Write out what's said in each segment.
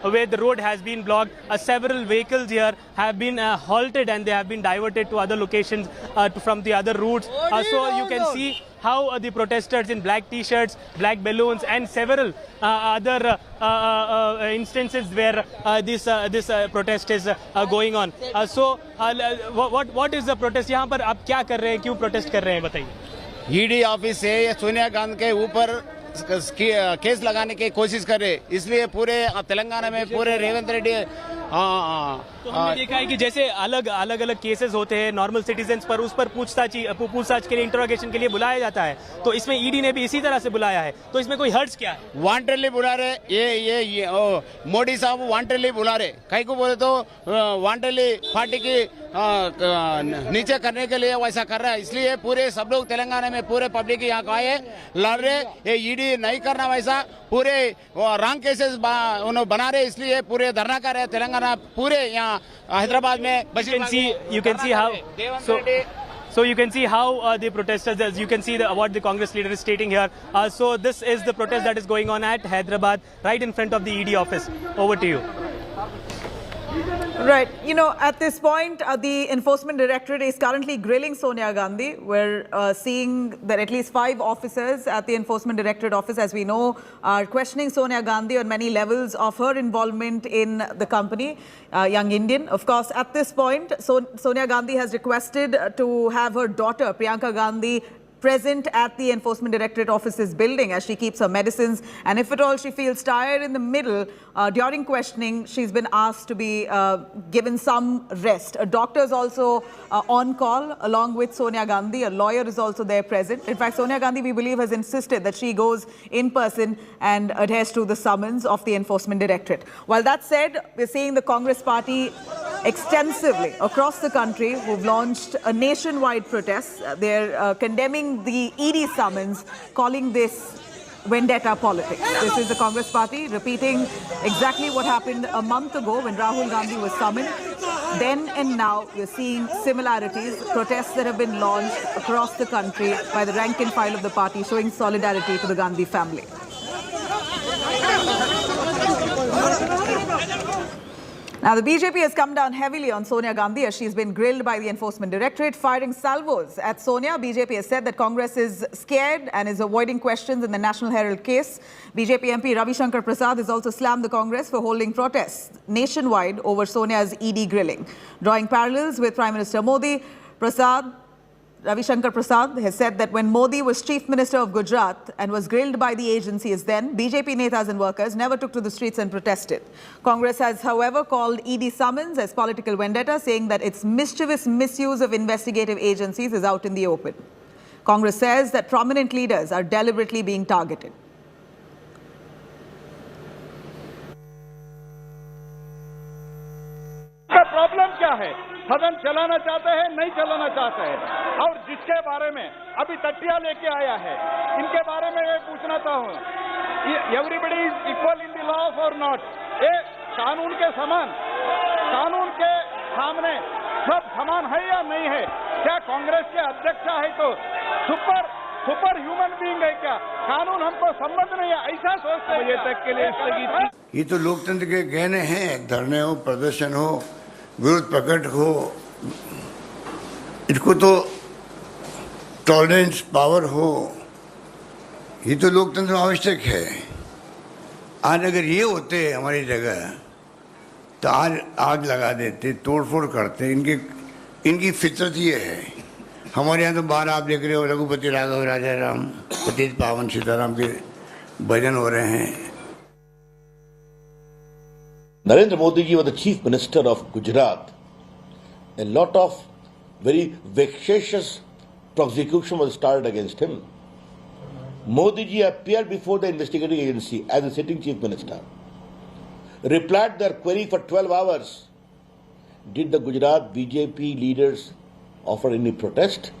where the road has been blocked. Several vehicles here have been halted and they have been diverted to other locations from the other routes. So you can see how the protesters in black t-shirts, black balloons and several other instances where this protest is going on. So what is the protest? यहाँ पर आप क्या कर रहे हैं, क्यों protest कर रहे हैं, बताइए. ईडी ऑफिस से सोनिया गांधी के ऊपर केस लगाने की कोशिश कर रहे, इसलिए पूरे तेलंगाना में पूरे रेवंत रेड्डी तो हमने देखा है कि जैसे अलग अलग केसेस होते हैं नॉर्मल सिटीजन्स पर, उस पर पूछताछ के लिए, इंटरोगेशन के लिए बुलाया जाता है. तो इसमें ईडी ने भी इसी तरह से बुलाया है. तो इसमें कोई हर्ज क्या है? वांटेडली बुला रहे. ये मोदी साहब वांटेडली बुला रहे. कहीं को बोले तो वांटेडली पार्टी की नीचे करने के लिए वैसा कर रहा है. इसलिए पूरे सब लोग तेलंगाना में पूरे पब्लिक यहाँ का आए लड़ रहे. ये ईडी नहीं करना वैसा, पूरे रॉन्ग केसेस उन्होंने बना रहे, इसलिए पूरे धरना कर रहे तेलंगाना पूरे यहाँ Hyderabad mein. You can see how. So you can see how the protesters, as you can see what the Congress leader is stating here. So this is the protest that is going on at Hyderabad, right in front of the ED office. Over to you. Right. You know, at this point, the Enforcement Directorate is currently grilling Sonia Gandhi. We're seeing that at least 5 officers at the Enforcement Directorate office, as we know, are questioning Sonia Gandhi on many levels of her involvement in the company, Young Indian. Of course, at this point, Sonia Gandhi has requested to have her daughter, Priyanka Gandhi, present at the Enforcement Directorate office's building as she keeps her medicines. And if at all she feels tired in the middle, during questioning, she's been asked to be given some rest. A doctor is also on call along with Sonia Gandhi. A lawyer is also there present. In fact, Sonia Gandhi, we believe, has insisted that she goes in person and adheres to the summons of the Enforcement Directorate. While that said, we're seeing the Congress party extensively across the country who've launched a nationwide protest. They're condemning the ED summons, calling this vendetta politics. This is the Congress party repeating exactly what happened a month ago when Rahul Gandhi was summoned. Then and now we're seeing similarities, protests that have been launched across the country by the rank and file of the party showing solidarity to the Gandhi family. Now, the BJP has come down heavily on Sonia Gandhi as she's been grilled by the Enforcement Directorate, firing salvos at Sonia. BJP has said that Congress is scared and is avoiding questions in the National Herald case. BJP MP Ravi Shankar Prasad has also slammed the Congress for holding protests nationwide over Sonia's ED grilling. Drawing parallels with Prime Minister Modi, Ravi Shankar Prasad has said that when Modi was Chief Minister of Gujarat and was grilled by the agencies then, BJP netas and workers never took to the streets and protested. Congress has, however, called ED summons as political vendetta, saying that its mischievous misuse of investigative agencies is out in the open. Congress says that prominent leaders are deliberately being targeted. का problem क्या है? सदन चलाना चाहते हैं, नहीं चलाना चाहते हैं. और जिसके बारे में अभी तटिया लेके आया है, इनके बारे में मैं पूछना चाहूँ, everybody is equal in the law और नॉट? ये कानून के समान, कानून के सामने सब समान है या नहीं है? क्या कांग्रेस के अध्यक्ष है तो सुपर ह्यूमन बीइंग है क्या? कानून हमको संबंध नहीं है, ऐसा सोचते हैं? ये तक के लिए स्थगित. ये तो लोकतंत्र के गहने हैं. धरने हो, प्रदर्शन हो, विरोध प्रकट हो, इसको तो टॉलरेंस पावर हो, ये तो लोकतंत्र में आवश्यक है. आज अगर ये होते हमारी जगह तो आज आग लगा देते, तोड़फोड़ करते. इनकी फितरत ये है. हमारे यहाँ तो बाहर आप देख रहे हो रघुपति राघव राजा राम पतित पावन सीताराम के भजन हो रहे हैं. Narendra Modi ji was the Chief Minister of Gujarat. A lot of very vexatious prosecution was started against him. Modi ji appeared before the investigating agency as a sitting Chief Minister, replied their query for 12 hours. Did the Gujarat BJP leaders offer any protest?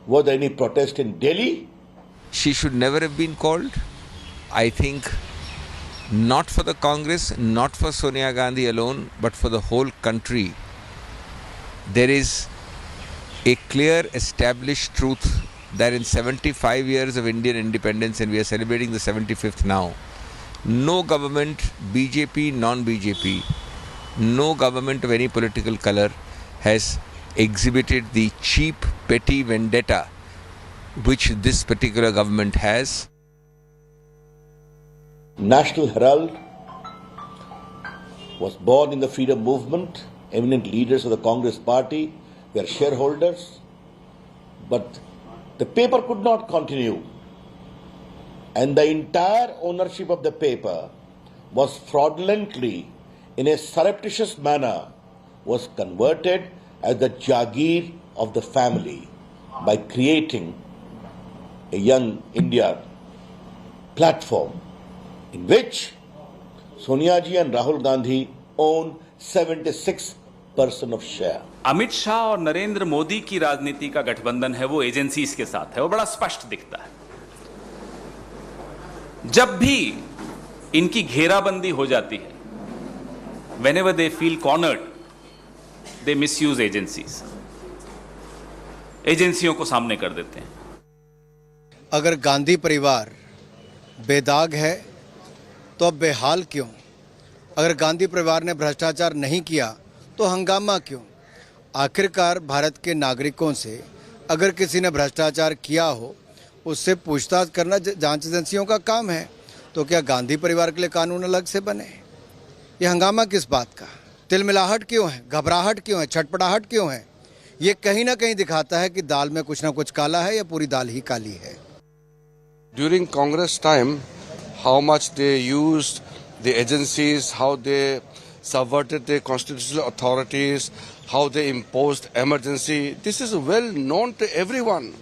Was there any protest in Delhi? She should never have been called. I think not for the Congress, not for Sonia Gandhi alone, but for the whole country. There is a clear established truth that in 75 years of Indian independence, and we are celebrating the 75th now, No government, BJP, non-BJP, no government of any political color has exhibited the cheap, petty vendetta which this particular government has. National Herald was born in the freedom movement. Eminent leaders of the Congress party were shareholders. But the paper could not continue. And the entire ownership of the paper was fraudulently, in a surreptitious manner, was converted as the Jagir of the family by creating a Young India platform in which Sonia Ji and Rahul Gandhi own 76% of share. Amit Shah और नरेंद्र मोदी की राजनीति का गठबंधन है वो agencies के साथ है, वो बड़ा स्पष्ट दिखता है। जब भी इनकी घेराबंदी हो जाती है, whenever they feel cornered, they misuse agencies. एजेंसियों को सामने कर देते हैं। अगर गांधी परिवार बेदाग है तो अब बेहाल क्यों? अगर गांधी परिवार ने भ्रष्टाचार नहीं किया तो हंगामा क्यों? आखिरकार भारत के नागरिकों से अगर किसी ने भ्रष्टाचार किया हो उससे पूछताछ करना जांच एजेंसियों का काम है। तो क्या गांधी परिवार के लिए कानून अलग से बने? ये हंगामा किस बात का? तिलमिलाहट क्यों है? घबराहट क्यों है? छटपटाहट क्यों है? ये कहीं ना कहीं दिखाता है कि दाल में कुछ ना कुछ काला है या पूरी दाल ही काली है। During Congress time, how much they used the agencies, how they subverted the constitutional authorities, how they imposed emergency. This is well known to everyone.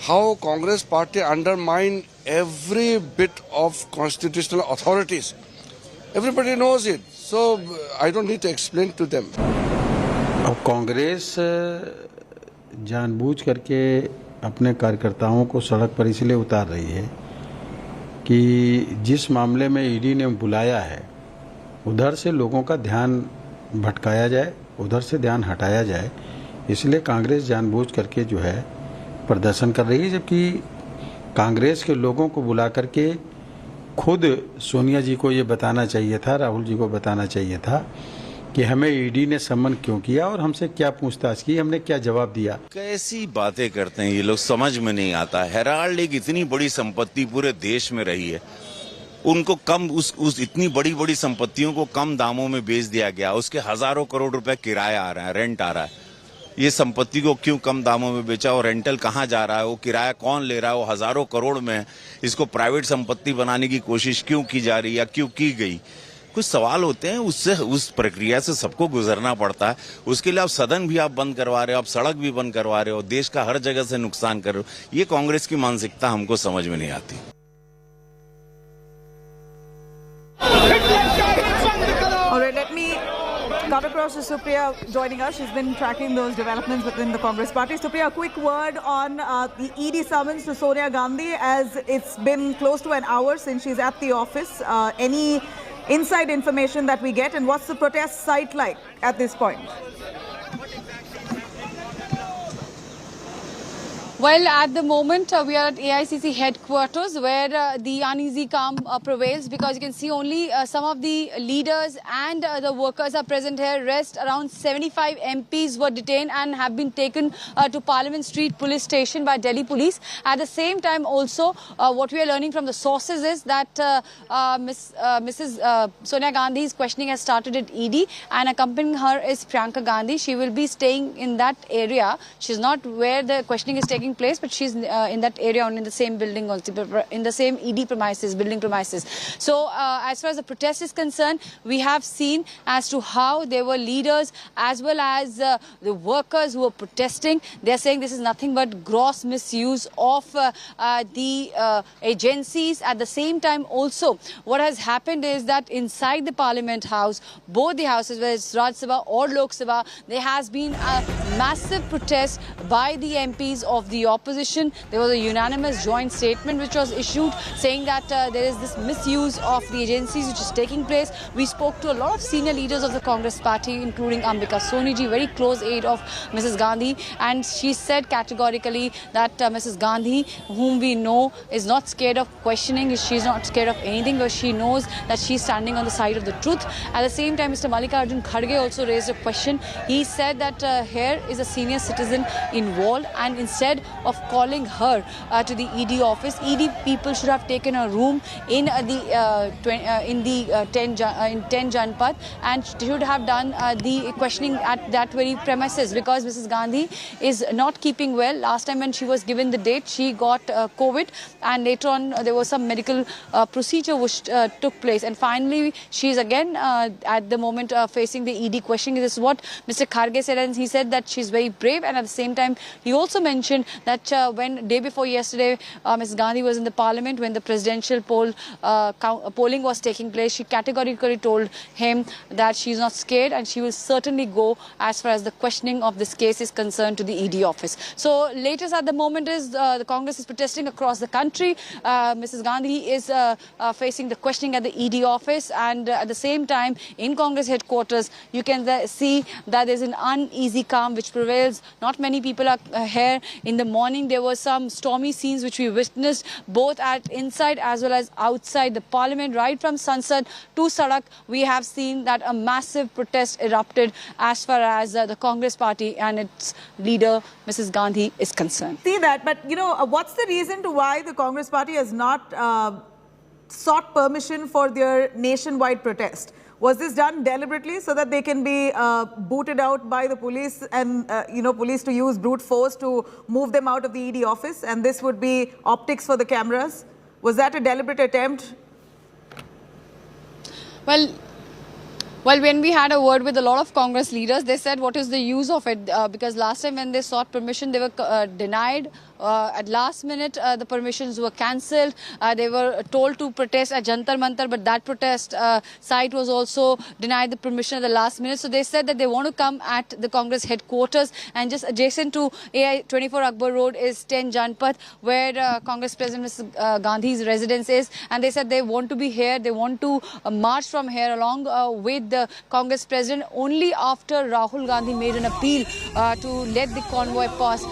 How Congress party undermined every bit of constitutional authorities. Everybody knows it. So I don't need to explain to them. अब कांग्रेस जानबूझ करके अपने कार्यकर्ताओं को सड़क पर इसलिए उतार रही है कि जिस मामले में ईडी ने बुलाया है उधर से लोगों का ध्यान भटकाया जाए, उधर से ध्यान हटाया जाए, इसलिए कांग्रेस जानबूझ करके जो है प्रदर्शन कर रही है। जबकि कांग्रेस के लोगों को बुला करके खुद सोनिया जी को ये बताना चाहिए था, राहुल जी को बताना चाहिए था कि हमें ईडी ने सम्मन क्यों किया और हमसे क्या पूछताछ की, हमने क्या जवाब दिया। कैसी बातें करते हैं ये लोग, समझ में नहीं आता। हेराल्ड एक इतनी बड़ी संपत्ति पूरे देश में रही है, उनको कम उस इतनी बड़ी बड़ी संपत्तियों को कम दामों में बेच दिया गया। उसके हजारों करोड़ रुपए किराया आ रहा है, रेंट आ रहा है। ये संपत्ति को क्यों कम दामों में बेचा और रेंटल कहाँ जा रहा है, वो किराया कौन ले रहा है, वो हजारों करोड़ में इसको प्राइवेट संपत्ति बनाने की कोशिश क्यों की जा रही है या क्यों की गई? कुछ सवाल होते हैं, उससे उस प्रक्रिया से सबको गुजरना पड़ता है। उसके लिए आप सदन भी आप बंद करवा रहे हो, आप सड़क भी बंद करवा रहे हो, देश का हर जगह से नुकसान कर रहे हो। ये कांग्रेस की मानसिकता हमको समझ में नहीं आती। All right, let me cut across to Supriya joining us. She's been tracking those developments within the Congress party. Supriya, a quick word on the ED summons to Sonia Gandhi, as it's been close to an hour since she's at the office. Any inside information that we get, and what's the protest site like at this point? Well, at the moment, we are at AICC headquarters where the uneasy calm prevails, because you can see only some of the leaders and the workers are present here. Rest around 75 MPs were detained and have been taken to Parliament Street Police Station by Delhi Police. At the same time also, what we are learning from the sources is that Mrs. Sonia Gandhi's questioning has started at ED, and accompanying her is Priyanka Gandhi. She will be staying in that area. She's not where the questioning is taking place, but she's in that area and in the same building also, in the same ED premises, building premises. So as far as the protest is concerned, we have seen as to how there were leaders as well as the workers who were protesting. They're saying this is nothing but gross misuse of the agencies. At the same time also, what has happened is that inside the Parliament House, both the houses, whether it's Raj Sabha or Lok Sabha, there has been a massive protest by the MPs of the the opposition. There was a unanimous joint statement which was issued saying that there is this misuse of the agencies which is taking place. We spoke to a lot of senior leaders of the Congress party, including Ambika Soniji, very close aide of Mrs. Gandhi, and she said categorically that Mrs. Gandhi, whom we know is not scared of questioning, she's not scared of anything, but she knows that she's standing on the side of the truth. At the same time, Mr. Mallikarjun Kharge also raised a question. He said that here is a senior citizen involved, and instead of calling her to the ED office, ED people should have taken a room in the 10 Janpath, and should have done the questioning at that very premises, because Mrs. Gandhi is not keeping well. Last time when she was given the date, she got COVID, and later on there was some medical procedure which took place, and finally she is again at the moment facing the ED questioning. This is what Mr. Kharge said, and he said that she's very brave, and at the same time he also mentioned that when day before yesterday Mrs. Gandhi was in the parliament when the presidential polling was taking place, she categorically told him that she's not scared and she will certainly go as far as the questioning of this case is concerned to the ED office. So latest at the moment is the Congress is protesting across the country. Mrs. Gandhi is facing the questioning at the ED office, and at the same time in Congress headquarters you can see that there's an uneasy calm which prevails. Not many people are here. In the morning there were some stormy scenes which we witnessed both at inside as well as outside the parliament. Right from Sansad to Sadak, we have seen that a massive protest erupted as far as the Congress party and its leader Mrs. Gandhi is concerned. See that, but you know, what's the reason to why the Congress party has not sought permission for their nationwide protest? Was this done deliberately so that they can be booted out by the police and, police to use brute force to move them out of the ED office, and this would be optics for the cameras? Was that a deliberate attempt? Well, when we had a word with a lot of Congress leaders, they said what is the use of it, because last time when they sought permission, they were denied. At last minute, the permissions were cancelled. They were told to protest at Jantar Mantar, but that protest site was also denied the permission at the last minute. So they said that they want to come at the Congress headquarters, and just adjacent to AI 24 Akbar Road is 10 Janpath, where Congress President Mrs. Gandhi's residence is. And they said they want to be here. They want to march from here along with the Congress President. Only after Rahul Gandhi made an appeal to let the convoy pass,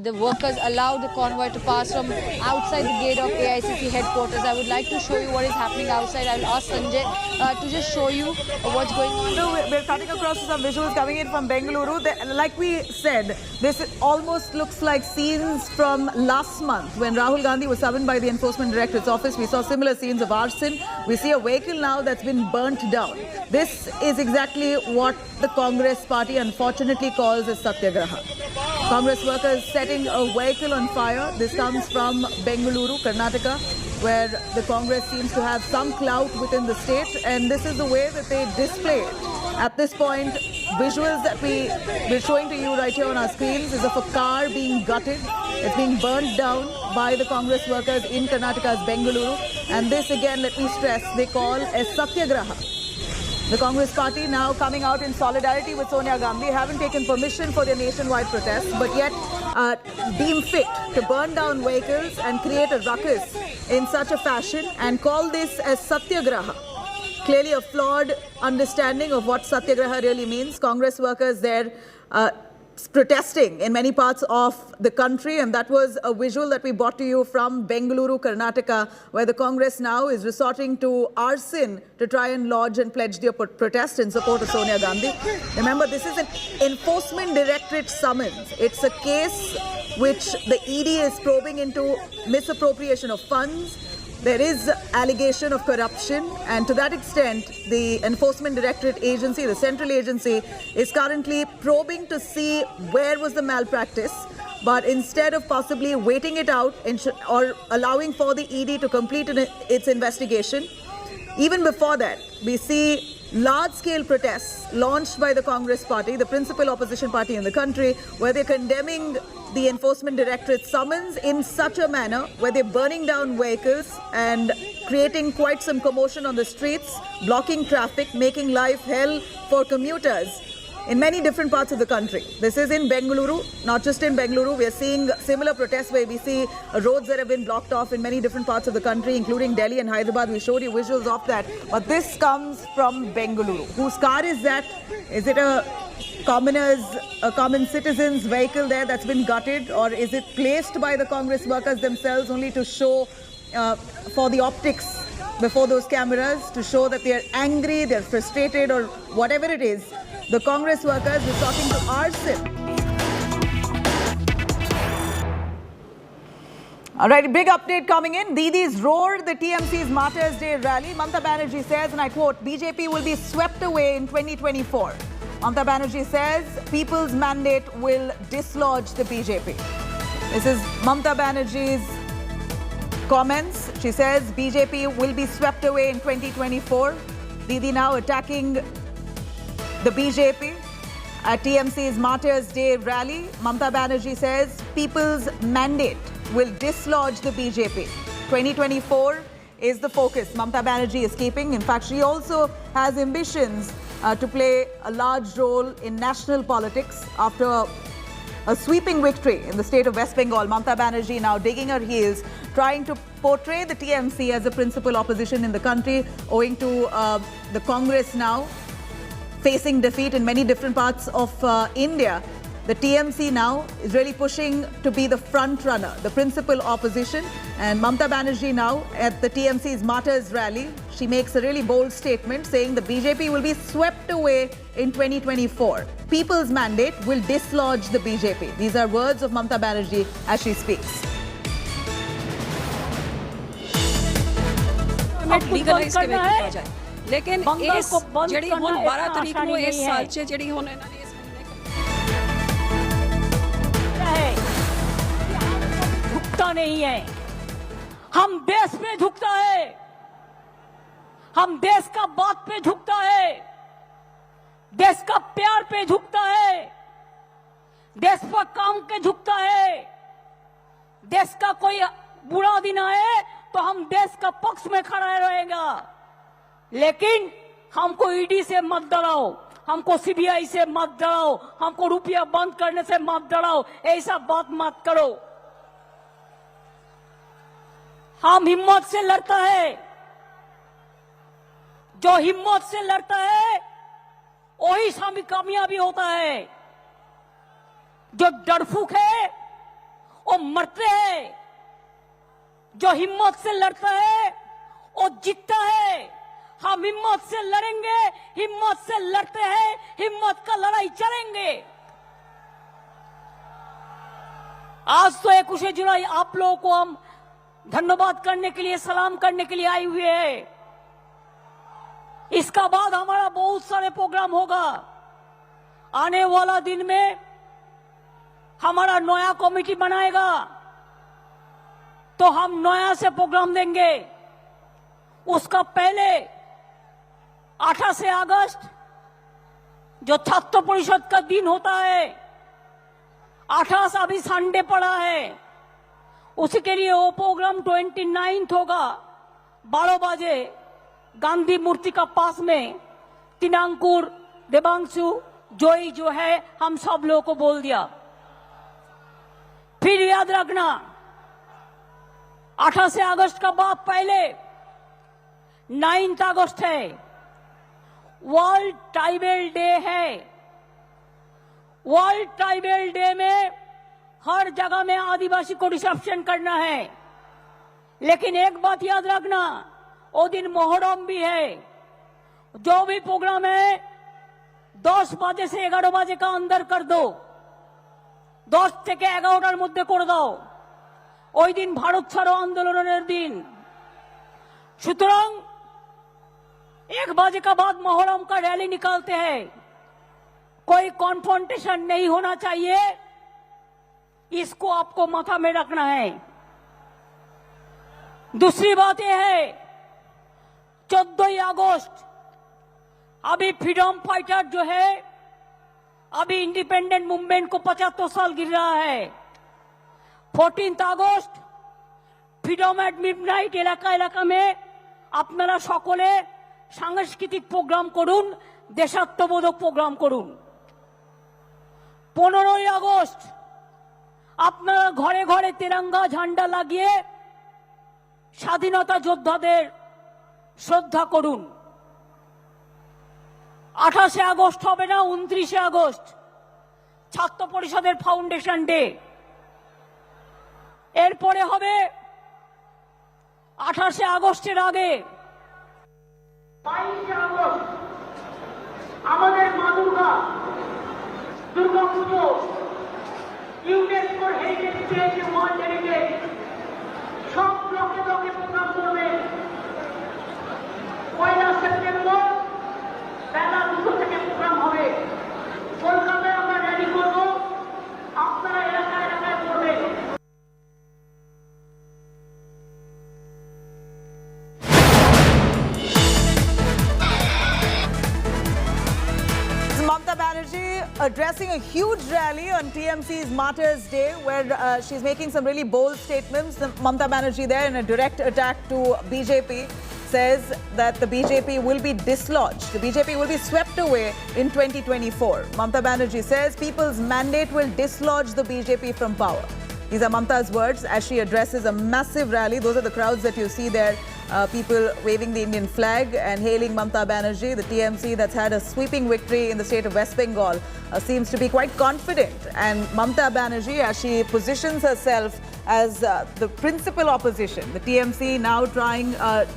the workers allowed the convoy to pass from outside the gate of AICC headquarters. I would like to show you what is happening outside. I will ask Sanjay to just show you what's going on. So we're cutting across to some visuals coming in from Bengaluru. Like we said, this almost looks like scenes from last month when Rahul Gandhi was summoned by the Enforcement Directorate's office. We saw similar scenes of arson. We see a vehicle now that's been burnt down. This is exactly what the Congress party unfortunately calls a Satyagraha. Congress workers setting a vehicle on fire. This comes from Bengaluru, Karnataka, where the Congress seems to have some clout within the state, and this is the way that they display it. At this point, visuals that we're showing to you right here on our screens is of a car being gutted. It's being burnt down by the Congress workers in Karnataka's Bengaluru, and this again, let me stress, they call a Satyagraha. The Congress party now coming out in solidarity with Sonia Gandhi, haven't taken permission for their nationwide protest, but yet deem fit to burn down vehicles and create a ruckus in such a fashion and call this as Satyagraha. Clearly a flawed understanding of what Satyagraha really means. Congress workers there protesting in many parts of the country, and that was a visual that we brought to you from Bengaluru, Karnataka, where the Congress now is resorting to arson to try and lodge and pledge their protest in support of Sonia Gandhi. Remember, this is an Enforcement Directorate summons. It's a case which the ED is probing into misappropriation of funds. There is allegation of corruption, and to that extent, the Enforcement Directorate agency, the central agency, is currently probing to see where was the malpractice. But instead of possibly waiting it out or allowing for the ED to complete its investigation, even before that, we see large-scale protests launched by the Congress party, the principal opposition party in the country, where they're condemning the Enforcement Directorate summons in such a manner where they're burning down vehicles and creating quite some commotion on the streets, blocking traffic, making life hell for commuters. in many different parts of the country. This is in Bengaluru, not just in Bengaluru. We are seeing similar protests where we see roads that have been blocked off in many different parts of the country, including Delhi and Hyderabad. We showed you visuals of that. But this comes from Bengaluru. Whose car is that? Is it a common citizen's vehicle there that's been gutted, or is it placed by the Congress workers themselves only to show for the optics before those cameras, to show that they're angry, they're frustrated, or whatever it is? The Congress workers were talking to Arson. All right, a big update coming in. Didis roared the TMC's Martyrs' Day rally. Mamata Banerjee says, and I quote, BJP will be swept away in 2024. Mamata Banerjee says, people's mandate will dislodge the BJP. This is Mamata Banerjee's comments. She says, BJP will be swept away in 2024. Didi now attacking the BJP at TMC's Martyrs' Day rally. Mamata Banerjee says, people's mandate will dislodge the BJP. 2024 is the focus Mamata Banerjee is keeping. In fact, she also has ambitions to play a large role in national politics after a sweeping victory in the state of West Bengal. Mamata Banerjee now digging her heels, trying to portray the TMC as a principal opposition in the country, owing to the Congress now facing defeat in many different parts of India. The TMC now is really pushing to be the front runner, the principal opposition. And Mamata Banerjee now at the TMC's Martyrs rally, she makes a really bold statement saying the BJP will be swept away in 2024. People's mandate will dislodge the BJP. These are words of Mamata Banerjee as she speaks. Legalise के किया जाए, लेकिन इस जड़ी हुन 12 तारीख को इस साल से जड़ी हुन झुकता नहीं है, हम देश पे झुकता है, हम देश का बात पे झुकता है, देश का प्यार पे झुकता है, देश पर काम के झुकता है, देश का कोई बुरा दिन आए तो हम देश का पक्ष में खड़ा रहेगा। लेकिन हमको ईडी से मत डराओ, हमको सीबीआई से मत डराओ, हमको रुपया बंद करने से मत डराओ, ऐसा बात मत करो। हम हिम्मत से लड़ता है, जो हिम्मत से लड़ता है वही सामी कामयाबी होता है। जो डरफूक है वो मरते हैं, जो हिम्मत से लड़ता है वो जीतता है। हम हिम्मत से लड़ेंगे, हिम्मत से लड़ते हैं, हिम्मत का लड़ाई चलेंगे। आज तो 21 जुलाई आप लोगों को हम धन्यवाद करने के लिए, सलाम करने के लिए आए हुए हैं। इसका बाद हमारा बहुत सारे प्रोग्राम होगा। आने वाला दिन में हमारा नया कमेटी बनाएगा तो हम नया से प्रोग्राम देंगे। उसका पहले 28 अगस्त जो छात्र परिषद का दिन होता है, 28 अभी संडे पड़ा है, उसी के लिए वो प्रोग्राम 29 होगा 12 बजे गांधी मूर्ति का पास में। तिनांकुर, देवांशु, जोई जो है हम सब लोगों को बोल दिया। फिर याद रखना 28 अगस्त का बाद पहले 9 अगस्त है, वर्ल्ड ट्राइबल डे है। वर्ल्ड ट्राइबल डे में हर जगह में आदिवासी को रिसेप्शन करना है। लेकिन एक बात याद रखना, वो दिन मोहर्रम भी है। जो भी प्रोग्राम है 10 बजे से 11 बजे का अंदर कर दो, 10 থেকে 11টার মধ্যে করে দাও। ওই দিন ভারত ছাড়ো আন্দোলনের दिन। সুতরাং 1 बजे का बाद मोहर्रम का रैली निकालते हैं। कोई कॉन्फ्रंटेशन नहीं होना चाहिए, इसको आपको माथा में रखना है। दूसरी बात यह है 14 अगस्त अभी फ्रीडम फाइटर जो है, अभी इंडिपेंडेंट मूवमेंट को 75 साल गिर रहा है। 14 अगस्त फ्रीडम एट मिडनाइट এলাকা এলাকা में আপনারা সকলে সাংস্কৃতিক প্রোগ্রাম করুন, দেশাত্মবোধক প্রোগ্রাম করুন। 15ই আগস্ট আপনারা ঘরে ঘরে তিরঙ্গা ঝান্ডা লাগিয়ে স্বাধীনতা যোদ্ধাদের শ্রদ্ধা করুন। 28শে আগস্ট হবে না, 29শে আগস্ট ছাত্র পরিষদের ফাউন্ডেশন ডে। এরপরে হবে 28শে আগস্টের আগে 22শে আগস্ট আমাদের মা দুর্গা পুজো, ইউনেস্কোর হেরিটেজ প্লেস, ওয়ার্ল্ড হেরিটেজ, সব ব্লকে ব্লকে প্রোগ্রাম করবে। 1 সেপ্টেম্বর বেলা 2 থেকে প্রোগ্রাম হবে। কলকাতায় আমরা রেডি করব, আপনারা এলাকায় এলাকায় করবেন। Mamata Banerjee addressing a huge rally on TMC's Martyrs' Day, where she's making some really bold statements. Mamata Banerjee there, in a direct attack to BJP, says that the BJP will be dislodged. The BJP will be swept away in 2024. Mamata Banerjee says people's mandate will dislodge the BJP from power. These are Mamata's words as she addresses a massive rally. Those are the crowds that you see there. People waving the Indian flag and hailing Mamata Banerjee. The TMC that's had a sweeping victory in the state of West Bengal seems to be quite confident. And Mamata Banerjee, as she positions herself as the principal opposition, the TMC now trying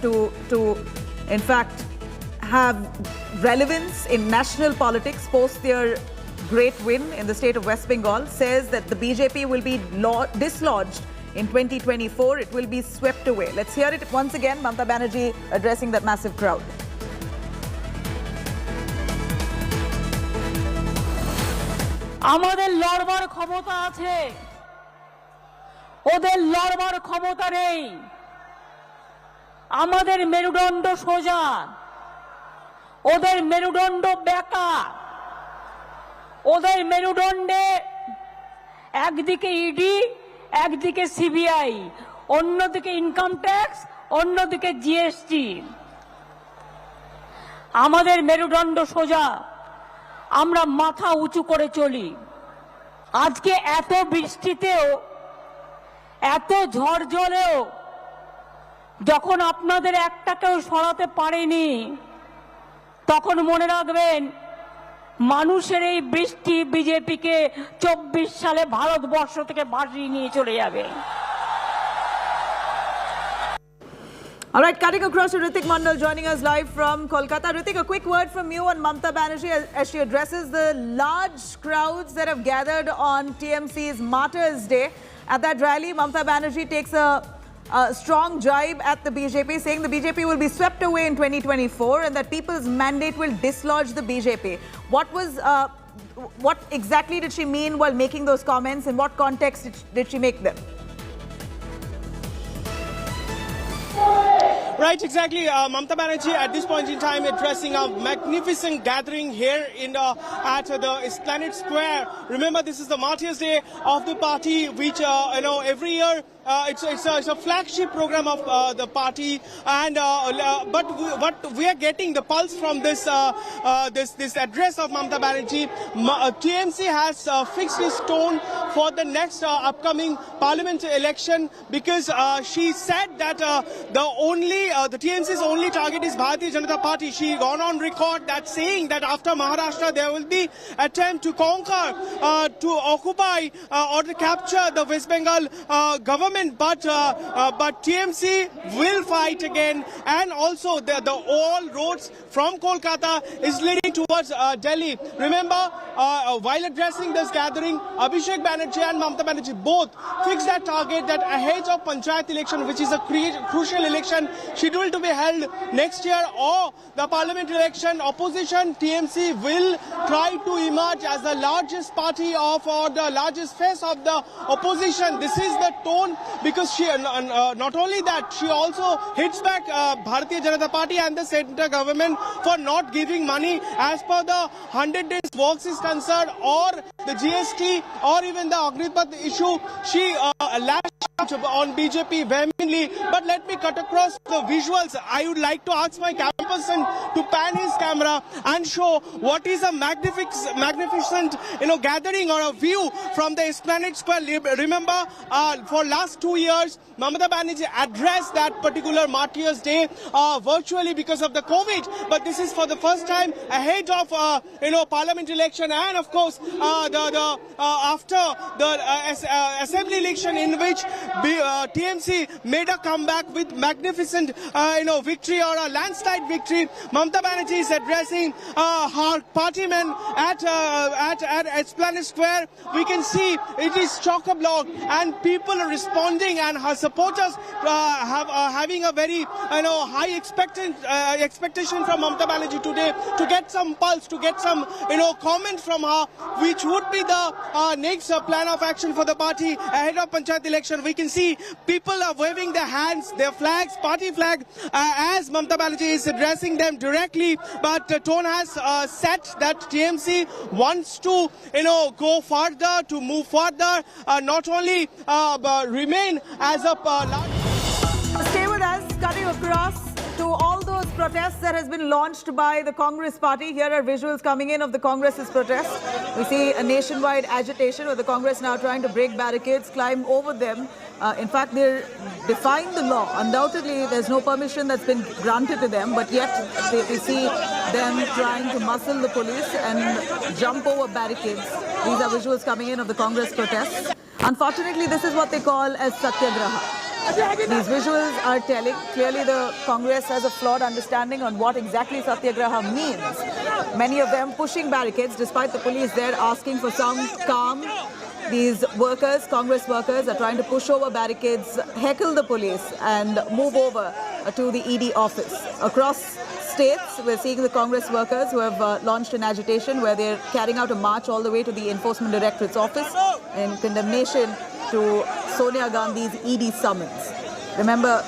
to in fact have relevance in national politics post their great win in the state of West Bengal, says that the BJP will be dislodged in 2024. It will be swept away. Let's hear it once again. Mamata Banerjee addressing that massive crowd. আমাদের লড়বার ক্ষমতা আছে, ওদের লড়বার ক্ষমতা নেই। আমাদের মেরুদণ্ড সোজা, ওদের মেরুদণ্ড বেঁকা। ওদের মেরুদণ্ডে একদিকে ইডি, একদিকে সিবিআই, অন্যদিকে ইনকাম ট্যাক্স, অন্যদিকে জিএসটি। আমাদের মেরুদণ্ড সোজা, আমরা মাথা উঁচু করে চলি। আজকে এত বৃষ্টিতেও, এত ঝড় জলেও যখন আপনাদের একটাকেও সরাতে পারেনি, তখন মনে রাখবেন মানুষের এই বৃষ্টি বিজেপিকে 24 সালে ভারতবর্ষ থেকে ভাসিয়ে নিয়ে চলে যাবে। All right, cutting across to Ritik Mandal joining us live from Kolkata. Ritik, a quick word from you on Mamata Banerjee as she addresses the large crowds that have gathered on TMC's Martyrs' Day. At that rally, Mamata Banerjee takes a strong jibe at the BJP, saying the BJP will be swept away in 2024 and that people's mandate will dislodge the BJP. What exactly did she mean while making those comments? In what context did she make them? Right, exactly. Mamata Banerjee at this point in time addressing a magnificent gathering here at the Escalating Square. Remember, this is the Martyrs' Day of the party, which every year it's a flagship program of the party. And but what we are getting the pulse from this address of Mamata Banerjee. TMC has fixed its tone for the next upcoming parliament election, because she said that the TMC's only target is Bharatiya Janata Party. She gone on record that saying that after Maharashtra there will be attempt to conquer, to occupy or to capture the West Bengal government. But TMC will fight again, and also the all roads from Kolkata is leading towards Delhi. Remember, while addressing this gathering, Abhishek Banerjee and Mamata Banerjee both fixed that target that ahead of Panchayat election, which is a crucial election scheduled to be held next year, or the parliament election, opposition TMC will try to emerge as the largest party or the largest face of the opposition. This is the tone, because she not only that, she also hits back Bharatiya Janata Party and the central government for not giving money as per the 100 days works is concerned, or the GST, or even the Agnipath issue. She lashed on BJP vehemently. But let me cut across the visuals. I would like to ask my cameraperson to pan his camera and show what is a magnificent gathering or a view from the Esplanade Square. Remember, for last 2 years, Mamata Banerjee addressed that particular Martyrs' Day virtually because of the COVID. But this is for the first time ahead of Parliament election, and of course after the Assembly election, in which TMC made a comeback with magnificent victory or a landslide victory. Mamata Banerjee is addressing her partymen at Esplanade Square. We can see it is chock-a-block and people are responding, and her supporters having a very high expectation from Mamata Banerjee today to get some pulse, to get some comment from her, which would be the next plan of action for the party ahead of Panchayat election. We can see people are waving their hands, their flags, party flag, as Mamata Banerjee is addressing them directly. But the tone has set that TMC wants to go further, to move further, not only remain as a Stay with us, cutting across to all those protests that has been launched by the Congress party. Here are visuals coming in of the Congress's protest. We see a nationwide agitation with the Congress now trying to break barricades, climb over them. In fact, they're defying the law. Undoubtedly, there's no permission that's been granted to them, but yet we see them trying to muscle the police and jump over barricades. These are visuals coming in of the Congress protests. Unfortunately, this is what they call as Satyagraha. These visuals are telling. Clearly, the Congress has a flawed understanding on what exactly Satyagraha means. Many of them pushing barricades, despite the police there asking for some calm. These workers, Congress workers, are trying to push over barricades, heckle the police, and move over to the ED office. Across states, we're seeing the Congress workers who have launched an agitation where they're carrying out a march all the way to the Enforcement Directorate's office in condemnation to Sonia Gandhi's ED summons. Remember,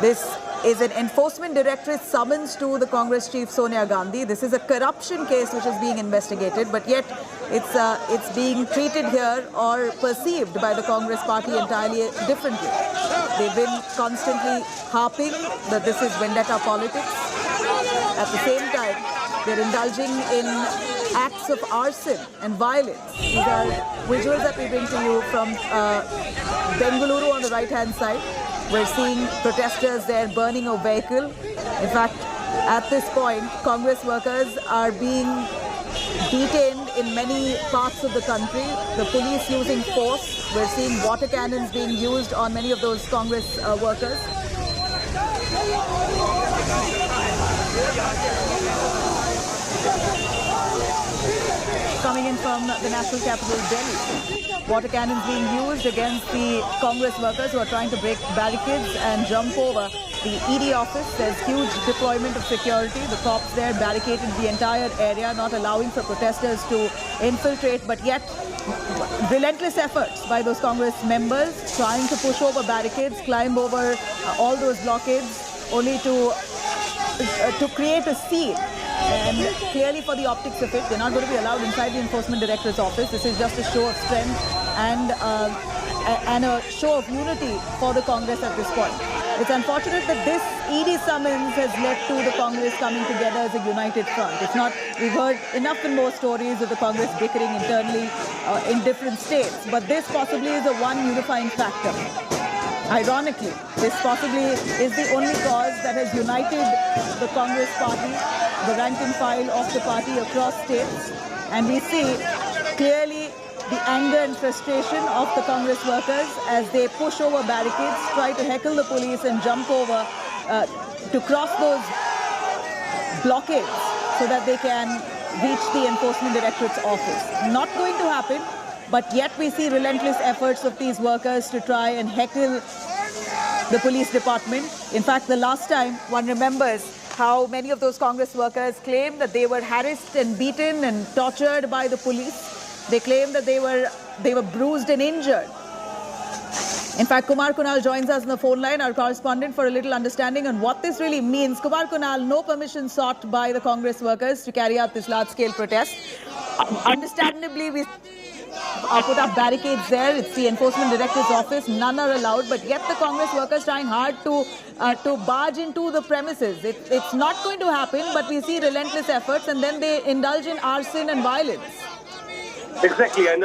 this is an Enforcement Directorate summons to the Congress chief Sonia Gandhi. This is a corruption case which is being investigated, but yet it's being treated here or perceived by the Congress party entirely differently. They've been constantly harping that this is vendetta politics. At the same time, they're indulging in acts of arson and violence. These are visuals that we bring to you from Bengaluru on the right-hand side. We're seeing protesters there burning a vehicle. In fact, at this point, Congress workers are being detained in many parts of the country. The police using force. We're seeing water cannons being used on many of those Congress workers. Coming in from the national capital, Delhi. Water cannons being used against the Congress workers who are trying to break barricades and jump over the ED office. There's huge deployment of security. The cops there barricaded the entire area, not allowing for protesters to infiltrate, but yet relentless efforts by those Congress members trying to push over barricades, climb over all those blockades, only to create a scene. And clearly for the optics of it, they're not going to be allowed inside the Enforcement Directorate's office. This is just a show of strength and a show of unity for the Congress at this point. It's unfortunate that this ED summons has led to the Congress coming together as a united front. If not, we've heard enough and more stories of the Congress bickering internally in different states. But this possibly is the one unifying factor. Ironically, this possibly is the only cause that has united the Congress party, the rank and file of the party across states. And we see clearly the anger and frustration of the Congress workers as they push over barricades, try to heckle the police and jump over to cross those blockades so that they can reach the Enforcement Directorate's office. Not going to happen. But yet we see relentless efforts of these workers to try and heckle the police department. In fact, the last time, one remembers how many of those Congress workers claimed that they were harassed and beaten and tortured by the police. They claimed that they were bruised and injured. In fact, Kumar Kunal joins us on the phone line, our correspondent, for a little understanding on what this really means. Kumar Kunal, no permission sought by the Congress workers to carry out this large-scale protest. Understandably, put up barricades there. It's the Enforcement Directorate's office. None are allowed, but yet the Congress workers trying hard to barge into the premises. It's not going to happen, but we see relentless efforts, and then they indulge in arson and violence. Exactly, and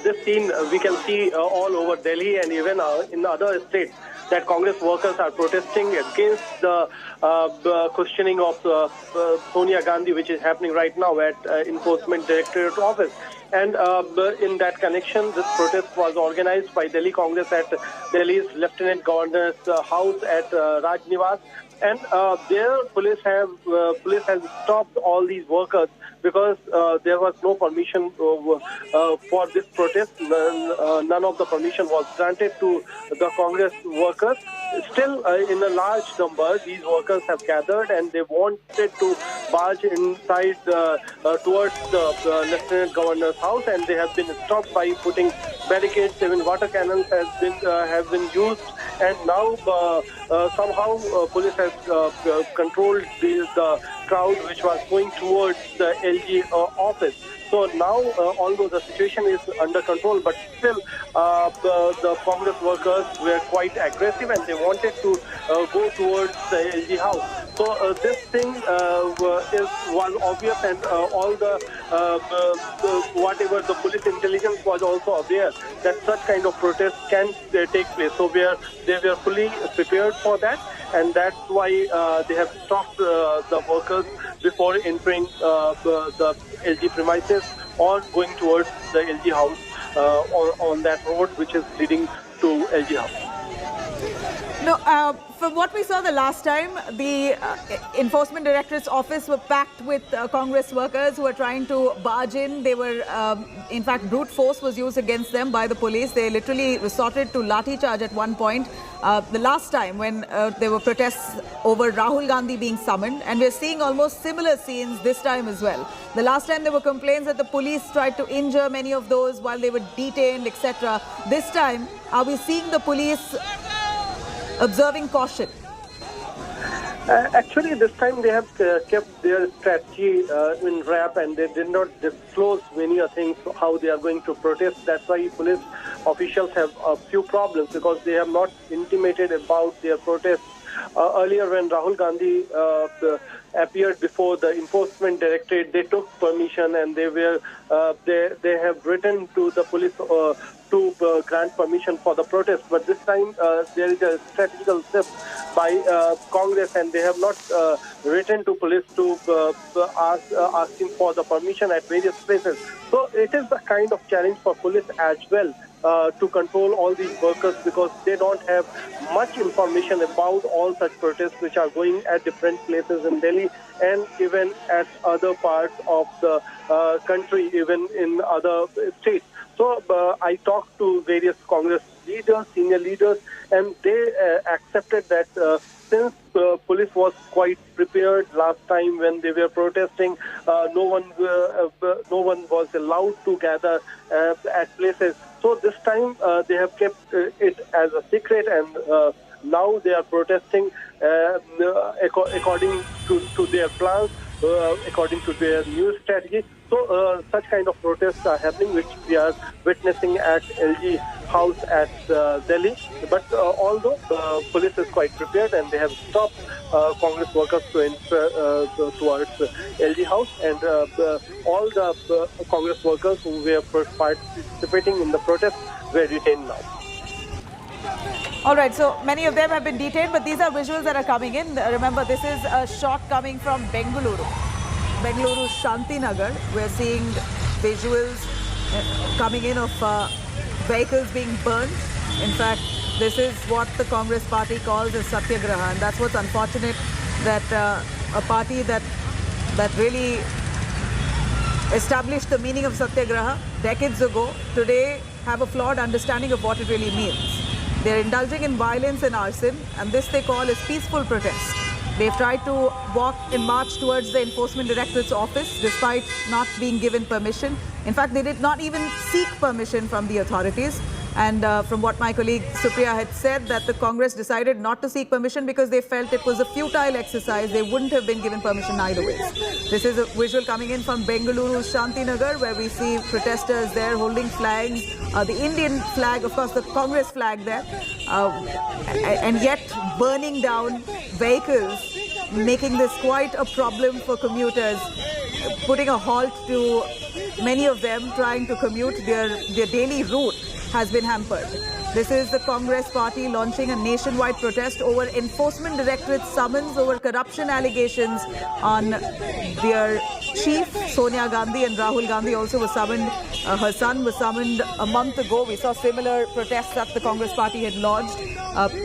this scene we can see all over Delhi and even in other states, that Congress workers are protesting against the questioning of Sonia Gandhi, which is happening right now at Enforcement Directorate office. And in that connection, this protest was organized by Delhi Congress at Delhi's Lieutenant Governor's house at Raj Niwas. And there police has stopped all these workers because there was no permission for this protest. None of the permission was granted to the Congress workers. Still, in a large number, these workers have gathered and they wanted to barge inside towards the Lieutenant Governor's house, and they have been stopped by putting barricades. Even water cannons have been used, and now somehow police has controlled the crowd which was going towards the LG office. So now, although the situation is under control, but still the Congress workers were quite aggressive and they wanted to go towards the LG house. So this thing was obvious, and all the whatever the police intelligence was also aware that such kind of protests can take place. So they were fully prepared for that, and that's why they have stopped the workers before entering the LG premises or going towards the LG house on that road which is leading to LG house. No, from what we saw the last time, the Enforcement Directorate's office were packed with Congress workers who were trying to barge in. They were, in fact, brute force was used against them by the police. They literally resorted to lathi charge at one point. The last time when there were protests over Rahul Gandhi being summoned, and we're seeing almost similar scenes this time as well. The last time there were complaints that the police tried to injure many of those while they were detained, etc. This time, are we seeing the police observing caution? Actually, this time they have kept their strategy in wrap, and they did not disclose many things how they are going to protest. That's why police officials have a few problems, because they have not intimated about their protests. Earlier, when Rahul Gandhi appeared before the Enforcement Directorate, they took permission and they have written to the police to grant permission for the protest. But this time there is a strategical shift by Congress, and they have not written to police to asking for the permission at various places. So it is a kind of challenge for police as well to control all these workers, because they don't have much information about all such protests which are going at different places in Delhi and even at other parts of the country, even in other states. So I talked to various Congress leaders, senior leaders, and they accepted that since police was quite prepared last time when they were protesting, no one was allowed to gather at places. So this time they have kept it as a secret, and now they are protesting according to their plans, according to their new strategy. So such kind of protests are happening, which we are witnessing at LG house at Delhi. But although police is quite prepared, and they have stopped Congress workers to enter towards LG house, and all the Congress workers who were participating in the protest were detained now. All right, so many of them have been detained, but these are visuals that are coming in. Remember, this is a shot coming from Bengaluru Shantinagar. We're seeing visuals coming in of vehicles being burned. In fact, this is what the Congress party calls a Satyagraha, and that's what's unfortunate, that a party that really established the meaning of Satyagraha decades ago, today have a flawed understanding of what it really means. They're indulging in violence and arson, and this they call as peaceful protest. They've tried to walk and march towards the Enforcement Directorate's office despite not being given permission. In fact, they did not even seek permission from the authorities. And from what my colleague Supriya had said, that the Congress decided not to seek permission because they felt it was a futile exercise. They wouldn't have been given permission either way. This is a visual coming in from Bengaluru, Shantinagar, where we see protesters there holding flags. The Indian flag, of course, the Congress flag there. And yet burning down vehicles, making this quite a problem for commuters, putting a halt to many of them trying to commute. Their daily route has been hampered. This is the Congress party launching a nationwide protest over Enforcement Directorate summons over corruption allegations on their chief, Sonia Gandhi, and Rahul Gandhi also was summoned. Her son was summoned a month ago. We saw similar protests that the Congress party had lodged.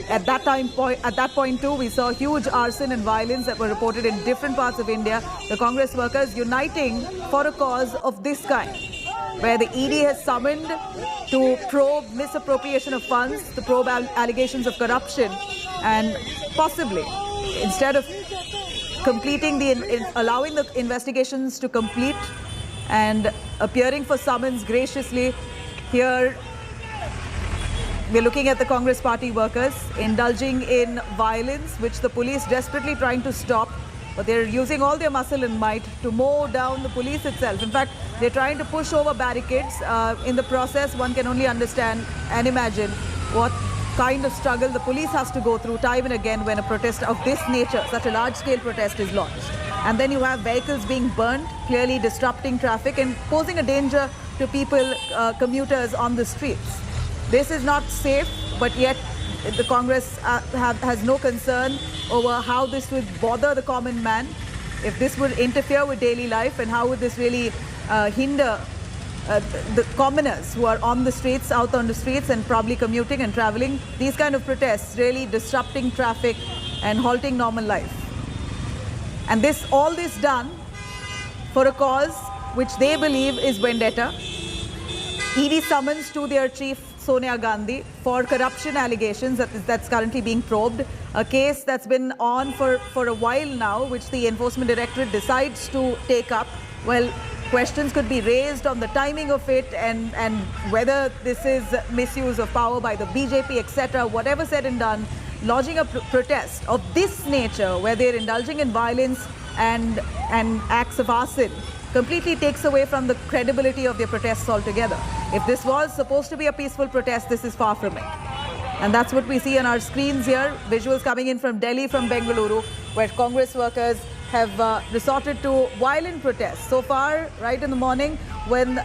At that point too, we saw huge arson and violence that were reported in different parts of India. The Congress workers uniting for a cause of this kind, where the ED has summoned to probe misappropriation of funds, to probe allegations of corruption, and possibly, instead of completing allowing the investigations to complete and appearing for summons graciously, here we're looking at the Congress party workers indulging in violence, which the police desperately trying to stop. But they're using all their muscle and might to mow down the police itself. In fact, they're trying to push over barricades. In the process, one can only understand and imagine what kind of struggle the police has to go through time and again when a protest of this nature, such a large-scale protest, is launched. And then you have vehicles being burned, clearly disrupting traffic and posing a danger to people, commuters on the streets. This is not safe, but yet the Congress has no concern over how this would bother the common man, if this would interfere with daily life, and how would this really hinder the commoners who are on the streets, out on the streets, and probably commuting and traveling. These kind of protests really disrupting traffic and halting normal life. And all this done for a cause which they believe is vendetta. ED summons to their chief, Sonia Gandhi, for corruption allegations that's currently being probed. A case that's been on for a while now, which the Enforcement Directorate decides to take up. Well, questions could be raised on the timing of it and whether this is misuse of power by the BJP, etc. Whatever said and done, lodging a protest of this nature, where they're indulging in violence and acts of arson, completely takes away from the credibility of their protests altogether. If this was supposed to be a peaceful protest, this is far from it. And that's what we see on our screens here. Visuals coming in from Delhi, from Bengaluru, where Congress workers have resorted to violent protests. So far, right in the morning, when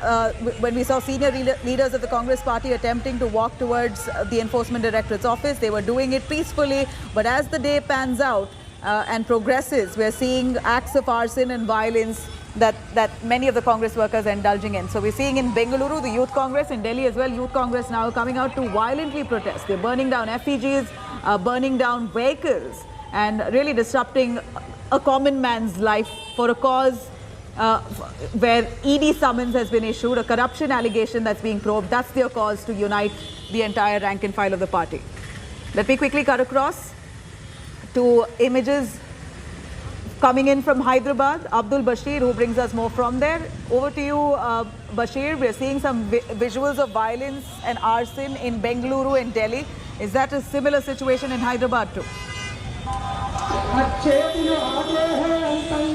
we saw senior leaders of the Congress party attempting to walk towards the Enforcement Directorate's office, they were doing it peacefully. But as the day pans out and progresses, we're seeing acts of arson and violence that many of the Congress workers are indulging in. So we're seeing in Bengaluru, the Youth Congress, in Delhi as well, Youth Congress now coming out to violently protest. They're burning down effigies, burning down vehicles, and really disrupting a common man's life for a cause where ED summons has been issued, a corruption allegation that's being probed. That's their cause to unite the entire rank and file of the party. Let me quickly cut across to images coming in from Hyderabad. Abdul Bashir, who brings us more from there. Over to you, Bashir. We're seeing some visuals of violence and arson in Bengaluru and Delhi. Is that a similar situation in Hyderabad too?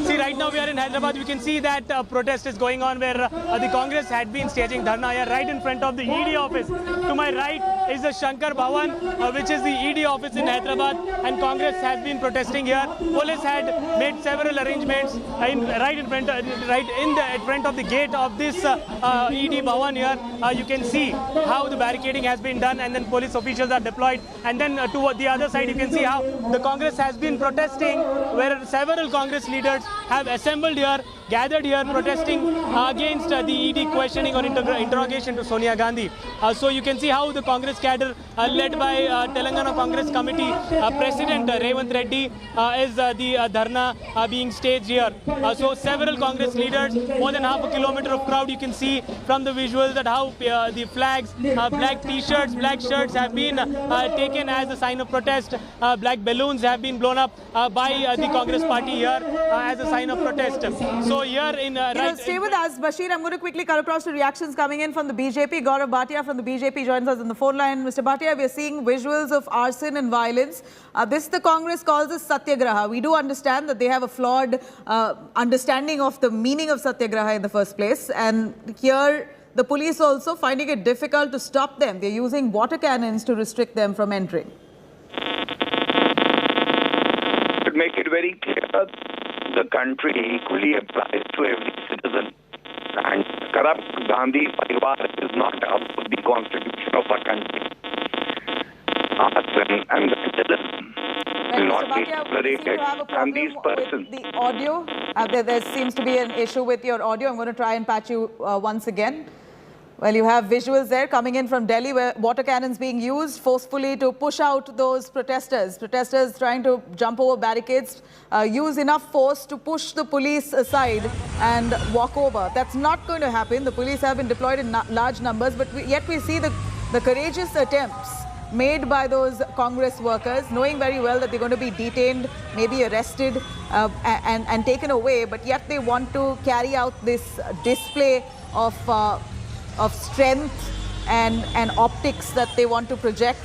See, right now we are in Hyderabad. You can see that protest is going on where the Congress had been staging dharna here right in front of the ED office. To my right is the Shankar Bhavan, which is the ED office in Hyderabad, and Congress has been protesting here. Police had made several arrangements right in front of the gate of this ED Bhavan here. You can see how the barricading has been done, and then police officials are deployed. And then to the other side, you can see how the Congress has been protesting, where several Congress leaders have assembled here, gathered here, protesting against the ED questioning or interrogation to Sonia Gandhi. So you can see how the Congress cadre, led by Telangana Congress Committee President Revant Reddy, is the dharna being staged here. So several Congress leaders, more than half a kilometer of crowd. You can see from the visuals that how the flags, black t-shirts, black shirts have been taken as a sign of protest. Black balloons have been blown up by the Congress party here as a sign of protest. So here in stay with us, Bashir. I'm going to quickly cut across to reactions coming in from the BJP. Gaurav Bhatia from the BJP joins us on the phone line. Mr. Bhatia, we are seeing visuals of arson and violence. This the Congress calls as Satyagraha. We do understand that they have a flawed understanding of the meaning of Satyagraha in the first place. And here, the police also finding it difficult to stop them. They're using water cannons to restrict them from entering. To make it very clear, the country equally applies to every citizen. And corrupt Gandhi Parivar is not up to the constitution of our country. Arson and vandalism will not be tolerated. And these persons... The audio, there seems to be an issue with your audio. I'm going to try and patch you once again. Well, you have visuals there coming in from Delhi where water cannons being used forcefully to push out those protesters. Protesters trying to jump over barricades, use enough force to push the police aside and walk over. That's not going to happen. The police have been deployed in large numbers, but yet we see the courageous attempts made by those Congress workers, knowing very well that they're going to be detained, maybe arrested and taken away, but yet they want to carry out this display of strength and optics that they want to project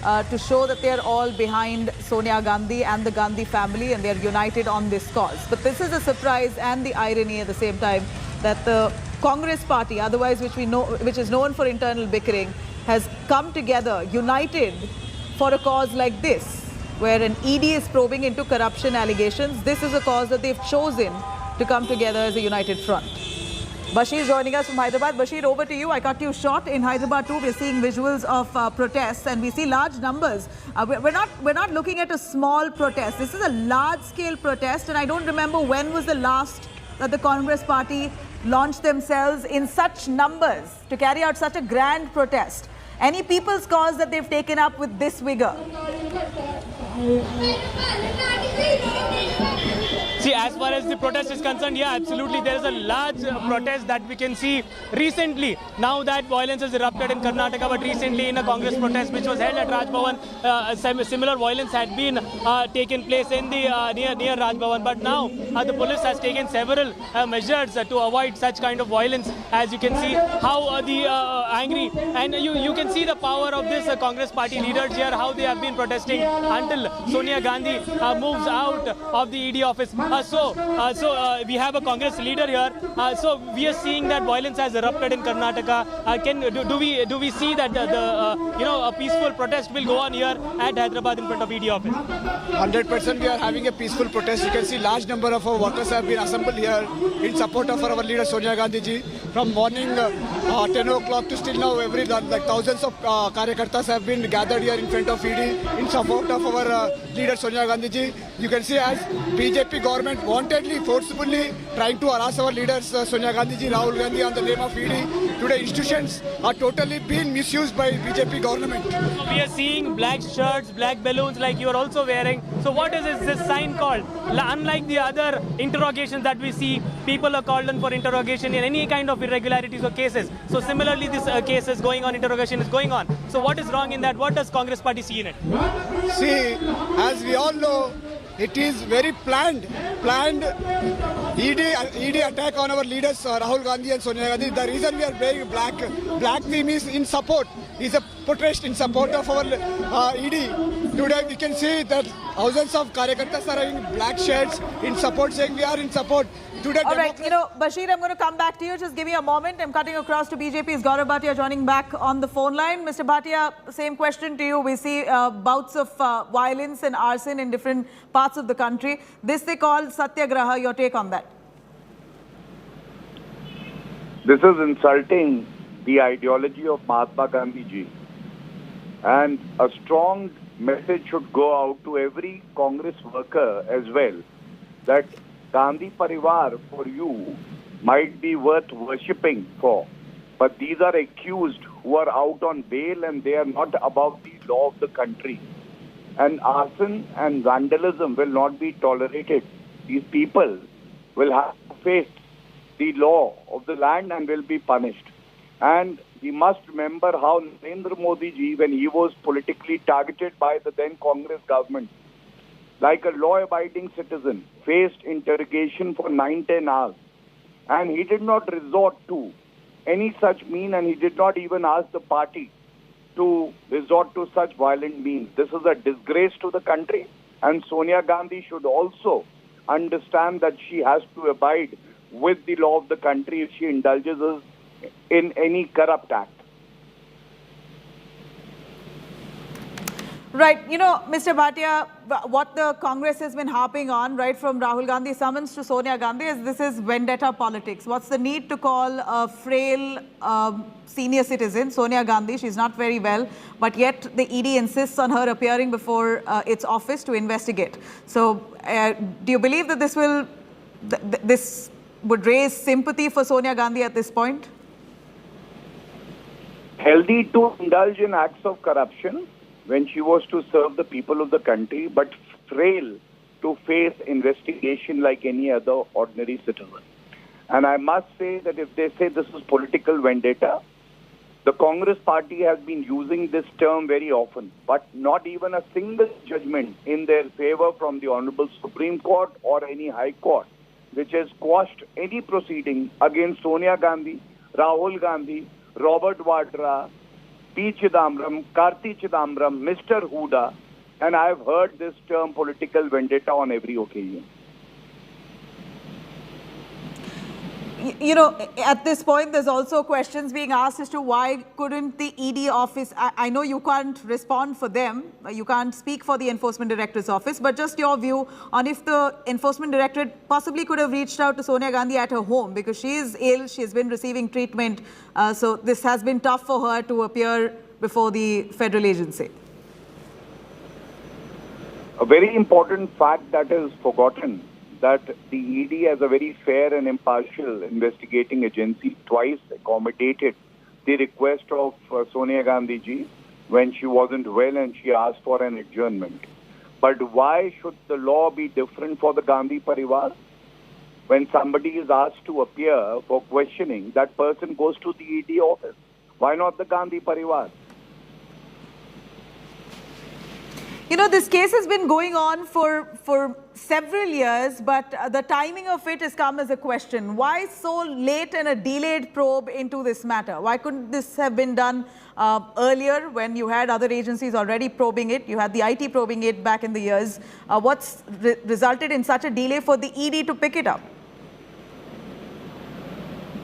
to show that they're all behind Sonia Gandhi and the Gandhi family and they're united on this cause. But this is a surprise and the irony at the same time that the Congress party, otherwise which is known for internal bickering, has come together, united for a cause like this, where an ED is probing into corruption allegations. This is a cause that they've chosen to come together as a united front. Bashir joining us from Hyderabad. Bashir, over to you. I cut you short. In Hyderabad too, we're seeing visuals of protests and we see large numbers. We're not looking at a small protest. This is a large-scale protest, and I don't remember when was the last that the Congress party launched themselves in such numbers to carry out such a grand protest. Any people's cause that they've taken up with this vigor? See, as far as the protest is concerned, yeah, absolutely. There is a large protest that we can see recently. Now that violence has erupted in Karnataka, but recently in a Congress protest which was held at Raj Bhavan, similar violence had been taken place in the near Raj Bhavan. But now the police has taken several measures to avoid such kind of violence. As you can see how the angry, and you can see the power of this Congress party leaders here, how they have been protesting until Sonia Gandhi moves out of the ED office. So we have a Congress leader here. So we are seeing that violence has erupted in Karnataka. Do we see that a peaceful protest will go on here at Hyderabad in front of ED office? 100% we are having a peaceful protest. You can see large number of our workers have been assembled here in support of our leader Sonia Gandhi ji. From morning 10 o'clock to still now, thousands of Karyakartas have been gathered here in front of ED in support of our leader Sonia Gandhi ji. You can see as BJP government wantedly, forcibly trying to harass our leaders Sonia Gandhi ji, Rahul Gandhi on the name of ED. Today institutions are totally being misused by BJP government. We are seeing black shirts, black balloons like you are also wearing. So what is this sign called? Unlike the other interrogations that we see, people are called on for interrogation in any kind of irregularities or cases. So similarly this case is going on, interrogation is going on. So what is wrong in that? What does Congress party see in it? See, as we all know, it is very planned ED attack on our leaders Rahul Gandhi and Sonia Gandhi. The reason we are wearing black theme is in support, is a protest in support of our ED. Today we can see that thousands of Karyakartas are having black shirts in support, saying we are in support. Today, all right, Bashir, I'm going to come back to you. Just give me a moment. I'm cutting across to BJP's Gaurav Bhatia joining back on the phone line. Mr. Bhatia, same question to you. We see bouts of violence and arson in different parts of the country. This they call Satyagraha. Your take on that? This is insulting the ideology of Mahatma Gandhi ji. And a strong message should go out to every Congress worker as well, that Gandhi Parivar for you might be worth worshipping for, but these are accused who are out on bail and they are not above the law of the country. And arson and vandalism will not be tolerated. These people will have to face the law of the land and will be punished. And we must remember how Narendra Modi ji, when he was politically targeted by the then Congress government, like a law-abiding citizen, faced interrogation for 9-10 hours. And he did not resort to any such mean, and he did not even ask the party to resort to such violent means. This is a disgrace to the country, and Sonia Gandhi should also understand that she has to abide with the law of the country if she indulges in any corrupt act. Right. You know, Mr. Bhatia, what the Congress has been harping on, right, from Rahul Gandhi's summons to Sonia Gandhi, is this is vendetta politics. What's the need to call a frail senior citizen, Sonia Gandhi? She's not very well, but yet the ED insists on her appearing before its office to investigate. So, do you believe that this would raise sympathy for Sonia Gandhi at this point? Healthy to indulge in acts of corruption when she was to serve the people of the country, but frail to face investigation like any other ordinary citizen. And I must say that if they say this is political vendetta, the Congress party has been using this term very often, but not even a single judgment in their favor from the Honorable Supreme Court or any High Court, which has quashed any proceeding against Sonia Gandhi, Rahul Gandhi, Robert Vadra, P. Chidambaram, Karti Chidambaram, Mr. Huda, and I have heard this term political vendetta on every occasion. You know, at this point, there's also questions being asked as to why couldn't the ED office, I know you can't respond for them, you can't speak for the Enforcement Directorate's office, but just your view on if the Enforcement Directorate possibly could have reached out to Sonia Gandhi at her home, because she is ill, she has been receiving treatment, so this has been tough for her to appear before the federal agency. A very important fact that is forgotten, that the ED as a very fair and impartial investigating agency twice accommodated the request of Sonia Gandhi ji when she wasn't well and she asked for an adjournment. But why should the law be different for the Gandhi Parivar? When somebody is asked to appear for questioning, that person goes to the ED office. Why not the Gandhi Parivar? You know, this case has been going on for several years, but the timing of it has come as a question. Why so late and a delayed probe into this matter? Why couldn't this have been done earlier when you had other agencies already probing it? You had the IT probing it back in the years. What's resulted in such a delay for the ED to pick it up?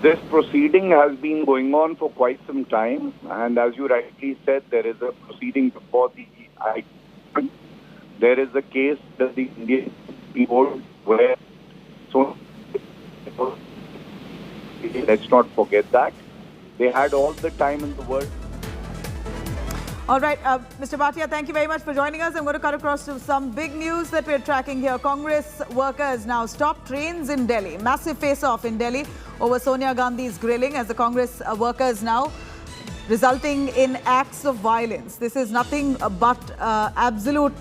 This proceeding has been going on for quite some time, and as you rightly said, there is a proceeding before the IT. There is a case that the Indian people where, so let's not forget that. They had all the time in the world. All right, Mr. Bhatia, thank you very much for joining us. I'm going to cut across to some big news that we're tracking here. Congress workers now stop trains in Delhi. Massive face-off in Delhi over Sonia Gandhi's grilling as the Congress workers now resulting in acts of violence. This is nothing but absolute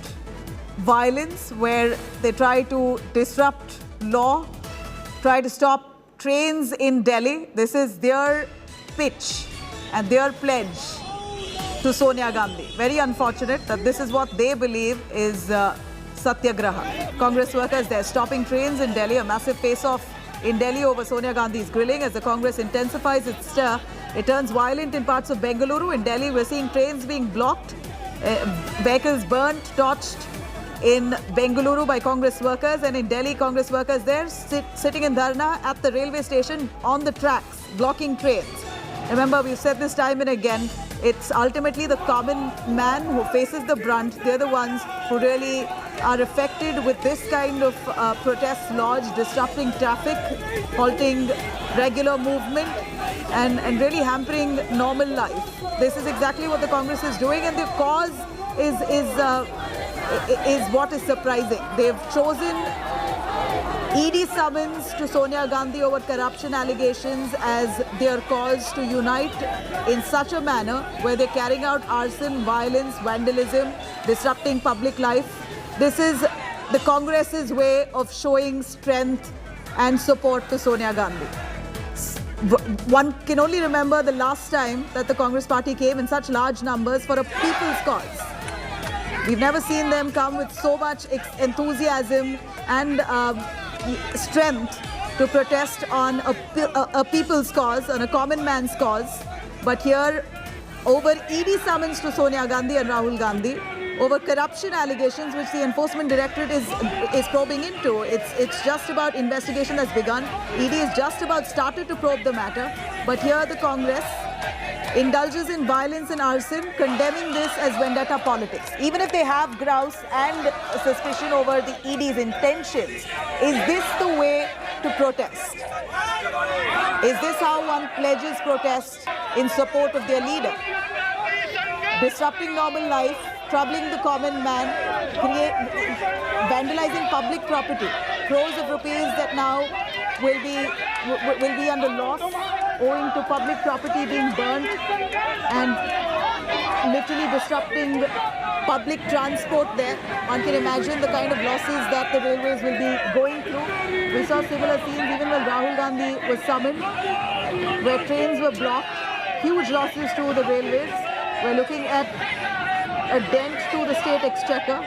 violence where they try to disrupt law, try to stop trains in Delhi. This is their pitch and their pledge to Sonia Gandhi. Very unfortunate that this is what they believe is Satyagraha. Congress workers there stopping trains in Delhi. A massive face-off in Delhi over Sonia Gandhi's grilling as the Congress intensifies its stir. It turns violent in parts of Bengaluru. In Delhi, we're seeing trains being blocked, vehicles burnt, torched in Bengaluru by Congress workers. And in Delhi, Congress workers there sitting in dharna at the railway station on the tracks, blocking trains. Remember, we've said this time and again, it's ultimately the common man who faces the brunt. They're the ones who really are affected with this kind of protests lodged, disrupting traffic, halting regular movement, and really hampering normal life. This is exactly what the Congress is doing, and the cause is what is surprising. They've chosen ED summons to Sonia Gandhi over corruption allegations as their cause to unite in such a manner where they're carrying out arson, violence, vandalism, disrupting public life. This is the Congress's way of showing strength and support to Sonia Gandhi. One can only remember the last time that the Congress party came in such large numbers for a people's cause. We've never seen them come with so much enthusiasm and strength to protest on a people's cause, on a common man's cause. But here, over ED summons to Sonia Gandhi and Rahul Gandhi, over corruption allegations which the Enforcement Directorate is probing into. It's just about investigation that's begun. ED is just about started to probe the matter. But here the Congress indulges in violence and arson, condemning this as vendetta politics. Even if they have grouse and suspicion over the ED's intentions, is this the way to protest? Is this how one pledges protest in support of their leader? Disrupting normal life, troubling the common man, vandalizing public property, crores of rupees that now will be under loss owing to public property being burnt and literally disrupting public transport there. One can imagine the kind of losses that the railways will be going through. We saw similar scenes even when Rahul Gandhi was summoned, where trains were blocked, huge losses to the railways. We're looking at a dent to the state exchequer,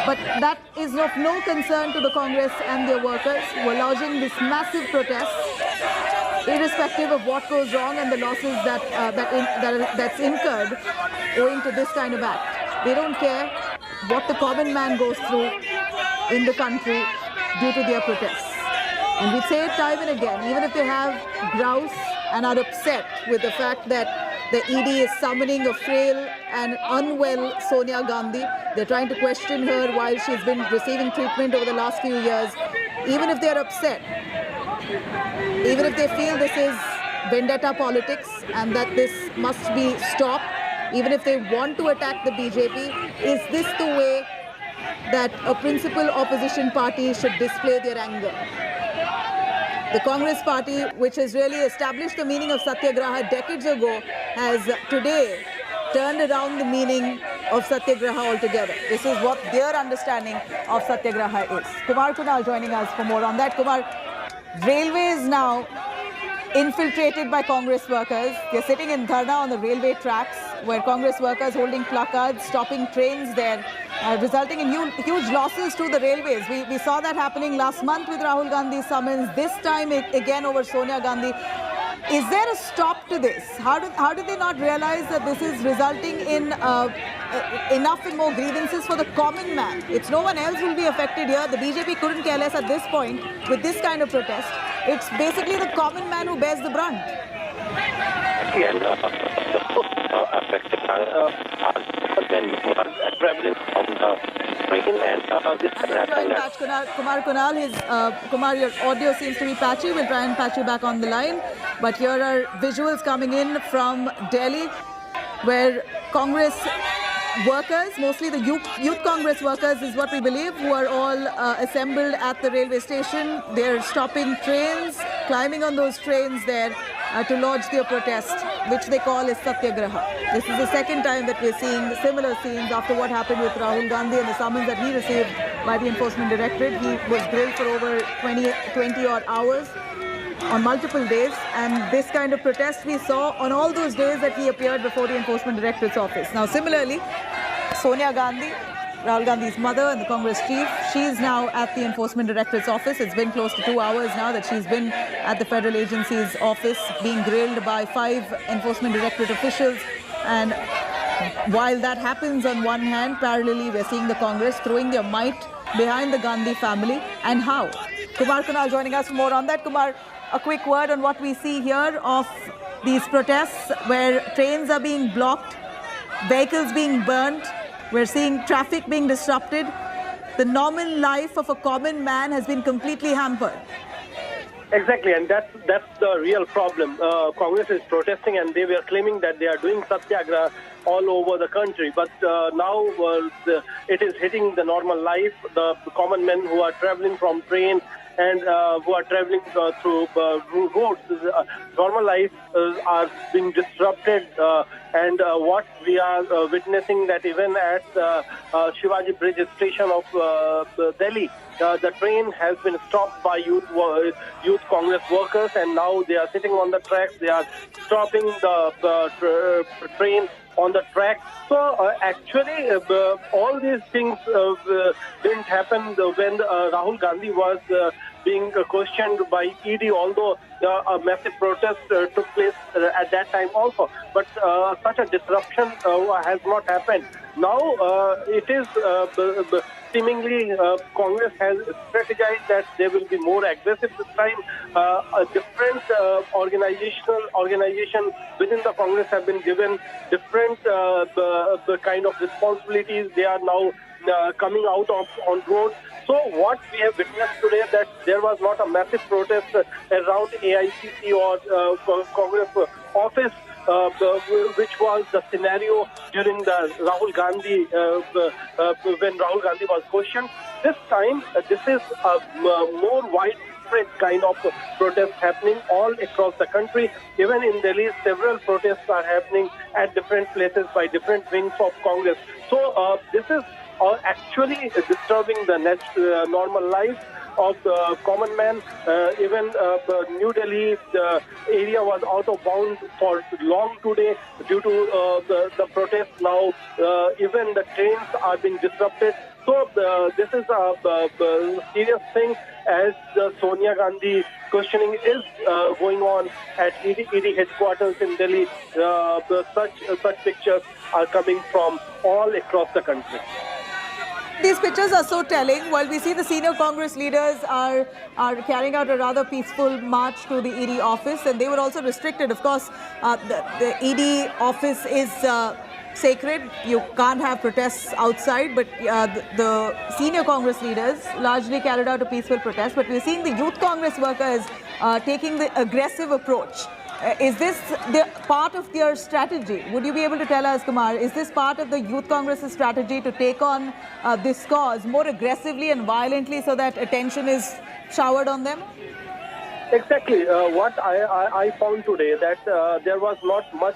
but that is of no concern to the Congress and their workers who are lodging this massive protest, irrespective of what goes wrong and the losses that's incurred owing to this kind of act. They don't care what the common man goes through in the country due to their protests. And we say it time and again, even if they have grouse and are upset with the fact that the ED is summoning a frail and unwell Sonia Gandhi. They're trying to question her while she's been receiving treatment over the last few years. Even if they're upset, even if they feel this is vendetta politics and that this must be stopped, even if they want to attack the BJP, is this the way that a principal opposition party should display their anger? The Congress party, which has really established the meaning of Satyagraha decades ago, has today turned around the meaning of Satyagraha altogether. This is what their understanding of Satyagraha is. Kumar Kunal joining us for more on that. Kumar, railways now infiltrated by Congress workers. They're sitting in dharna on the railway tracks where Congress workers holding placards, stopping trains there, resulting in huge losses to the railways. We saw that happening last month with Rahul Gandhi's summons, this time again over Sonia Gandhi. Is there a stop to this? How did they not realize that this is resulting in enough and more grievances for the common man? It's no one else who will be affected here. The BJP couldn't care less at this point with this kind of protest. It's basically the common man who bears the brunt. Affected traveling from the train and this Kumar Kunal, Kumar, your audio seems to be patchy. We'll try and patch you back on the line. But here are visuals coming in from Delhi, where Congress workers, mostly the youth Congress workers is what we believe, who are all assembled at the railway station. They're stopping trains, climbing on those trains there to lodge their protest, which they call as Satyagraha. This is the second time that we're seeing similar scenes after what happened with Rahul Gandhi and the summons that he received by the Enforcement Directorate. He was grilled for over 20 odd hours on multiple days, and this kind of protest we saw on all those days that he appeared before the Enforcement Directorate's office. Now similarly, Sonia Gandhi, Rahul Gandhi's mother and the Congress chief, she's now at the Enforcement Directorate's office. It's been close to 2 hours now that she's been at the federal agency's office being grilled by 5 Enforcement Directorate officials. And while that happens on one hand, parallelly we're seeing the Congress throwing their might behind the Gandhi family. And how? Kumar Kunal joining us for more on that. Kumar, a quick word on what we see here of these protests where trains are being blocked, vehicles being burnt. We're seeing traffic being disrupted. The normal life of a common man has been completely hampered. Exactly, and that's the real problem. Congress is protesting, and they were claiming that they are doing Satyagraha all over the country. But now it is hitting the normal life, the common men who are traveling from train and who are traveling through roads. Normal life are being disrupted, and what we are witnessing that even at Shivaji Bridge station of Delhi, the train has been stopped by youth Congress workers, and now they are sitting on the tracks. They are stopping the train on the track. So actually all these things didn't happen when Rahul Gandhi was being questioned by ED, although a massive protest took place at that time also. But such a disruption has not happened. Now it is seemingly Congress has strategized that they will be more aggressive this time. A different organization within the Congress have been given different the kind of responsibilities. They are now coming out on roads. So what we have witnessed today, that there was not a massive protest around AICC or Congress office, which was the scenario during the Rahul Gandhi, when Rahul Gandhi was questioned. This time, this is a more widespread kind of protest happening all across the country. Even in Delhi, several protests are happening at different places by different wings of Congress. So this is actually disturbing the normal life of the common man. Even New Delhi, the area was out of bounds for long today due to the protests. Now even the trains are being disrupted. So this is a serious thing, as the Sonia Gandhi questioning is going on at ED headquarters in Delhi. Such pictures are coming from all across the country. These pictures are so telling. While we see the senior Congress leaders are carrying out a rather peaceful march to the ED office, and they were also restricted. Of course, the ED office is sacred. You can't have protests outside, but the senior Congress leaders largely carried out a peaceful protest. But we're seeing the youth Congress workers taking the aggressive approach. Is this the part of their strategy? Would you be able to tell us, Kumar, is this part of the Youth Congress's strategy to take on this cause more aggressively and violently so that attention is showered on them? Exactly. What I found today, that there was not much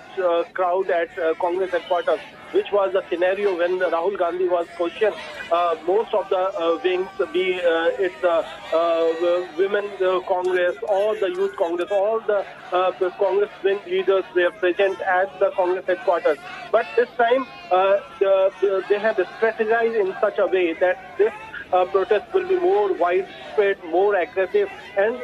crowd at Congress headquarters, which was the scenario when Rahul Gandhi was questioned. Most of the wings, be it women Congress or the youth Congress, all the Congress wing leaders were present at the Congress headquarters. But this time, they have strategized in such a way that this protest will be more widespread, more aggressive, and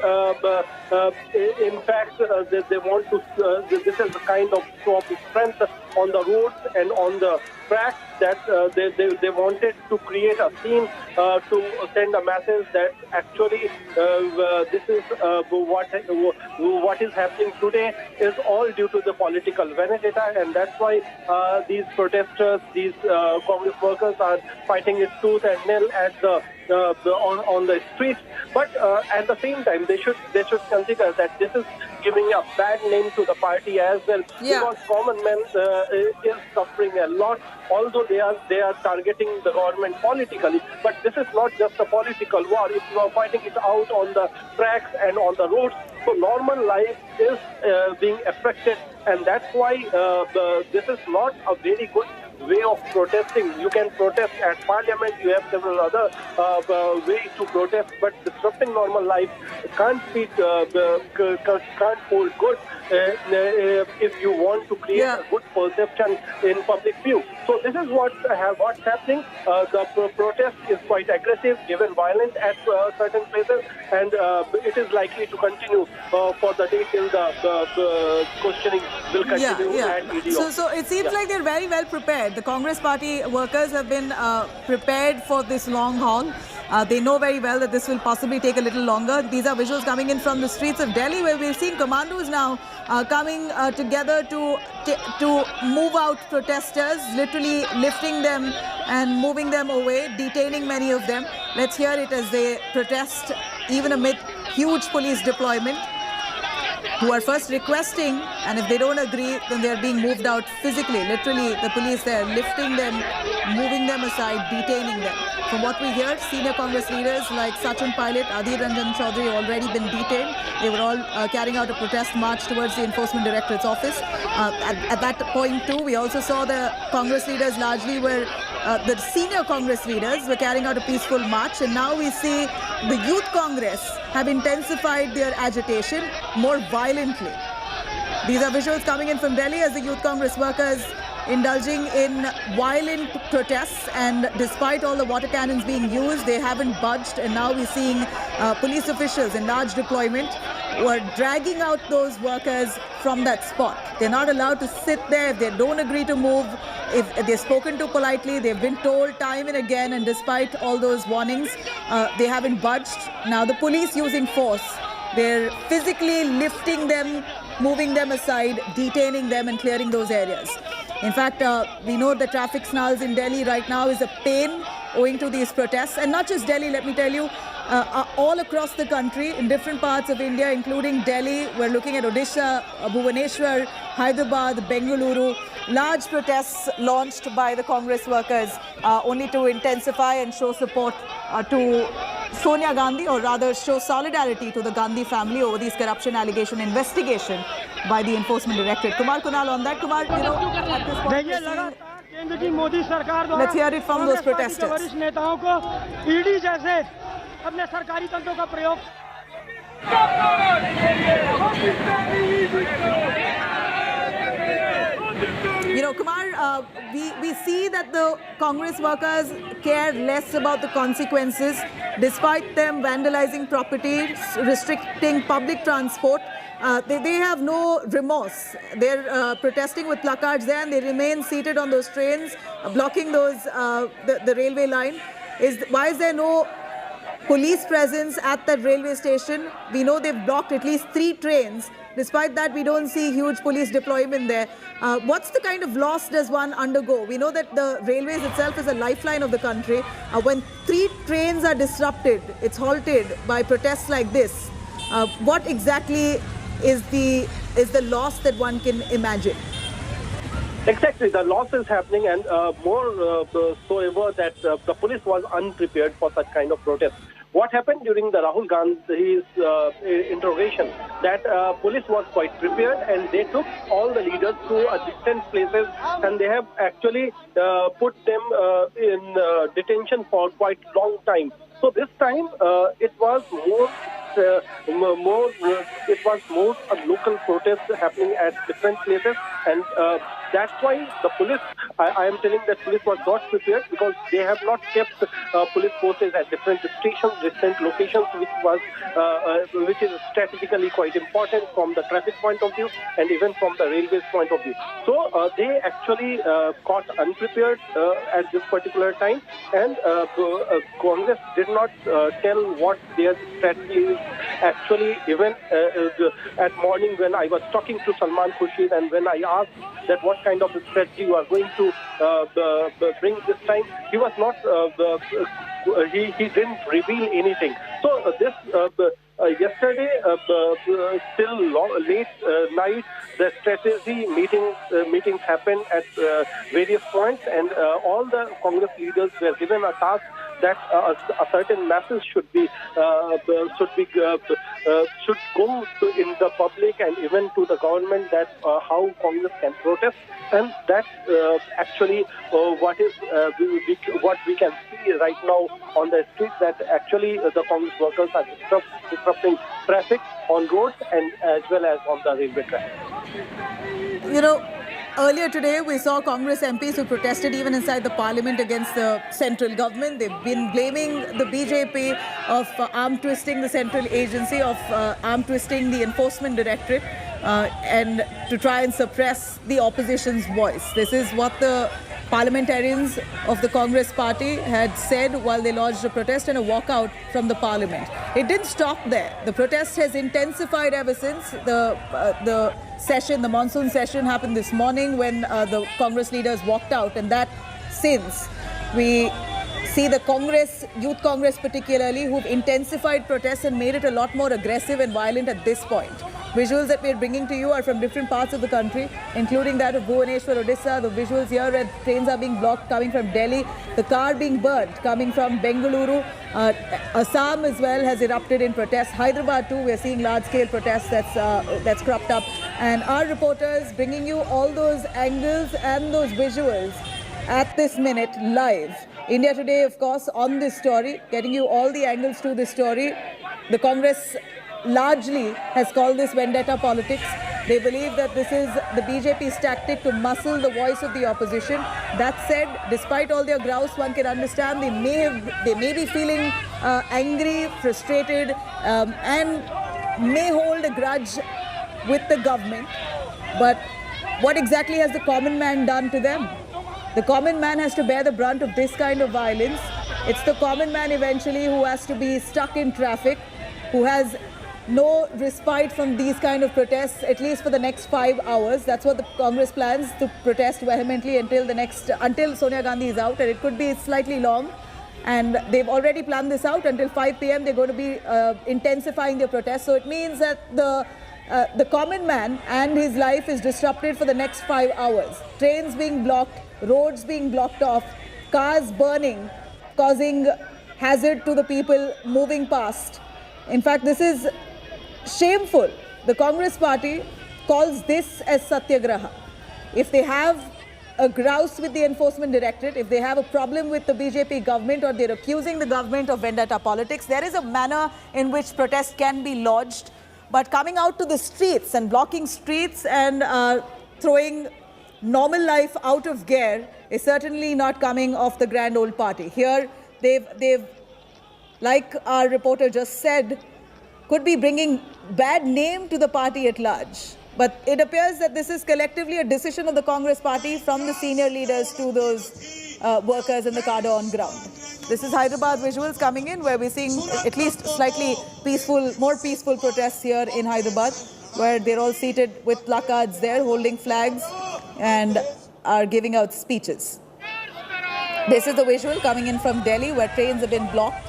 in fact, they want to. This is the kind of show of strength on the roads and on the tracks, that they wanted to create a scene to send a message that actually this is what is happening today is all due to the political vendetta, and that's why these protesters, these Congress workers are fighting it tooth and nail at on the streets. But at the same time, they should consider that this is giving a bad name to the party as well, because common man is suffering a lot, although they are targeting the government politically. But this is not just a political war. If you are fighting it out on the tracks and on the roads, so normal life is being affected, and that's why this is not a very good way of protesting. You can protest at Parliament, you have several other ways to protest, but disrupting normal life can't hold good if you want to create a good perception in public view. So this is what's happening. The protest is quite aggressive, even violent at certain places, and it is likely to continue for the day till the questioning will continue at ED. So it seems like they're very well prepared. The Congress party workers have been prepared for this long haul. They know very well that this will possibly take a little longer. These are visuals coming in from the streets of Delhi, where we're seeing commandos now coming together to move out protesters, literally lifting them and moving them away, detaining many of them. Let's hear it as they protest, even amid huge police deployment, who are first requesting, and if they don't agree, then they're being moved out physically. Literally, the police there lifting them, moving them aside, detaining them. From what we hear, senior Congress leaders like Sachin Pilot, Adhir Ranjan Chaudhary already been detained. They were all carrying out a protest march towards the Enforcement Directorate's office. At that point too, we also saw the Congress leaders largely were, the senior Congress leaders were carrying out a peaceful march, and now we see the Youth Congress have intensified their agitation more violently. These are visuals coming in from Delhi as the Youth Congress workers indulging in violent protests, and despite all the water cannons being used, they haven't budged, and now we're seeing police officials in large deployment who are dragging out those workers from that spot. They're not allowed to sit there if they don't agree to move. If they're spoken to politely, they've been told time and again, and despite all those warnings, they haven't budged. Now the police using force, they're physically lifting them, moving them aside, detaining them and clearing those areas. In fact, we know the traffic snarls in Delhi right now is a pain owing to these protests. And not just Delhi, let me tell you, all across the country, in different parts of India, including Delhi. We're looking at Odisha, Bhubaneswar, Hyderabad, Bengaluru. Large protests launched by the Congress workers only to intensify and show support to Sonia Gandhi, or rather show solidarity to the Gandhi family over these corruption allegation investigation by the Enforcement Directorate. Kumar Kunal on that. Kumar, you know, at this point, let's hear it from those protesters. अपने सरकारी तंत्रों का प्रयोग You know, Kumar, we see that the Congress workers care less about the consequences, despite them vandalizing property, restricting public transport. They have no remorse. They're protesting with placards there, and they remain seated on those trains, blocking those the railway line. Why is there no police presence at that railway station? We know they've blocked at least 3 trains. Despite that, we don't see huge police deployment there. What's the kind of loss does one undergo? We know that the railways itself is a lifeline of the country. When 3 trains are disrupted, it's halted by protests like this. What exactly is the loss that one can imagine? Exactly, the loss is happening, and more so ever that the police was unprepared for such kind of protest. What happened during the Rahul Gandhi's interrogation, that police was quite prepared, and they took all the leaders to distant places, and they have actually put them in detention for quite long time. So this time it was more a local protest happening at different places, and that's why the police, I am telling that police was not prepared, because they have not kept police forces at different stations, different locations, which is strategically quite important from the traffic point of view and even from the railways point of view. So they actually caught unprepared at this particular time, and Congress did not tell what their strategy is. Actually, even at morning when I was talking to Salman Khurshid, and when I asked that what kind of strategy you are going to bring this time, he was not, he didn't reveal anything. So this yesterday till late night, the strategy meetings happened at various points, and all the Congress leaders were given a task that a certain message should go in the public and even to the government, that how Congress can protest, and that's actually what we can see right now on the streets, that actually the Congress workers are disrupting traffic on roads and as well as on the railway track. You know, earlier today, we saw Congress MPs who protested even inside the parliament against the central government. They've been blaming the BJP of arm twisting the central agency, of arm twisting the Enforcement Directorate, and to try and suppress the opposition's voice. This is what the parliamentarians of the Congress party had said while they lodged a protest and a walkout from the parliament. It didn't stop there. The protest has intensified ever since. The session, the monsoon session, happened this morning when the Congress leaders walked out, and that since we see the Congress, Youth Congress particularly, who've intensified protests and made it a lot more aggressive and violent at this point. Visuals that we're bringing to you are from different parts of the country, including that of Bhubaneswar, Odisha. The visuals here where trains are being blocked coming from Delhi, the car being burnt coming from Bengaluru. Assam as well has erupted in protests. Hyderabad too, we're seeing large-scale protests that's cropped up. And our reporters bringing you all those angles and those visuals at this minute live. India Today, of course, on this story, getting you all the angles to this story. The Congress largely has called this vendetta politics. They believe that this is the BJP's tactic to muscle the voice of the opposition. That said, despite all their grouse, one can understand they may be feeling angry, frustrated, and may hold a grudge with the government. But what exactly has the common man done to them? The common man has to bear the brunt of this kind of violence. It's the common man eventually who has to be stuck in traffic, who has no respite from these kind of protests, at least for the next 5 hours. That's what the Congress plans, to protest vehemently until Sonia Gandhi is out, and it could be slightly long. And they've already planned this out. Until 5 p.m. they're going to be intensifying their protests. So it means that the common man and his life is disrupted for the next 5 hours. Trains being blocked, roads being blocked off, cars burning, causing hazard to the people moving past. In fact, this is shameful. The Congress party calls this as Satyagraha. If they have a grouse with the Enforcement Directorate, if they have a problem with the BJP government, or they're accusing the government of vendetta politics, there is a manner in which protest can be lodged. But coming out to the streets and blocking streets and throwing normal life out of gear is certainly not coming off the grand old party. Here, they've, like our reporter just said, could be bringing bad name to the party at large. But it appears that this is collectively a decision of the Congress party, from the senior leaders to those workers in the cadre on ground. This is Hyderabad visuals coming in, where we're seeing at least slightly more peaceful protests here in Hyderabad, where they're all seated with placards there, holding flags and are giving out speeches. This is the visual coming in from Delhi, where trains have been blocked.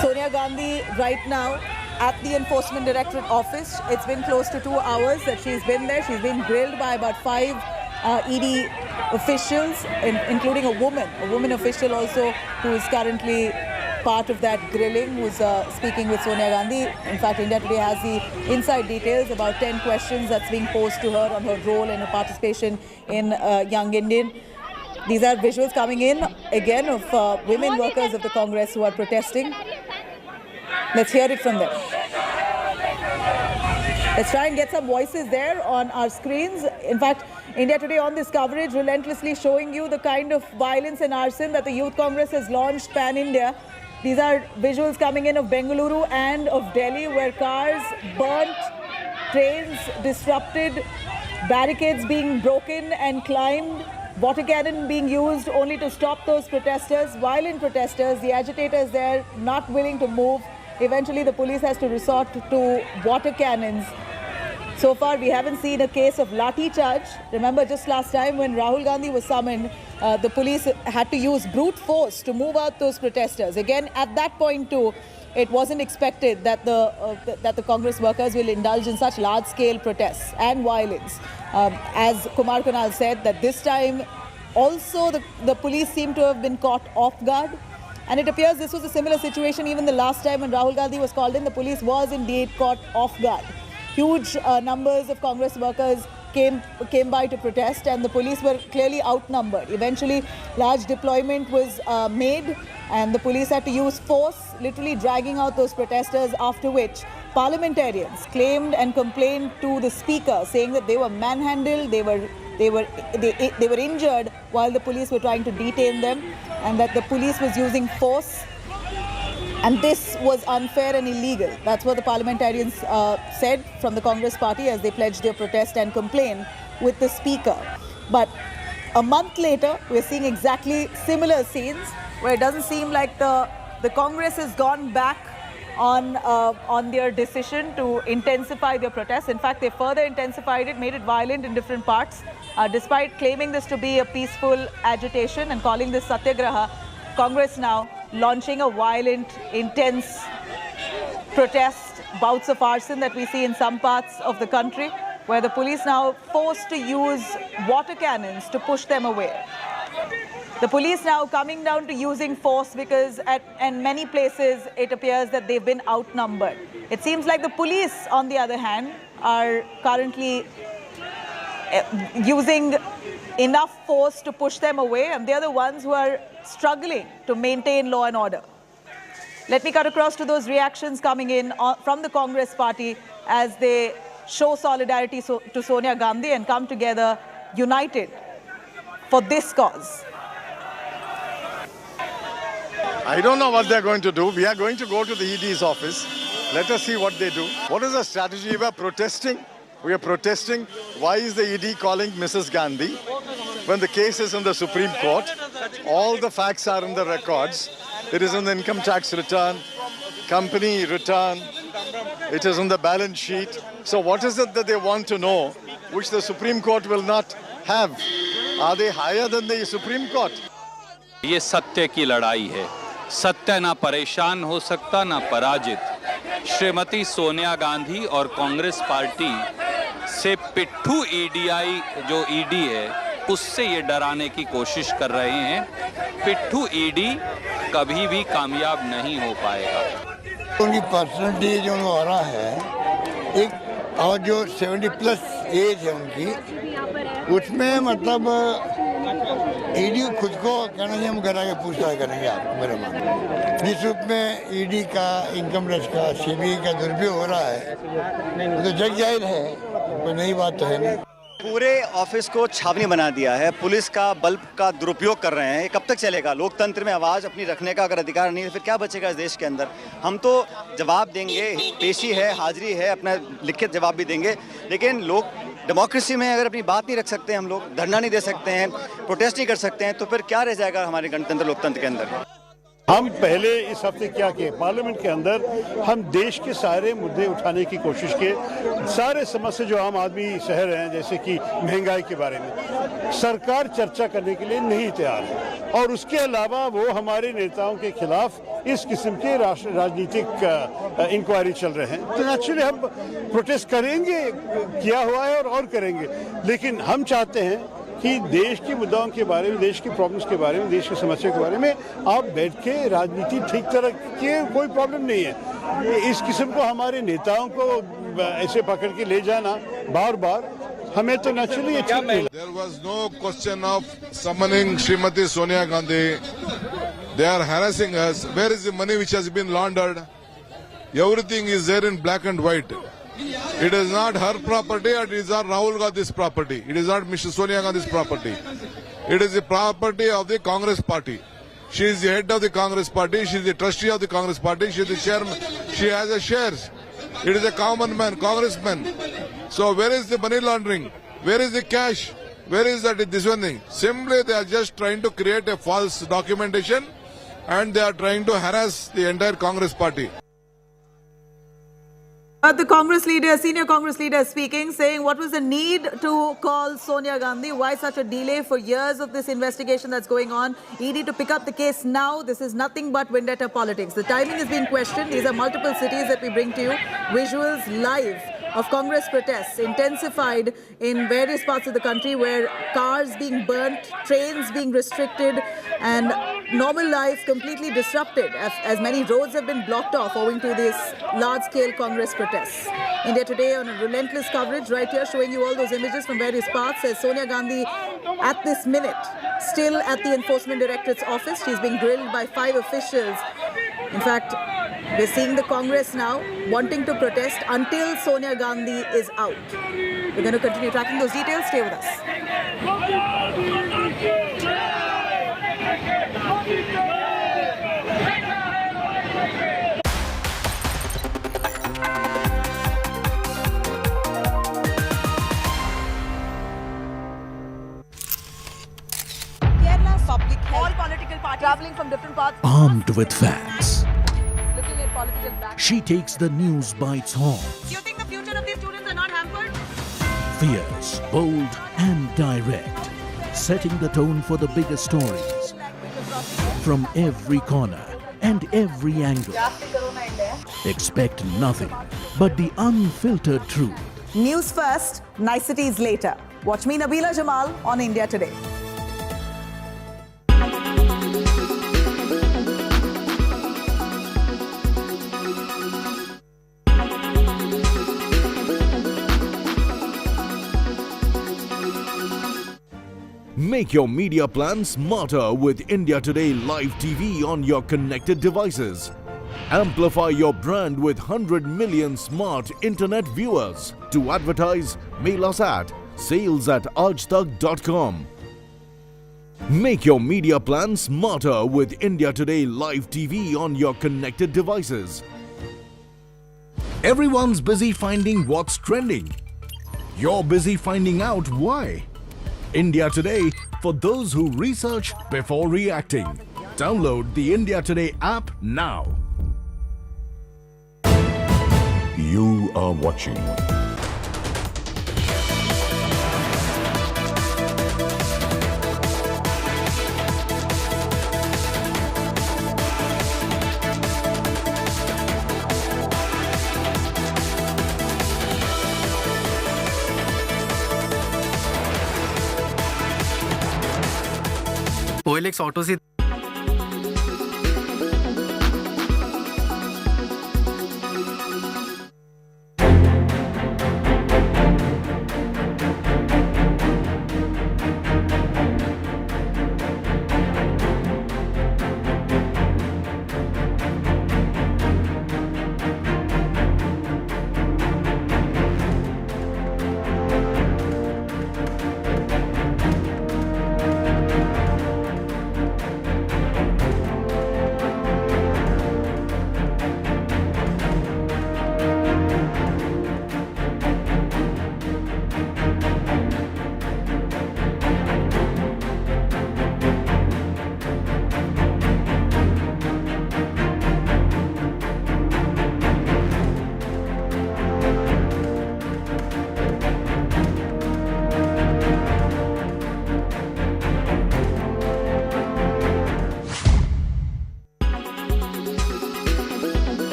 Sonia Gandhi right now at the Enforcement Directorate office. It's been close to 2 hours that she's been there. She's been grilled by about 5 ED officials, including a woman official also, who is currently part of that grilling, who's speaking with Sonia Gandhi. In fact, India Today has the inside details, about 10 questions that's being posed to her on her role and her participation in Young Indian. These are visuals coming in, again, of women workers of the Congress who are protesting. Let's hear it from them. Let's try and get some voices there on our screens. In fact, India Today on this coverage relentlessly showing you the kind of violence and arson that the Youth Congress has launched pan-India. These are visuals coming in of Bengaluru and of Delhi, where cars burnt, trains disrupted, barricades being broken and climbed, water cannon being used only to stop those protesters, violent protesters, the agitators there not willing to move. Eventually the police has to resort to water cannons. So far we haven't seen a case of lathi charge. Remember, just last time when Rahul Gandhi was summoned, the police had to use brute force to move out those protesters. Again, at that point too, it wasn't expected that the Congress workers will indulge in such large-scale protests and violence. As Kumar Kunal said, that this time also the police seem to have been caught off guard. And it appears this was a similar situation even the last time when Rahul Gandhi was called in. The police was indeed caught off guard. Huge numbers of Congress workers came by to protest, and the police were clearly outnumbered. Eventually, large deployment was made, and the police had to use force, literally dragging out those protesters, after which parliamentarians claimed and complained to the speaker, saying that they were manhandled, they were injured while the police were trying to detain them, and that the police was using force. And this was unfair and illegal. That's what the parliamentarians said from the Congress party as they pledged their protest and complaint with the speaker. But a month later, we're seeing exactly similar scenes where it doesn't seem like the Congress has gone back on their decision to intensify their protests. In fact, they further intensified it, made it violent in different parts. Despite claiming this to be a peaceful agitation and calling this Satyagraha, Congress now launching a violent, intense protest, bouts of arson that we see in some parts of the country, where the police now forced to use water cannons to push them away. The police now coming down to using force because in many places it appears that they've been outnumbered. It seems like the police, on the other hand, are currently using enough force to push them away, and they're the ones who are struggling to maintain law and order. Let me cut across to those reactions coming in from the Congress party as they show solidarity to Sonia Gandhi and come together united for this cause. I don't know what they're going to do. We are going to go to the ED's office. Let us see what they do. What is the strategy? We are protesting. We are protesting. Why is the ED calling Mrs. Gandhi when the case is in the Supreme Court? All the facts are in the records. It is in the income tax return, company return. It is in the balance sheet. So what is it that they want to know, which the Supreme Court will not have? Are they higher than the Supreme Court? ये सत्य की लड़ाई है। सत्य ना परेशान हो सकता ना पराजित। श्रीमती सोनिया गांधी और कांग्रेस पार्टी से पिट्ठू ईडीआई जो ईडी है उससे ये डराने की कोशिश कर रहे हैं। पिट्ठू ईडी कभी भी कामयाब नहीं हो पाएगा। उनकी पर्सनैलिटी जो हो रहा है एक और जो 70+ एज है उनकी उसमें मतलब ईडी खुद को कहना चाहिए हम करा के पूछताछ करेंगे आपको मेरे मान जिस रूप में ईडी का इनकम टैक्स का सीबीआई का दुरुपयोग हो रहा है तो जग जाहिर है कोई नई बात तो है नहीं। पूरे ऑफिस को छावनी बना दिया है। पुलिस का बल का दुरुपयोग कर रहे हैं। कब तक चलेगा? लोकतंत्र में आवाज़ अपनी रखने का अगर अधिकार नहीं है फिर क्या बचेगा इस देश के अंदर? हम तो जवाब देंगे, पेशी है, हाजिरी है, अपना लिखित जवाब भी देंगे, लेकिन लोग डेमोक्रेसी में अगर अपनी बात नहीं रख सकते, हम लोग धरना नहीं दे सकते हैं, प्रोटेस्ट नहीं कर सकते हैं, तो फिर क्या रह जाएगा हमारे गणतंत्र लोकतंत्र के अंदर? हम पहले इस हफ्ते क्या किए, पार्लियामेंट के अंदर हम देश के सारे मुद्दे उठाने की कोशिश किए। सारे समस्या जो आम आदमी सह रहे हैं, जैसे कि महंगाई के बारे में, सरकार चर्चा करने के लिए नहीं तैयार है और उसके अलावा वो हमारे नेताओं के खिलाफ इस किस्म के राजनीतिक इंक्वायरी चल रहे हैं। तो नेचुरली हम प्रोटेस्ट करेंगे, किया हुआ है और करेंगे, लेकिन हम चाहते हैं कि देश के मुद्दाओं के बारे में, देश की प्रॉब्लम्स के बारे में, देश की समस्या के बारे में आप बैठ के राजनीति ठीक तरह की कोई प्रॉब्लम नहीं है। इस किस्म को हमारे नेताओं को ऐसे पकड़ के ले जाना बार बार हमें तो नेचुरली अच्छा नहीं। There was no question of summoning Srimati Sonia Gandhi. They are harassing us. Where is the money which has been laundered? Everything is there in black and white. It is not her property, it is not Rahul Gandhi's property. It is not Mr. Sonia Gandhi's property. It is the property of the Congress party. She is the head of the Congress party. She is the trustee of the Congress party. She is the chairman. She has a shares. It is a common man, congressman. So where is the money laundering? Where is the cash? Where is that this one thing? Simply they are just trying to create a false documentation and they are trying to harass the entire Congress party. The Congress leader, senior Congress leader speaking, saying what was the need to call Sonia Gandhi? Why such a delay for years of this investigation that's going on? ED to pick up the case now. This is nothing but vendetta politics. The timing is being questioned. These are multiple cities that we bring to you. Visuals live of Congress protests intensified in various parts of the country where cars being burnt, trains being restricted and normal life completely disrupted as many roads have been blocked off owing to this large-scale Congress protests. India Today on a relentless coverage right here showing you all those images from various parts. Says Sonia Gandhi at this minute still at the Enforcement Directorate's office. She's being grilled by 5 officials. In fact, we're seeing the Congress now wanting to protest until Sonia Gandhi is out. We're going to continue tracking those details. Stay with us. Kerala's public health. All political parties traveling from different parts. Armed with facts, Looking at political back. she takes the news by its horns. Do you think the future of these students are not hampered? Fierce, bold and direct, setting the tone for the biggest stories from every corner and every angle. Expect nothing but the unfiltered truth. News first, niceties later. Watch me, Nabila Jamal, on India Today. Make your media plan smarter with India Today Live TV on your connected devices. Amplify your brand with 100 million smart internet viewers. To advertise, mail us at sales@aajtak.com. Make your media plan smarter with India Today Live TV on your connected devices. Everyone's busy finding what's trending. You're busy finding out why. India Today, for those who research before reacting. Download the India Today app now. You are watching OLX auto से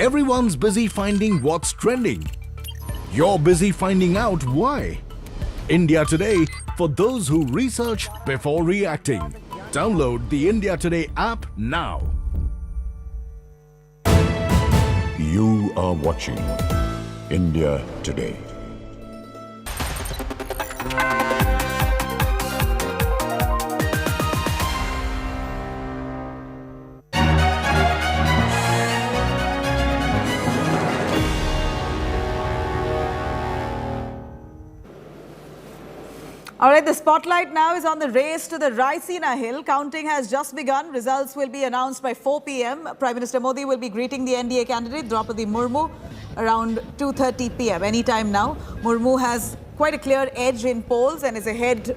Everyone's busy finding what's trending. You're busy finding out why. India Today, for those who research before reacting. Download the India Today app now. You are watching India Today. All right, the spotlight now is on the race to the Raisina Hill. Counting has just begun. Results will be announced by 4 p.m. Prime Minister Modi will be greeting the NDA candidate, Draupadi Murmu, around 2:30 p.m. Anytime now. Murmu has quite a clear edge in polls and is ahead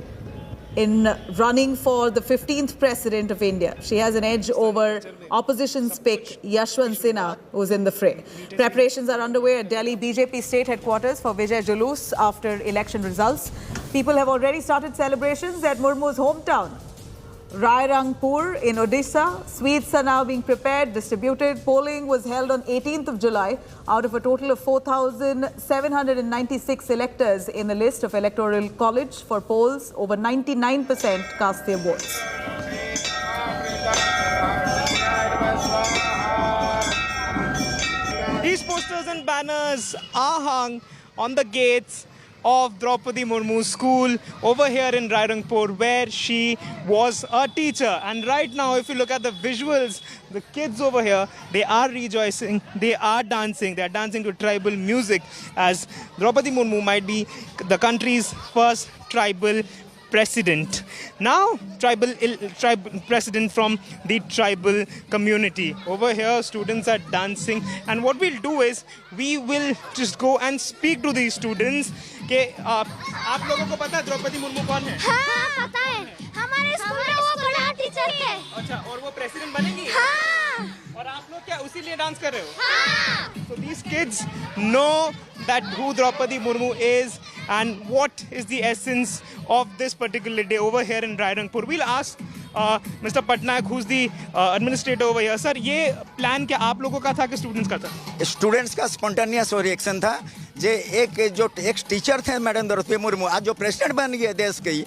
in running for the 15th President of India. She has an edge over opposition's pick, Yashwant Sinha, who's in the fray. Preparations are underway at Delhi BJP state headquarters for Vijay Julus after election results. People have already started celebrations at Murmu's hometown, Rairangpur in Odisha. Sweets are now being prepared, distributed. Polling was held on 18th of July out of a total of 4,796 electors in the list of Electoral College for polls. Over 99% cast their votes. These posters and banners are hung on the gates of Draupadi Murmu's school over here in Rairangpur, where she was a teacher. And right now, if you look at the visuals, the kids over here, they are rejoicing, they are dancing to tribal music, as Draupadi Murmu might be the country's first tribal president. Now, tribal president from the tribal community. Over here, students are dancing, and what we'll do is we will just go and speak to these students. कि आप लोगों को पता है द्रौपदी मुर्मू कौन है? हाँ, पता है. हमारे स्कूल में वो बड़ा टीचर है. अच्छा, और वो प्रेसिडेंट बनेंगी? हाँ. और आप लोग क्या उसी लिए डांस कर रहे हो? हाँ. So these kids know that who Draupadi Murmu is and what is the essence of this particular day over here in Rairangpur. We'll ask Mr. Patnaik, who's the administrator over here. Sir, ये plan क्या आप लोगों का था कि students का था? Students का spontaneous reaction था. जो एक टीचर थे मैडम द्रौपदी मुर्मू, आज जो प्रेसिडेंट बन गए देश की,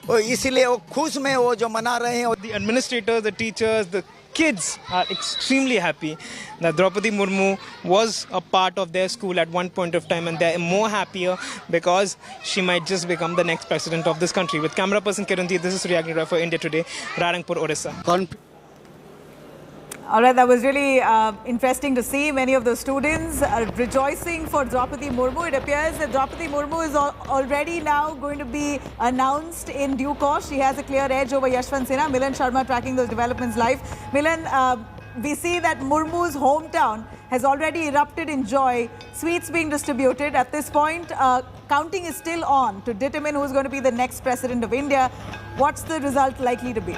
और इसीलिए वो खुश में वो जो मना रहे हैं. The administrators, the teachers, the kids are extremely happy that Draupadi Murmu was a part of their school at one point of time, and they're more happier because she might just become the next president of this country. With camera person Kiranji, this is Gunahgraha for India Today, Rarangpur, Odisha. All right, that was really interesting to see many of the students rejoicing for Draupadi Murmu. It appears that Draupadi Murmu is already now going to be announced in due course. She has a clear edge over Yashwant Sinha. Milan Sharma tracking those developments live. Milan, we see that Murmu's hometown has already erupted in joy. Sweets being distributed. At this point, counting is still on to determine who's going to be the next president of India. What's the result likely to be?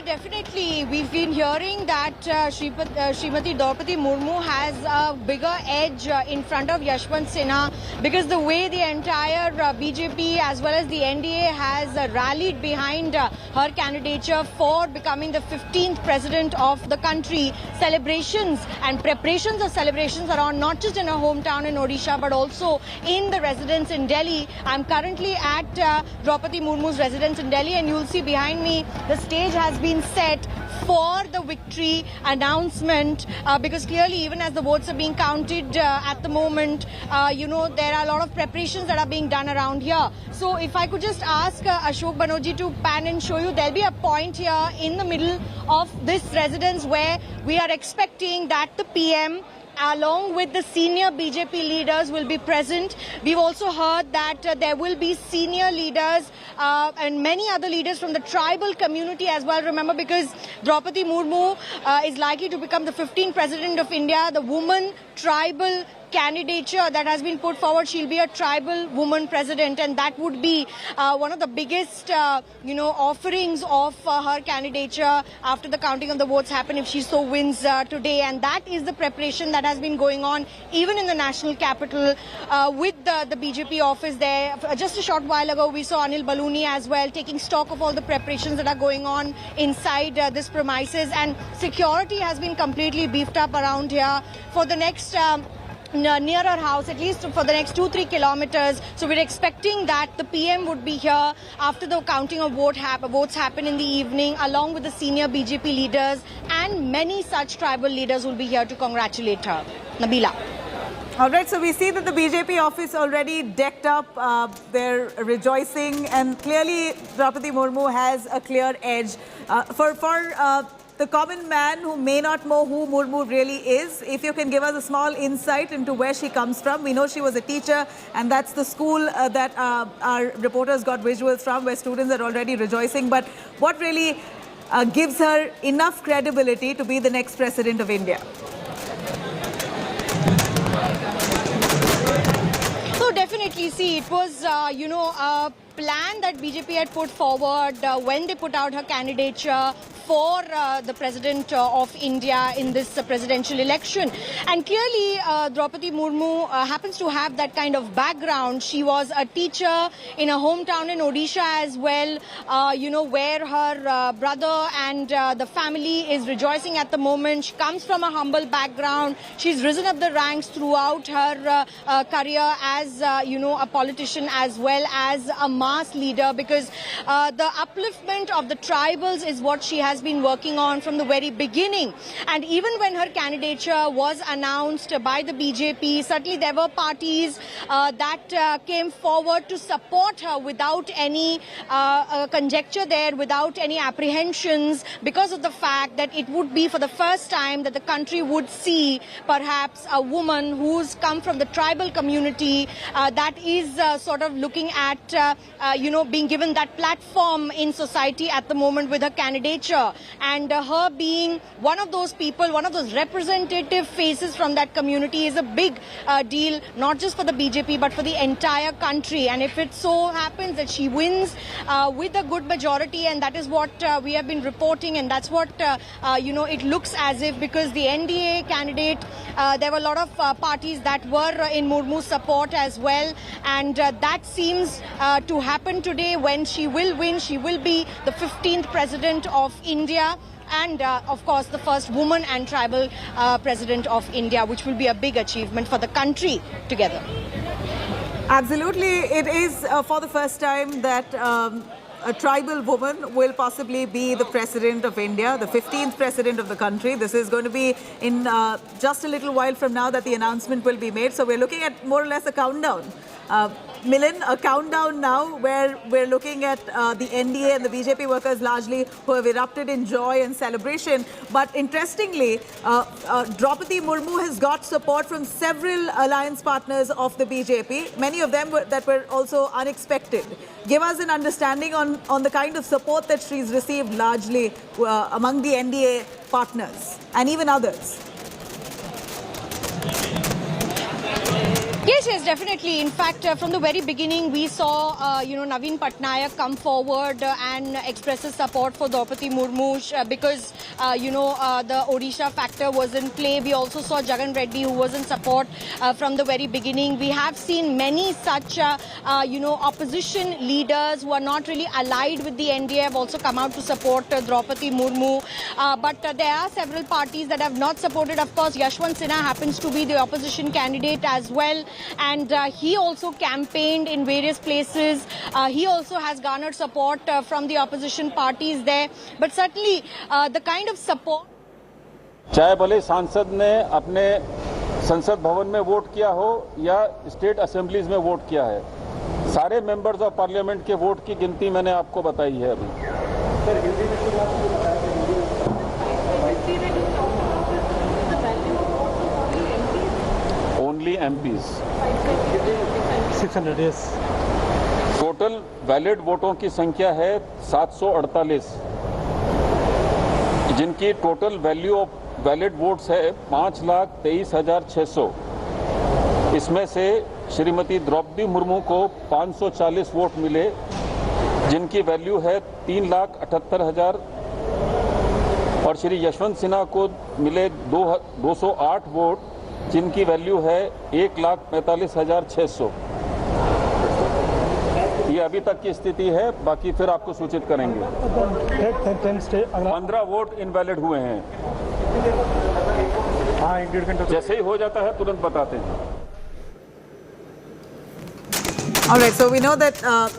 Definitely, we've been hearing that Srimati Draupadi Murmu has a bigger edge in front of Yashwant Sinha, because the way the entire BJP as well as the NDA has rallied behind her candidature for becoming the 15th president of the country. Celebrations and preparations of celebrations are on, not just in her hometown in Odisha but also in the residence in Delhi. I'm currently at Draupadi Murmu's residence in Delhi, and you'll see behind me the stage has been set for the victory announcement, because clearly even as the votes are being counted at the moment, there are a lot of preparations that are being done around here. So if I could just ask Ashok Banerjee to pan and show you, there'll be a point here in the middle of this residence where we are expecting that the PM along with the senior BJP leaders will be present. We've also heard that there will be senior leaders and many other leaders from the tribal community as well. Remember, because Draupadi Murmu is likely to become the 15th president of India, the woman tribal candidature that has been put forward, she'll be a tribal woman president, and that would be one of the biggest offerings of her candidature after the counting of the votes happen if she so wins today. And that is the preparation that has been going on even in the national capital with the BJP office there. Just a short while ago we saw Anil Baluni as well taking stock of all the preparations that are going on inside this premises, and security has been completely beefed up around here for the next near our house, at least for the next 2-3 kilometers. So we're expecting that the PM would be here after the counting of votes happen in the evening, along with the senior BJP leaders, and many such tribal leaders will be here to congratulate her. Nabila. All right, so we see that the BJP office already decked up. They're rejoicing, and clearly Draupadi Murmu has a clear edge. For the common man who may not know who Murmu really is, if you can give us a small insight into where she comes from. We know she was a teacher, and that's the school that our reporters got visuals from, where students are already rejoicing. But what really gives her enough credibility to be the next president of India? So definitely, see, it was, a plan that BJP had put forward when they put out her candidature for the President of India in this presidential election. And clearly, Draupadi Murmu happens to have that kind of background. She was a teacher in her hometown in Odisha as well, where her brother and the family is rejoicing at the moment. She comes from a humble background. She's risen up the ranks throughout her career as, a politician as well as a mass leader, because the upliftment of the tribals is what she has been working on from the very beginning. And even when her candidature was announced by the BJP, certainly there were parties that came forward to support her without any conjecture there, without any apprehensions, because of the fact that it would be for the first time that the country would see perhaps a woman who's come from the tribal community that is sort of looking at being given that platform in society at the moment with her candidature. And her being one of those people, one of those representative faces from that community is a big deal, not just for the BJP but for the entire country. And if it so happens that she wins with a good majority, and that is what we have been reporting, and that's what, it looks as if, because the NDA candidate, there were a lot of parties that were in Murmu's support as well. And that seems to happen today. When she will win, she will be the 15th president of India, and of course the first woman and tribal president of India, which will be a big achievement for the country together. Absolutely. It is for the first time that a tribal woman will possibly be the president of India, the 15th president of the country. This is going to be in just a little while from now that the announcement will be made. So we're looking at more or less a countdown. Milind, a countdown now where we're looking at the NDA and the BJP workers largely who have erupted in joy and celebration. But interestingly, Draupadi Murmu has got support from several alliance partners of the BJP, many of them that were also unexpected. Give us an understanding on the kind of support that she's received largely among the NDA partners and even others. Yes, definitely. In fact, from the very beginning, we saw, Naveen Patnaik come forward and express his support for Draupadi Murmu because, the Odisha factor was in play. We also saw Jagan Reddy, who was in support from the very beginning. We have seen many such, opposition leaders who are not really allied with the NDA have also come out to support Draupadi Murmu. But there are several parties that have not supported. Of course, Yashwant Sinha happens to be the opposition candidate as well. And he also campaigned in various places. He also has garnered support from the opposition parties there. But certainly the kind of support... चाहे भले सांसद ने अपने संसद भवन में vote किया हो या स्टेट असेंबलीज में वोट किया है, सारे मेंबर्स ऑफ पार्लियामेंट के वोट की गिनती मैंने आपको बताई है अभी। Only MPs. 600, yes. Total valid वोटों की संख्या है 748, जिनकी total value of valid votes है 5,23,600। इसमें से श्रीमती द्रौपदी मुर्मू को 540 वोट मिले, जिनकी वैल्यू है 3,78,000, और श्री यशवंत सिन्हा को मिले 208 वोट, जिनकी वैल्यू है 1,45,600। ये अभी तक की स्थिति है, बाकी फिर आपको सूचित करेंगे। 15 वोट इनवैलिड हुए हैं। जैसे ही हो जाता है तुरंत बताते हैं। All right, so we know that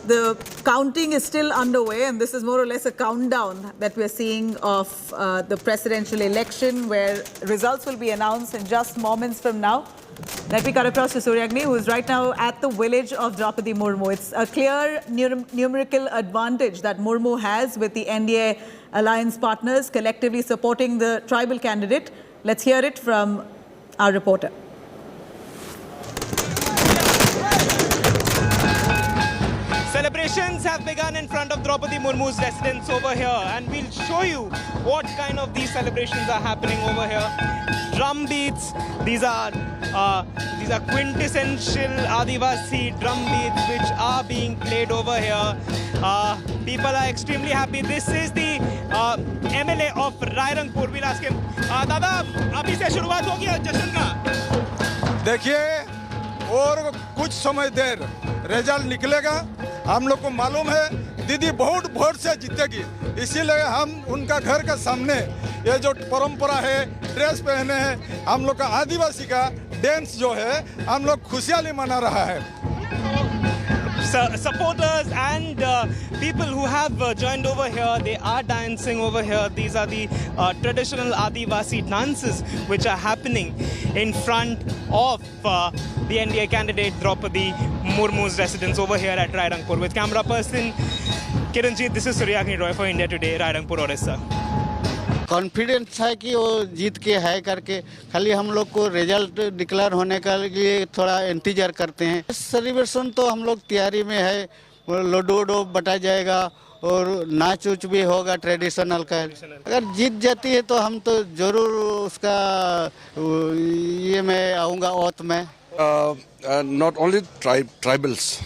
the counting is still underway, and this is more or less a countdown that we're seeing of the presidential election, where results will be announced in just moments from now. Let me cut across to Sonia Gandhi, who is right now at the village of Draupadi Murmu. It's a clear numerical advantage that Murmu has with the NDA alliance partners collectively supporting the tribal candidate. Let's hear it from our reporter. Celebrations have begun in front of Draupadi Murmu's residence over here, and we'll show you what kind of these celebrations are happening over here. Drum beats, these are quintessential Adivasi drum beats which are being played over here. People are extremely happy. This is the MLA of Rairangpur. We'll ask him, Dada, abhi se shuruaat ho gaya jashan ka? देखिए, और कुछ समय देर result निकलेगा। हम लोग को मालूम है दीदी बहुत वोट से जीतेगी, इसीलिए हम उनका घर के सामने ये जो परंपरा है, ड्रेस पहने हैं, हम लोग का आदिवासी का डांस जो है, हम लोग खुशहाली मना रहा है। Supporters and people who have joined over here, they are dancing over here. These are the traditional Adivasi dances which are happening in front of the NDA candidate Draupadi Murmu's residence over here at Rairangpur. With camera person Kiranjit, this is Suryagni Roy for India Today, Rairangpur, Odisha. Confidence है कि वो जीत के है करके, खाली हम लोग को रिजल्ट डिक्लेयर होने के लिए थोड़ा इंतजार करते हैं। सेलिब्रेशन तो हम लोग तैयारी में है, लड्डू वड्डू बटा जाएगा और नाच उच भी होगा ट्रेडिशनल का। अगर जीत जाती है तो हम तो जरूर उसका ये मैं आऊँगा ओथ में। Not only tribals,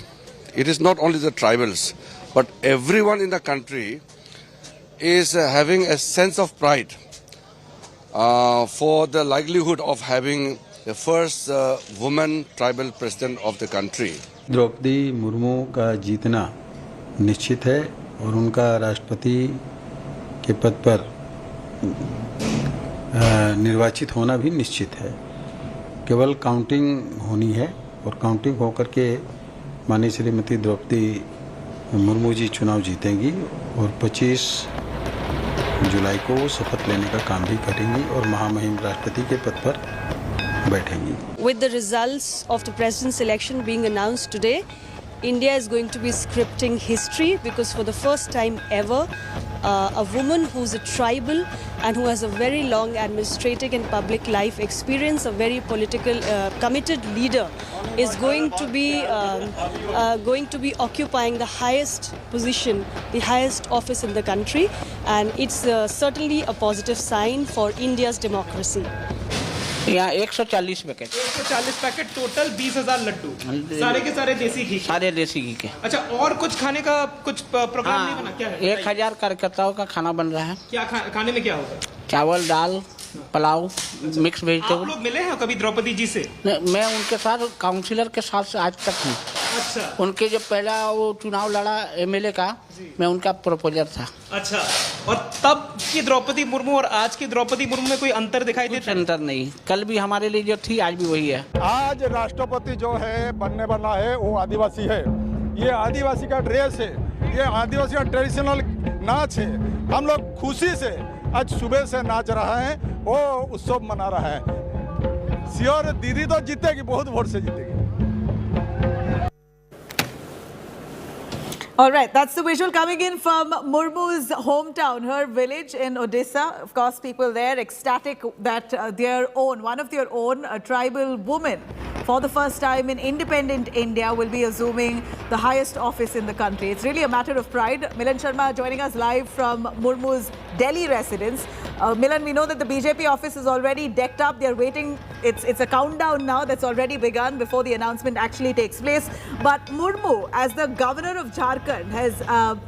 it is not only the tribals, but everyone in the country is having a sense of pride for the likelihood of having the first woman tribal president of the country. Draupadi Murmu का जीतना निश्चित है और उनका राष्ट्रपति के पद पर निर्वाचित होना भी निश्चित है। केवल काउंटिंग होनी है और काउंटिंग होकर के माननीय श्रीमती द्रौपदी मुर्मू जी चुनाव जीतेंगी और 25 जुलाई को वो शपथ लेने का काम भी करेंगी और महामहिम राष्ट्रपति के पद पर बैठेंगी। With the results of the president's election being announced today, India is going to be scripting history because for the first time ever, a woman who's a tribal and who has a very long administrative and public life experience, a very political, committed leader, is going to be occupying the highest position, the highest office in the country, and it's certainly a positive sign for India's democracy. यहाँ 140 packet 140 packet total 20,000 Laddu सारे के सारे देसी घी सारे देसी घी के। अच्छा, और कुछ खाने का कुछ प्रोग्राम नहीं बना क्या है? 1000 कार्यकर्ताओं का खाना बन रहा है। क्या खाने में क्या होगा? चावल, दाल, पुलाव, मिक्स वेजिटेबल। आप लोग मिले हैं कभी द्रौपदी जी से? मैं उनके साथ काउंसिलर के साथ से आज तक हूँ। अच्छा। उनके जब पहला वो चुनाव लड़ा एमएलए का, मैं उनका प्रोपोजर था। अच्छा, और तब की द्रौपदी मुर्मू और आज की द्रौपदी मुर्मू में कोई अंतर दिखाई देता है? अंतर नहीं, कल भी हमारे लिए जो थी आज भी वही है। आज राष्ट्रपति जो है बनने वाला है वो आदिवासी है। ये आदिवासी का ड्रेस है, ये आदिवासी का ट्रेडिशनल नाच है। हम लोग खुशी से आज सुबह से नाच रहा है, वो उत्सव मना रहा है। श्योर दीदी तो जीतेगी, बहुत वोट से जीतेगी। All right, that's the visual coming in from Murmu's hometown, her village in Odisha. Of course, people there ecstatic that one of their own, a tribal woman, for the first time in independent India, will be assuming the highest office in the country. It's really a matter of pride. Milan Sharma joining us live from Murmu's Delhi residence. Milan, we know that the BJP office is already decked up. They're waiting. It's a countdown now that's already begun before the announcement actually takes place. But Murmu, as the governor of Jharkhand,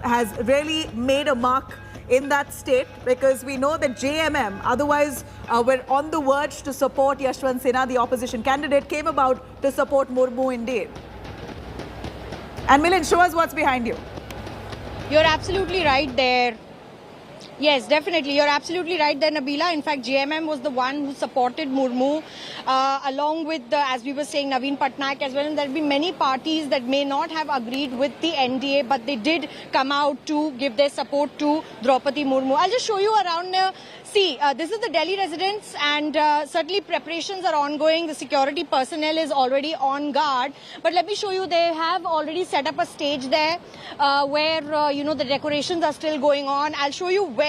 has really made a mark in that state, because we know that JMM otherwise were on the verge to support Yashwant Sinha, the opposition candidate, came about to support Murmu indeed. And Milan, show us what's behind you. You're absolutely right there. Yes, definitely. You're absolutely right there, Nabila. In fact, JMM was the one who supported Murmu, along with, as we were saying, Naveen Patnaik as well. And there have been many parties that may not have agreed with the NDA, but they did come out to give their support to Draupadi Murmu. I'll just show you around now. See, this is the Delhi residence, and certainly preparations are ongoing. The security personnel is already on guard. But let me show you, they have already set up a stage there where, the decorations are still going on. I'll show you where,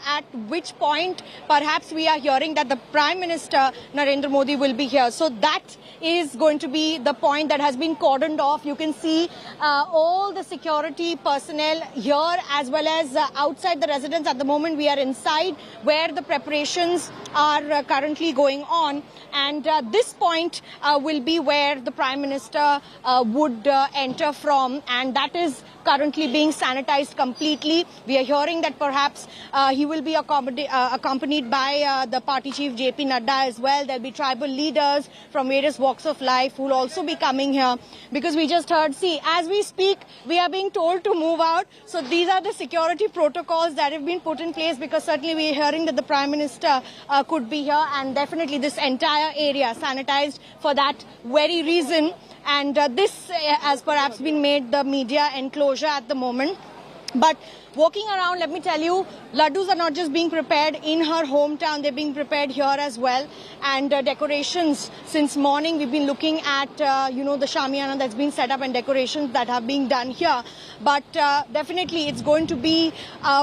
at which point, perhaps we are hearing that the Prime Minister, Narendra Modi, will be here. So that is going to be the point that has been cordoned off. You can see all the security personnel here as well as outside the residence. At the moment, we are inside where the preparations are currently going on, and this point will be where the Prime Minister would enter from, and that is currently being sanitized completely. We are hearing that perhaps he will be accompanied by the party chief JP Nadda as well. There'll be tribal leaders from various walks of life who will also be coming here, because we just heard, see, as we speak, we are being told to move out. So these are the security protocols that have been put in place, because certainly we are hearing that the Prime Minister could be here, and definitely this entire area sanitized for that very reason. And this has perhaps been made the media enclosure at the moment. But walking around, let me tell you, laddus are not just being prepared in her hometown, they're being prepared here as well. And decorations, since morning we've been looking at, the shamiana that's been set up and decorations that have been done here. But definitely it's going to be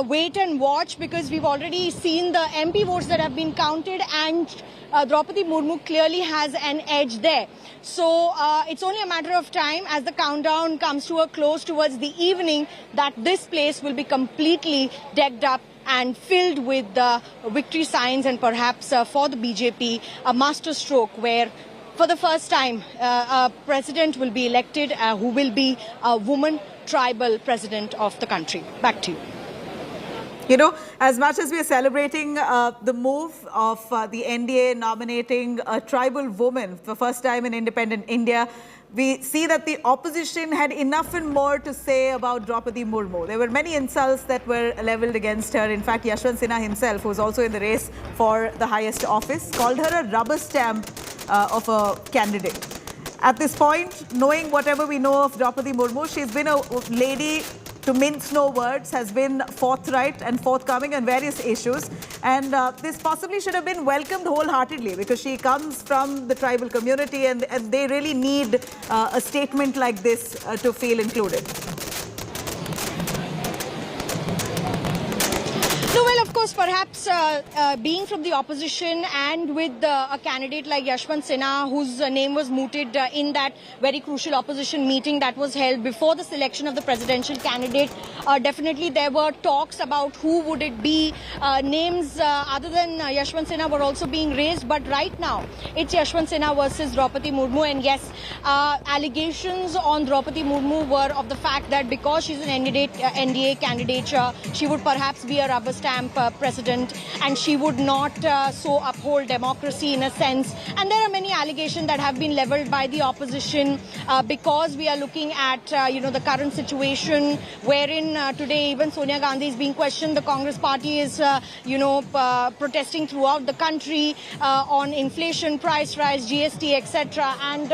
wait and watch, because we've already seen the MP votes that have been counted, and Draupadi Murmu clearly has an edge there. So it's only a matter of time, as the countdown comes to a close towards the evening, that this place will be completely decked up and filled with victory signs, and perhaps for the BJP, a masterstroke where for the first time a president will be elected who will be a woman tribal president of the country. Back to you. You know, as much as we are celebrating the move of the NDA nominating a tribal woman for the first time in independent India, we see that the opposition had enough and more to say about Draupadi Murmu. There were many insults that were leveled against her. In fact, Yashwant Sinha himself, who was also in the race for the highest office, called her a rubber stamp of a candidate. At this point, knowing whatever we know of Draupadi Murmu, she's been a lady to mince no words, has been forthright and forthcoming on various issues. And this possibly should have been welcomed wholeheartedly because she comes from the tribal community and they really need a statement like this to feel included. No, well, of course, perhaps being from the opposition and with a candidate like Yashwant Sinha, whose name was mooted in that very crucial opposition meeting that was held before the selection of the presidential candidate, definitely there were talks about who would it be. Names other than Yashwant Sinha were also being raised, but right now it's Yashwant Sinha versus Draupadi Murmu. And yes, allegations on Draupadi Murmu were of the fact that because she's an NDA candidate, she would perhaps be a rubber stamp president and she would not so uphold democracy in a sense. And there are many allegations that have been leveled by the opposition because we are looking at the current situation wherein today even Sonia Gandhi is being questioned. The Congress party is protesting throughout the country on inflation, price rise, GST, etc. And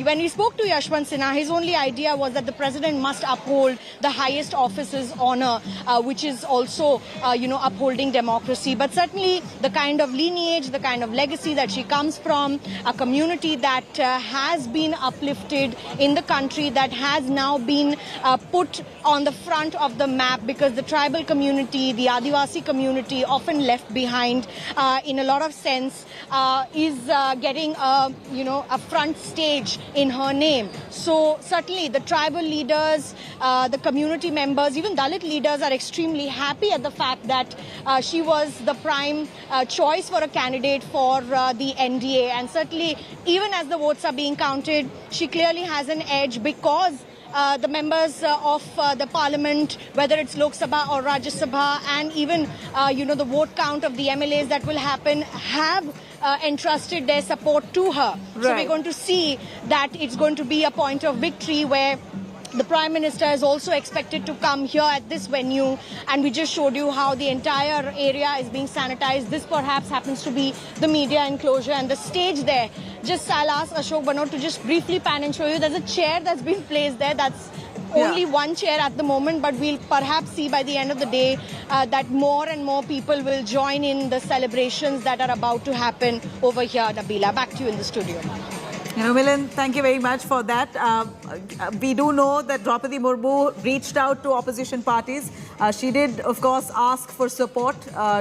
when we spoke to Yashwant Sinha, his only idea was that the president must uphold the highest office's honor, which is also upholding democracy. But certainly the kind of lineage, the kind of legacy that she comes from, a community that has been uplifted in the country, that has now been put on the front of the map because the tribal community, the Adivasi community, often left behind in a lot of sense, is getting a front stage in her name. So certainly the tribal leaders, the community members, even Dalit leaders are extremely happy at the fact that she was the prime choice for a candidate for the NDA. And certainly, even as the votes are being counted, she clearly has an edge because the members of the parliament, whether it's Lok Sabha or Rajya Sabha, and even, the vote count of the MLAs that will happen, have entrusted their support to her. Right. So we're going to see that it's going to be a point of victory where the Prime Minister is also expected to come here at this venue, and we just showed you how the entire area is being sanitized. This perhaps happens to be the media enclosure and the stage there. Just I'll ask Ashok Banot to just briefly pan and show you. There's a chair that's been placed there. That's only one chair at the moment, but we'll perhaps see by the end of the day that more and more people will join in the celebrations that are about to happen over here. Nabila, back to you in the studio. Milind, thank you very much for that. We do know that Draupadi Murmu reached out to opposition parties. She did, of course, ask for support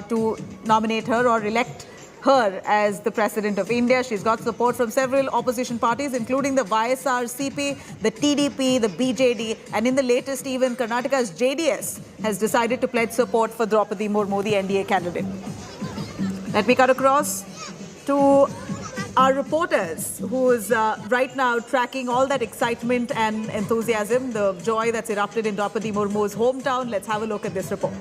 to nominate her or elect her as the President of India. She's got support from several opposition parties, including the YSRCP, the TDP, the BJD, and in the latest, even Karnataka's JDS has decided to pledge support for Draupadi Murmu, the NDA candidate. Let me cut across to our reporters who is right now tracking all that excitement and enthusiasm, the joy that's erupted in Draupadi Murmu's hometown. Let's have a look at this report.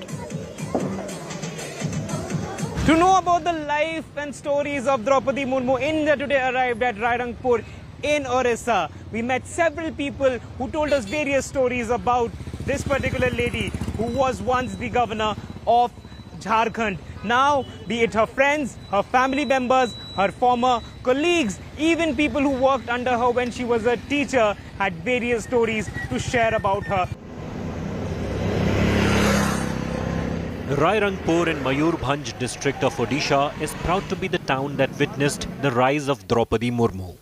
To know about the life and stories of Draupadi Murmu, India Today arrived at Rairangpur in Orissa. We met several people who told us various stories about this particular lady who was once the governor of Jharkhand. Now, be it her friends, her family members, her former colleagues, even people who worked under her when she was a teacher had various stories to share about her. Rairangpur in Mayurbhanj district of Odisha is proud to be the town that witnessed the rise of Draupadi Murmu.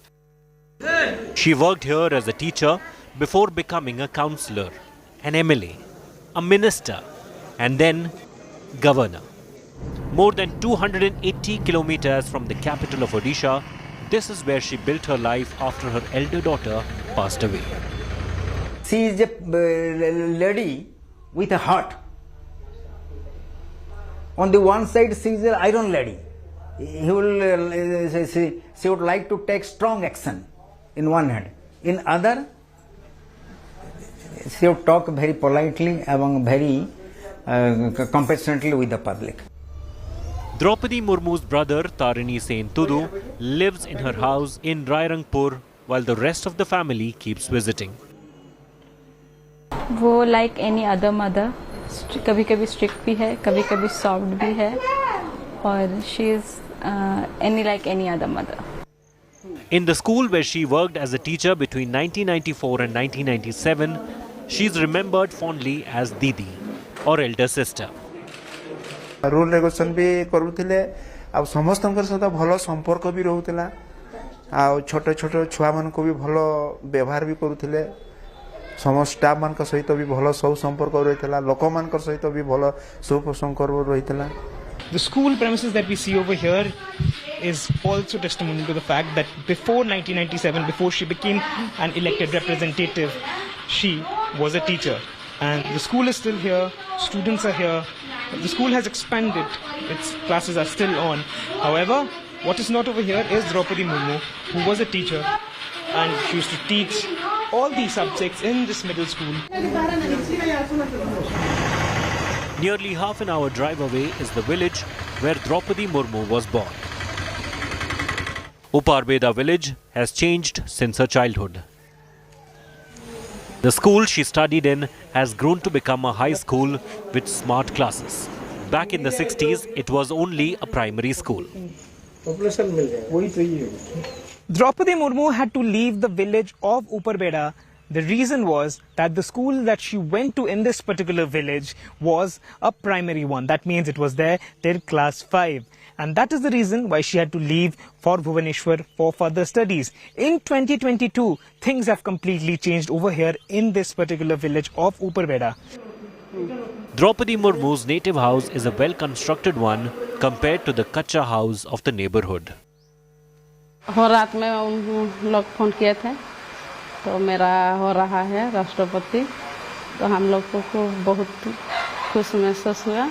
She worked here as a teacher before becoming a councillor, an MLA, a minister, and then governor. More than 280 kilometers from the capital of Odisha, this is where she built her life after her elder daughter passed away. She is a lady with a heart. On the one side, she is an iron lady. She would like to take strong action in one hand. In other, she would talk very politely and very compassionately with the public. Draupadi Murmu's brother Tarini Sen Tudu lives in her house in Rairangpur while the rest of the family keeps visiting. वो like any other mother, कभी-कभी strict भी है, कभी-कभी soft भी है, और she is like any other mother. In the school where she worked as a teacher between 1994 and 1997, She's remembered fondly as Didi or elder sister. Rule regulation भी करूथिले आ समस्तनकर सहित भलो संपर्क भी रहउतिला आ छोट छोट छुआ मन को भी भलो व्यवहार भी करूथिले समस्त स्टाफ मान का सहित भी भलो सब संपर्क रहितला लोक मान का सहित भी भलो सब संपर्क रहितला. The school premises that we see over here is also testimony to the fact that before 1997, before she became an elected representative, she was a teacher. And the school is still here, students are here, the school has expanded, its classes are still on. However, what is not over here is Draupadi Murmu, who was a teacher, and she used to teach all these subjects in this middle school. Nearly half an hour drive away is the village where Draupadi Murmu was born. Uparbeda village has changed since her childhood. The school she studied in has grown to become a high school with smart classes. Back in the 60s, it was only a primary school. Draupadi Murmu had to leave the village of Uparbeda. The reason was that the school that she went to in this particular village was a primary one. That means it was there till class 5. And that is the reason why she had to leave for Bhubaneswar for further studies. In 2022, things have completely changed over here in this particular village of Uparbeda. Draupadi Murmu's native house is a well-constructed one compared to the kacha house of the neighborhood. हो रात में उन लोग phone किए थे तो मेरा हो रहा है राष्ट्रपति तो हम लोग को बहुत खुश महसूस हुआ.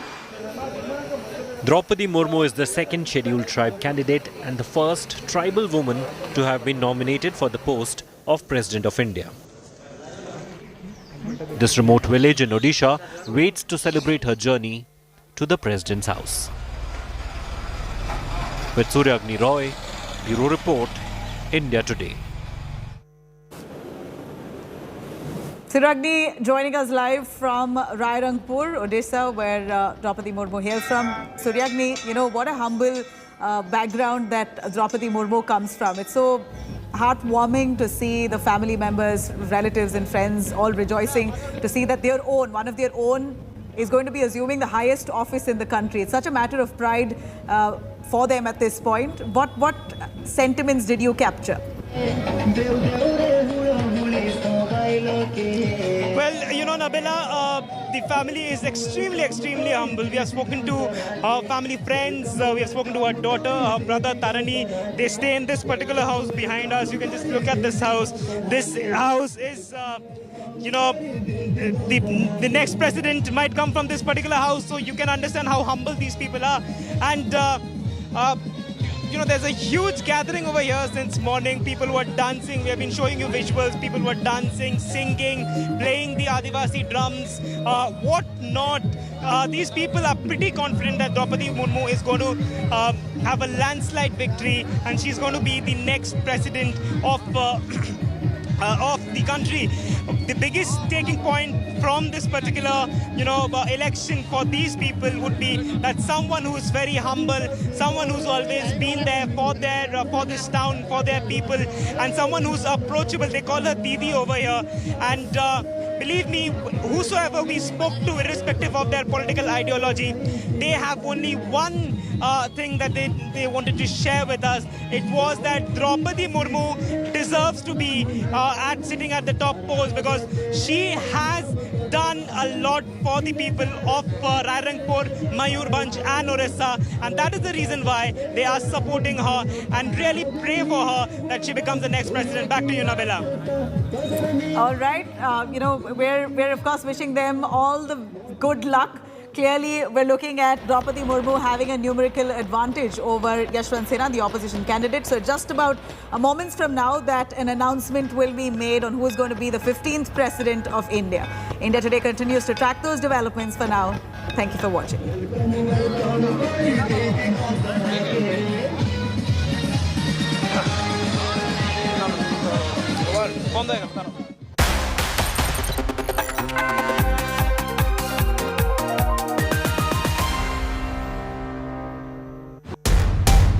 Draupadi Murmu is the second scheduled tribe candidate and the first tribal woman to have been nominated for the post of President of India. This remote village in Odisha waits to celebrate her journey to the President's house. With Sonia Roy, Bureau Report, India Today. Sonia joining us live from Rairangpur, Odisha, where Draupadi Murmu hails from. Sonia, you know, what a humble background that Draupadi Murmu comes from. It's so heartwarming to see the family members, relatives and friends all rejoicing to see that their own, one of their own, is going to be assuming the highest office in the country. It's such a matter of pride for them at this point. What sentiments did you capture? Well, you know, Nabila, the family is extremely humble. We have spoken to her family friends, we have spoken to her daughter, her brother Tarani. They stay in this particular house behind us. You can just look at this house. This house is, you know, the next president might come from this particular house, so you can understand how humble these people are. And you know, there's a huge gathering over here since morning. People were dancing. We have been showing you visuals. People were dancing, singing, playing the Adivasi drums, what not. These people are pretty confident that Draupadi Murmu is going to have a landslide victory and she's going to be the next president of the country. The biggest taking point from this particular, you know, election for these people would be that someone who is very humble, someone who's always been there for this town, for their people, and someone who's approachable. They call her Didi over here, and believe me, whosoever we spoke to, irrespective of their political ideology, they have only one thing that they wanted to share with us. It was that Draupadi Murmu deserves to be sitting at the top post because she has done a lot for the people of Rairangpur, Mayurbhanj and Orissa, and that is the reason why they are supporting her and really pray for her that she becomes the next president. Back to you, Nabila. All right, you know, we're of course wishing them all the good luck. Clearly, we're looking at Draupadi Murmu having a numerical advantage over Yashwant Sinha, the opposition candidate. So just about moments from now that an announcement will be made on who is going to be the 15th president of India. India Today continues to track those developments. For now, thank you for watching.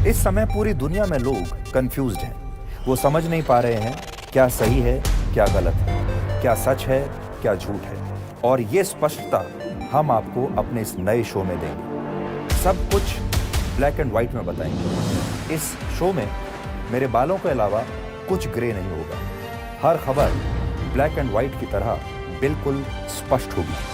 इस समय पूरी दुनिया में लोग confused हैं। वो समझ नहीं पा रहे हैं क्या सही है, क्या गलत है, क्या सच है, क्या झूठ है, और ये स्पष्टता हम आपको अपने इस नए शो में देंगे। सब कुछ ब्लैक एंड व्हाइट में बताएंगे। इस शो में मेरे बालों के अलावा कुछ ग्रे नहीं होगा। हर खबर ब्लैक एंड व्हाइट की तरह बिल्कुल स्पष्ट होगी।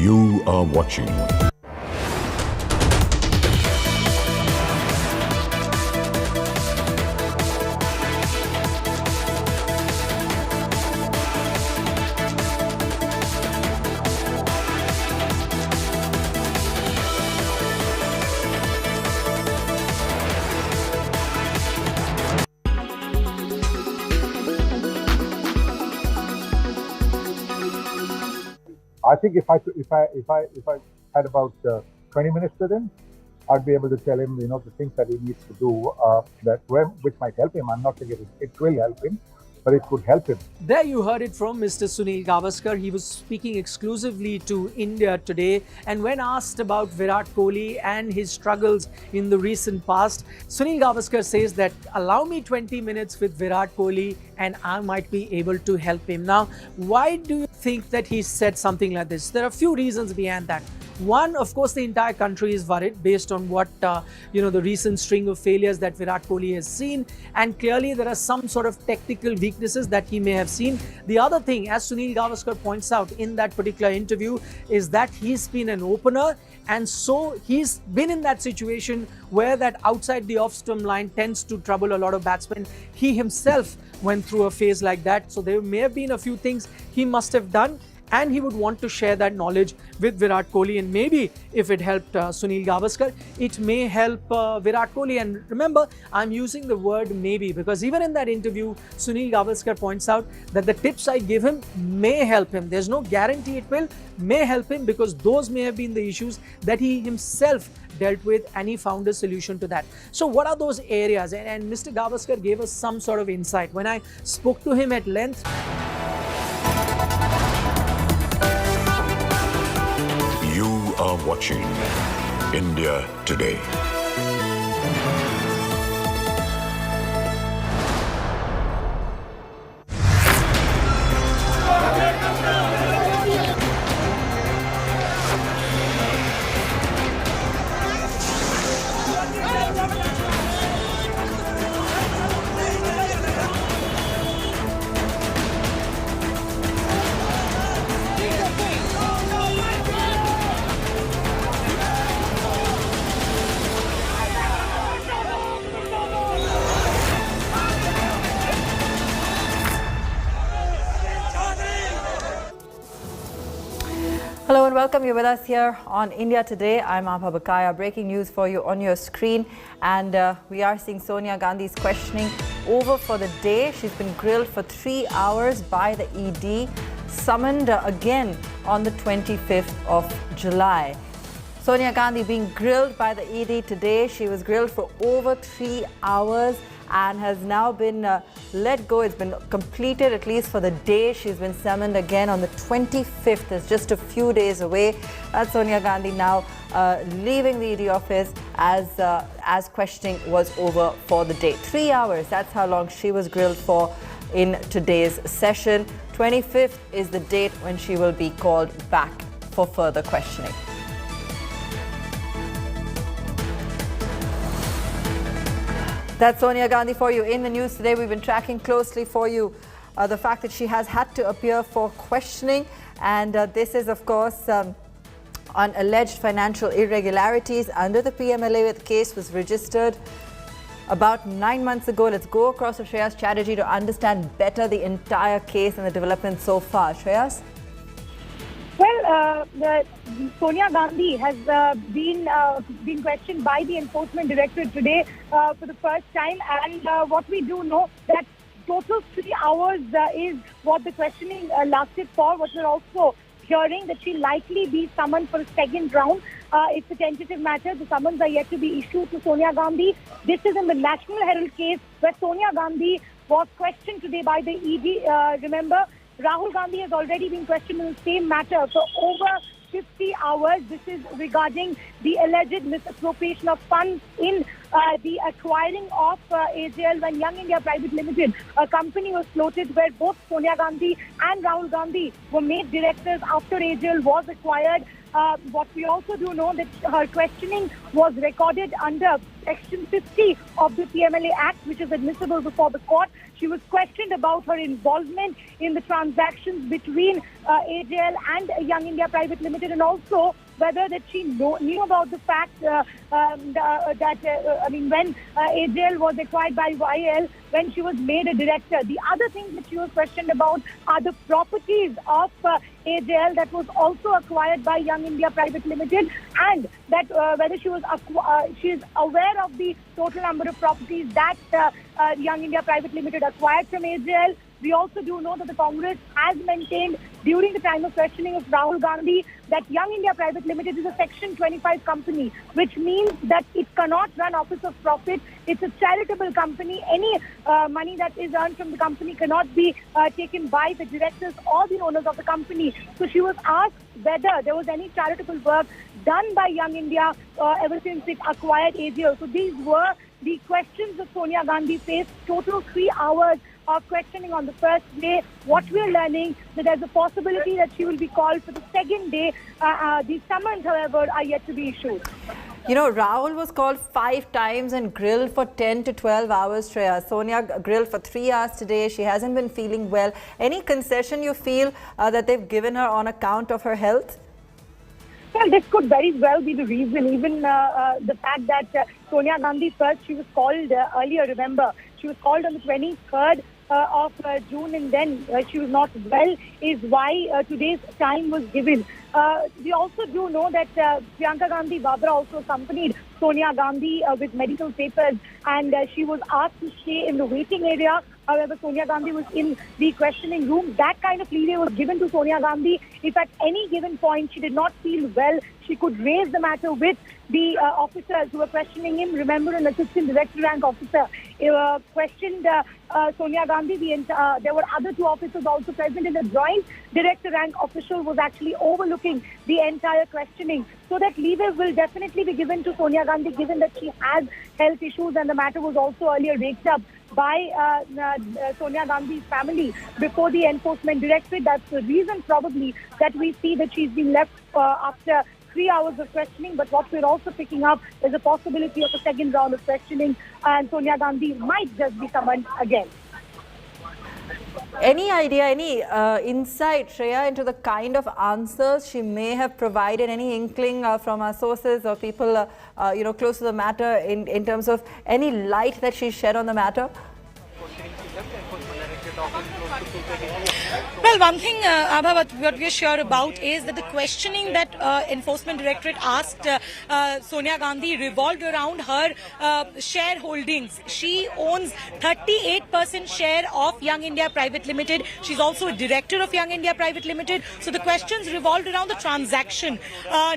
You are watching I think if I had about 20 minutes with him, I'd be able to tell him, the things that he needs to do, which might help him. I'm not saying it will help him, but it could help him. There you heard it from Mr. Sunil Gavaskar. He was speaking exclusively to India Today, and when asked about Virat Kohli and his struggles in the recent past, Sunil Gavaskar says that allow me 20 minutes with Virat Kohli and I might be able to help him. Now, why do you think that he said something like this? There are a few reasons behind that. One, of course, the entire country is worried based on what, the recent string of failures that Virat Kohli has seen. And clearly there are some sort of technical weaknesses that he may have seen. The other thing, as Sunil Gavaskar points out in that particular interview, is that he's been an opener. And so he's been in that situation where that outside the off-stump line tends to trouble a lot of batsmen. He himself went through a phase like that. So there may have been a few things he must have done, and he would want to share that knowledge with Virat Kohli. And maybe if it helped Sunil Gavaskar, it may help Virat Kohli. And remember, I'm using the word maybe because even in that interview, Sunil Gavaskar points out that the tips I give him may help him. There's no guarantee it will, may help him, because those may have been the issues that he himself dealt with, and he found a solution to that. So what are those areas? And Mr. Gavaskar gave us some sort of insight. When I spoke to him at length, You are watching India Today. Hello and welcome. You're with us here on India Today. I'm Abha Bakaya. Breaking news for you on your screen. And we are seeing Sonia Gandhi's questioning over for the day. She's been grilled for 3 hours by the ED, summoned again on the 25th of July. Sonia Gandhi being grilled by the ED today. She was grilled for over 3 hours and has now been let go. It's been completed, at least for the day. She's been summoned again on the 25th. It's just a few days away. That's Sonia Gandhi now leaving the ED office as questioning was over for the day. 3 hours, that's how long she was grilled for in today's session. 25th is the date when she will be called back for further questioning. That's Sonia Gandhi for you in the news today. We've been tracking closely for you the fact that she has had to appear for questioning, and this is of course on alleged financial irregularities under the PMLA. The case was registered about 9 months ago. Let's go across to Shreyas Chatterjee to understand better the entire case and the developments so far. Shreyas? Well, Sonia Gandhi has been questioned by the Enforcement Directorate today for the first time, and what we do know that total 3 hours is what the questioning lasted for. What we're also hearing that she'll likely be summoned for a second round. It's a tentative matter. The summons are yet to be issued to Sonia Gandhi. This is in the National Herald case where Sonia Gandhi was questioned today by the ED. Remember, Rahul Gandhi has already been questioned in the same matter for over 50 hours. This is regarding the alleged misappropriation of funds in the acquiring of AJL when Young India Private Limited, a company was floated where both Sonia Gandhi and Rahul Gandhi were made directors after AJL was acquired. What we also do know that her questioning was recorded under Section 50 of the PMLA Act, which is admissible before the court. She was questioned about her involvement in the transactions between AJL and Young India Private Limited, and also whether that she knew about the fact that when AJL was acquired by YL, when she was made a director. The other thing that she was questioned about are the properties of AJL that was also acquired by Young India Private Limited, and that whether she is aware of the total number of properties that Young India Private Limited acquired from AJL. We also do know that the Congress has maintained during the time of questioning of Rahul Gandhi that Young India Private Limited is a Section 25 company, which means that it cannot run office of profit. It's a charitable company. Any money that is earned from the company cannot be taken by the directors or the owners of the company. So she was asked whether there was any charitable work done by Young India ever since it acquired AJL. So these were the questions that Sonia Gandhi faced. Total 3 hours of questioning on the first day. What we're learning that there's a possibility that she will be called for the second day. The summons, however, are yet to be issued. You know, Rahul was called 5 times and grilled for 10 to 12 hours, Shreya. Sonia grilled for 3 hours today. She hasn't been feeling well. Any concession you feel that they've given her on account of her health? Well, this could very well be the reason. Even the fact that Sonia Gandhi first, she was called earlier, remember, she was called on the 23rd of June, and then she was not well, is why today's time was given. We also do know that Priyanka Gandhi Vavra also accompanied Sonia Gandhi with medical papers, and she was asked to stay in the waiting area. However, Sonia Gandhi was in the questioning room. That kind of leeway was given to Sonia Gandhi. If at any given point she did not feel well, she could raise the matter with the officers who were questioning him. Remember, an assistant director rank officer questioned Sonia Gandhi. There were other 2 officers also present, and the joint director rank official was actually overlooking the entire questioning. So that leeway will definitely be given to Sonia Gandhi, given that she has health issues, and the matter was also earlier raked up by Sonia Gandhi's family before the Enforcement Directorate. That's the reason probably that we see that she's been left after 3 hours of questioning. But what we're also picking up is a possibility of a second round of questioning, and Sonia Gandhi might just be summoned again. Any idea, any insight, Shreya, into the kind of answers she may have provided? Any inkling from our sources or people, close to the matter in terms of any light that she shed on the matter? Well, one thing, Abha, what we are sure about is that the questioning that Enforcement Directorate asked Sonia Gandhi revolved around her shareholdings. She owns 38% share of Young India Private Limited. She's also a director of Young India Private Limited. So the questions revolved around the transaction.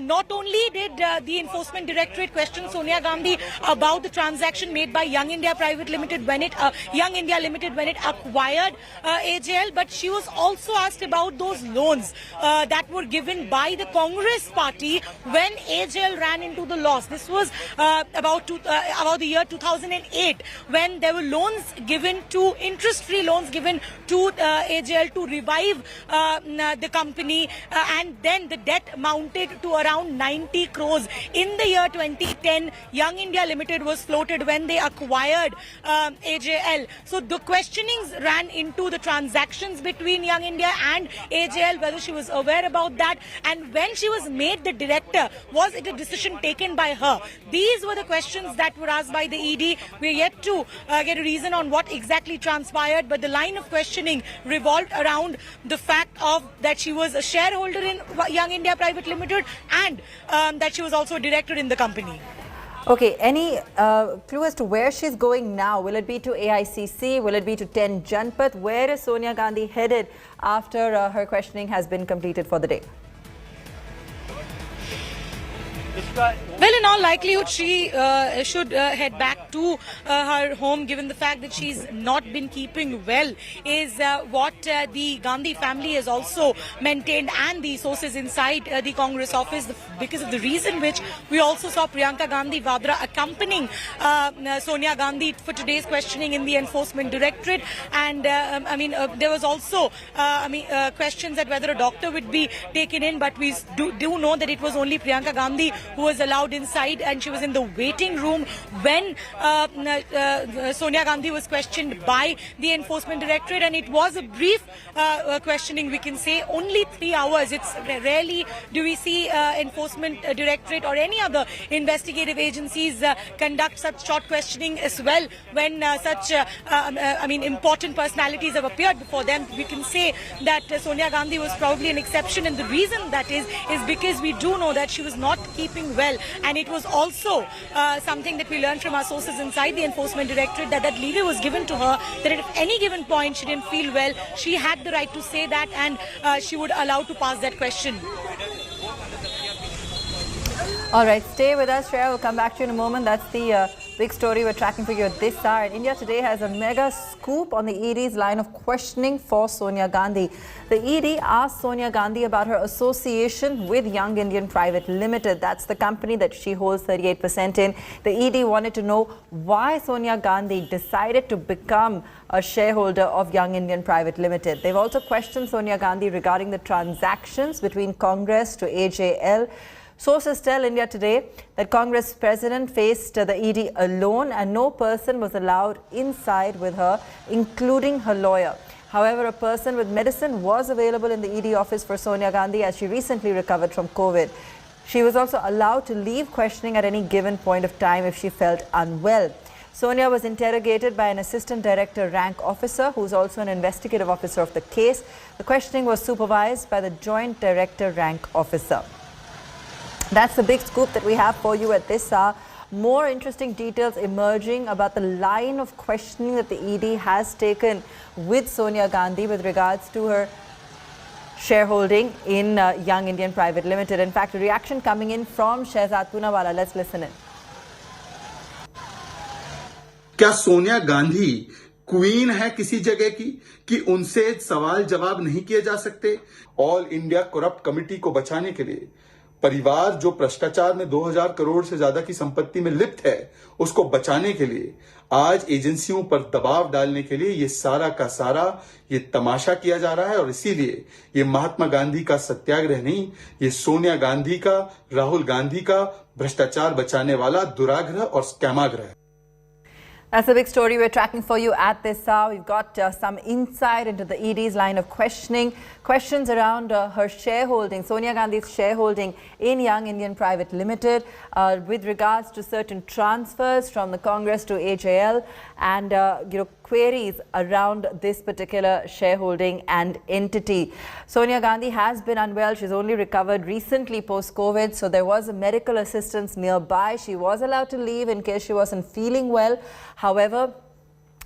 Not only did the Enforcement Directorate question Sonia Gandhi about the transaction made by Young India Private Limited when it Young India Limited when it acquired AJL, but she was also asked about those loans that were given by the Congress party when AJL ran into the loss. This was about the year 2008, when there were loans given to interest-free loans given to AJL to revive the company, and then the debt mounted to around 90 crores. In the year 2010, Young India Limited was floated when they acquired AJL. So the questionings ran into the transactions between Young India and AJL, whether she was aware about that, and when she was made the director, was it a decision taken by her? These were the questions that were asked by the ED. We're yet to get a reason on what exactly transpired, but the line of questioning revolved around the fact of that she was a shareholder in Young India Private Limited and that she was also a director in the company. Okay, any clue as to where she's going now? Will it be to AICC? Will it be to 10 Janpath? Where is Sonia Gandhi headed after her questioning has been completed for the day? Well, in all likelihood, she should head back to her home, given the fact that she's not been keeping well, is what the Gandhi family has also maintained, and the sources inside the Congress office, because of the reason which we also saw Priyanka Gandhi Vadra accompanying Sonia Gandhi for today's questioning in the Enforcement Directorate. And there was also questions that whether a doctor would be taken in, but we do know that it was only Priyanka Gandhi who was allowed inside, and she was in the waiting room when Sonia Gandhi was questioned by the Enforcement Directorate, and it was a brief questioning, we can say, only 3 hours. It's rarely do we see Enforcement Directorate or any other investigative agencies conduct such short questioning as well when such important personalities have appeared before them. We can say that Sonia Gandhi was probably an exception, and the reason that is because we do know that she was not keeping well, and it was also something that we learned from our sources inside the Enforcement Directorate, that lever was given to her, that at any given point she didn't feel well, she had the right to say that, and she would allow to pass that question. All right, stay with us, Shreya. We'll come back to you in a moment. That's the big story we're tracking for you at this hour. And India Today has a mega scoop on the ED's line of questioning for Sonia Gandhi. The ED asked Sonia Gandhi about her association with Young Indian Private Limited. That's the company that she holds 38% in. The ED wanted to know why Sonia Gandhi decided to become a shareholder of Young Indian Private Limited. They've also questioned Sonia Gandhi regarding the transactions between Congress to AJL. Sources tell India Today that Congress president faced the ED alone and no person was allowed inside with her, including her lawyer. However, a person with medicine was available in the ED office for Sonia Gandhi as she recently recovered from COVID. She was also allowed to leave questioning at any given point of time if she felt unwell. Sonia was interrogated by an assistant director rank officer who's also an investigative officer of the case. The questioning was supervised by the joint director rank officer. That's the big scoop that we have for you at this hour. More interesting details emerging about the line of questioning that the ED has taken with Sonia Gandhi with regards to her shareholding in Young Indian Private Limited. In fact, a reaction coming in from Shehzad Poonawala. Let's listen in. क्या Sonia Gandhi queen है किसी जगह की कि उनसे सवाल जवाब नहीं किए जा सकते? ऑल इंडिया करप्ट कमेटी को बचाने के लिए परिवार जो भ्रष्टाचार में 2000 करोड़ से ज्यादा की संपत्ति में लिप्त है, उसको बचाने के लिए आज एजेंसियों पर दबाव डालने के लिए ये सारा का सारा ये तमाशा किया जा रहा है। और इसीलिए ये महात्मा गांधी का सत्याग्रह नहीं, ये सोनिया गांधी का, राहुल गांधी का भ्रष्टाचार बचाने वाला दुराग्रह और स्कैमाग्रह है। That's a big story we're tracking for you at this hour. We've got some insight into the ED's line of questioning. Questions around her shareholding, Sonia Gandhi's shareholding in Young Indian Private Limited, with regards to certain transfers from the Congress to AJL, and queries around this particular shareholding and entity. Sonia Gandhi has been unwell. She's only recovered recently post-COVID, so there was a medical assistance nearby. She was allowed to leave in case she wasn't feeling well. However,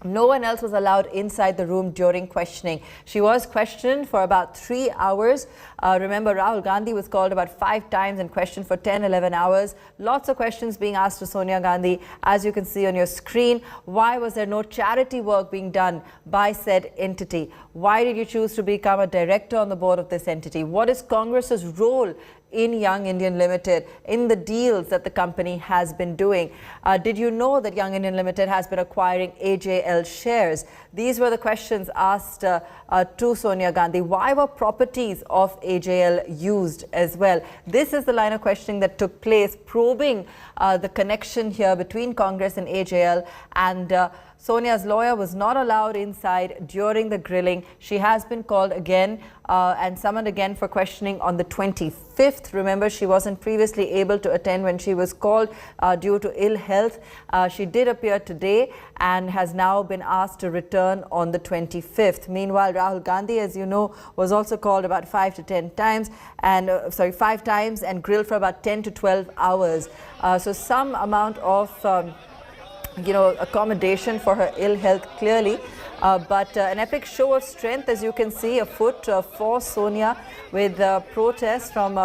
no one else was allowed inside the room during questioning. She was questioned for about 3 hours. Remember, Rahul Gandhi was called about 5 times and questioned for 10-11 hours. Lots of questions being asked to Sonia Gandhi, as you can see on your screen. Why was there no charity work being done by said entity? Why did you choose to become a director on the board of this entity? What is Congress's role in Young Indian Limited, in the deals that the company has been doing? Did you know that Young Indian Limited has been acquiring AJL shares? These were the questions asked to Sonia Gandhi. Why were properties of AJL used as well? This is the line of questioning that took place, probing the connection here between Congress and AJL, and Sonia's lawyer was not allowed inside during the grilling. She has been called again and summoned again for questioning on the 25th. Remember, she wasn't previously able to attend when she was called due to ill health. She did appear today and has now been asked to return on the 25th. Meanwhile, Rahul Gandhi, as you know, was also called about 5 to 10 times and 5 times and grilled for about 10 to 12 hours. So some amount of accommodation for her ill health, clearly. But an epic show of strength, as you can see, afoot for Sonia, with protests from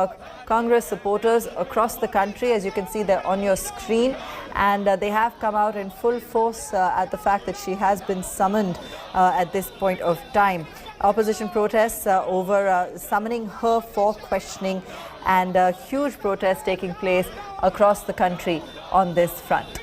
Congress supporters across the country, as you can see there on your screen. And they have come out in full force at the fact that she has been summoned at this point of time. Opposition protests over summoning her for questioning, and huge protests taking place across the country on this front.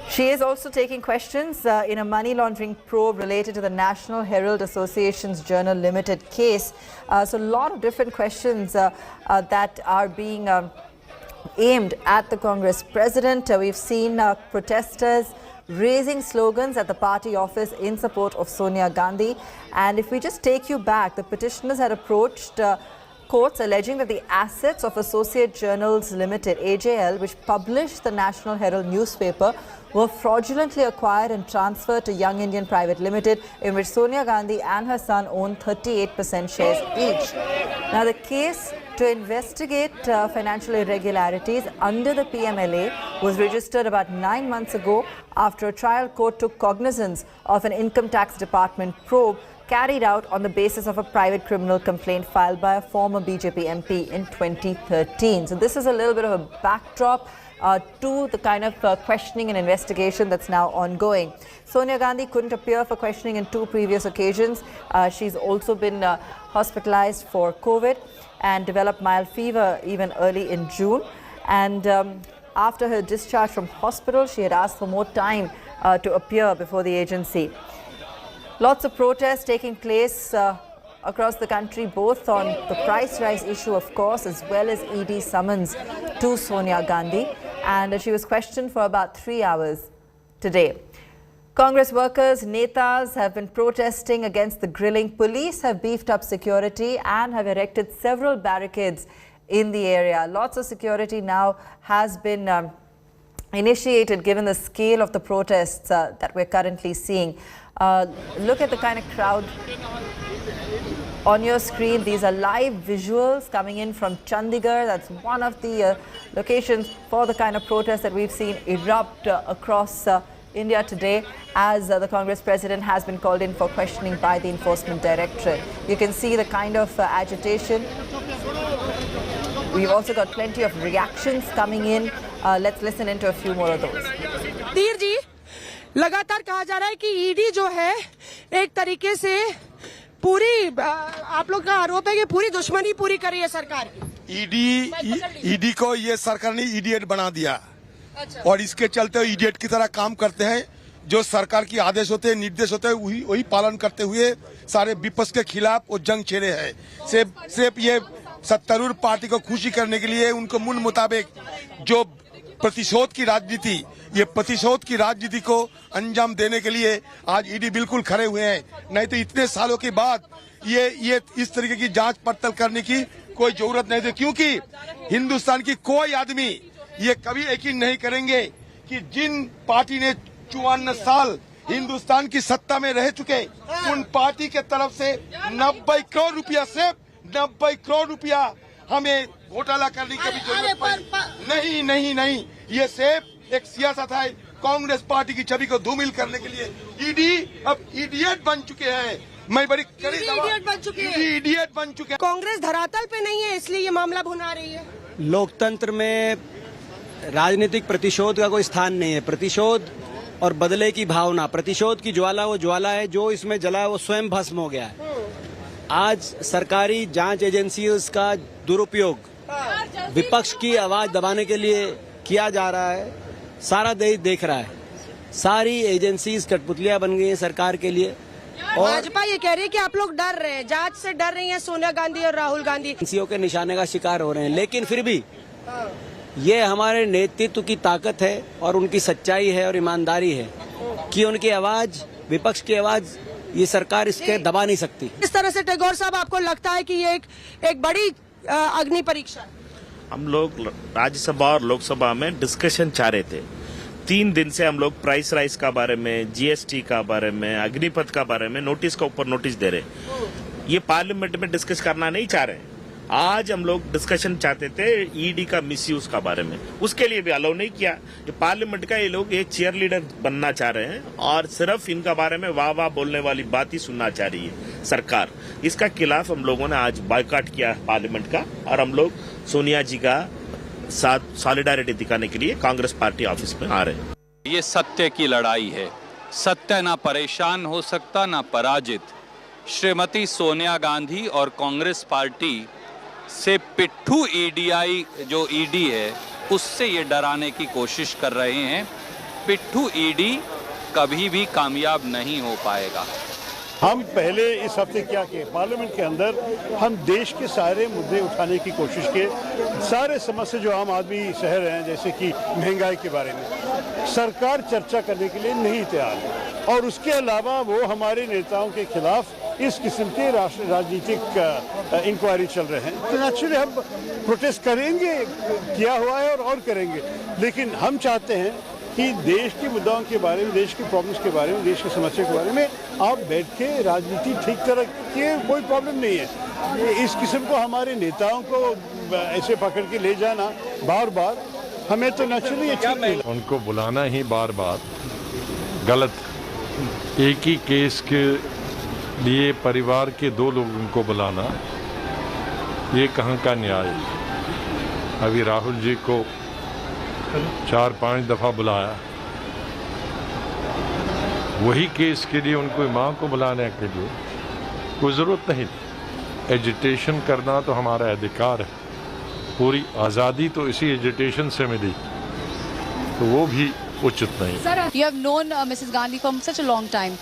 She is also taking questions in a money laundering probe related to the National Herald Association's Journal Limited case. So a lot of different questions that are being aimed at the Congress president. We've seen protesters raising slogans at the party office in support of Sonia Gandhi. And if we just take you back, the petitioners had approached courts alleging that the assets of Associate Journals Limited, AJL, which published the National Herald newspaper, were fraudulently acquired and transferred to Young Indian Private Limited, in which Sonia Gandhi and her son own 38% shares each. Now, the case to investigate financial irregularities under the PMLA was registered about 9 months ago after a trial court took cognizance of an income tax department probe carried out on the basis of a private criminal complaint filed by a former BJP MP in 2013. So this is a little bit of a backdrop to the kind of questioning and investigation that's now ongoing. Sonia Gandhi couldn't appear for questioning in 2 previous occasions. She's also been hospitalized for COVID and developed mild fever even early in June. And after her discharge from hospital, she had asked for more time to appear before the agency. Lots of protests taking place across the country, both on the price rise issue, of course, as well as ED summons to Sonia Gandhi. And she was questioned for about 3 hours today. Congress workers, netas have been protesting against the grilling. Police have beefed up security and have erected several barricades in the area. Lots of security now has been initiated given the scale of the protests that we're currently seeing. Look at the kind of crowd on your screen. These are live visuals coming in from Chandigarh. That's one of the locations for the kind of protests that we've seen erupt across India today, as the Congress president has been called in for questioning by the Enforcement Directorate. You can see the kind of agitation. We've also got plenty of reactions coming in. Let's listen into a few more of those. धीर जी, लगातार कहा जा रहा है कि ED जो है एक तरीके से पूरी आप लोग का आरोप है कि पूरी दुश्मनी पूरी करी है सरकार की। ईडी को ये सरकार ने इडियट बना दिया। अच्छा। और इसके चलते इडियट की तरह काम करते हैं। जो सरकार की आदेश होते हैं, निर्देश होते हैं, वही पालन करते हुए सारे विपक्ष के खिलाफ वो जंग छेड़े हैं। सिर्फ ये सत्तारूढ़ पार्टी को खुशी करने के लिए उनको मूल मुताबिक जो प्रतिशोध की राजनीति, ये प्रतिशोध की राजनीति को अंजाम देने के लिए आज ईडी बिल्कुल खड़े हुए हैं। नहीं तो इतने सालों के बाद ये इस तरीके की जांच पड़ताल करने की कोई जरूरत नहीं थी, क्योंकि हिंदुस्तान की कोई आदमी ये कभी यकीन नहीं करेंगे कि जिन पार्टी ने 54 साल हिंदुस्तान की सत्ता में रह चुके, उन पार्टी के तरफ से 90 करोड़ रुपया, सिर्फ 90 करोड़ रुपया हमें घोटाला करने की भी जरूरत नहीं। ये सिर्फ एक सियासत है कांग्रेस पार्टी की छवि को धूमिल करने के लिए। ईडी अब इडियट बन चुके हैं। मैं बड़ी इडियट बन चुके हैं। कांग्रेस धरातल पे नहीं है, इसलिए ये मामला भुना रही है। लोकतंत्र में राजनीतिक प्रतिशोध का कोई स्थान नहीं है। प्रतिशोध और बदले की भावना, प्रतिशोध की ज्वाला वो ज्वाला है, जो इसमें जला है वो स्वयं भस्म हो गया है। आज सरकारी जांच एजेंसियों का दुरुपयोग विपक्ष की आवाज दबाने के लिए किया जा रहा है। सारा देश देख रहा है। सारी एजेंसीज कठपुतलियां बन गई हैं सरकार के लिए। और भाजपा ये कह रही है कि आप लोग डर रहे हैं, जांच से डर रही हैं सोनिया गांधी और राहुल गांधी। एजेंसियों के निशाने का शिकार हो रहे हैं, लेकिन फिर भी ये हमारे नेतृत्व की ताकत है और उनकी सच्चाई है और ईमानदारी है कि उनकी आवाज, विपक्ष की आवाज, ये सरकार इसके दबा नहीं सकती। इस तरह से टैगोर साहब, आपको लगता है कि ये एक बड़ी अग्नि परीक्षा? हम लोग राज्यसभा और लोकसभा में डिस्कशन चाह रहे थे। 3 दिन से हम लोग प्राइस राइज का बारे में, जीएसटी का बारे में, अग्निपथ का बारे में नोटिस का ऊपर नोटिस दे रहे। ये पार्लियामेंट में डिस्कस करना नहीं चाह रहे। आज हम लोग डिस्कशन चाहते थे ईडी का मिसयूज का बारे में, उसके लिए भी अलाउ नहीं किया। ये पार्लियामेंट का ये लोग एक चीयर लीडर बनना चाह रहे हैं और सिर्फ इनका बारे में वाह वाह बोलने वाली बात ही सुनना चाह रही है सरकार। इसका खिलाफ हम लोगों ने आज बायकॉट किया पार्लियामेंट का, और हम लोग सोनिया जी का साथ सॉलिडारिटी दिखाने के लिए कांग्रेस पार्टी ऑफिस में आ रहे हैं। ये सत्य की लड़ाई है। सत्य ना परेशान हो सकता ना पराजित। श्रीमती सोनिया गांधी और कांग्रेस पार्टी से पिट्ठू ईडीआई जो ईडी है उससे ये डराने की कोशिश कर रहे हैं। पिट्ठू ईडी कभी भी कामयाब नहीं हो पाएगा। हम पहले इस हफ्ते क्या किए, पार्लियामेंट के अंदर हम देश के सारे मुद्दे उठाने की कोशिश किए। सारे समस्या जो आम आदमी सह रहे हैं, जैसे कि महंगाई के बारे में, सरकार चर्चा करने के लिए नहीं तैयार है। और उसके अलावा वो हमारे नेताओं के खिलाफ इस किस्म के राजनीतिक इंक्वायरी चल रहे हैं। तो नेचुरली हम प्रोटेस्ट करेंगे, किया हुआ है और करेंगे। लेकिन हम चाहते हैं कि देश के मुद्दाओं के बारे में, देश की प्रॉब्लम्स के बारे में, देश की समस्या के बारे में आप बैठ के राजनीति ठीक तरह की, कोई प्रॉब्लम नहीं है। इस किस्म को हमारे नेताओं को ऐसे पकड़ के ले जाना बार बार, हमें तो नेचुरली ठीक नहीं। उनको बुलाना ही बार बार गलत। एक ही केस के लिए परिवार के 2 लोगों को बुलाना, ये कहाँ का न्याय है। अभी राहुल जी को 4-5 दफा बुलाया, वही केस के लिए उनको मां को बुलाने के लिए कोई जरूरत नहीं। एजिटेशन करना तो हमारा अधिकार है, पूरी आज़ादी तो इसी एजिटेशन से मिली, तो वो भी उचित नहीं। Sir, you have known Mrs. Gandhi for such a long time.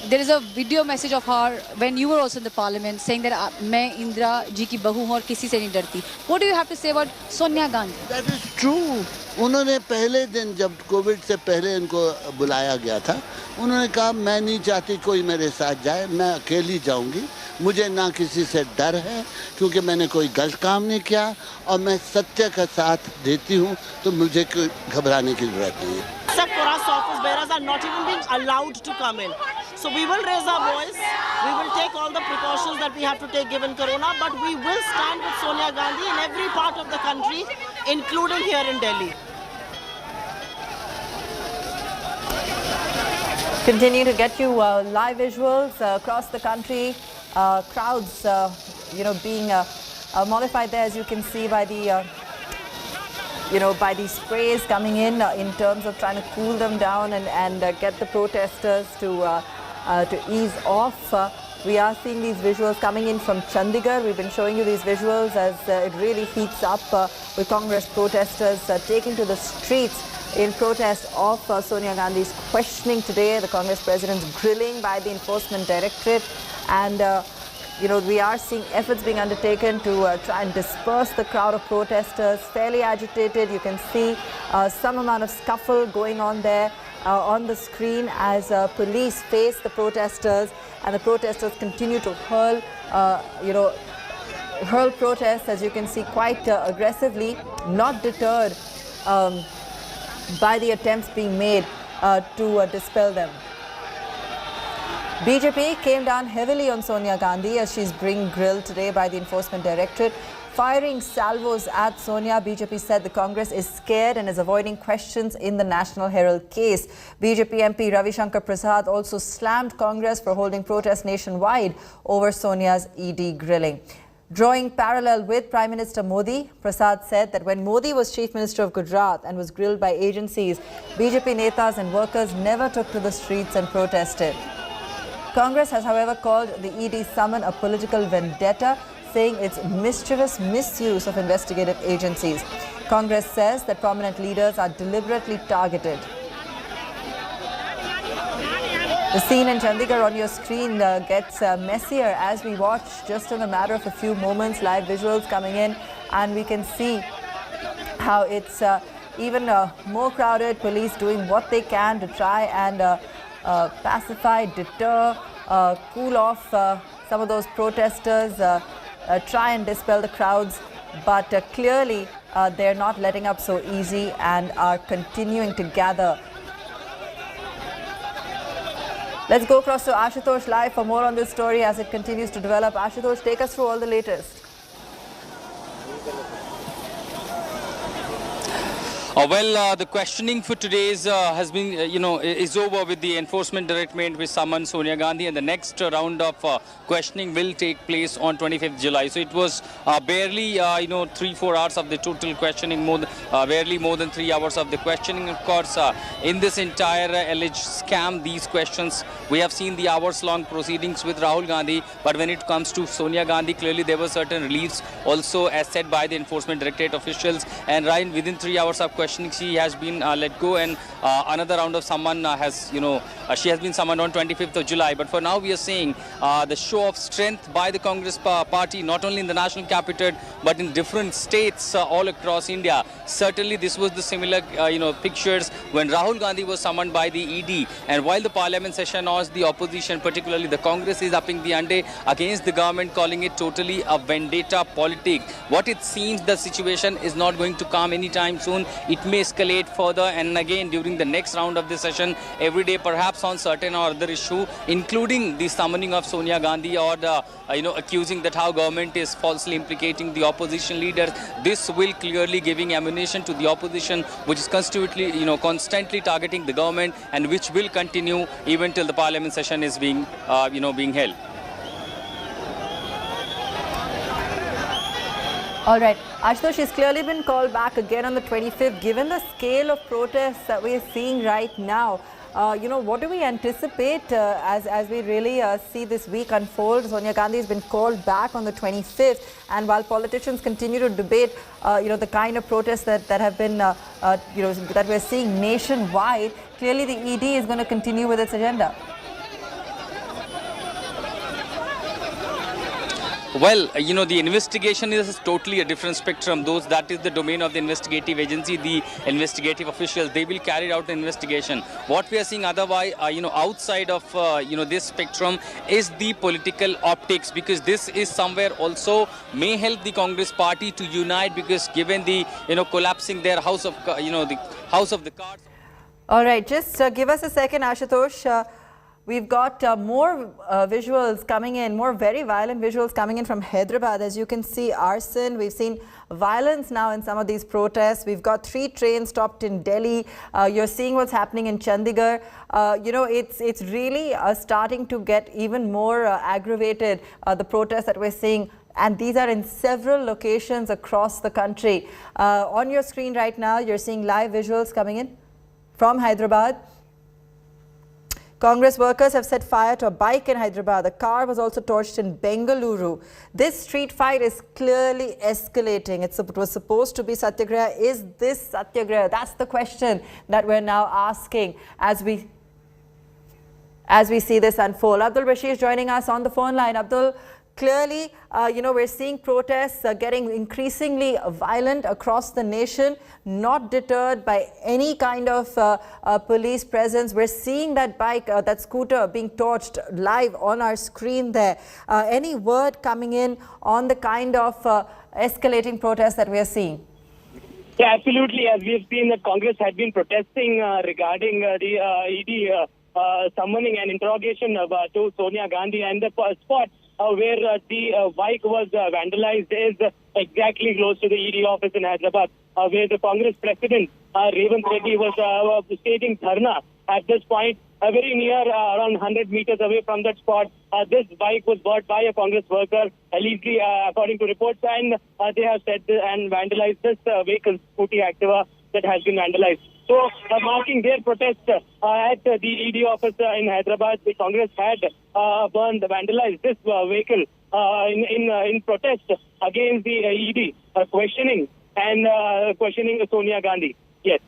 There is a video message of her when you were also in the parliament saying that मैं इंदिरा जी की बहू हूँ और किसी से नहीं डरती. What do you have to say about Sonia Gandhi? That is true. उन्होंने पहले दिन जब कोविड से पहले इनको बुलाया गया था, उन्होंने कहा मैं नहीं चाहती कोई मेरे साथ जाए, मैं अकेली जाऊंगी, मुझे ना किसी से डर है क्योंकि मैंने कोई गलत काम नहीं किया और मैं सत्य का साथ देती हूँ, तो मुझे घबराने की जरूरत नहीं है। Except for us, office bearers are not even being allowed to come in. So we will raise our voice, we will take all the precautions that we have to take given Corona, but we will stand with Sonia Gandhi in every part of the country, including here in Delhi. Continue to get you live visuals across the country, crowds, being mollified there, as you can see by the, by these sprays coming in terms of trying to cool them down and get the protesters to ease off. We are seeing these visuals coming in from Chandigarh. We've been showing you these visuals as it really heats up with Congress protesters taking to the streets in protest of Sonia Gandhi's questioning today, the Congress president's grilling by the Enforcement Directorate. And, we are seeing efforts being undertaken to try and disperse the crowd of protesters, fairly agitated. You can see some amount of scuffle going on there on the screen as police face the protesters, and the protesters continue to hurl protests, as you can see, quite aggressively, not deterred by the attempts being made to dispel them. BJP came down heavily on Sonia Gandhi as she's being grilled today by the Enforcement Directorate. Firing salvos at Sonia, BJP said the Congress is scared and is avoiding questions in the National Herald case. BJP MP Ravi Shankar Prasad also slammed Congress for holding protests nationwide over Sonia's ED grilling. Drawing parallel with Prime Minister Modi, Prasad said that when Modi was Chief Minister of Gujarat and was grilled by agencies, BJP netas and workers never took to the streets and protested. Congress has, however, called the ED summon a political vendetta, saying it's mischievous misuse of investigative agencies. Congress says that prominent leaders are deliberately targeted. The scene in Chandigarh on your screen gets messier as we watch, just in a matter of a few moments, live visuals coming in, and we can see how it's even more crowded, police doing what they can to try and pacify, deter, cool off some of those protesters, try and dispel the crowds, but clearly they're not letting up so easy and are continuing to gather. Let's go across to Ashutosh live for more on this story as it continues to develop. Ashutosh, take us through all the latest. The questioning for today's has been, is over with the Enforcement Directorate which summoned Sonia Gandhi, and the next round of questioning will take place on 25th July. So it was barely, 3-4 hours of the total questioning, barely more than 3 hours of the questioning. Of course, in this entire alleged scam, these questions, we have seen the hours-long proceedings with Rahul Gandhi, but when it comes to Sonia Gandhi, clearly there were certain reliefs also as said by the Enforcement Directorate officials, and right within 3 hours of questioning, she has been let go, and another round of summon she has been summoned on 25th of July. But for now, we are seeing the show of strength by the Congress party, not only in the national capital, but in different states all across India. Certainly, this was the similar, pictures when Rahul Gandhi was summoned by the ED. And while the parliament session was, the opposition, particularly the Congress, is upping the ante against the government, calling it totally a vendetta politic. What it seems, the situation is not going to calm anytime soon. It may escalate further, and again during the next round of the session, every day perhaps on certain or other issue, including the summoning of Sonia Gandhi or accusing that how government is falsely implicating the opposition leaders. This will clearly giving ammunition to the opposition, which is constantly targeting the government, and which will continue even till the parliament session is being held. All right, Ashutosh, she's clearly been called back again on the 25th. Given the scale of protests that we're seeing right now, what do we anticipate as we really see this week unfold? Sonia Gandhi has been called back on the 25th, and while politicians continue to debate, the kind of protests that have been, that we're seeing nationwide, clearly the ED is going to continue with its agenda. Well, the investigation is totally a different spectrum. That is the domain of the investigative agency, the investigative officials. They will carry out the investigation. What we are seeing otherwise, outside of, this spectrum is the political optics, because this is somewhere also may help the Congress party to unite, because given the, collapsing their house of, the house of the cards. All right, just give us a second, Ashutosh. We've got more visuals coming in, more very violent visuals coming in from Hyderabad. As you can see, Arson, we've seen violence now in some of these protests. We've got 3 trains stopped in Delhi. You're seeing what's happening in Chandigarh. It's really starting to get even more aggravated, the protests that we're seeing. And these are in several locations across the country. On your screen right now, you're seeing live visuals coming in from Hyderabad. Congress workers have set fire to a bike in Hyderabad. The car was also torched in Bengaluru. This street fight is clearly escalating. It was supposed to be Satyagraha. Is this Satyagraha? That's the question that we're now asking as we see this unfold. Abdul Rashid is joining us on the phone line. Abdul, clearly, we're seeing protests getting increasingly violent across the nation, not deterred by any kind of police presence. We're seeing that bike, that scooter being torched live on our screen there. Any word coming in on the kind of escalating protests that we are seeing? Yeah, absolutely. As we have seen that Congress had been protesting regarding the ED summoning and interrogation to Sonia Gandhi, and the spot where the bike was vandalized is exactly close to the ED office in Hyderabad, where the Congress president, Revanth Reddy, was staging dharna. At this point, very near, around 100 meters away from that spot, this bike was bought by a Congress worker, allegedly, according to reports, and they have said and vandalized this vehicle, Scooty Activa, that has been vandalized. So, marking their protest at the ED office in Hyderabad, the Congress had vandalized this vehicle in protest against the ED, questioning Sonia Gandhi. Yes.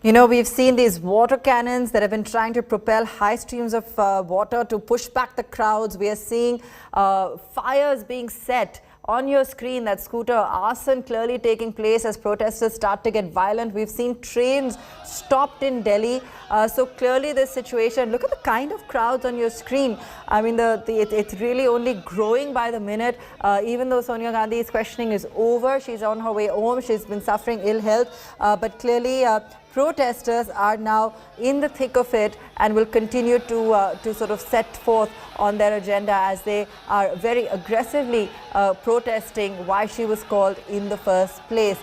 We've seen these water cannons that have been trying to propel high streams of water to push back the crowds. We are seeing fires being set on your screen, that scooter arson clearly taking place as protesters start to get violent. We've seen trains stopped in Delhi. So clearly this situation, look at the kind of crowds on your screen. I mean, it's really only growing by the minute. Even though Sonia Gandhi's questioning is over, she's on her way home. She's been suffering ill health. But clearly protesters are now in the thick of it and will continue to sort of set forth on their agenda as they are very aggressively protesting why she was called in the first place.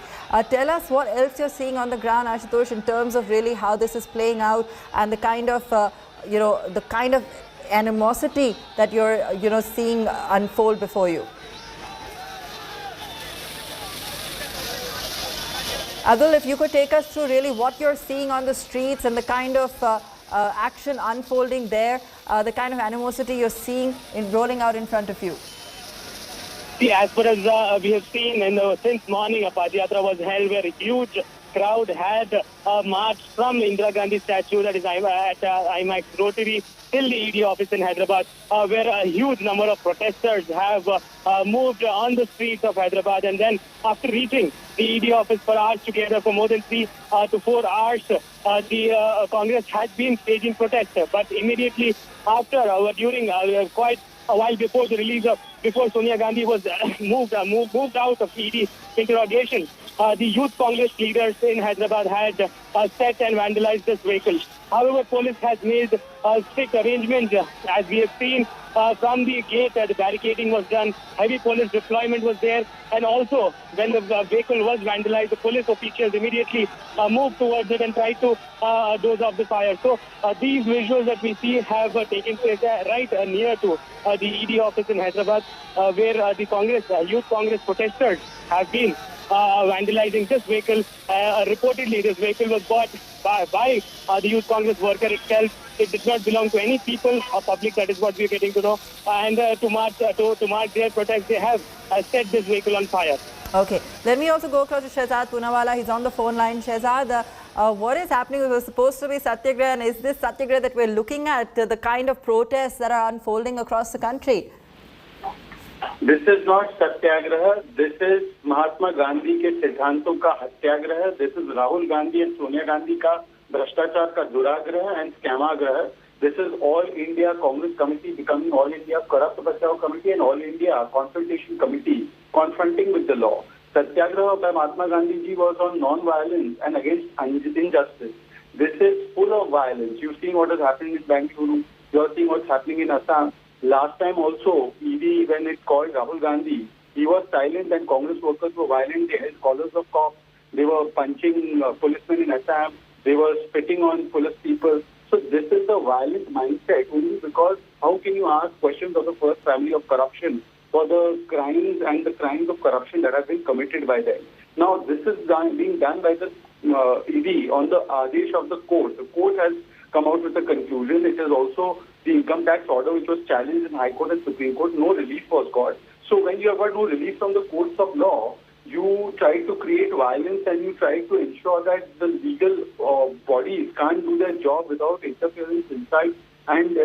Tell us what else you're seeing on the ground, Ashutosh, in terms of really how this is playing out and the kind of, the kind of animosity that you're, seeing unfold before you. Abdul, if you could take us through really what you're seeing on the streets and the kind of action unfolding there, the kind of animosity you're seeing in rolling out in front of you. Yeah, as far as we have seen, since morning, a Padayatra was held where a huge crowd had marched from Indira Gandhi statue, that is at IMAX Rotary, till the ED office in Hyderabad, where a huge number of protesters have moved on the streets of Hyderabad. And then after reaching the ED office for hours together, for more than 3 to 4 hours, the Congress had been staging protests. But immediately after, during quite a while before the release of, before Sonia Gandhi was moved out of ED interrogation, the youth Congress leaders in Hyderabad had set and vandalized this vehicle. However, police has made strict arrangements, as we have seen from the gate. The barricading was done, heavy police deployment was there, and also when the vehicle was vandalized, the police officials immediately moved towards it and tried to doze off the fire. So these visuals that we see have taken place right near to the ED office in Hyderabad, where the Congress, youth Congress protesters have been vandalizing this vehicle. Reportedly, this vehicle was bought by the youth Congress worker itself. It did not belong to any people or public. That is what we are getting to know. And to march their protest, they have set this vehicle on fire. Okay, let me also go across to Shehzad Poonawala. He's on the phone line. Shehzad, what is happening? It was supposed to be Satyagraha, and is this Satyagraha that we're looking at, the kind of protests that are unfolding across the country? This is not Satyagraha. This is Mahatma Gandhi के सिद्धांतों का हत्याग्रह. This is Rahul Gandhi and Sonia Gandhi का भ्रष्टाचार का दुराग्रह and scamagrah. This is All India Congress Committee becoming All India Corrupt Bachao Committee and All India Confrontation Committee confronting with the law. Satyagraha by Mahatma Gandhi ji was on non-violence and against injustice. This is full of violence. You've seen what is happening in Bengaluru. You're seeing what's happening in Assam. Last time also, ED, when it called Rahul Gandhi, he was silent and Congress workers were violent. They held collars of cops. They were punching policemen in Assam. They were spitting on police people. So this is the violent mindset only because how can you ask questions of the first family of corruption for the crimes and the crimes of corruption that have been committed by them? Now, this is being done by the ED on the Adesh of the court. The court has come out with a conclusion. It is also the income tax order which was challenged in High Court and Supreme Court. No relief was got. So when you have got no relief from the courts of law, you try to create violence and you try to ensure that the legal bodies can't do their job without interference, insult, and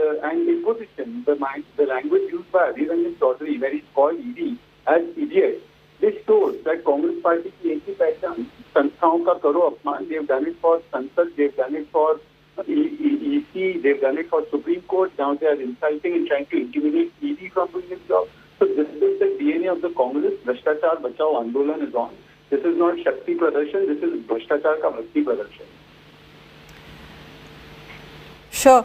imposition. The language used by Ranil Wickremesinghe, where he's called ED as idiot, this shows that Congress party की एक ही पहचान संस्थाओं का करो अपमान. They've done it for Sansad, they've done it for EC, they've done it for Supreme Court. Now they are insulting and trying to intimidate ED from doing his job. So this is the DNA of the Congress. Bhrashtachar Bachao Andolan is on. This is not Shakti Pradarshan, this is Bhrashtachar ka Bhakti Pradarshan. Sure.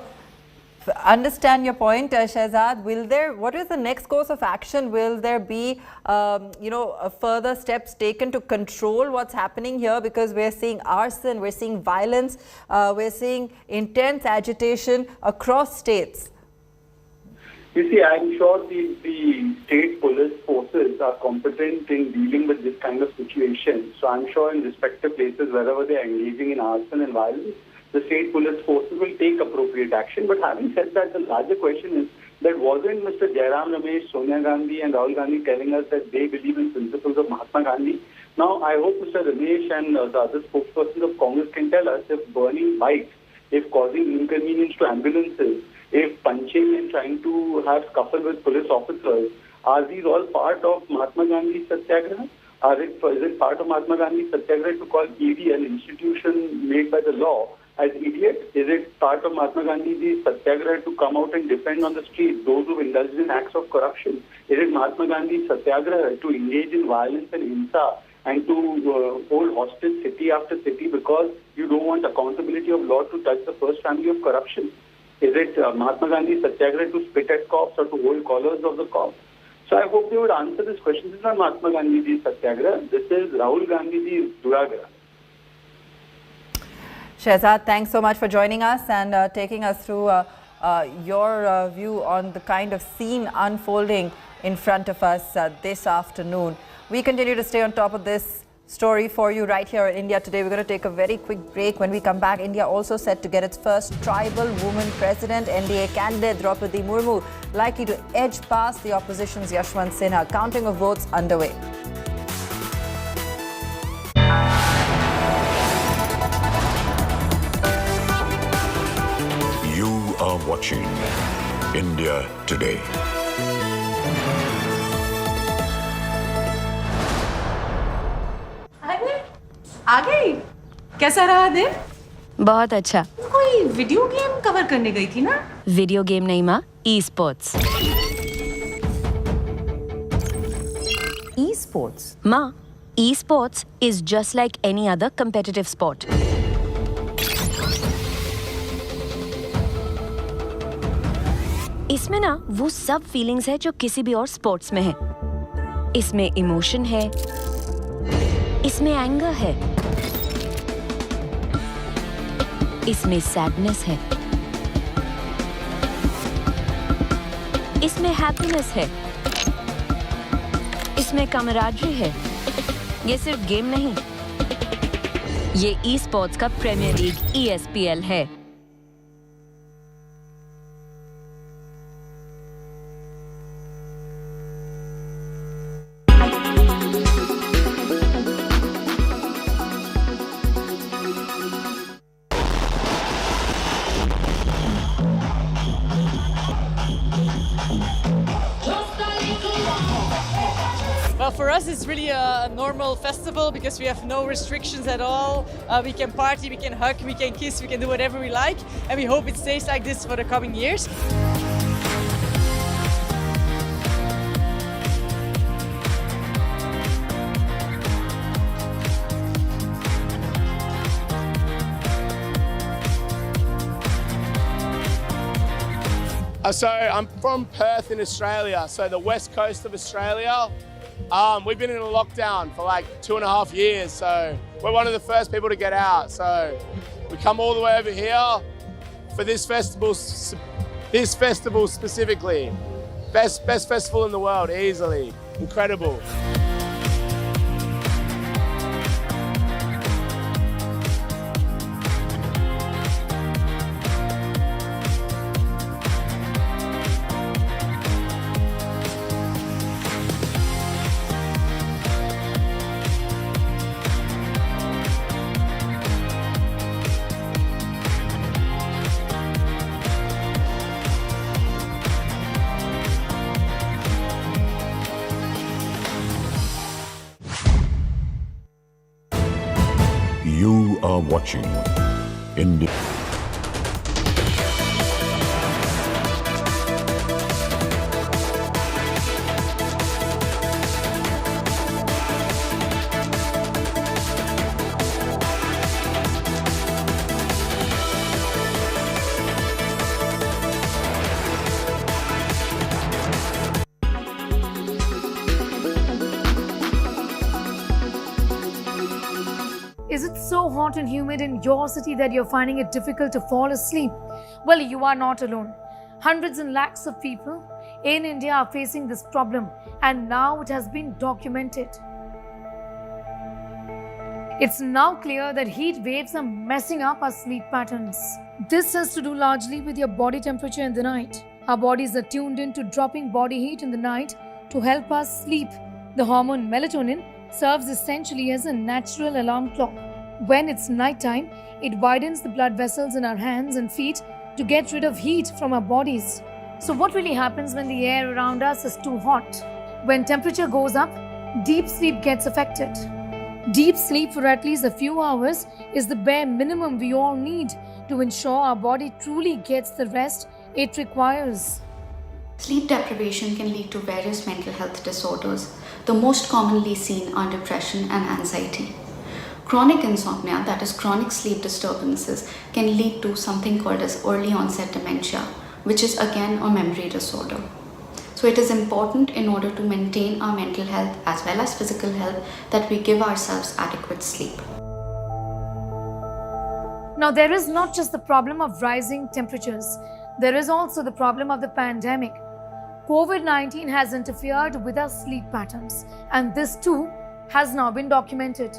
Understand your point, Shehzad. What is the next course of action? Will there be, further steps taken to control what's happening here? Because we're seeing arson, we're seeing violence, we're seeing intense agitation across states. You see, I'm sure the state police forces are competent in dealing with this kind of situation. So I'm sure in respective places, wherever they are engaging in arson and violence, the state police forces will take appropriate action. But having said that, the larger question is that wasn't Mr. Jairam Ramesh, Sonia Gandhi and Rahul Gandhi telling us that they believe in principles of Mahatma Gandhi? Now, I hope Mr. Ramesh and the other spokespersons of Congress can tell us if burning bikes, if causing inconvenience to ambulances, if punching and trying to have scuffle with police officers, are these all part of Mahatma Gandhi's Satyagraha? Is it part of Mahatma Gandhi's Satyagraha to call ED, an institution made by the law, as idiot? Is it part of Mahatma Gandhi's Satyagraha to come out and defend on the street those who indulged in acts of corruption? Is it Mahatma Gandhi's Satyagraha to engage in violence and hinsa and to hold hostage city after city because you don't want accountability of law to touch the first family of corruption? Is it Mahatma Gandhi's Satyagraha to spit at cops or to hold collars of the cops? So I hope they would answer this question. This is not Mahatma Gandhi's Satyagraha. This is Rahul Gandhi's Gunahgraha. Shehzad, thanks so much for joining us and taking us through your view on the kind of scene unfolding in front of us this afternoon. We continue to stay on top of this story for you right here in India Today. We're going to take a very quick break. When we come back, India also set to get its first tribal woman president. NDA candidate Draupadi Murmu likely to edge past the opposition's Yashwant Sinha. Counting of votes underway. You are watching India Today. आ गई? कैसा रहा दिन? बहुत अच्छा। कोई video game cover करने गई थी ना? वीडियो गेम नहीं माँ, ई-स्पोर्ट्स। ई-स्पोर्ट्स? माँ, esports is just like any other competitive sport. इसमें ना वो सब फीलिंग्स है जो किसी भी और स्पोर्ट्स में है। इसमें इमोशन है, इसमें एंगर है, इसमें सैडनेस है, इसमें हैप्पीनेस है, इसमें कमराडरी है। ये सिर्फ गेम नहीं, ये ई स्पोर्ट्स का प्रीमियर लीग ESPL है। Well, for us, it's really a normal festival because we have no restrictions at all. We can party, we can hug, we can kiss, we can do whatever we like. And we hope it stays like this for the coming years. So I'm from Perth in Australia, so the west coast of Australia. We've been in a lockdown for like 2.5 years, so we're one of the first people to get out. So we come all the way over here for this festival specifically. Best festival in the world, easily. Incredible. watching India. Is it so hot and humid in your city that you're finding it difficult to fall asleep? Well, you are not alone. Hundreds and lakhs of people in India are facing this problem, and now it has been documented. It's now clear that heat waves are messing up our sleep patterns. This has to do largely with your body temperature in the night. Our bodies are tuned in to dropping body heat in the night to help us sleep. The hormone melatonin serves essentially as a natural alarm clock. When it's nighttime, it widens the blood vessels in our hands and feet to get rid of heat from our bodies. So what really happens when the air around us is too hot? When temperature goes up, deep sleep gets affected. Deep sleep for at least a few hours is the bare minimum we all need to ensure our body truly gets the rest it requires. Sleep deprivation can lead to various mental health disorders. The most commonly seen are depression and anxiety. Chronic insomnia, that is chronic sleep disturbances, can lead to something called as early onset dementia, which is again a memory disorder. So it is important in order to maintain our mental health as well as physical health that we give ourselves adequate sleep. Now, there is not just the problem of rising temperatures, there is also the problem of the pandemic. COVID-19 has interfered with our sleep patterns, and this too has now been documented.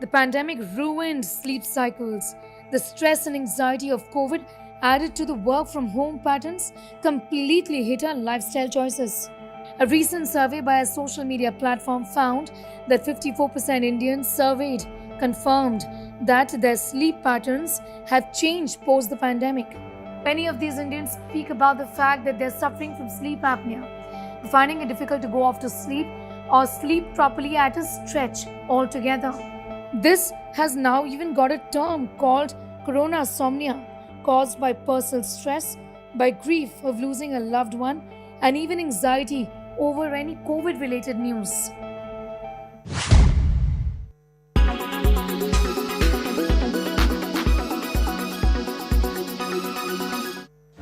The pandemic ruined sleep cycles. The stress and anxiety of COVID added to the work from home patterns completely hit our lifestyle choices. A recent survey by a social media platform found that 54% Indians surveyed confirmed that their sleep patterns have changed post the pandemic. Many of these Indians speak about the fact that they're suffering from sleep apnea, finding it difficult to go off to sleep or sleep properly at a stretch altogether. This has now even got a term called coronasomnia, caused by personal stress, by grief of losing a loved one, and even anxiety over any COVID-related news.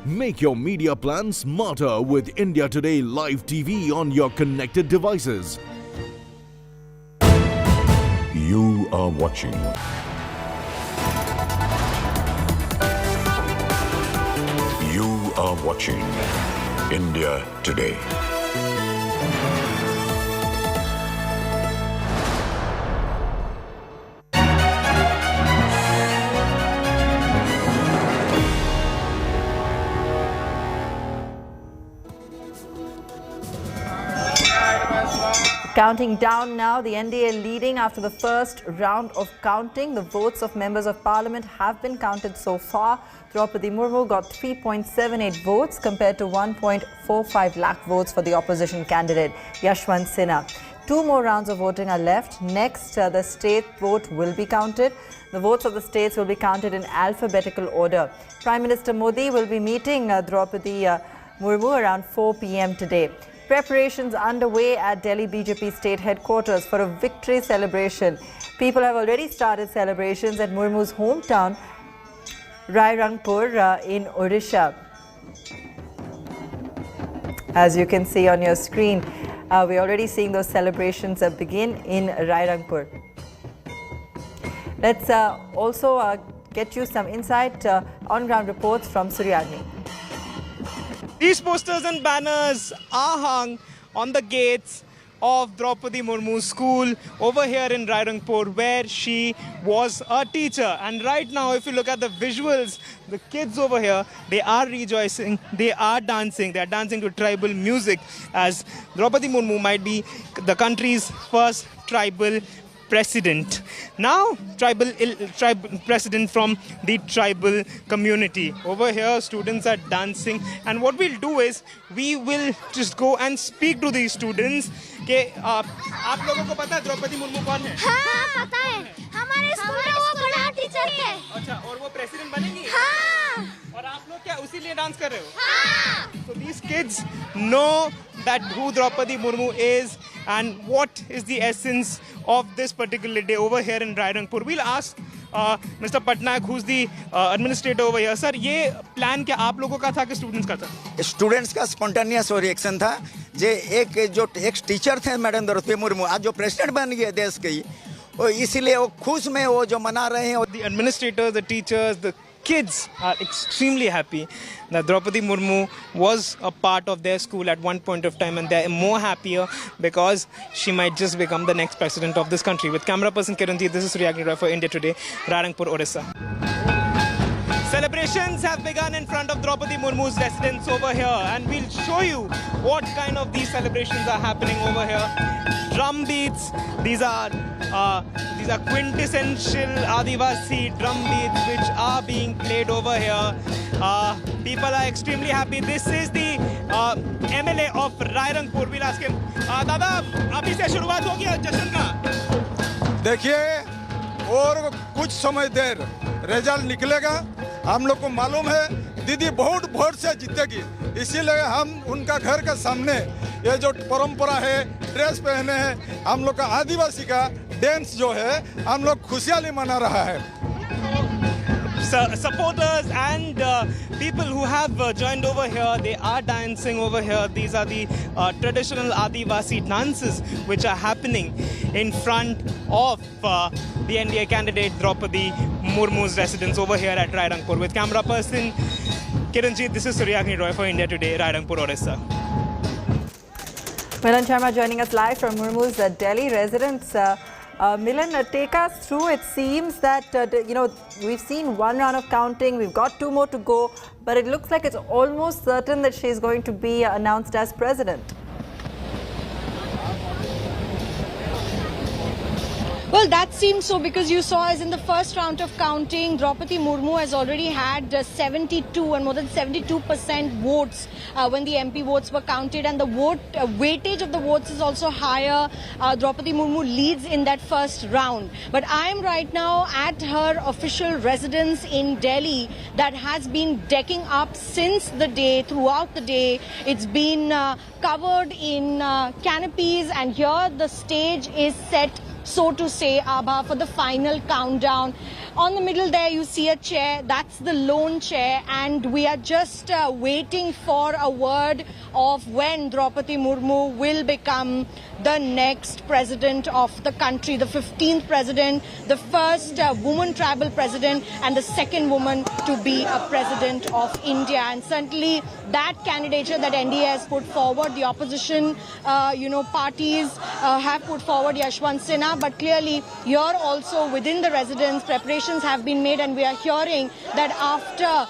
Make your media plan smarter with India Today Live TV on your connected devices. You are watching You are watching India Today. Counting down now, the NDA leading after the first round of counting. The votes of members of parliament have been counted so far. Draupadi Murmu got 3.78 votes compared to 1.45 lakh votes for the opposition candidate Yashwant Sinha. 2 more rounds of voting are left. Next, the state vote will be counted. The votes of the states will be counted in alphabetical order. Prime Minister Modi will be meeting Draupadi Murmu around 4 p.m. today. Preparations underway at Delhi BJP state headquarters for a victory celebration. People have already started celebrations at Murmu's hometown, Rairangpur in Odisha. As you can see on your screen, we're already seeing those celebrations begin in Rairangpur. Let's also get you some insight on-ground reports from Suryagni. These posters and banners are hung on the gates of Draupadi Murmu's school over here in Rairangpur, where she was a teacher. And right now, if you look at the visuals, the kids over here, they are rejoicing, they are dancing to tribal music, as Draupadi Murmu might be the country's first tribal president. Now, tribal president from the tribal community. Over here, students are dancing, and what we'll do is we will just go and speak to these students. कि आप लोगों को पता है द्रौपदी मुर्मू कौन है? हाँ, पता है. हमारे स्कूल में वो पढ़ाती टीचर के। अच्छा, और वो प्रेसिडेंट बनेंगी? हाँ। और आप लोग क्या उसी लिए डांस कर रहे हो? हाँ। So these kids know that who Draupadi Murmu is and what is the essence of this particular day over here in Rairangpur. We'll ask Mr. Patnaik, who's the administrator over here. Sir, ये plan क्या आप लोगों का था कि students का था? Students का स्पॉन्टेनियस रिएक्शन था। जो एक टीचर थे मैडम द्रौपदी मुर्मू, आज जो प्रेसिडेंट बन गए देश की, इसीलिए वो खुश में वो जो मना रहे हैं। The administrators, the teachers, the kids are extremely happy that Draupadi Murmu was a part of their school at one point of time, and they're more happier because she might just become the next president of this country. With camera person Kiranji, this is Gunahgraha for India Today, Rairangpur, Odisha. Celebrations have begun in front of Draupadi Murmu's residence over here, and we'll show you what kind of these celebrations are happening over here. Drum beats, these are quintessential Adivasi drum beats which are being played over here. People are extremely happy. This is the MLA of Rairangpur. We'll ask him, दादा अभी से शुरुआत होगी जश्न का? देखिए, और कुछ समय देर रिजल्ट निकलेगा। हम लोग को मालूम है दीदी बहुत वोट से जीतेगी, इसीलिए हम उनका घर के सामने ये जो परंपरा है, ड्रेस पहने हैं, हम लोग का आदिवासी का डांस जो है, हम लोग खुशहाली मना रहा है। Supporters and people who have joined over here, they are dancing over here. These are the traditional Adivasi dances which are happening in front of the NDA candidate Draupadi Murmu's residence over here at Rairangpur. With camera person Kiranji, this is Sonia Gandhi for India Today, Rairangpur, Odisha. Milan Sharma joining us live from Murmu's Delhi residence. Milan, take us through. It seems that, we've seen one round of counting. We've got 2 more to go. But it looks like it's almost certain that she's going to be announced as president. Well, that seems so, because you saw as in the first round of counting, Draupadi Murmu has already had 72 and more than 72% votes when the MP votes were counted, and the weightage of the votes is also higher. Draupadi Murmu leads in that first round. But I am right now at her official residence in Delhi that has been decking up since the day, throughout the day. It's been covered in canopies, and here the stage is set, so to say, Abha, for the final countdown. On the middle there you see a chair, that's the lone chair, and we are just waiting for a word of when Draupadi Murmu will become the next president of the country, the 15th president, the first woman tribal president, and the second woman to be a president of India. And certainly that candidature that NDA has put forward, the opposition, parties have put forward Yashwant Sinha, but clearly here also within the residence, preparations have been made, and we are hearing that after,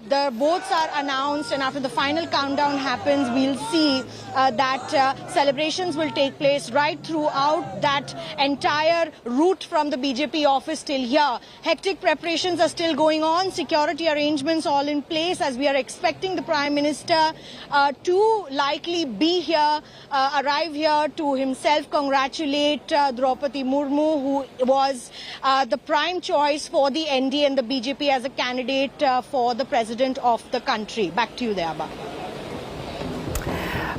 the votes are announced and after the final countdown happens, we'll see that celebrations will take place right throughout that entire route from the BJP office till here. Hectic preparations are still going on, security arrangements all in place, as we are expecting the Prime Minister to likely be here, arrive here to himself congratulate Draupadi Murmu, who was the prime choice for the NDA and the BJP as a candidate for the president of the country. Back to you there, Abba.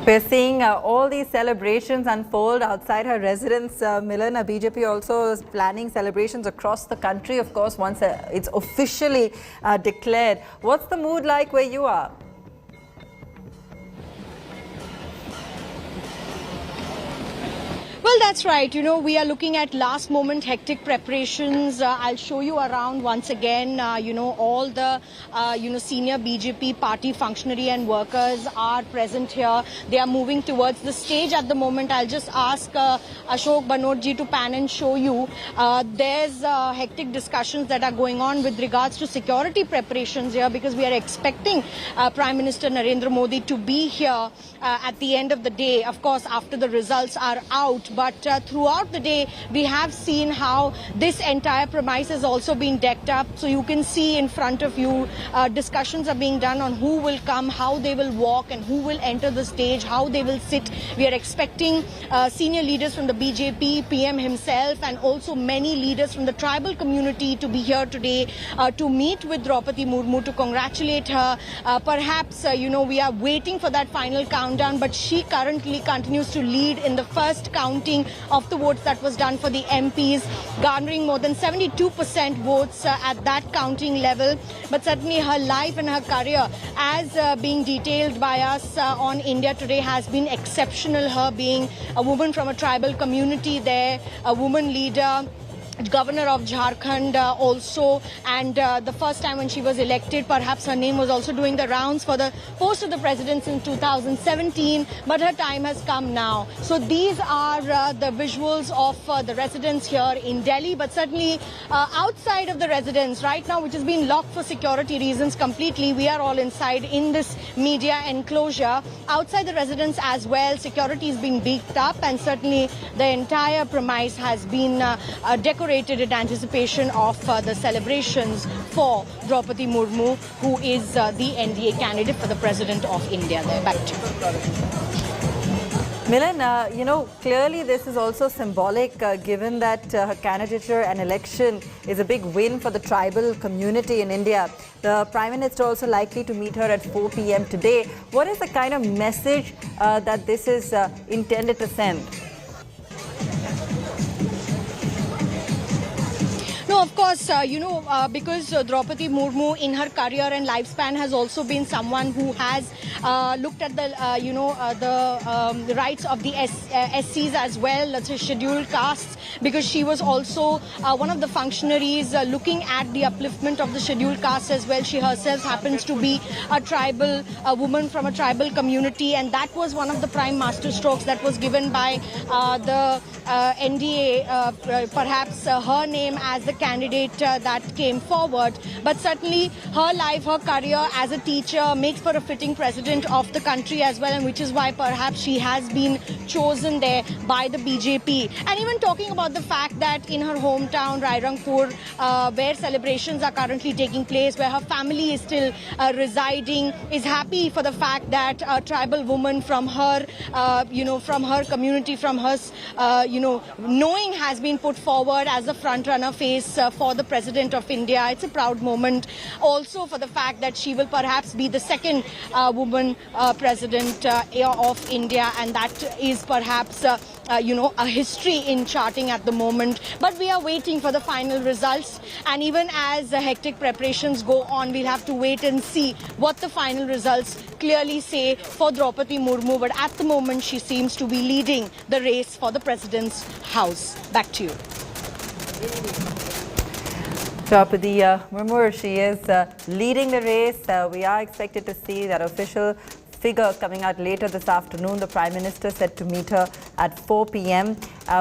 We're seeing all these celebrations unfold outside her residence, Milan. BJP also is planning celebrations across the country, of course, once it's officially declared. What's the mood like where you are? Well, that's right. We are looking at last moment hectic preparations. I'll show you around once again. All the, senior BJP party functionary and workers are present here. They are moving towards the stage at the moment. I'll just ask Ashok Banerjee to pan and show you. There's hectic discussions that are going on with regards to security preparations here, because we are expecting Prime Minister Narendra Modi to be here at the end of the day. Of course, after the results are out. left, but throughout the day we have seen how this entire premise has also been decked up. So you can see in front of you discussions are being done on who will come, how they will walk and who will enter the stage, how they will sit. We are expecting senior leaders from the BJP, PM himself and also many leaders from the tribal community to be here today to meet with Draupadi Murmu, to congratulate her. Perhaps, we are waiting for that final countdown, but she currently continues to lead in the first counting of the votes that was done for the MPs, garnering more than 72% votes at that counting level. But certainly her life and her career, as being detailed by us on India Today, has been exceptional. Her being a woman from a tribal community there, a woman leader, Governor of Jharkhand also, and the first time when she was elected, perhaps her name was also doing the rounds for the post of the presidency in 2017, but her time has come now. So these are the visuals of the residence here in Delhi, but certainly outside of the residence right now, which has been locked for security reasons completely. We are all inside in this media enclosure. Outside the residence as well, security is being beefed up, and certainly the entire premise has been decorated in anticipation of the celebrations for Draupadi Murmu, who is the NDA candidate for the President of India. There, back to you. Milan, clearly this is also symbolic given that her candidature and election is a big win for the tribal community in India. The Prime Minister also likely to meet her at 4 p.m. today. What is the kind of message that this is intended to send? No, of course, because Draupadi Murmu in her career and lifespan has also been someone who has looked at the rights of the SCs as well, the scheduled castes, because she was also one of the functionaries looking at the upliftment of the scheduled castes as well. She herself happens to be a woman from a tribal community, and that was one of the prime masterstrokes that was given by the NDA, perhaps her name as the candidate that came forward. But certainly her life, her career as a teacher makes for a fitting president of the country as well, and which is why perhaps she has been chosen there by the BJP. And even talking about the fact that in her hometown, Rairangpur, where celebrations are currently taking place, where her family is still residing, is happy for the fact that a tribal woman from her, from her community, from her, knowing has been put forward as a front-runner face for the President of India. It's a proud moment also for the fact that she will perhaps be the second woman President of India, and that is perhaps a history in charting at the moment. But we are waiting for the final results, and even as the hectic preparations go on, we'll have to wait and see what the final results clearly say for Draupadi Murmu. But at the moment, she seems to be leading the race for the President's house. Back to you. Draupadi Murmu, she is leading the race. We are expected to see that official figure coming out later this afternoon. The Prime Minister said to meet her at 4 p.m.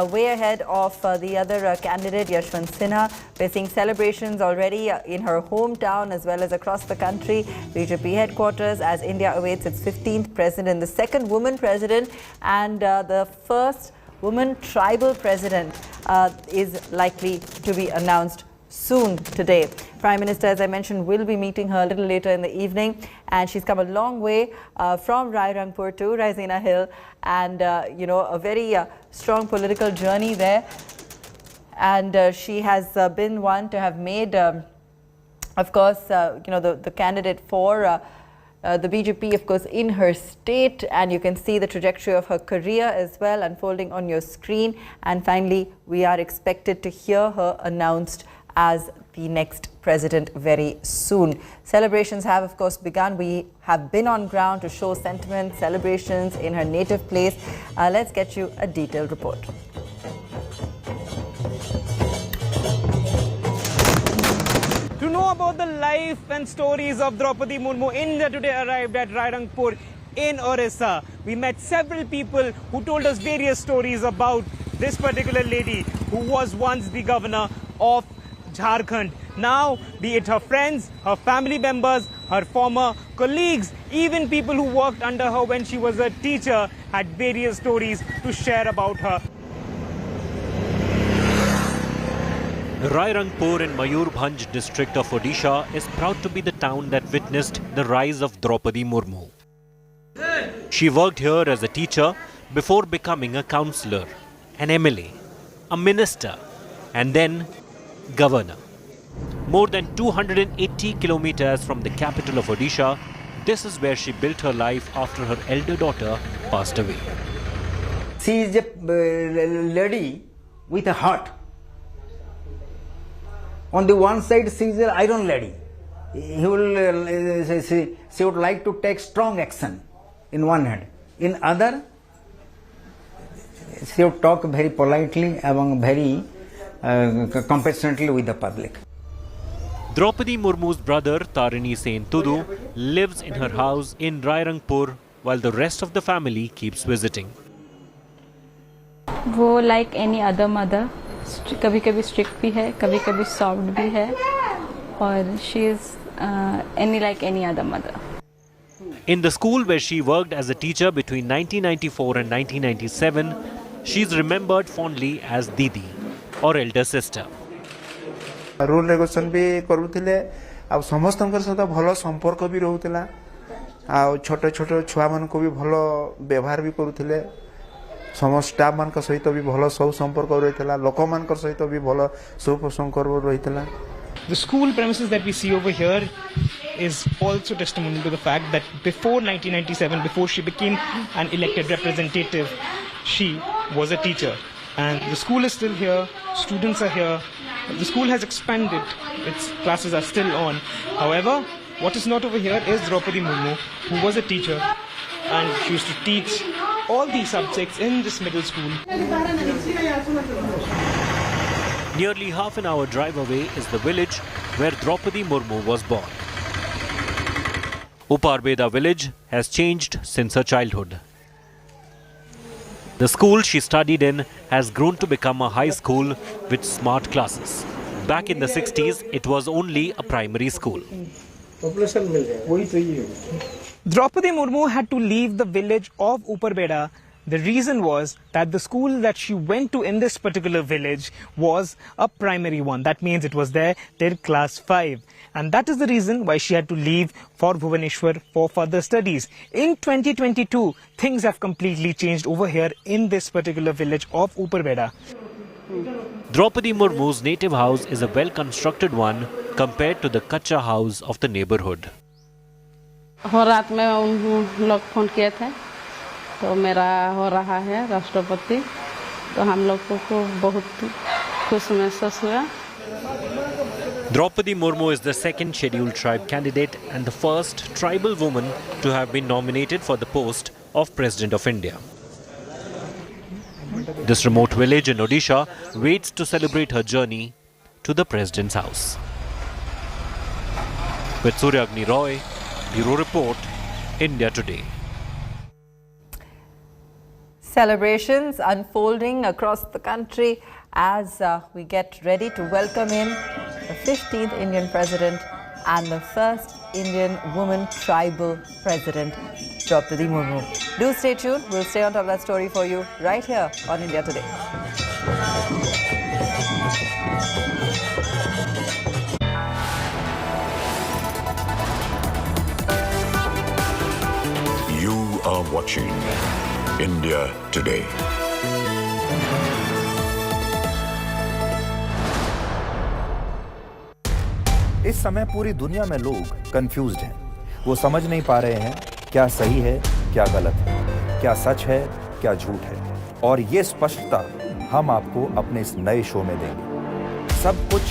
Way ahead of the other candidate, Yashwant Sinha. We're seeing celebrations already in her hometown as well as across the country. BJP headquarters as India awaits its 15th president, the second woman president, and the first woman tribal president is likely to be announced soon today. Prime Minister, as I mentioned, will be meeting her a little later in the evening, and she's come a long way from Rairangpur to Raisina Hill, and a very strong political journey there. And she has been one to have made, of course, the candidate for the BJP, of course, in her state, and you can see the trajectory of her career as well unfolding on your screen. And finally, we are expected to hear her announced as the next president very soon. Celebrations have, of course, begun. We have been on ground to show sentiment, celebrations in her native place. Let's get you a detailed report. To know about the life and stories of Draupadi Murmu, India Today arrived at Rairangpur in Orissa. We met several people who told us various stories about this particular lady who was once the governor of Jharkhand. Now, be it her friends, her family members, her former colleagues, even people who worked under her when she was a teacher, had various stories to share about her. Rairangpur in Mayurbhanj district of Odisha is proud to be the town that witnessed the rise of Draupadi Murmu. She worked here as a teacher before becoming a councillor, an MLA, a minister, and then governor. More than 280 kilometers from the capital of Odisha, this is where she built her life after her elder daughter passed away. She is a lady with a heart. On the one side, she is an iron lady. She would like to take strong action in one hand. In other, she would talk very politely and very compassionately with the public. Draupadi Murmu's brother Tarini Sen Tudu lives in her house in Rairangpur while the rest of the family keeps visiting. वो like any other mother, कभी-कभी strict भी है, कभी-कभी soft भी है, और she is like any other mother. In the school where she worked as a teacher between 1994 and 1997, she is remembered fondly as Didi, or elder sister. Rule regulation भी करूथिले आ समस्तनकर सहित भलो संपर्क भी रहउतला आ छोटे छोटे छुआ मन को भी भलो व्यवहार भी करूथिले समस्त स्टाफ मान का सहित भी भलो सब संपर्क रहितला लोक मान का सहित भी भलो सब संपर्क रहितला. The school premises that we see over here is also testimony to the fact that before 1997, before she became an elected representative, she was a teacher. And the school is still here, students are here. The school has expanded, its classes are still on. However, what is not over here is Draupadi Murmu, who was a teacher, and she used to teach all these subjects in this middle school. Nearly half an hour drive away is the village where Draupadi Murmu was born. Uparbeda village has changed since her childhood. The school she studied in has grown to become a high school with smart classes. Back in the 60s, it was only a primary school. Draupadi Murmu had to leave the village of Uparbeda. The reason was that the school that she went to in this particular village was a primary one. That means it was there till class 5. And that is the reason why she had to leave for Bhubaneswar for further studies. In 2022, things have completely changed over here in this particular village of Uparbeda. Draupadi Murmu's native house is a well-constructed one compared to the kacha house of the neighborhood. रात में उन लोग phone किए थे तो मेरा हो रहा है राष्ट्रपति तो हम लोग को बहुत खुश महसूस हुआ. Draupadi Murmu is the second scheduled tribe candidate and the first tribal woman to have been nominated for the post of President of India. This remote village in Odisha waits to celebrate her journey to the President's house. With Suryagni Roy, Bureau Report, India Today. Celebrations unfolding across the country as we get ready to welcome in the 15th Indian President and the first Indian woman tribal President, Draupadi Murmu. Do stay tuned. We'll stay on top of that story for you right here on India Today. You are watching India Today. इस समय पूरी दुनिया में लोग confused हैं। वो समझ नहीं पा रहे हैं क्या सही है, क्या गलत है, क्या सच है, क्या झूठ है। और ये स्पष्टता हम आपको अपने इस नए शो में देंगे। सब कुछ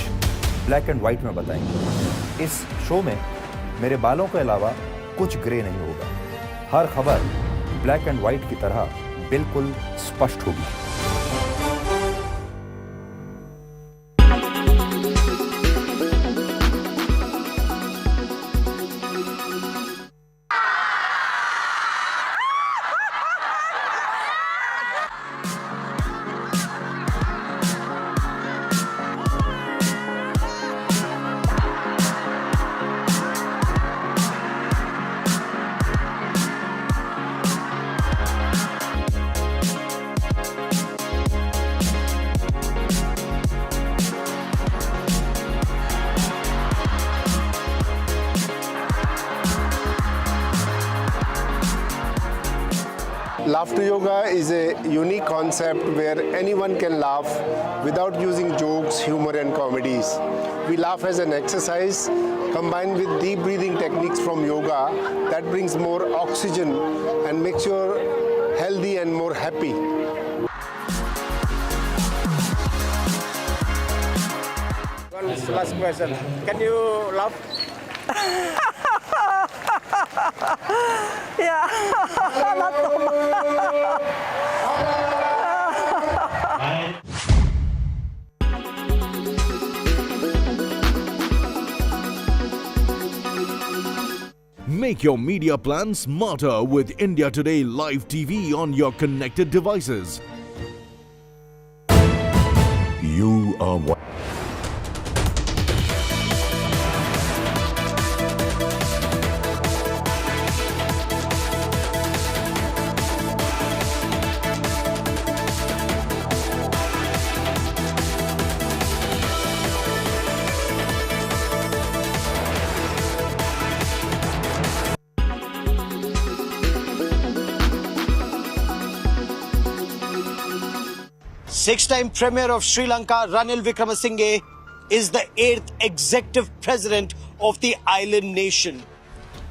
ब्लैक एंड व्हाइट में बताएंगे। इस शो में मेरे बालों के अलावा कुछ ग्रे नहीं होगा। हर खबर ब्लैक एंड व्हाइट की तरह बिल्कुल स्पष्ट होगी। Laughter yoga is a unique concept where anyone can laugh without using jokes, humor and comedies. We laugh as an exercise combined with deep breathing techniques from yoga that brings more oxygen and makes you healthy and more happy. Last question. Can you laugh? Yeah. Make your media plan smarter with India Today Live TV on your connected devices. You are what? Six-time Premier of Sri Lanka, Ranil Wickremesinghe, is the 8th executive president of the island nation.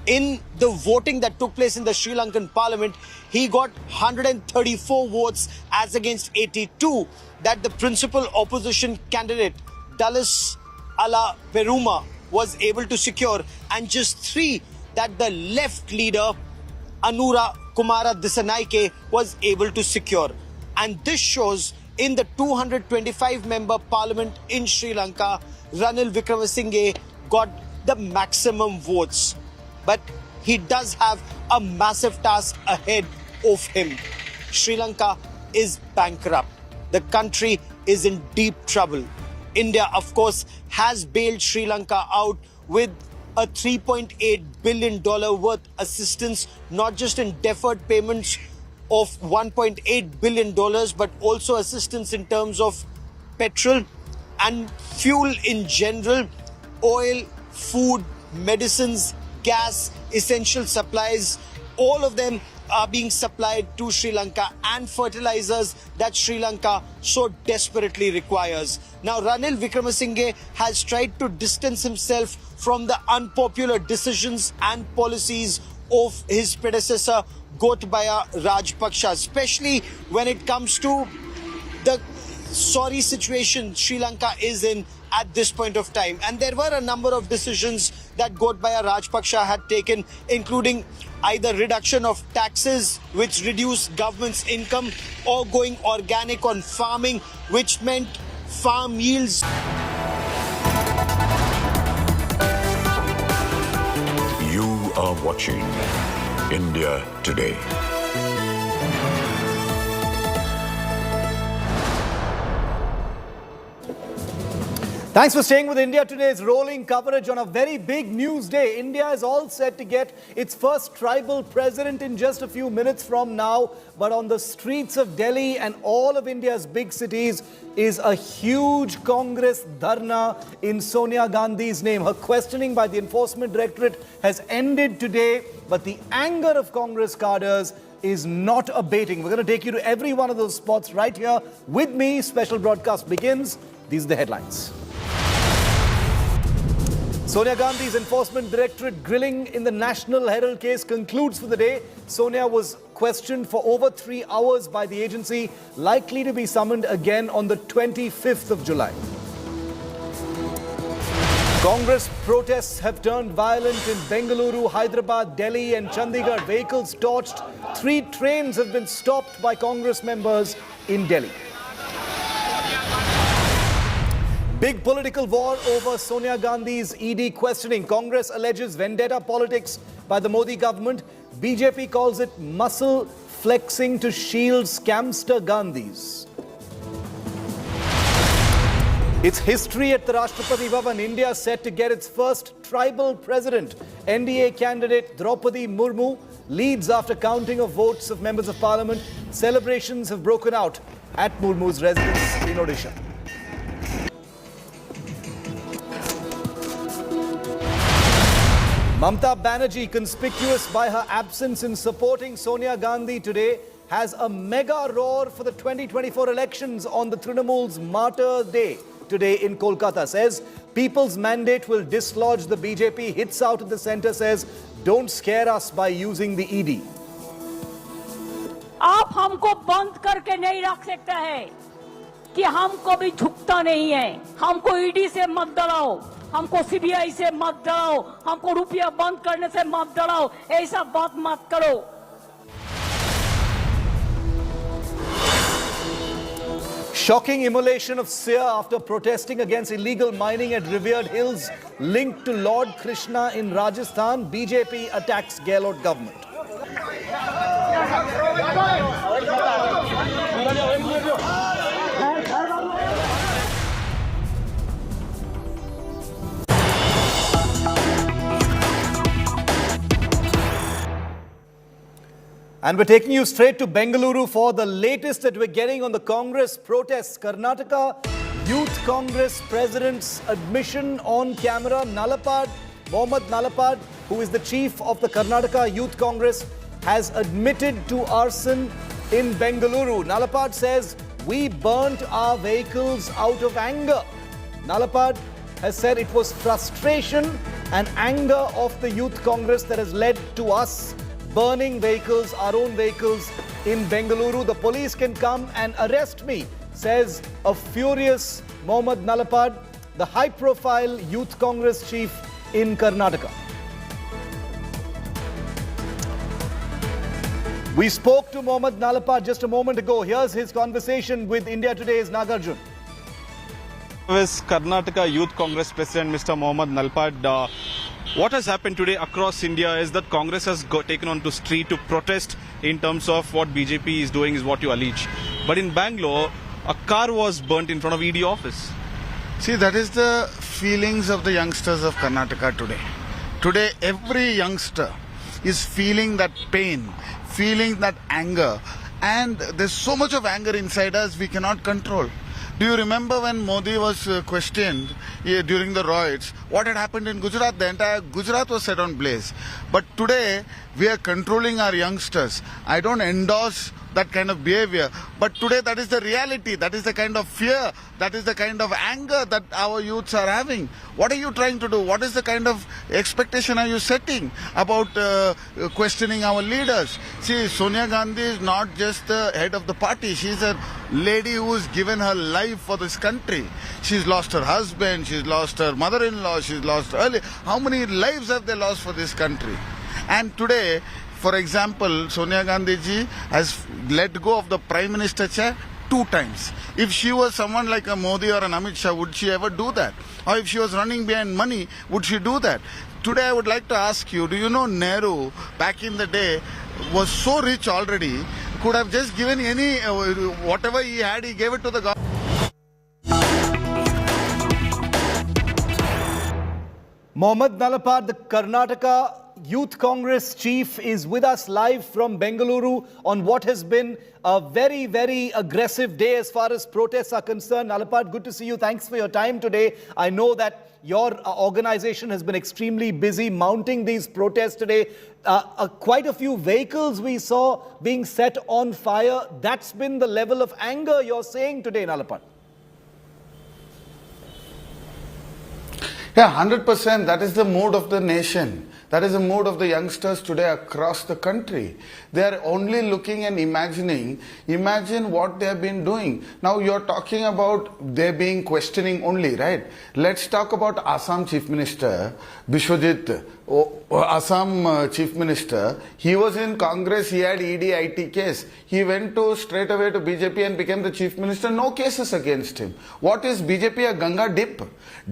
In the voting that took place in the Sri Lankan parliament, he got 134 votes as against 82 that the principal opposition candidate, Dallas Ala Peruma, was able to secure, and just 3 that the left leader, Anura Kumara Disanaike, was able to secure. And this shows in the 225-member parliament in Sri Lanka, Ranil Wickremesinghe got the maximum votes. But he does have a massive task ahead of him. Sri Lanka is bankrupt. The country is in deep trouble. India, of course, has bailed Sri Lanka out with a $3.8 billion worth assistance, not just in deferred payments of $1.8 billion, but also assistance in terms of petrol and fuel in general, oil, food, medicines, gas, essential supplies. All of them are being supplied to Sri Lanka, and fertilizers that Sri Lanka so desperately requires. Now, Ranil Wickremesinghe has tried to distance himself from the unpopular decisions and policies of his predecessor, Gotabaya Rajapaksa, especially when it comes to the sorry situation Sri Lanka is in at this point of time. And there were a number of decisions that Gotabaya Rajapaksa had taken, including either reduction of taxes, which reduced government's income, or going organic on farming, which meant farm yields. You are watching India Today. Thanks for staying with India Today's rolling coverage on a very big news day. India is all set to get its first tribal president in just a few minutes from now. But on the streets of Delhi and all of India's big cities is a huge Congress dharna in Sonia Gandhi's name. Her questioning by the Enforcement Directorate has ended today, but the anger of Congress cadres is not abating. We're going to take you to every one of those spots right here with me. Special broadcast begins. These are the headlines. Sonia Gandhi's Enforcement Directorate grilling in the National Herald case concludes for the day. Sonia was questioned for over 3 hours by the agency, likely to be summoned again on the 25th of July. Congress protests have turned violent in Bengaluru, Hyderabad, Delhi and Chandigarh. Vehicles torched. 3 trains have been stopped by Congress members in Delhi. Big political war over Sonia Gandhi's ED questioning. Congress alleges vendetta politics by the Modi government. BJP calls it muscle flexing to shield scamster Gandhis. It's history at the Rashtrapati Bhavan. India set to get its first tribal president. NDA candidate Draupadi Murmu leads after counting of votes of members of parliament. Celebrations have broken out at Murmu's residence in Odisha. Mamata Banerjee, conspicuous by her absence in supporting Sonia Gandhi today, has a mega roar for the 2024 elections on the Trinamool's Martyr Day today in Kolkata. Says people's mandate will dislodge the BJP. Hits out at the centre, says don't scare us by using the ED. आप हमको बंद करके नहीं रख सकते हैं कि हमको भी झुकता नहीं है. हमको ईडी से मत डराओ, हमको सीबीआई से मत डराओ, हमको रुपया बंद करने से मत डराओ. ऐसा बात मत करो. Shocking immolation of seer after protesting against illegal mining at revered hills linked to Lord Krishna in Rajasthan. BJP attacks Gehlot government. And we're taking you straight to Bengaluru for the latest that we're getting on the Congress protests. Karnataka Youth Congress President's admission on camera. Nalapad, Mohammad Nalapad, who is the chief of the Karnataka Youth Congress, has admitted to arson in Bengaluru. Nalapad says, we burnt our vehicles out of anger. Nalapad has said it was frustration and anger of the Youth Congress that has led to us burning vehicles, our own vehicles in Bengaluru. The police can come and arrest me, says a furious Mohammad Nalapad, the high-profile Youth Congress chief in Karnataka. We spoke to Mohammad Nalapad just a moment ago. Here's his conversation with India Today's Nagarjun. With Karnataka Youth Congress President Mr. Mohammad Nalapad, what has happened today across India is that Congress has taken on to street to protest in terms of what BJP is doing, is what you allege. But in Bangalore, a car was burnt in front of ED office. See, that is the feelings of the youngsters of Karnataka today. Today, every youngster is feeling that pain, feeling that anger. And there's so much of anger inside us we cannot control. Do you remember when Modi was questioned during the riots? What had happened in Gujarat? The entire Gujarat was set on blaze. But today, we are controlling our youngsters. I don't endorse that kind of behavior. But today, that is the reality. That is the kind of fear. That is the kind of anger that our youths are having. What are you trying to do? What is the kind of expectation are you setting about questioning our leaders? See, Sonia Gandhi is not just the head of the party. She's a lady who's given her life for this country. She's lost her husband. She's lost her mother-in-law. She's lost early. How many lives have they lost for this country? And today, for example, Sonia Gandhi ji has let go of the Prime Minister chair 2 times. If she was someone like a Modi or an Amit Shah, would she ever do that? Or if she was running behind money, would she do that? Today I would like to ask you, do you know Nehru back in the day was so rich already, could have just given any, whatever he had, he gave it to the government. Mohammad Nalapad, the Karnataka Youth Congress chief, is with us live from Bengaluru on what has been a very, very aggressive day as far as protests are concerned. Nalapad, good to see you. Thanks for your time today. I know that your organization has been extremely busy mounting these protests today. Quite a few vehicles we saw being set on fire. That's been the level of anger you're saying today, Nalapad. Yeah, 100%. That is the mood of the nation. That is the mood of the youngsters today across the country. They are only looking and imagining. Imagine what they have been doing. Now you are talking about they being questioning only, right? Let's talk about Assam Chief Minister, Bishwajit. Assam Chief Minister, he was in Congress, he had ED IT case. He went straight away to BJP and became the Chief Minister. No cases against him. What is BJP, a Ganga dip?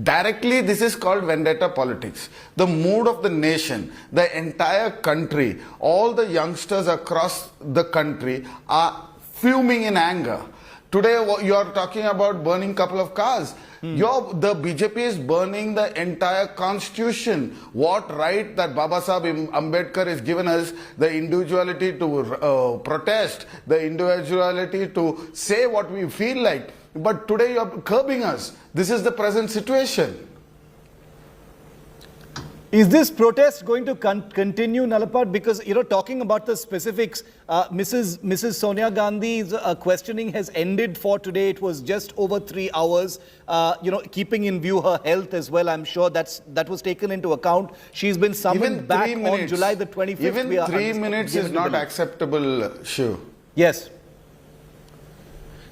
Directly, this is called vendetta politics. The mood of the nation, the entire country, all the youngsters across the country are fuming in anger. Today, you are talking about burning couple of cars. The BJP is burning the entire constitution. What right that Baba Sahib Ambedkar has given us, the individuality to protest, the individuality to say what we feel like. But today you are curbing us. This is the present situation. Is this protest going to continue, Nalapad? Because, talking about the specifics, Mrs. Sonia Gandhi's questioning has ended for today. It was just over 3 hours, keeping in view her health as well. I'm sure that was taken into account. She's been summoned back on July the 25th. Even 3 minutes is not acceptable, Shiv. Yes.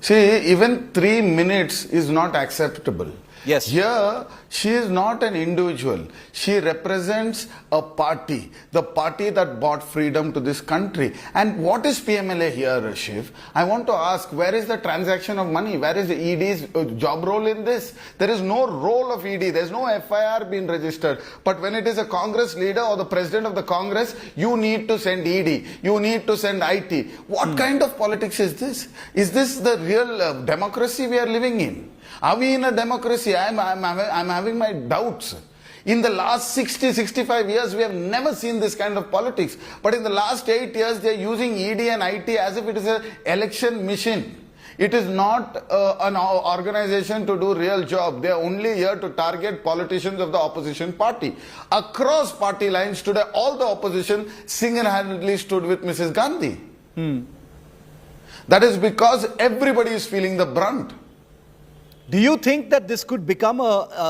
See, even 3 minutes is not acceptable. Yes. Here, she is not an individual. She represents a party, the party that brought freedom to this country. And what is PMLA here, Shiv? I want to ask, where is the transaction of money? Where is the ED's job role in this? There is no role of ED. There is no FIR being registered. But when it is a Congress leader or the president of the Congress, you need to send ED. You need to send IT. What kind of politics is this? Is this the real democracy we are living in? Are we in a democracy? I'm having my doubts. In the last 60-65 years, we have never seen this kind of politics. But in the last 8 years, they are using ED and IT as if it is an election mission. It is not an organization to do real job. They are only here to target politicians of the opposition party. Across party lines today, all the opposition single-handedly stood with Mrs. Gandhi. That is because everybody is feeling the brunt. Do you think that this could become a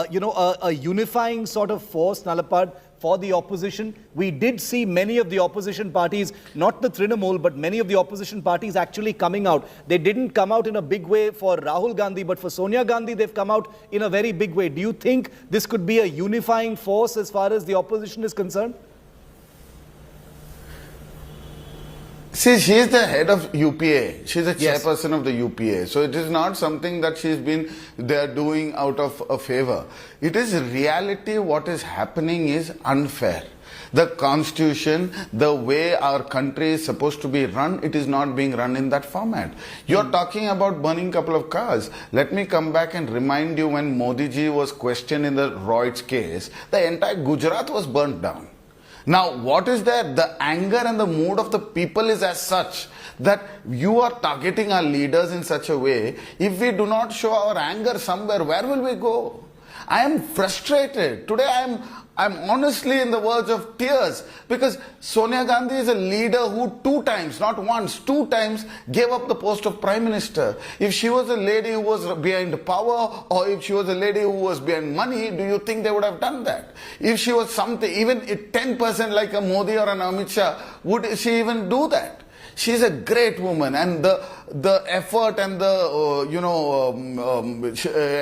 unifying sort of force, Nalapad, for the opposition? We did see many of the opposition parties, not the Trinamool, but many of the opposition parties actually coming out. They didn't come out in a big way for Rahul Gandhi, but for Sonia Gandhi, they've come out in a very big way. Do you think this could be a unifying force as far as the opposition is concerned? See, she is the head of UPA. She is the chairperson of the UPA. So it is not something that they are doing out of a favor. It is reality. What is happening is unfair. The constitution, the way our country is supposed to be run, it is not being run in that format. You are talking about burning a couple of cars. Let me come back and remind you when Modi ji was questioned in the Royds case, the entire Gujarat was burnt down. Now, what is there? The anger and the mood of the people is as such that you are targeting our leaders in such a way. If we do not show our anger somewhere, where will we go? I am frustrated. Today I'm honestly in the verge of tears because Sonia Gandhi is a leader who 2 times, not once, 2 times gave up the post of Prime Minister. If she was a lady who was behind power or if she was a lady who was behind money, do you think they would have done that? If she was something, even 10% like a Modi or an Amit Shah, would she even do that? She is a great woman, and the effort and the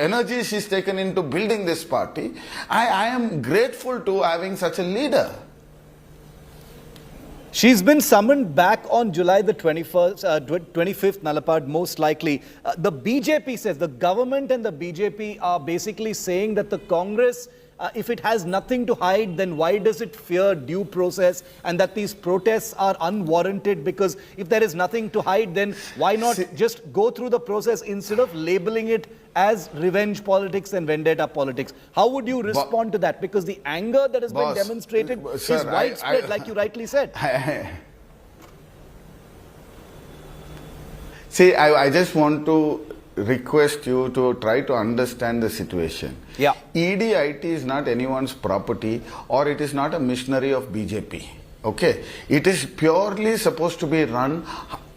energy she's taken into building this party, I am grateful to having such a leader. She's been summoned back on July the 25th, Nalapad, most likely. The BJP says, the government and the BJP are basically saying that the Congress, if it has nothing to hide, then why does it fear due process, and that these protests are unwarranted? Because if there is nothing to hide, then why not just go through the process instead of labeling it as revenge politics and vendetta politics? How would you respond to that? Because the anger that has been demonstrated is widespread, like you rightly said. See, I just want to request you to try to understand the situation. Yeah. EDIT is not anyone's property, or it is not a missionary of BJP. Okay? It is purely supposed to be run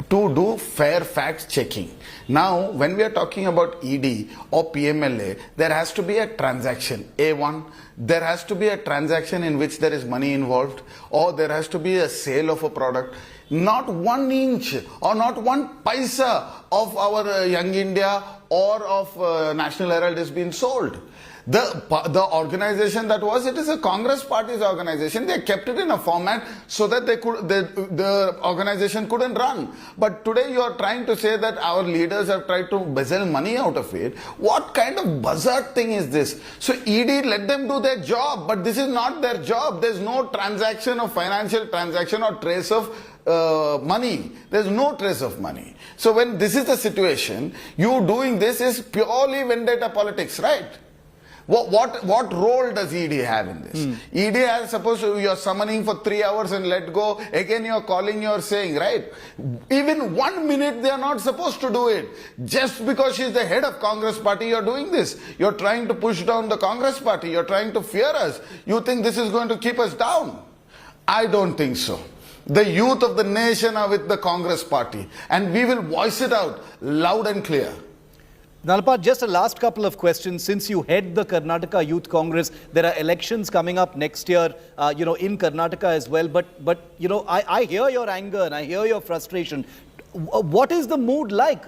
to do fair fact checking. Now, when we are talking about ED or PMLA, there has to be a transaction. A1, there has to be a transaction in which there is money involved, or there has to be a sale of a product. Not 1 inch or not 1 paisa of our Young India or of National Herald is being sold. The organization that was, it is a Congress party's organization. They kept it in a format so that the organization couldn't run. But today you are trying to say that our leaders have tried to embezzle money out of it. What kind of buzzard thing is this? So ED, let them do their job, but this is not their job. There's no transaction of financial transaction or trace of money. There's no trace of money. So when this is the situation, you doing this is purely vendetta politics, right? What role does ED have in this? ED has supposed to, you're summoning for 3 hours and let go. Again, you're calling, you're saying, right? Even 1 minute, they are not supposed to do it. Just because she's the head of Congress party, you're doing this. You're trying to push down the Congress party. You're trying to fear us. You think this is going to keep us down? I don't think so. The youth of the nation are with the Congress party, and we will voice it out loud and clear. Nalapad, just a last couple of questions. Since you head the Karnataka Youth Congress, there are elections coming up next year, in Karnataka as well. But I hear your anger and I hear your frustration. What is the mood like?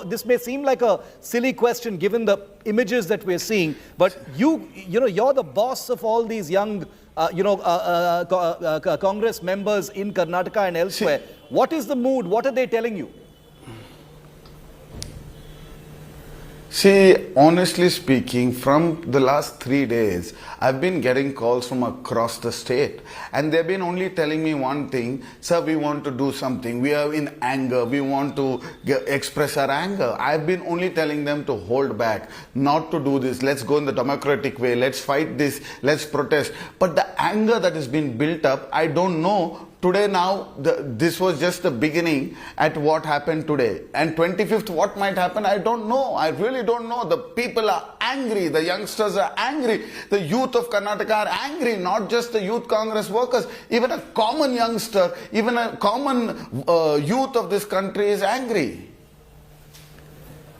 This may seem like a silly question given the images that we're seeing, but you're the boss of all these young, Congress members in Karnataka and elsewhere. What is the mood? What are they telling you? See, honestly speaking, from the last 3 days, I've been getting calls from across the state. And they've been only telling me one thing, sir, we want to do something. We are in anger. We want to express our anger. I've been only telling them to hold back, not to do this. Let's go in the democratic way. Let's fight this. Let's protest. But the anger that has been built up, I don't know. Today now, this was just the beginning at what happened today. And 25th, what might happen, I don't know. I really don't know. The people are angry. The youngsters are angry. The youth of Karnataka are angry. Not just the youth Congress workers. Even a common youngster, even a common youth of this country is angry.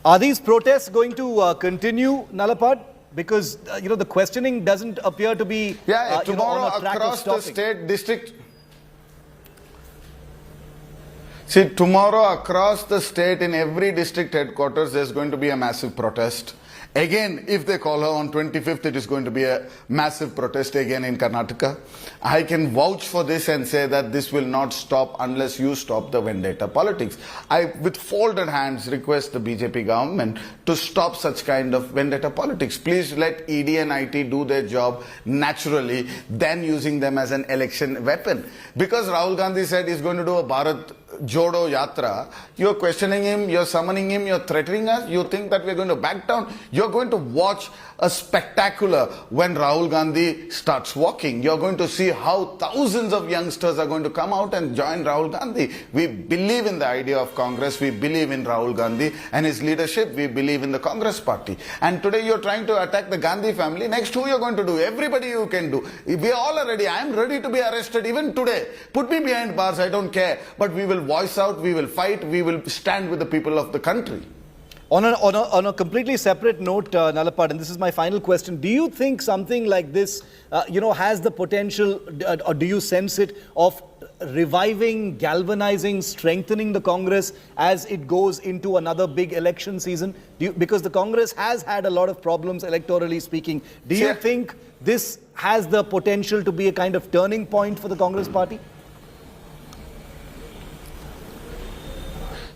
Are these protests going to continue, Nalapad? Because, the questioning doesn't appear to be tomorrow on a track across of the state district. See, tomorrow across the state in every district headquarters, there's going to be a massive protest. Again, if they call her on 25th, it is going to be a massive protest again in Karnataka. I can vouch for this and say that this will not stop unless you stop the vendetta politics. I, with folded hands, request the BJP government to stop such kind of vendetta politics. Please let ED and IT do their job naturally, than using them as an election weapon. Because Rahul Gandhi said he's going to do a Bharat Jodo Yatra, you're questioning him, you're summoning him, you're threatening us, you think that we're going to back down. You're going to watch a spectacular when Rahul Gandhi starts walking. You're going to see how thousands of youngsters are going to come out and join Rahul Gandhi. We believe in the idea of Congress, we believe in Rahul Gandhi and his leadership, we believe in the Congress party. And today you're trying to attack the Gandhi family. Next, who you're going to do? Everybody you can do. We all are ready. I am ready to be arrested even today. Put me behind bars, I don't care. But we will voice out, we will fight, we will stand with the people of the country. On a completely separate note, Nalapad, and this is my final question, do you think something like this, has the potential, or do you sense it, of reviving, galvanizing, strengthening the Congress as it goes into another big election season? Because the Congress has had a lot of problems electorally speaking. Do you think this has the potential to be a kind of turning point for the Congress party?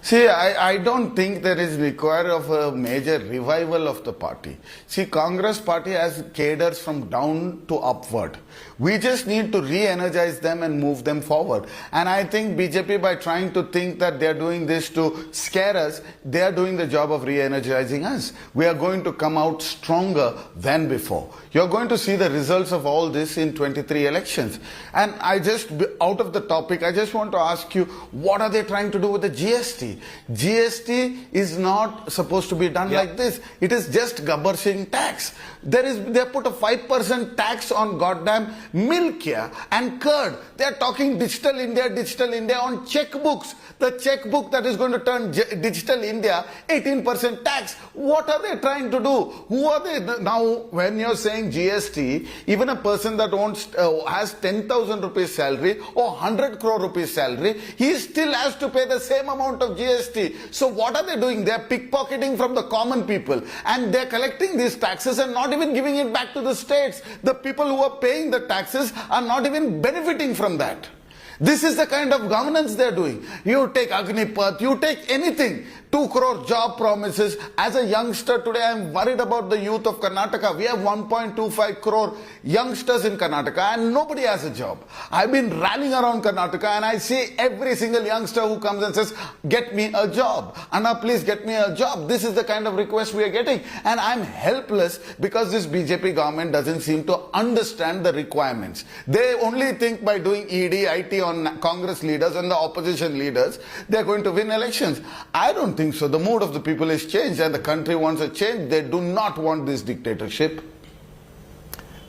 See, I don't think there is required of a major revival of the party. See, Congress party has cadres from down to upward. We just need to re-energize them and move them forward. And I think BJP, by trying to think that they are doing this to scare us, they are doing the job of re-energizing us. We are going to come out stronger than before. You're going to see the results of all this in 23 elections. And out of the topic, I just want to ask you, what are they trying to do with the GST? GST is not supposed to be done like this. It is just Gabbar Singh tax. They put a 5% tax on goddamn milk here and curd. They are talking digital India on checkbooks. The checkbook that is going to turn digital India, 18% tax. What are they trying to do? Who are they? Now, when you're saying GST, even a person that has 10,000 rupees salary or 100 crore rupees salary, he still has to pay the same amount of GST. So what are they doing? They're pickpocketing from the common people, and they're collecting these taxes and not even giving it back to the states. The people who are paying the taxes are not even benefiting from that. This is the kind of governance they're doing. You take Agnipath, you take anything. 2 crore job promises. As a youngster today, I am worried about the youth of Karnataka. We have 1.25 crore youngsters in Karnataka and nobody has a job. I've been rallying around Karnataka and I see every single youngster who comes and says, get me a job. Anna, please get me a job. This is the kind of request we are getting. And I'm helpless because this BJP government doesn't seem to understand the requirements. They only think by doing ED, IT on Congress leaders and the opposition leaders, they're going to win elections. I don't think so. The mood of the people is changed and the country wants a change. They do not want this dictatorship.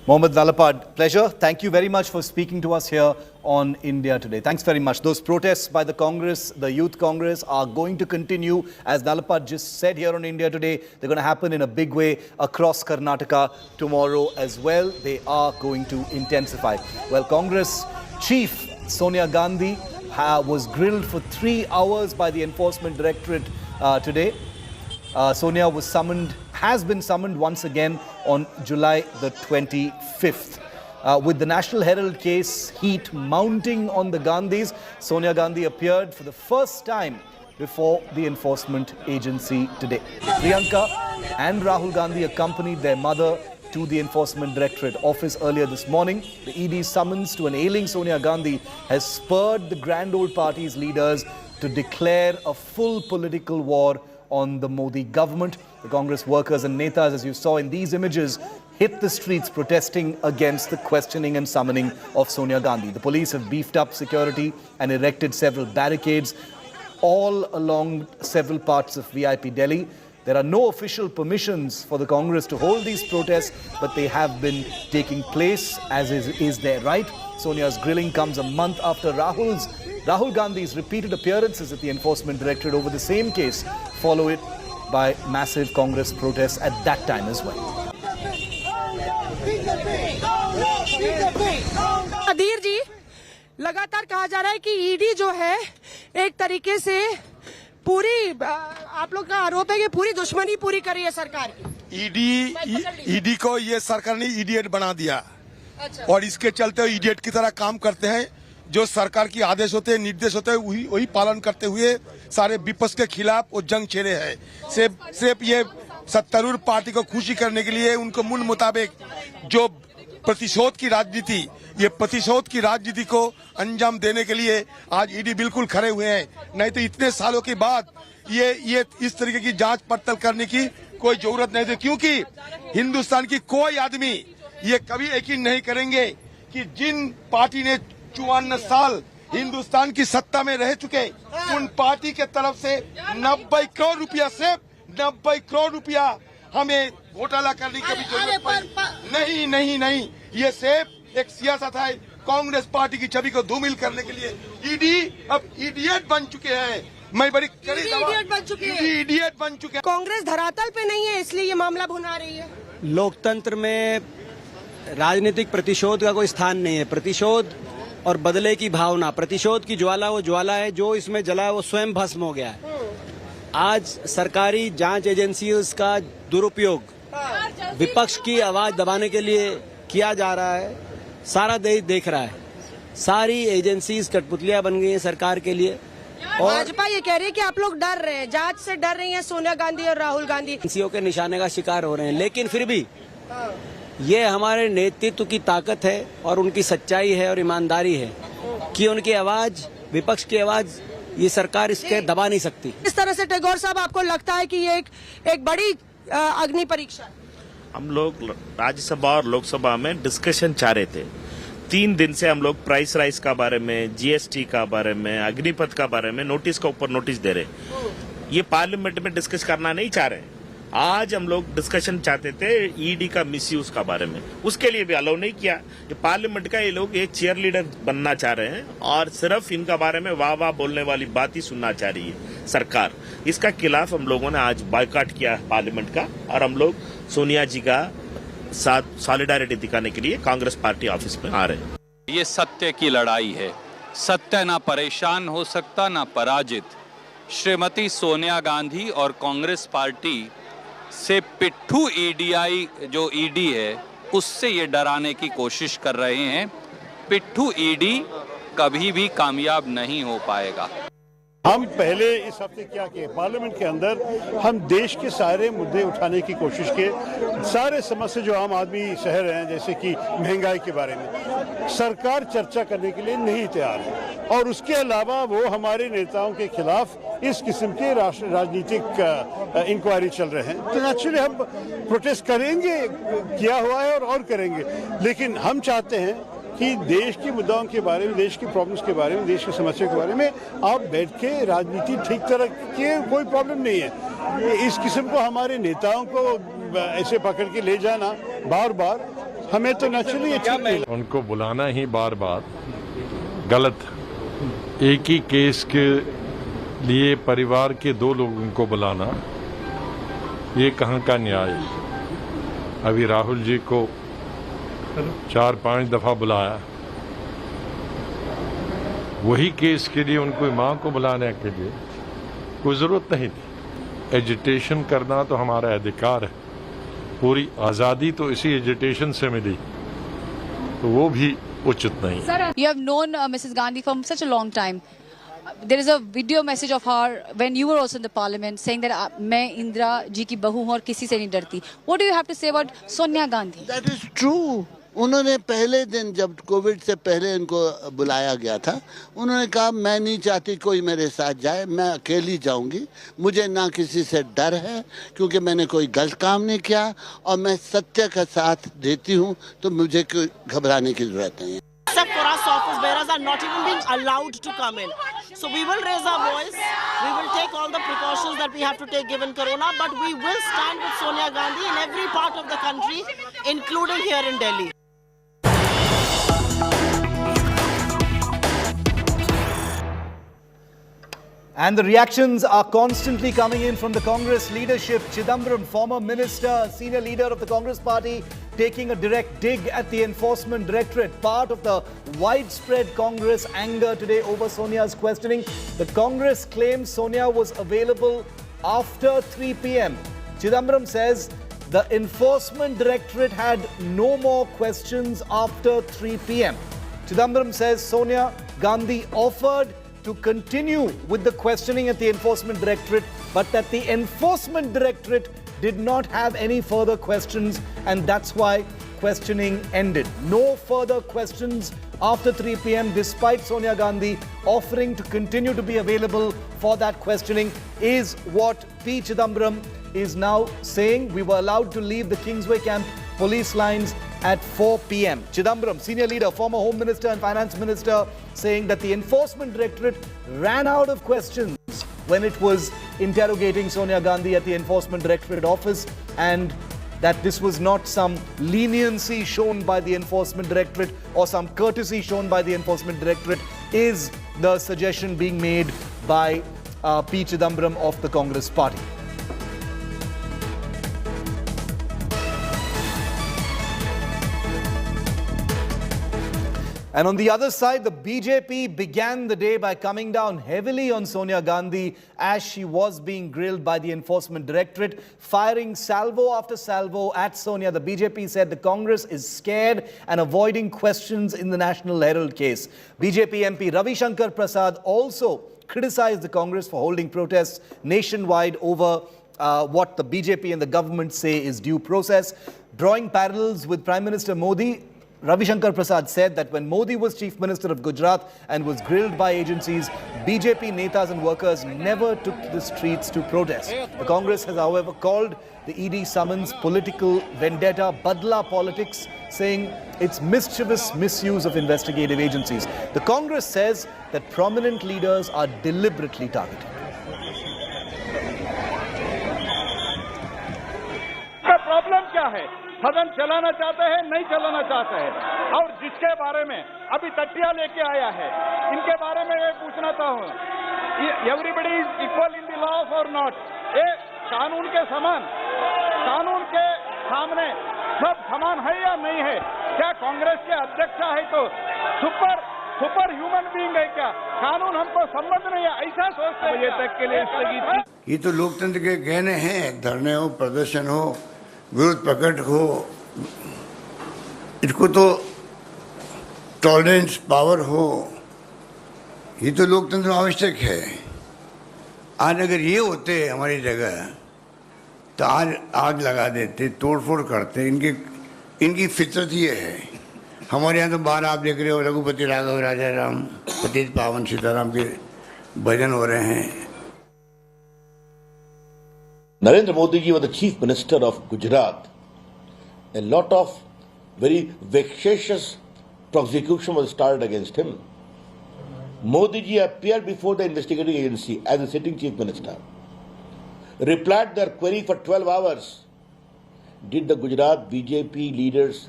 Mohammed Nalapad, pleasure. Thank you very much for speaking to us here on India Today. Thanks very much. Those protests by the Congress, the Youth Congress, are going to continue. As Nalapad just said here on India Today, they're going to happen in a big way across Karnataka tomorrow as well. They are going to intensify. Well, Congress Chief Sonia Gandhi was grilled for 3 hours by the Enforcement Directorate today. Sonia has been summoned once again on July the 25th. With the National Herald case heat mounting on the Gandhis, Sonia Gandhi appeared for the first time before the enforcement agency today. Priyanka and Rahul Gandhi accompanied their mother to the Enforcement Directorate office earlier this morning. The ED's summons to an ailing Sonia Gandhi has spurred the Grand Old Party's leaders to declare a full political war on the Modi government. The Congress workers and netas, as you saw in these images, hit the streets protesting against the questioning and summoning of Sonia Gandhi. The police have beefed up security and erected several barricades all along several parts of VIP Delhi. There are no official permissions for the Congress to hold these protests, but they have been taking place as is their right. Sonia's grilling comes a month after Rahul Gandhi's repeated appearances at the Enforcement Directorate over the same case, followed by massive Congress protests at that time as well. अधीर जी, लगातार कहा जा रहा है कि ED जो है एक तरीके से पूरी आप लोग का आरोप है कि पूरी दुश्मनी पूरी कर रही है सरकार की। ईडी को ये सरकार ने इडियट बना दिया। अच्छा। और इसके चलते इडियट की तरह काम करते हैं। जो सरकार की आदेश होते हैं, निर्देश होते हैं, वही पालन करते हुए सारे विपक्ष के खिलाफ वो जंग छेड़े हैं। सिर्फ ये सत्तारूढ़ पार्टी को खुशी करने के लिए उनको मूल मुताबिक जो प्रतिशोध की राजनीति, ये प्रतिशोध की राजनीति को अंजाम देने के लिए आज ईडी बिल्कुल खड़े हुए हैं। नहीं तो इतने सालों के बाद ये इस तरीके की जांच पड़ताल करने की कोई जरूरत नहीं थी, क्योंकि हिंदुस्तान की कोई आदमी ये कभी यकीन नहीं करेंगे कि जिन पार्टी ने 54 साल हिंदुस्तान की सत्ता में रह चुके, उन पार्टी के तरफ से 90 करोड़ रुपया, सिर्फ 90 करोड़ रुपया हमें घोटाला करने की भी जरूरत नहीं। ये सिर्फ एक सियासत है कांग्रेस पार्टी की छवि को धूमिल करने के लिए। ईडी अब इडियट बन चुके हैं। मैं बड़ी इडियट बन चुके हैं। कांग्रेस धरातल पे नहीं है, इसलिए ये मामला भुना रही है। लोकतंत्र में राजनीतिक प्रतिशोध का कोई स्थान नहीं है। प्रतिशोध और बदले की भावना, प्रतिशोध की ज्वाला वो ज्वाला है जो इसमें जला है, वो स्वयं भस्म हो गया है। आज सरकारी जांच एजेंसियों का दुरुपयोग विपक्ष की आवाज दबाने के लिए किया जा रहा है। सारा देश देख रहा है। सारी एजेंसीज कठपुतलियां बन गई हैं सरकार के लिए। और भाजपा ये कह रही है कि आप लोग डर रहे हैं, जांच से डर रही हैं सोनिया गांधी और राहुल गांधी। एजेंसियों के निशाने का शिकार हो रहे हैं, लेकिन फिर भी ये हमारे नेतृत्व की ताकत है और उनकी सच्चाई है और ईमानदारी है कि उनकी आवाज, विपक्ष की आवाज, ये सरकार इसके दबा नहीं सकती। इस तरह से टैगोर साहब, आपको लगता है कि ये एक बड़ी अग्नि परीक्षा? हम लोग राज्यसभा और लोकसभा में डिस्कशन चाह रहे थे। 3 दिन से हम लोग प्राइस राइज का बारे में, जीएसटी का बारे में, अग्निपथ का बारे में नोटिस का ऊपर नोटिस दे रहे। ये पार्लियामेंट में डिस्कस करना नहीं चाह रहे। आज हम लोग डिस्कशन चाहते थे ईडी का मिसयूज का बारे में, उसके लिए भी अलाउ नहीं किया। ये पार्लियामेंट का ये लोग एक चीयर लीडर बनना चाह रहे हैं और सिर्फ इनका बारे में वाह वाह बोलने वाली बात ही सुनना चाह रही है सरकार। इसका खिलाफ हम लोगों ने आज बायकॉट किया पार्लियामेंट का, और हम लोग सोनिया जी का साथ सॉलिडारिटी दिखाने के लिए कांग्रेस पार्टी ऑफिस में आ रहे हैं। ये सत्य की लड़ाई है। सत्य ना परेशान हो सकता ना पराजित। श्रीमती सोनिया गांधी और कांग्रेस पार्टी से पिट्ठू ईडीआई जो ईडी है उससे ये डराने की कोशिश कर रहे हैं। पिट्ठू ईडी कभी भी कामयाब नहीं हो पाएगा। हम पहले इस हफ्ते क्या किए, पार्लियामेंट के अंदर हम देश के सारे मुद्दे उठाने की कोशिश किए। सारे समस्या जो आम आदमी सह रहे हैं, जैसे कि महंगाई के बारे में, सरकार चर्चा करने के लिए नहीं तैयार है। और उसके अलावा वो हमारे नेताओं के खिलाफ इस किस्म के राजनीतिक इंक्वायरी चल रहे हैं। तो नेचुरली हम प्रोटेस्ट करेंगे, किया हुआ है और करेंगे। लेकिन हम चाहते हैं कि देश की मुद्दाओं के बारे में, देश की प्रॉब्लम्स के बारे में, देश की समस्या के बारे में आप बैठ के राजनीति ठीक तरह की, कोई प्रॉब्लम नहीं है। इस किस्म को हमारे नेताओं को ऐसे पकड़ के ले जाना बार बार हमें तो नेचुरली अच्छा नहीं लगता। उनको बुलाना ही बार बार गलत। एक ही केस के लिए परिवार के 2 लोगों को बुलाना, ये कहाँ का न्याय है। अभी राहुल जी को 4-5 दफा बुलाया, वही केस के लिए उनको मां को बुलाने के लिए कोई जरूरत नहीं थी। एजिटेशन करना तो हमारा अधिकार है, पूरी आजादी तो इसी एजिटेशन से मिली, तो वो भी उचित नहीं। Sir, you have known Mrs. Gandhi from such a long time. There is a video message of her when you were also in the parliament saying that मैं इंदिरा जी की बहू हूँ और किसी से नहीं डरती. What do you have to say about Sonia Gandhi? That is true. उन्होंने पहले दिन जब कोविड से पहले इनको बुलाया गया था, उन्होंने कहा मैं नहीं चाहती कोई मेरे साथ जाए, मैं अकेली जाऊंगी, मुझे ना किसी से डर है क्योंकि मैंने कोई गलत काम नहीं किया और मैं सत्य का साथ देती हूं, तो मुझे कोई घबराने की जरूरत नहीं है। Except for us, office bearers are not even being allowed to come in. So we will raise our voice. We will take all the precautions that we have to take given Corona, but we will stand with Sonia Gandhi in every part of the country, including here in Delhi. And the reactions are constantly coming in from the Congress leadership. Chidambaram, former minister, senior leader of the Congress party, taking a direct dig at the Enforcement Directorate. Part of the widespread Congress anger today over Sonia's questioning. The Congress claims Sonia was available after 3 p.m. Chidambaram says the Enforcement Directorate had no more questions after 3 p.m. Chidambaram says Sonia Gandhi offered to continue with the questioning at the Enforcement Directorate, but that the Enforcement Directorate did not have any further questions, and that's why questioning ended. No further questions after 3 p.m. despite Sonia Gandhi offering to continue to be available for that questioning, is what P. Chidambaram is now saying. We were allowed to leave the Kingsway Camp police lines at 4 p.m. Chidambaram, senior leader, former Home Minister and Finance Minister, saying that the Enforcement Directorate ran out of questions when it was interrogating Sonia Gandhi at the Enforcement Directorate office, and that this was not some leniency shown by the Enforcement Directorate or some courtesy shown by the Enforcement Directorate, is the suggestion being made by P. Chidambaram of the Congress party. And on the other side, the BJP began the day by coming down heavily on Sonia Gandhi as she was being grilled by the Enforcement Directorate, firing salvo after salvo at Sonia. The BJP said the Congress is scared and avoiding questions in the National Herald case. BJP MP Ravi Shankar Prasad also criticized the Congress for holding protests nationwide over what the BJP and the government say is due process. Drawing parallels with Prime Minister Modi, Ravi Shankar Prasad said that when Modi was Chief Minister of Gujarat and was grilled by agencies, BJP netas and workers never took to the streets to protest. The Congress has, however, called the ED summons political vendetta, badla politics, saying it's mischievous misuse of investigative agencies. The Congress says that prominent leaders are deliberately targeted. The problem क्या है? सदन चलाना चाहते हैं, नहीं चलाना चाहते हैं, और जिसके बारे में अभी तट्टिया लेके आया है, इनके बारे में मैं पूछना चाहूँ, everybody is equal in the law और नॉट? ये कानून के समान, कानून के सामने सब समान है या नहीं है? क्या कांग्रेस के अध्यक्ष है तो सुपर ह्यूमन बीइंग है क्या? कानून हमको संबंध नहीं है, ऐसा सोचते हैं? ये तक के लिए स्थगित। ये तो लोकतंत्र के गहने हैं, धरने हो, प्रदर्शन हो, विरोध प्रकट हो, इसको तो टॉलरेंस पावर हो, ये तो लोकतंत्र में आवश्यक है। आज अगर ये होते हमारी जगह तो आज आग लगा देते, तोड़फोड़ करते। इनकी फितरत ये है। हमारे यहाँ तो बाहर आप देख रहे हो रघुपति राघव राजा राम पतित पावन सीताराम के भजन हो रहे हैं। Narendra Modi ji was the chief minister of Gujarat. A lot of very vexatious prosecution was started against him. Modi ji appeared before the investigating agency as a sitting chief minister, replied their query for 12 hours. Did the Gujarat BJP leaders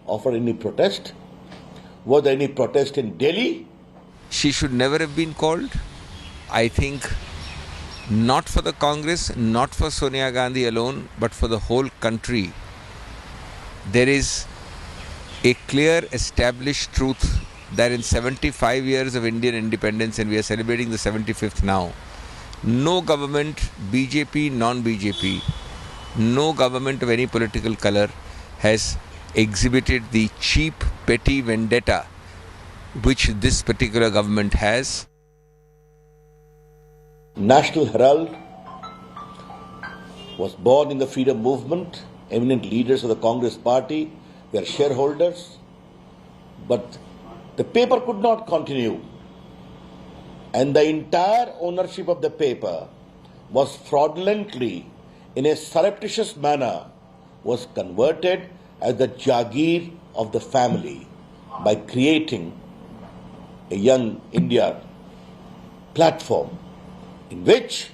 offer any protest? Was there any protest in Delhi? She should never have been called. I think not for the Congress, not for Sonia Gandhi alone, but for the whole country. There is a clear established truth that in 75 years of Indian independence, and we are celebrating the 75th now, no government, BJP, non-BJP, no government of any political color has exhibited the cheap, petty vendetta which this particular government has. National Herald was born in the freedom movement. Eminent leaders of the Congress party were shareholders, but the paper could not continue, and the entire ownership of the paper was fraudulently, in a surreptitious manner, was converted as the Jagir of the family by creating a Young India platform in which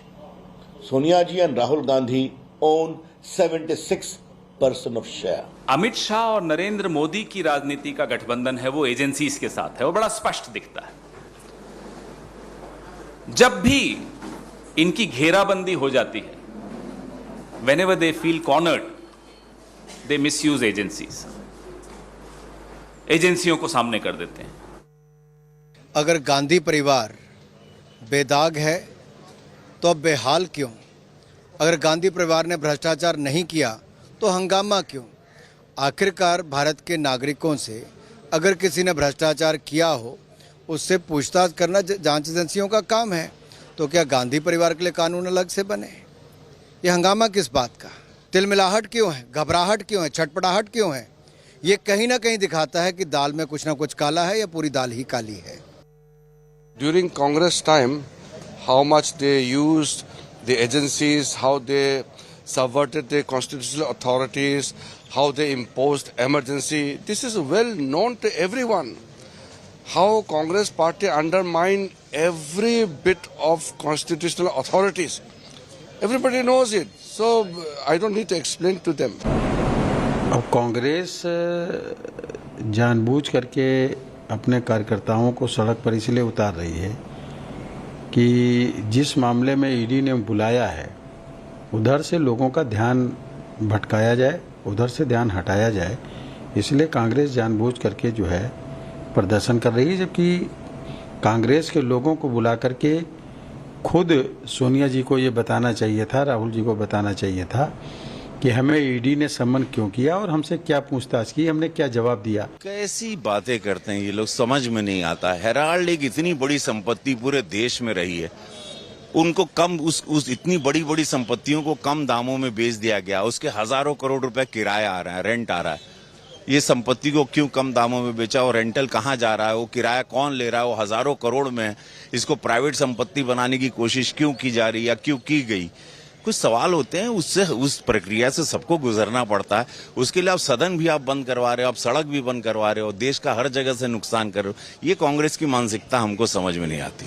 Sonia ji and Rahul Gandhi own 76% of share. Amit Shah और नरेंद्र मोदी की राजनीति का गठबंधन है वो agencies के साथ है, वो बड़ा स्पष्ट दिखता है। जब भी इनकी घेराबंदी हो जाती है, whenever they feel cornered, they misuse agencies. एजेंसियों को सामने कर देते हैं। अगर गांधी परिवार बेदाग है तो अब बेहाल क्यों? अगर गांधी परिवार ने भ्रष्टाचार नहीं किया तो हंगामा क्यों? आखिरकार भारत के नागरिकों से अगर किसी ने भ्रष्टाचार किया हो उससे पूछताछ करना जांच एजेंसियों का काम है, तो क्या गांधी परिवार के लिए कानून अलग से बने? ये हंगामा किस बात का? तिलमिलाहट क्यों है? घबराहट क्यों है? छटपटाहट क्यों है? ये कहीं ना कहीं दिखाता है कि दाल में कुछ ना कुछ काला है या पूरी दाल ही काली है। During Congress time, how much they used the agencies, how they subverted the constitutional authorities, how they imposed emergency. This is well known to everyone. How Congress party undermined every bit of constitutional authorities. Everybody knows it. So I don't need to explain to them. अब कांग्रेस जानबूझ करके अपने कार्यकर्ताओं को सड़क पर इसलिए उतार रही है कि जिस मामले में ईडी ने बुलाया है उधर से लोगों का ध्यान भटकाया जाए, उधर से ध्यान हटाया जाए, इसलिए कांग्रेस जानबूझ करके जो है प्रदर्शन कर रही है। जबकि कांग्रेस के लोगों को बुला करके खुद सोनिया जी को ये बताना चाहिए था, राहुल जी को बताना चाहिए था कि हमें ईडी ने सम्मन क्यों किया और हमसे क्या पूछताछ की, हमने क्या जवाब दिया। कैसी बातें करते हैं ये लोग, समझ में नहीं आता। हेराल्ड एक इतनी बड़ी संपत्ति पूरे देश में रही है, उनको कम उस इतनी बड़ी बड़ी संपत्तियों को कम दामों में बेच दिया गया। उसके हजारों करोड़ रुपए किराया आ रहा है, रेंट आ रहा है। ये संपत्ति को क्यों कम दामों में बेचा और रेंटल कहाँ जा रहा है, वो किराया कौन ले रहा है, वो हजारों करोड़ में इसको प्राइवेट संपत्ति बनाने की कोशिश क्यों की जा रही है या क्यों की गई? कुछ सवाल होते हैं, उससे उस प्रक्रिया से सबको गुजरना पड़ता है। उसके लिए आप सदन भी आप बंद करवा रहे हो, आप सड़क भी बंद करवा रहे हो, देश का हर जगह से नुकसान कर रहे हो। ये कांग्रेस की मानसिकता हमको समझ में नहीं आती।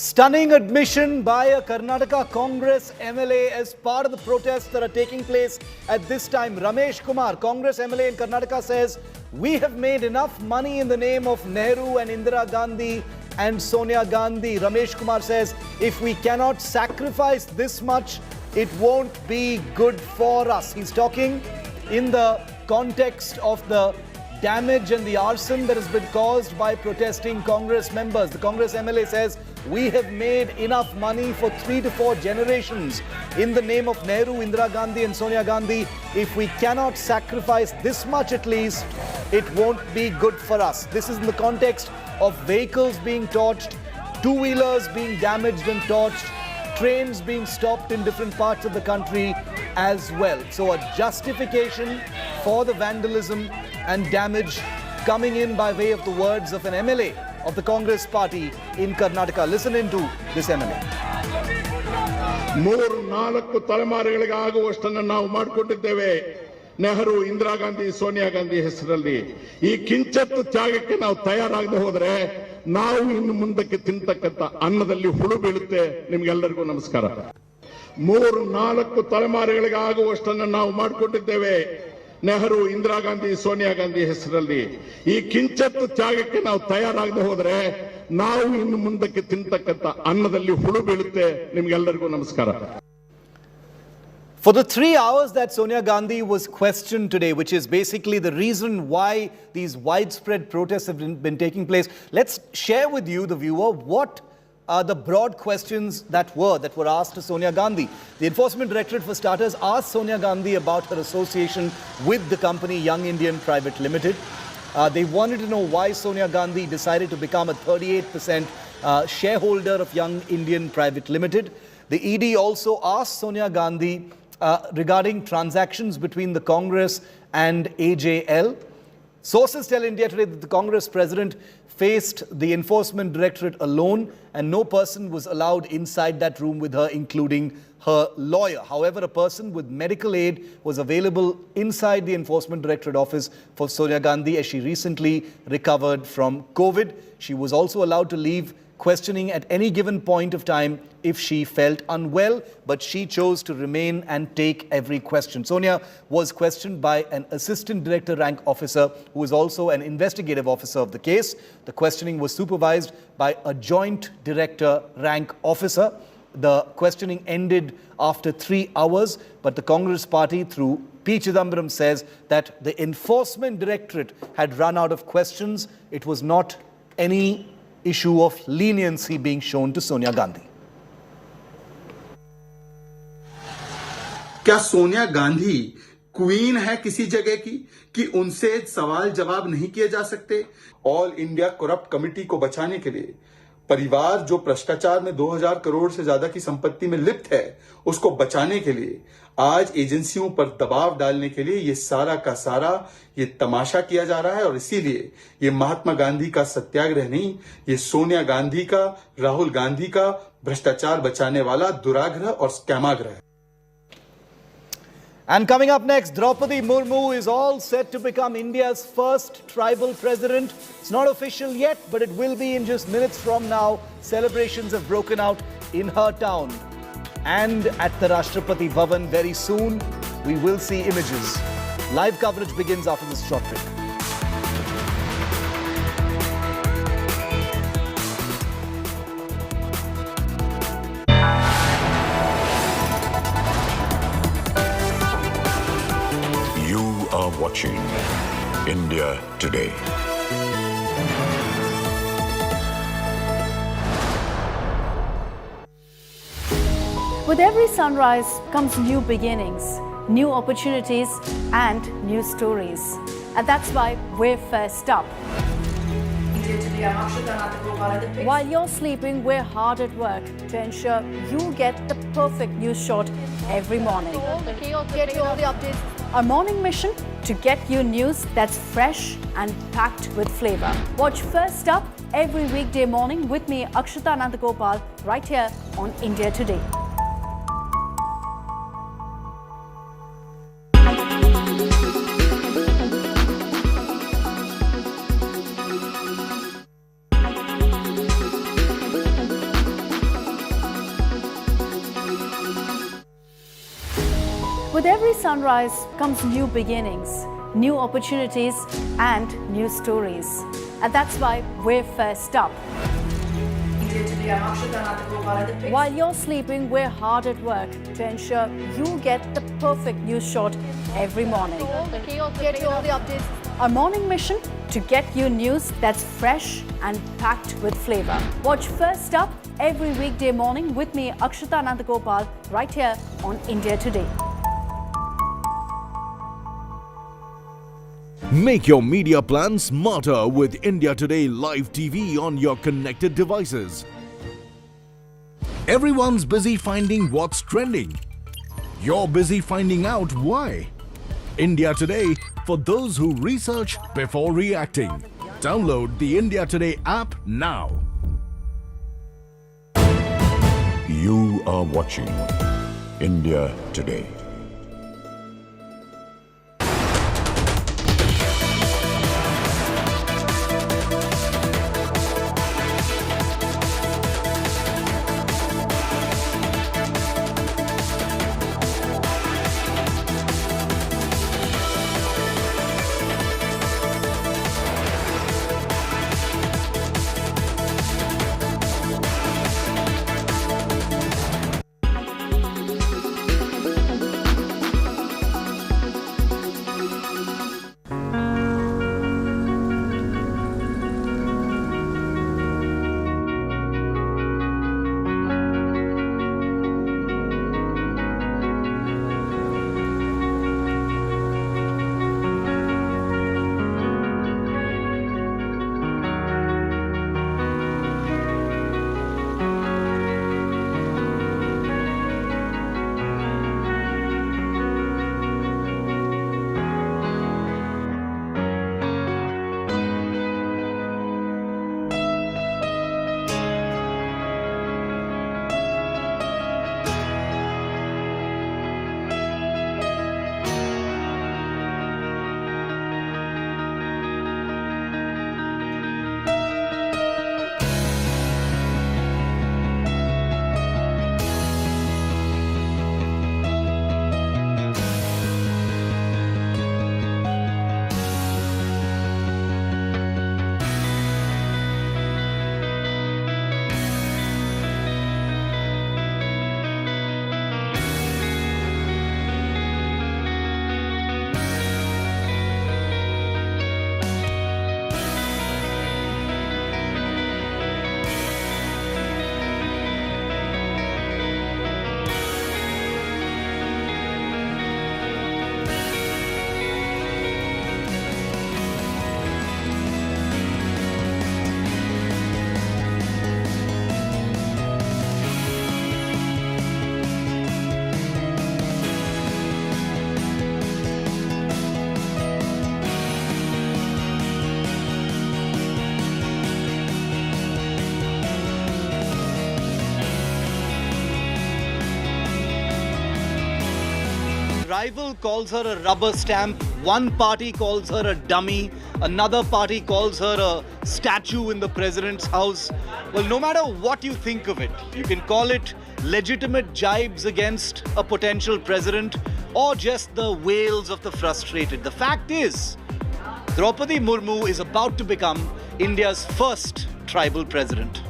Stunning admission by a Karnataka Congress MLA as part of the protests that are taking place at this time. Ramesh Kumar, Congress MLA in Karnataka, says, "We have made enough money in the name of Nehru and Indira Gandhi and Sonia Gandhi." Ramesh Kumar says, "If we cannot sacrifice this much, it won't be good for us." He's talking in the context of the damage and the arson that has been caused by protesting Congress members. The Congress MLA says We have made enough money for 3 to 4 generations in the name of Nehru, Indira Gandhi and Sonia Gandhi. If we cannot sacrifice this much at least, it won't be good for us. This is in the context of vehicles being torched, two-wheelers being damaged and torched, trains being stopped in different parts of the country as well. So a justification for the vandalism and damage coming in by way of the words of an MLA of the Congress party in Karnataka. Listen into this MLA. 3-4 ತಲೆಮಾರುಗಳಿಗೆ ಆಗುವಷ್ಟನ್ನು ನಾವು ಮಾಡಿಕೊಂಡಿದ್ದೇವೆ ನೆಹರು ಇಂದಿರಾ ಗಾಂಧಿ ಸೋನಿಯಾ ಗಾಂಧಿ ಹೆಸರಲ್ಲಿ ಈ ಕಿಂಚತ್ತು ತ್ಯಾಗಕ್ಕೆ ನಾವು ತಯಾರಾಗದೆ ಹೋದರೆ ನಾವು ಇನ್ನು ಮುಂದಕ್ಕೆ ತಿಂತಕ್ಕಂತ ಅನ್ನದಲ್ಲಿ ಹುಳು ಬೀಳುತ್ತೆ. ನಿಮಗೆಲ್ಲರಿಗೂ ನಮಸ್ಕಾರ. 3-4 ತಲೆಮಾರುಗಳಿಗೆ ಆಗುವಷ್ಟನ್ನು ನಾವು ಮಾಡಿಕೊಂಡಿದ್ದೇವೆ ನೆಹರು ಇಂದಿರಾ ಗಾಂಧಿ ಸೋನಿಯಾ ಗಾಂಧಿ ಹೆಸರಲ್ಲಿ ಈ ಕಿಂಚತ್ತು ತ್ಯಾಗಕ್ಕೆ ನಾವು ತಯಾರಾಗದೆ ಹೋದರೆ ನಾವು ಇನ್ನು ಮುಂದಕ್ಕೆ ತಿಂತಕ್ಕಂತ ಅನ್ನದಲ್ಲಿ ಹುಳು ಬೀಳುತ್ತೆ. ನಿಮಗೆಲ್ಲರಿಗೂ ನಮಸ್ಕಾರ. For the 3 hours that Sonia Gandhi was questioned today, which is basically the reason why these widespread protests have been taking place, let's share with you, the viewer, what are the broad questions that were asked to Sonia Gandhi. The Enforcement Directorate, for starters, asked Sonia Gandhi about her association with the company Young Indian Private Limited. They wanted to know why Sonia Gandhi decided to become a 38% shareholder of Young Indian Private Limited. The ED also asked Sonia Gandhi regarding transactions between the Congress and AJL. Sources tell India Today that the Congress president faced the Enforcement Directorate alone and no person was allowed inside that room with her, including her lawyer. However, a person with medical aid was available inside the Enforcement Directorate office for Sonia Gandhi as she recently recovered from COVID. She was also allowed to leave questioning at any given point of time if she felt unwell, but she chose to remain and take every question. Sonia was questioned by an assistant director rank officer who is also an investigative officer of the case. The questioning was supervised by a joint director rank officer. The questioning ended after 3 hours, but the Congress party through P. Chidambaram says that the Enforcement Directorate had run out of questions. It was not any issue of leniency being shown to Sonia Gandhi. क्या Sonia Gandhi queen है किसी जगह की कि उनसे सवाल जवाब नहीं किए जा सकते? ऑल इंडिया करप्ट कमेटी को बचाने के लिए परिवार जो भ्रष्टाचार में 2000 करोड़ से ज्यादा की संपत्ति में लिप्त है, उसको बचाने के लिए आज एजेंसियों पर दबाव डालने के लिए ये सारा का सारा ये तमाशा किया जा रहा है। और इसीलिए ये महात्मा गांधी का सत्याग्रह नहीं, ये सोनिया गांधी का, राहुल गांधी का भ्रष्टाचार बचाने वाला दुराग्रह और स्कैमाग्रह है। And coming up next, Draupadi Murmu is all set to become India's first tribal president. It's not official yet, but it will be in just minutes from now. Celebrations have broken out in her town. And at the Rashtrapati Bhavan very soon, we will see images. Live coverage begins after this short break. Watching India Today. With every sunrise comes new beginnings, new opportunities and new stories. And that's why we're first up. While you're sleeping, we're hard at work to ensure you get the perfect news shot every morning. Get you all the updates. Our morning mission to get you news that's fresh and packed with flavor. Watch First Up every weekday morning with me, Akshata Nandagopal, right here on India Today. With every sunrise comes new beginnings, new opportunities and new stories. And that's why we're first up. While you're sleeping, we're hard at work to ensure you get the perfect news shot every morning. Get you all the updates. our morning mission to get you news that's fresh and packed with flavor. Watch First Up every weekday morning with me, Akshita Nandagopal, right here on India Today. Make your media plan smarter with India Today Live TV on your connected devices. Everyone's busy finding what's trending. You're busy finding out why. India Today, for those who research before reacting. Download the India Today app now. You are watching India Today. Rival calls her a rubber stamp, one party calls her a dummy, another party calls her a statue in the president's house. Well, no matter what you think of it, you can call it legitimate jibes against a potential president or just the wails of the frustrated. The fact is, Draupadi Murmu is about to become India's first tribal president.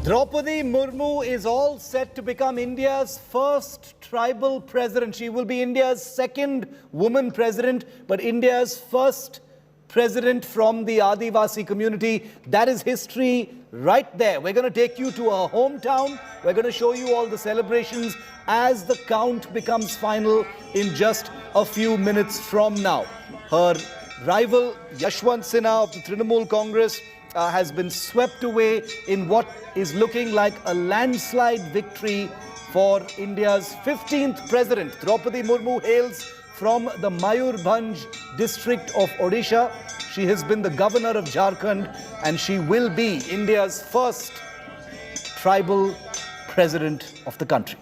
Draupadi Murmu is all set to become India's first tribal president. She will be India's second woman president, but India's first president from the Adivasi community. That is history right there. We're going to take you to her hometown. We're going to show you all the celebrations as the count becomes final in just a few minutes from now. Her rival Yashwant Sinha of the Trinamool Congress has been swept away in what is looking like a landslide victory for India's 15th president. Draupadi Murmu hails from the Mayurbhanj district of Odisha. She has been the governor of Jharkhand and she will be India's first tribal president of the country.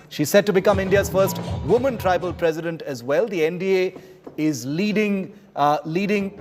She's set to become India's first woman tribal president as well. The NDA is leading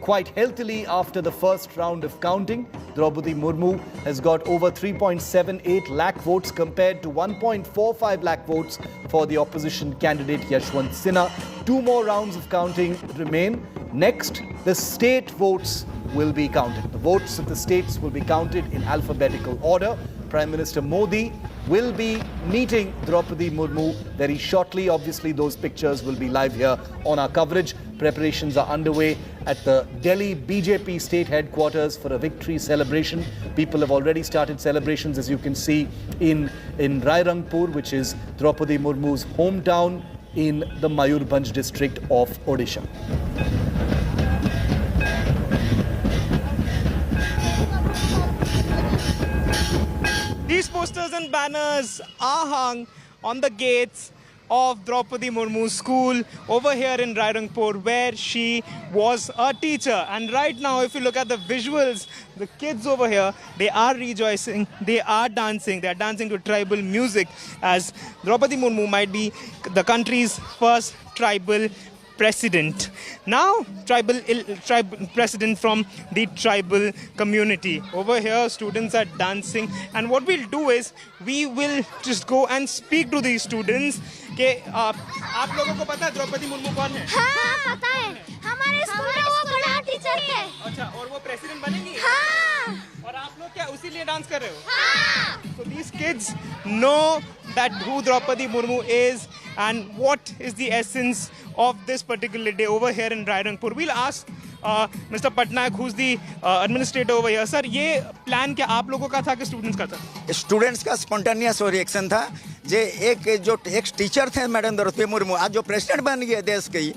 quite healthily after the first round of counting. Draupadi Murmu has got over 3.78 lakh votes compared to 1.45 lakh votes for the opposition candidate Yashwant Sinha. 2 more rounds of counting remain. Next, the state votes will be counted. The votes of the states will be counted in alphabetical order. Prime Minister Modi will be meeting Draupadi Murmu very shortly. Obviously, those pictures will be live here on our coverage. Preparations are underway at the Delhi BJP state headquarters for a victory celebration. People have already started celebrations, as you can see, in Rairangpur, which is Draupadi Murmu's hometown in the Mayurbhanj district of Odisha. These posters and banners are hung on the gates of Draupadi Murmu's school over here in Rairangpur, where she was a teacher. And right now, if you look at the visuals, the kids over here, they are rejoicing, they are dancing to tribal music, as Draupadi Murmu might be the country's first tribal president. Now, tribal president from the tribal community. Over here, students are dancing, and what we'll do is we will just go and speak to these students. कि आप लोगों को पता है द्रौपदी मुर्मू कौन है? हाँ, पता है. हमारे स्कूल में वो बड़ा टीचर है. अच्छा, और वो प्रेसिडेंट बनेंगी? हाँ. और आप लोग क्या उसी लिए डांस कर रहे हो? हाँ. So these kids know that who Draupadi Murmu is and what is the essence of this particular day over here in Rairangpur. We'll ask Mr. Patnaik, who's the administrator over here. Sir, ये plan क्या आप लोगों का था कि students का था? Students का spontaneous reaction था. जो एक टीचर थे मैडम द्रौपदी मुर्मू, आज जो प्रेसिडेंट बन गए देश की,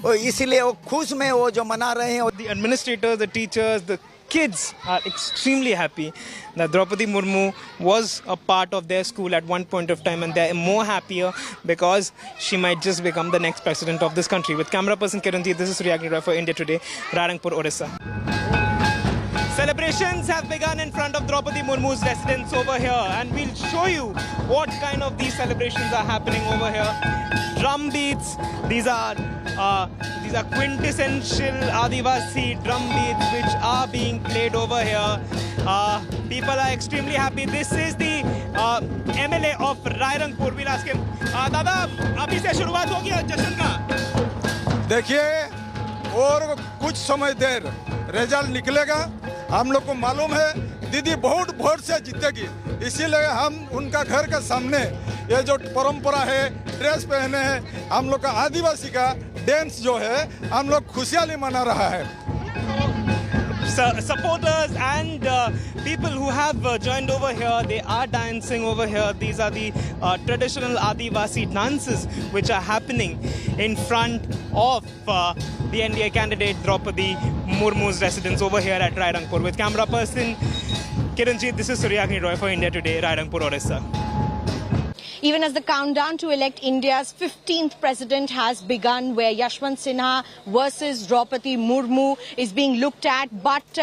और इसीलिए वो खुश में वो जो मना रहे हैं. The administrators, the teachers, the kids are extremely happy that Draupadi Murmu was a part of their school at one point of time, and they're more happier because she might just become the next president of this country. With camera person Kiranji, this is Sonia for India Today, Rairangpur, Odisha. Celebrations have begun in front of Draupadi Murmu's residence over here, and we'll show you what kind of these celebrations are happening over here. Drum beats, these are quintessential Adivasi drum beats which are being played over here. People are extremely happy. This is the MLA of Rairangpur. We'll ask him, Dada, abhi se shuruaat ho gaya jashan ka? देखिए, और कुछ समय देर result निकलेगा. हम लोग को मालूम है दीदी बहुत वोट से जीतेगी, इसीलिए हम उनका घर के सामने ये जो परंपरा है, ड्रेस पहने हैं, हम लोग का आदिवासी का डांस जो है, हम लोग खुशहाली मना रहा है. Supporters and people who have joined over here, they are dancing over here. These are the traditional Adivasi dances which are happening in front of the NDA candidate Draupadi Murmu's residence over here at Rairangpur. With camera person Kiranjit, this is Suryagni Roy for India Today, Rairangpur, Odisha. Even as the countdown to elect India's 15th president has begun, where Yashwant Sinha versus Draupadi Murmu is being looked at, but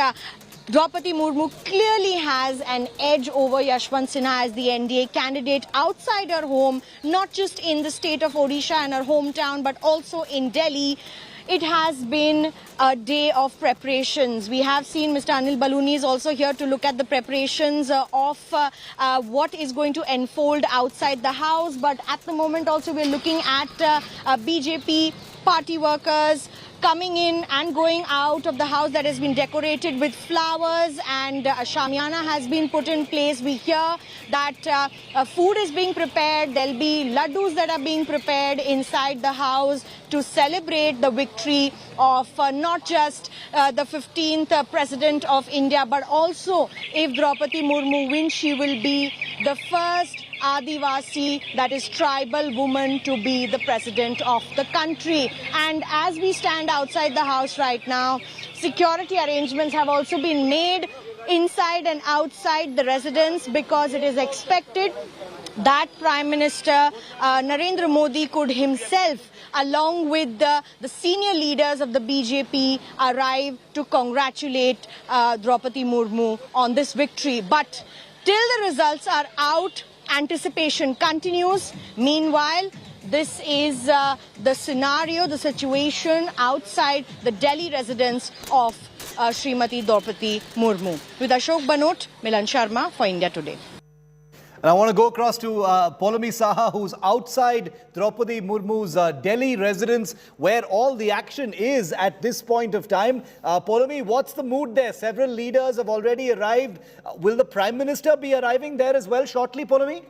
Draupadi Murmu clearly has an edge over Yashwant Sinha as the NDA candidate outside her home, not just in the state of Odisha and her hometown, but also in Delhi. It has been a day of preparations. We have seen Mr. Anil Baluni is also here to look at the preparations of what is going to unfold outside the house. But at the moment also we're looking at BJP party workers coming in and going out of the house that has been decorated with flowers, and Shamiana has been put in place. We hear that food is being prepared. There'll be laddus that are being prepared inside the house to celebrate the victory of not just the 15th president of India, but also if Draupadi Murmu wins, she will be the first Adivasi, that is tribal woman, to be the president of the country. And as we stand outside the house right now, security arrangements have also been made inside and outside the residence, because it is expected that Prime Minister Narendra Modi could himself, along with the senior leaders of the BJP, arrive to congratulate Draupadi Murmu on this victory. But till the results are out, anticipation continues. Meanwhile, this is the scenario, the situation outside the Delhi residence of Srimati Draupadi Murmu. With Ashok Banot, Milan Sharma for India Today. And I want to go across to Poulomi Saha, who's outside Draupadi Murmu's Delhi residence, where all the action is at this point of time. Poulomi, what's the mood there? Several leaders have already arrived. Will the Prime Minister be arriving there as well shortly, Poulomi?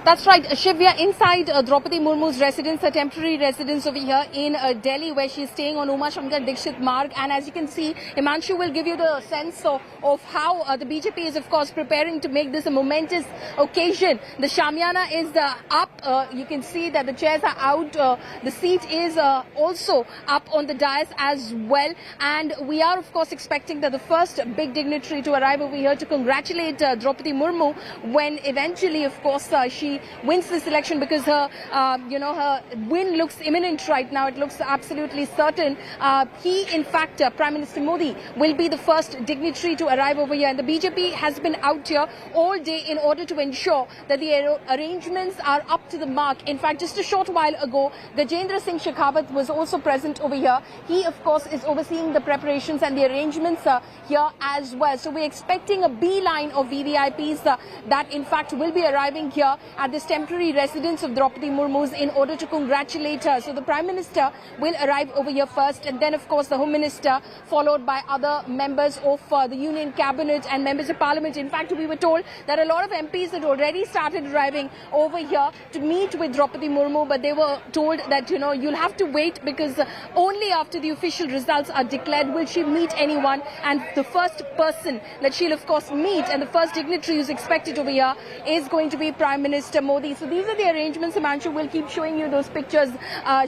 That's right, Shiv. We are inside Draupadi Murmu's residence, a temporary residence over here in Delhi, where she is staying on Uma Shankar Dikshit Marg. And as you can see, Himanshu will give you the sense of how the BJP is, of course, preparing to make this a momentous occasion. The Shamiana is up. You can see that the chairs are out. The seat is also up on the dais as well. And we are, of course, expecting that the first big dignitary to arrive over here to congratulate Draupadi Murmu when eventually, of course, she wins this election, because her, her win looks imminent right now. It looks absolutely certain. In fact, Prime Minister Modi will be the first dignitary to arrive over here. And the BJP has been out here all day in order to ensure that the arrangements are up to the mark. In fact, just a short while ago, Gajendra Singh Shekhawat was also present over here. He, of course, is overseeing the preparations and the arrangements here as well. So we're expecting a beeline of VVIPs that, in fact, will be arriving here at this temporary residence of Draupadi Murmu's in order to congratulate her. So the Prime Minister will arrive over here first, and then, of course, the Home Minister, followed by other members of the Union Cabinet and members of Parliament. In fact, we were told that a lot of MPs had already started arriving over here to meet with Draupadi Murmu, but they were told that, you'll have to wait, because only after the official results are declared will she meet anyone. And the first person that she'll, of course, meet, and the first dignitary who's expected over here, is going to be Prime Minister Modi. So these are the arrangements. Himanshu will keep showing you those pictures,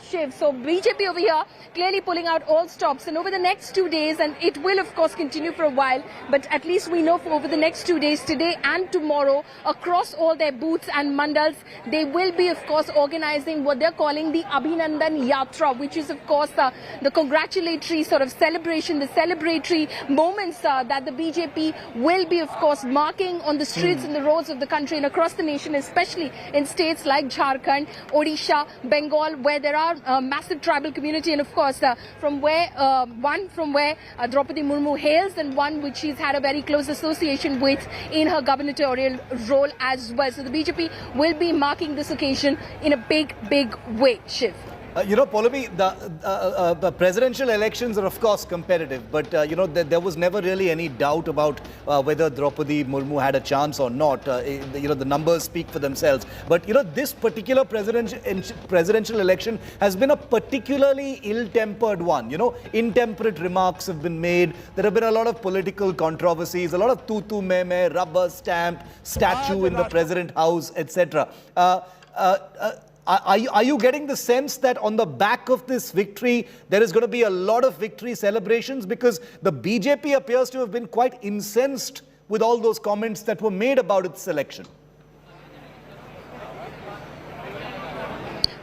Shiv. So BJP over here clearly pulling out all stops, and over the next 2 days, and it will, of course, continue for a while, but at least we know for over the next 2 days, today and tomorrow, across all their booths and mandals, they will be, of course, organizing what they're calling the Abhinandan Yatra, which is, of course, the congratulatory sort of celebration, the celebratory moments that the BJP will be, of course, marking on the streets and the roads of the country and across the nation, especially in states like Jharkhand, Odisha, Bengal, where there are massive tribal community, and, of course, from where Draupadi Murmu hails, and one which she's had a very close association with in her gubernatorial role as well. So the BJP will be marking this occasion in a big, big way, Shiv. Poulomi, the presidential elections are, of course, competitive, but, there was never really any doubt about whether Draupadi Murmu had a chance or not. The numbers speak for themselves. But, this particular presidential election has been a particularly ill-tempered one. Intemperate remarks have been made. There have been a lot of political controversies, a lot of tutu meme, rubber stamp, statue in the president house, etc. Are you getting the sense that on the back of this victory, there is going to be a lot of victory celebrations? Because the BJP appears to have been quite incensed with all those comments that were made about its selection.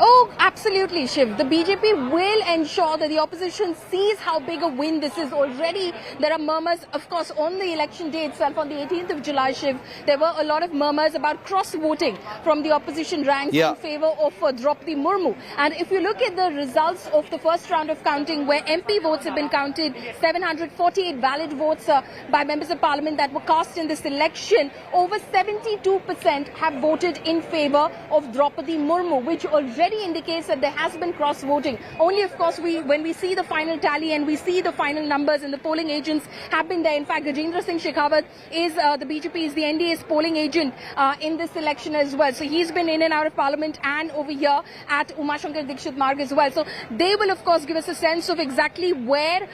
Oh, absolutely, Shiv. The BJP will ensure that the opposition sees how big a win this is. Already, there are murmurs, of course, on the election day itself, on the 18th of July, Shiv. There were a lot of murmurs about cross-voting from the opposition ranks in favor of Draupadi Murmu. And if you look at the results of the first round of counting, where MP votes have been counted, 748 valid votes by members of parliament that were cast in this election, over 72% have voted in favor of Draupadi Murmu, which already indicates that there has been cross-voting. Only, of course, when we see the final tally and we see the final numbers, and the polling agents have been there. In fact, Gajendra Singh Shekhawat is the BJP's, the NDA's polling agent in this election as well. So he's been in and out of parliament and over here at Uma Shankar Dikshit Marg as well. So they will, of course, give us a sense of exactly where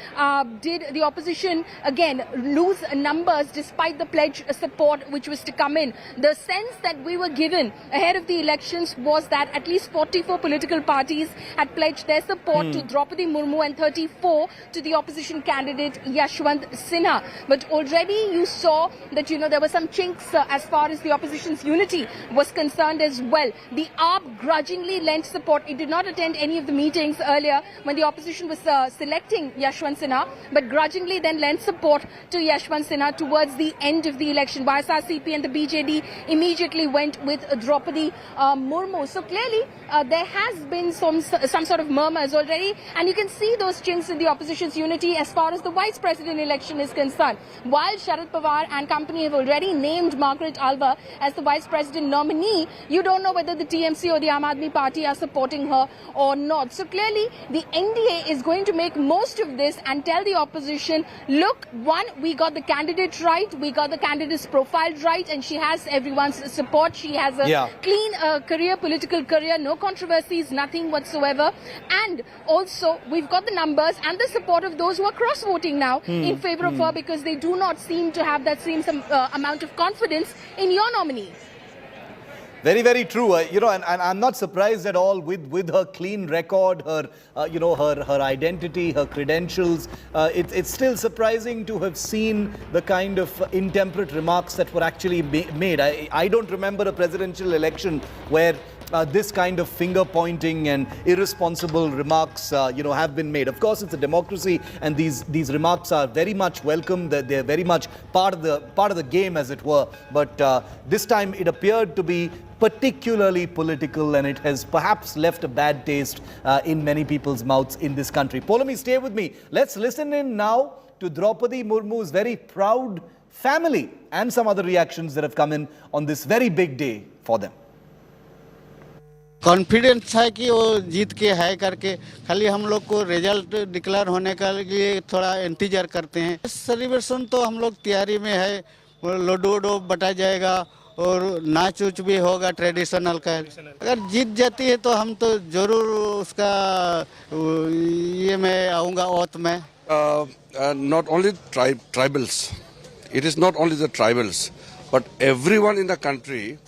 did the opposition, again, lose numbers despite the pledge support which was to come in. The sense that we were given ahead of the elections was that at least 45 34 political parties had pledged their support to Draupadi Murmu and 34 to the opposition candidate Yashwant Sinha. But already you saw that, there were some chinks as far as the opposition's unity was concerned as well. The AAP grudgingly lent support. It did not attend any of the meetings earlier when the opposition was selecting Yashwant Sinha, but grudgingly then lent support to Yashwant Sinha towards the end of the election. YSRCP and the BJD immediately went with Draupadi Murmu. So clearly there has been some sort of murmurs already, and you can see those chinks in the opposition's unity as far as the vice president election is concerned. While Sharad Pawar and company have already named Margaret Alva as the vice president nominee, you don't know whether the TMC or the Aam Aadmi Party are supporting her or not. So clearly the NDA is going to make most of this and tell the opposition, look, one, we got the candidate right, we got the candidate's profile right, and she has everyone's support. She has a clean career, political career, no controversies, nothing whatsoever. And also we've got the numbers and the support of those who are cross-voting now in favor of her, because they do not seem to have that same amount of confidence in your nominee. Very, very true. And I'm not surprised at all with her clean record, her, her identity, her credentials. It's still surprising to have seen the kind of intemperate remarks that were actually made. I don't remember a presidential election where this kind of finger pointing and irresponsible remarks, have been made. Of course, it's a democracy, and these remarks are very much welcome. They're very much part of the game, as it were. But this time, it appeared to be particularly political, and it has perhaps left a bad taste in many people's mouths in this country. Polami, stay with me. Let's listen in now to Draupadi Murmu's very proud family and some other reactions that have come in on this very big day for them. Confidence है कि वो जीत के है करके, खाली हम लोग को रिजल्ट डिक्लेयर होने के लिए थोड़ा इंतजार करते हैं। सेलिब्रेशन तो हम लोग तैयारी में है, लड्डू वड्डू बटा जाएगा और नाच उच भी होगा ट्रेडिशनल का। अगर जीत जाती है तो हम तो जरूर उसका ये मैं आऊँगा ओथ में। Not only tribals, it is not only the tribals, but everyone in the country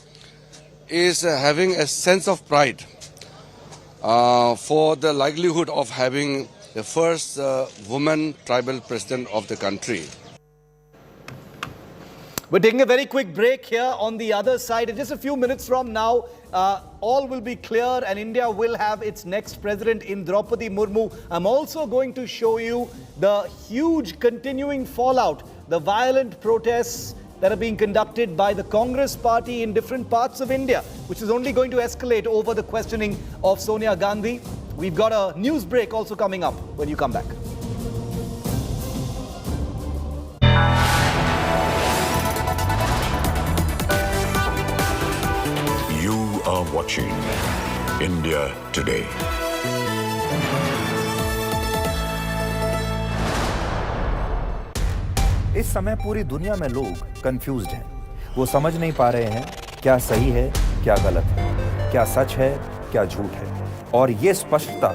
is having a sense of pride for the likelihood of having the first woman tribal president of the country. We're taking a very quick break here on the other side. In just a few minutes from now, all will be clear and India will have its next president in Draupadi Murmu. I'm also going to show you the huge continuing fallout, the violent protests that are being conducted by the Congress party in different parts of India, which is only going to escalate over the questioning of Sonia Gandhi. We've got a news break also coming up when you come back. You are watching India Today. इस समय पूरी दुनिया में लोग confused हैं। वो समझ नहीं पा रहे हैं क्या सही है, क्या गलत है, क्या सच है, क्या झूठ है। और ये स्पष्टता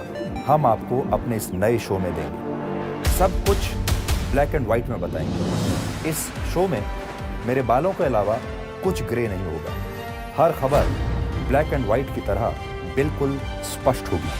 हम आपको अपने इस नए शो में देंगे। सब कुछ ब्लैक एंड व्हाइट में बताएंगे। इस शो में मेरे बालों के अलावा कुछ ग्रे नहीं होगा। हर खबर ब्लैक एंड व्हाइट की तरह बिल्कुल स्पष्ट होगी।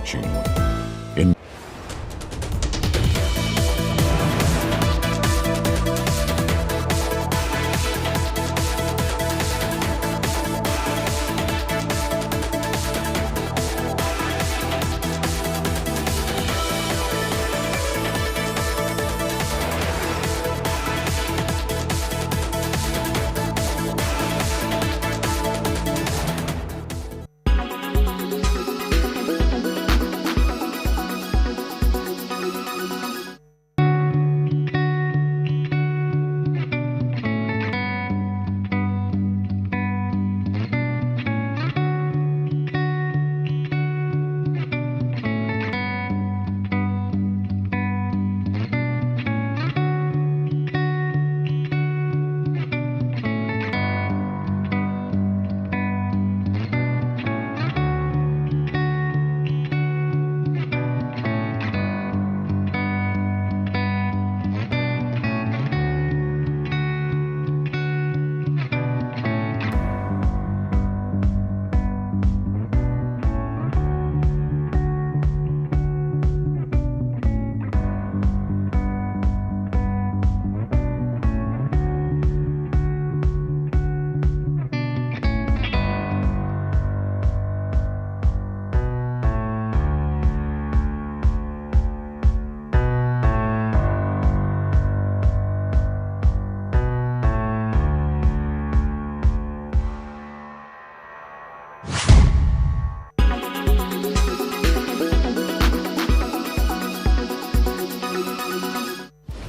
watching in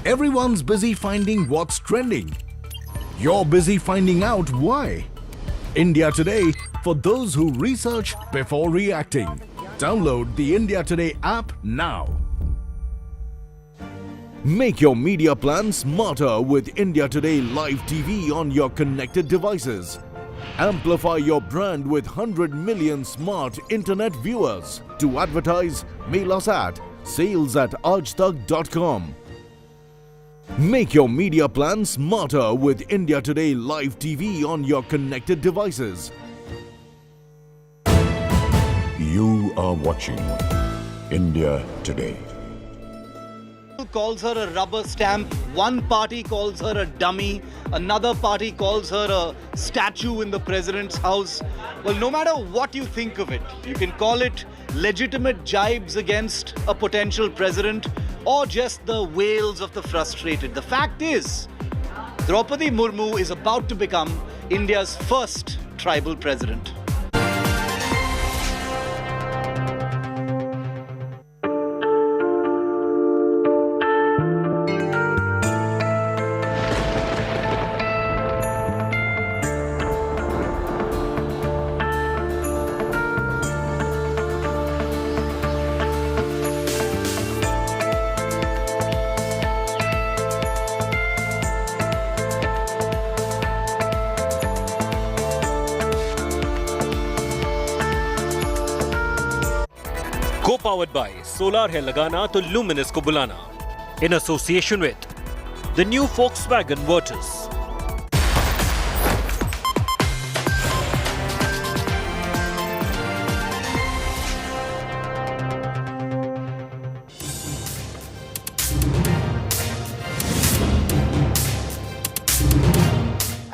Everyone's busy finding what's trending. You're busy finding out why. India Today, for those who research before reacting. Download the India Today app now. Make your media plan smarter with India Today Live TV on your connected devices. Amplify your brand with 100 million smart internet viewers. To advertise, mail us at sales@aajtak.com. Make your media plan smarter with India Today Live TV on your connected devices. You are watching India Today. Calls her a rubber stamp, one party calls her a dummy, another party calls her a statue in the president's house. Well, no matter what you think of it, you can call it legitimate jibes against a potential president or just the wails of the frustrated. The fact is, Draupadi Murmu is about to become India's first tribal president. Co-powered by Solar है लगाना तो Luminous को बुलाना. In association with the new Volkswagen Virtus.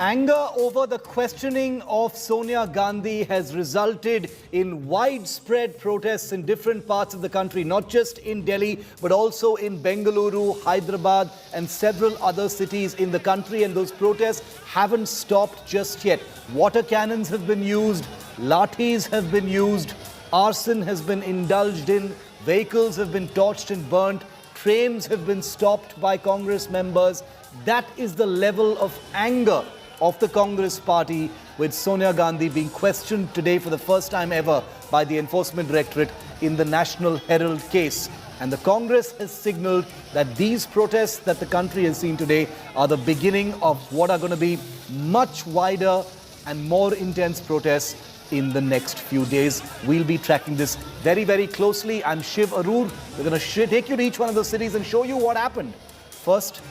Anger over the questioning of Sonia Gandhi has resulted in widespread protests in different parts of the country, not just in Delhi, but also in Bengaluru, Hyderabad, and several other cities in the country. And those protests haven't stopped just yet. Water cannons have been used, lathis have been used, arson has been indulged in, vehicles have been torched and burnt, trains have been stopped by Congress members. That is the level of anger of the Congress party, with Sonia Gandhi being questioned today for the first time ever by the Enforcement Directorate in the National Herald case. And the Congress has signaled that these protests that the country has seen today are the beginning of what are going to be much wider and more intense protests in the next few days. We'll be tracking this very, very closely. I'm Shiv Arur. We're going to take you to each one of those cities and show you what happened. First,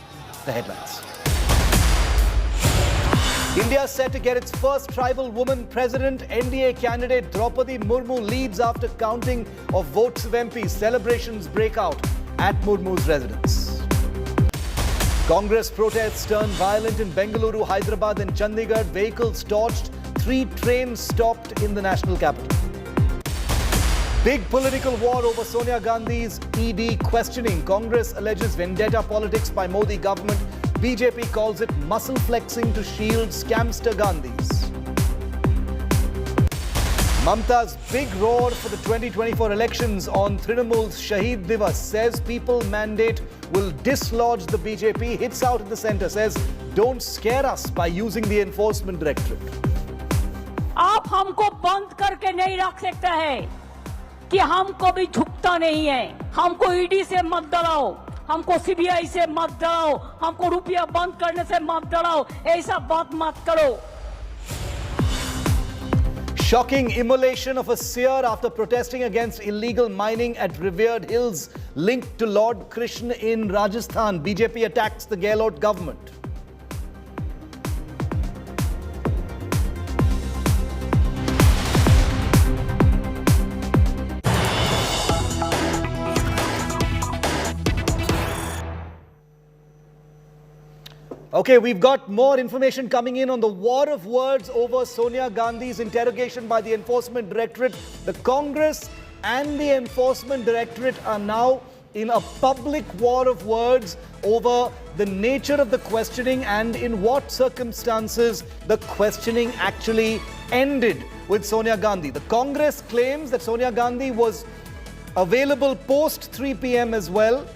the headlines. India set to get its first tribal woman president. NDA candidate Draupadi Murmu leads after counting of votes of MPs. Celebrations break out at Murmu's residence. Congress protests turn violent in Bengaluru, Hyderabad and Chandigarh. Vehicles torched. 3 trains stopped in the national capital. Big political war over Sonia Gandhi's ED questioning. Congress alleges vendetta politics by Modi government. BJP calls it muscle flexing to shield scamster Gandhis. Mamata's big roar for the 2024 elections on Trinamool's Shaheed Divas. Says people mandate will dislodge the BJP. Hits out at the centre. Says don't scare us by using the Enforcement Directorate. आप हमको बंद करके नहीं रख सकते हैं कि हम कभी झुकता नहीं है. हमको ईडी से मत डराओ, हमको सीबीआई से मत डराओ, हमको रुपया बंद करने से मत डराओ. ऐसा बात मत करो. Shocking immolation of a seer after protesting against illegal mining at revered hills linked to Lord Krishna in Rajasthan. BJP attacks the Gehlot government. Okay, we've got more information coming in on the war of words over Sonia Gandhi's interrogation by the Enforcement Directorate. The Congress and the Enforcement Directorate are now in a public war of words over the nature of the questioning and in what circumstances the questioning actually ended with Sonia Gandhi. The Congress claims that Sonia Gandhi was available post 3 p.m. as well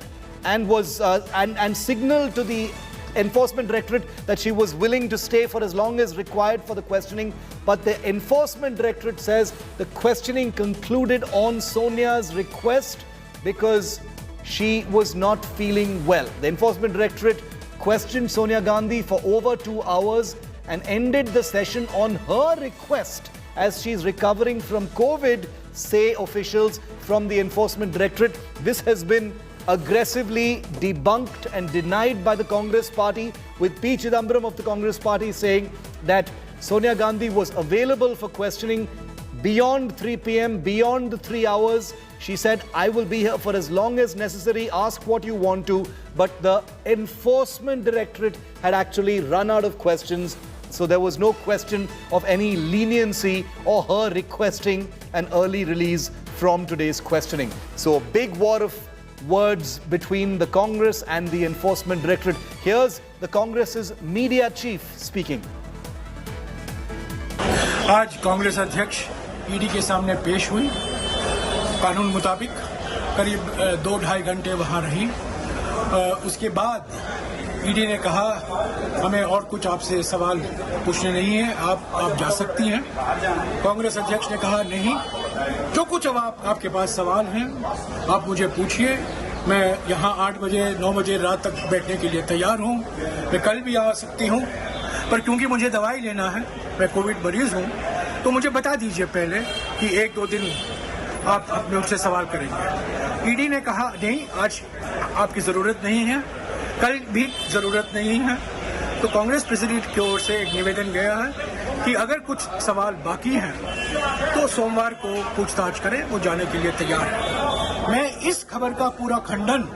and was and signaled to the Enforcement Directorate that she was willing to stay for as long as required for the questioning. But the Enforcement Directorate says the questioning concluded on Sonia's request because she was not feeling well. The Enforcement Directorate questioned Sonia Gandhi for over 2 hours and ended the session on her request as she's recovering from COVID, say officials from the Enforcement Directorate. This has been aggressively debunked and denied by the Congress party, with P. Chidambaram of the Congress party saying that Sonia Gandhi was available for questioning beyond 3 p.m., beyond the 3 hours. She said, I will be here for as long as necessary, ask what you want to. But the Enforcement Directorate had actually run out of questions, so there was no question of any leniency or her requesting an early release from today's questioning. So a big war of words between the Congress and the Enforcement Directorate. Here's the Congress's media chief speaking. आज कांग्रेस अध्यक्ष ED के सामने पेश हुई. कानून मुताबिक करीब 2-2.5 घंटे वहां रही. उसके बाद ईडी ने कहा हमें और कुछ आपसे सवाल पूछने नहीं है, आप जा सकती हैं. कांग्रेस अध्यक्ष ने कहा नहीं, जो कुछ अब आपके पास सवाल हैं आप मुझे पूछिए. मैं यहाँ 8 बजे 9 बजे रात तक बैठने के लिए तैयार हूँ. मैं कल भी आ सकती हूँ, पर क्योंकि मुझे दवाई लेना है, मैं कोविड मरीज हूँ, तो मुझे बता दीजिए पहले कि 1-2 दिन आप मुझसे सवाल करेंगे. ईडी ने कहा नहीं, आज आपकी ज़रूरत नहीं है, कल भी ज़रूरत नहीं है. तो कांग्रेस प्रेसिडेंट की ओर से एक निवेदन गया है कि अगर कुछ सवाल बाकी हैं तो सोमवार को पूछताछ करें. वो जाने के लिए तैयार है. मैं इस खबर का पूरा खंडन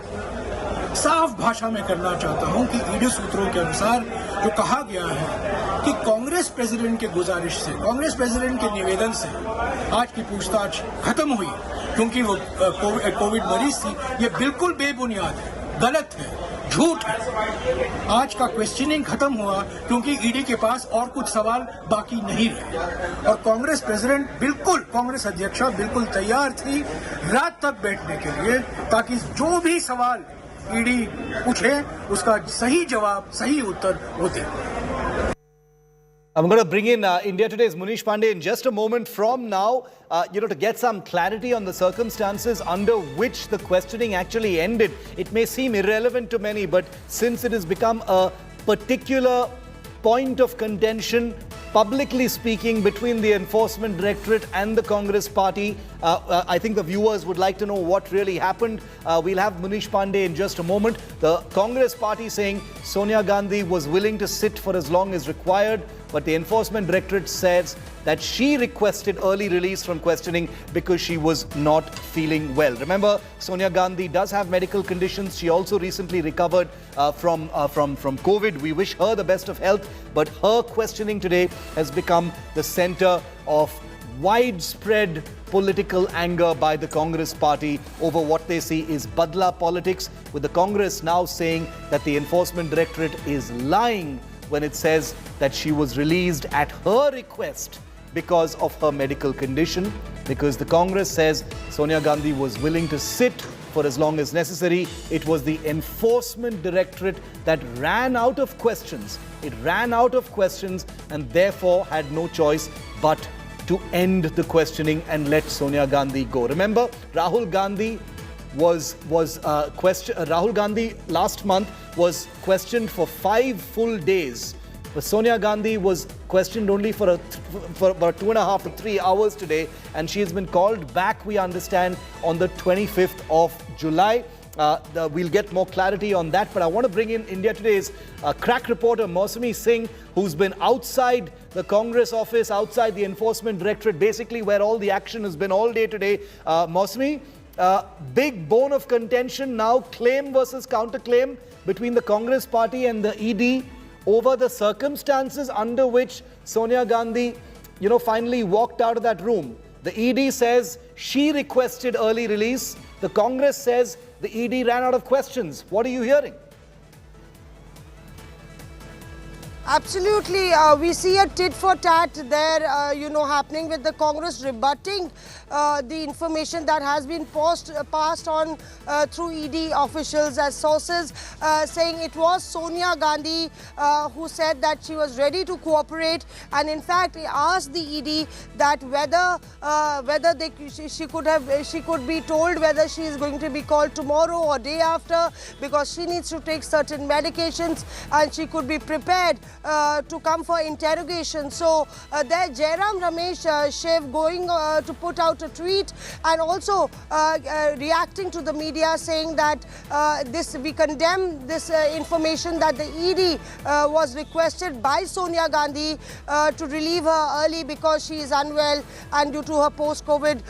साफ भाषा में करना चाहता हूं कि ईडी सूत्रों के अनुसार जो कहा गया है कि कांग्रेस प्रेसिडेंट के गुजारिश से, कांग्रेस प्रेसिडेंट के निवेदन से आज की पूछताछ खत्म हुई क्योंकि वो कोविड मरीज थी, ये बिल्कुल बेबुनियाद है, गलत है, झूठ है. आज का क्वेश्चनिंग खत्म हुआ क्योंकि ईडी के पास और कुछ सवाल बाकी नहीं रहे और कांग्रेस प्रेसिडेंट बिल्कुल, कांग्रेस अध्यक्षा बिल्कुल तैयार थी रात तक बैठने के लिए ताकि जो भी सवाल ईडी पूछे उसका सही जवाब, सही उत्तर वो दे. I'm going to bring in India Today's Munish Pandey in just a moment from now, to get some clarity on the circumstances under which the questioning actually ended. It may seem irrelevant to many, but since it has become a particular point of contention, publicly speaking, between the Enforcement Directorate and the Congress party, I think the viewers would like to know what really happened. We'll have Munish Pandey in just a moment. The Congress party saying Sonia Gandhi was willing to sit for as long as required. but the Enforcement Directorate says that she requested early release from questioning because she was not feeling well. Remember, Sonia Gandhi does have medical conditions. She also recently recovered from COVID. We wish her the best of health, but her questioning today has become the center of widespread political anger by the Congress party over what they see is badla politics, with the Congress now saying that the Enforcement Directorate is lying when it says that she was released at her request because of her medical condition, because the Congress says Sonia Gandhi was willing to sit for as long as necessary. It was the Enforcement Directorate that ran out of questions. It ran out of questions and therefore had no choice but to end the questioning and let Sonia Gandhi go. Remember, Rahul Gandhi Rahul Gandhi last month was questioned for 5 full days. But Sonia Gandhi was questioned only for about 2.5 to 3 hours today, and she has been called back, we understand, on the 25th of July. We'll get more clarity on that, but I want to bring in India Today's crack reporter Mausami Singh, who's been outside the Congress office, outside the Enforcement Directorate, basically where all the action has been all day today. Mausami, big bone of contention now, claim versus counterclaim between the Congress party and the ED over the circumstances under which Sonia Gandhi, finally walked out of that room. The ED says she requested early release. The Congress says the ED ran out of questions. What are you hearing? Absolutely. We see a tit for tat there, happening with the Congress rebutting the information that has been passed on through ED officials as sources, saying it was Sonia Gandhi who said that she was ready to cooperate, and in fact asked the ED that whether she could be told whether she is going to be called tomorrow or day after, because she needs to take certain medications and she could be prepared to come for interrogation. So there Jairam Ramesh Shiv going to put out a tweet and also reacting to the media, saying that we condemn this information that the ED was requested by Sonia Gandhi to relieve her early because she is unwell and due to her post-COVID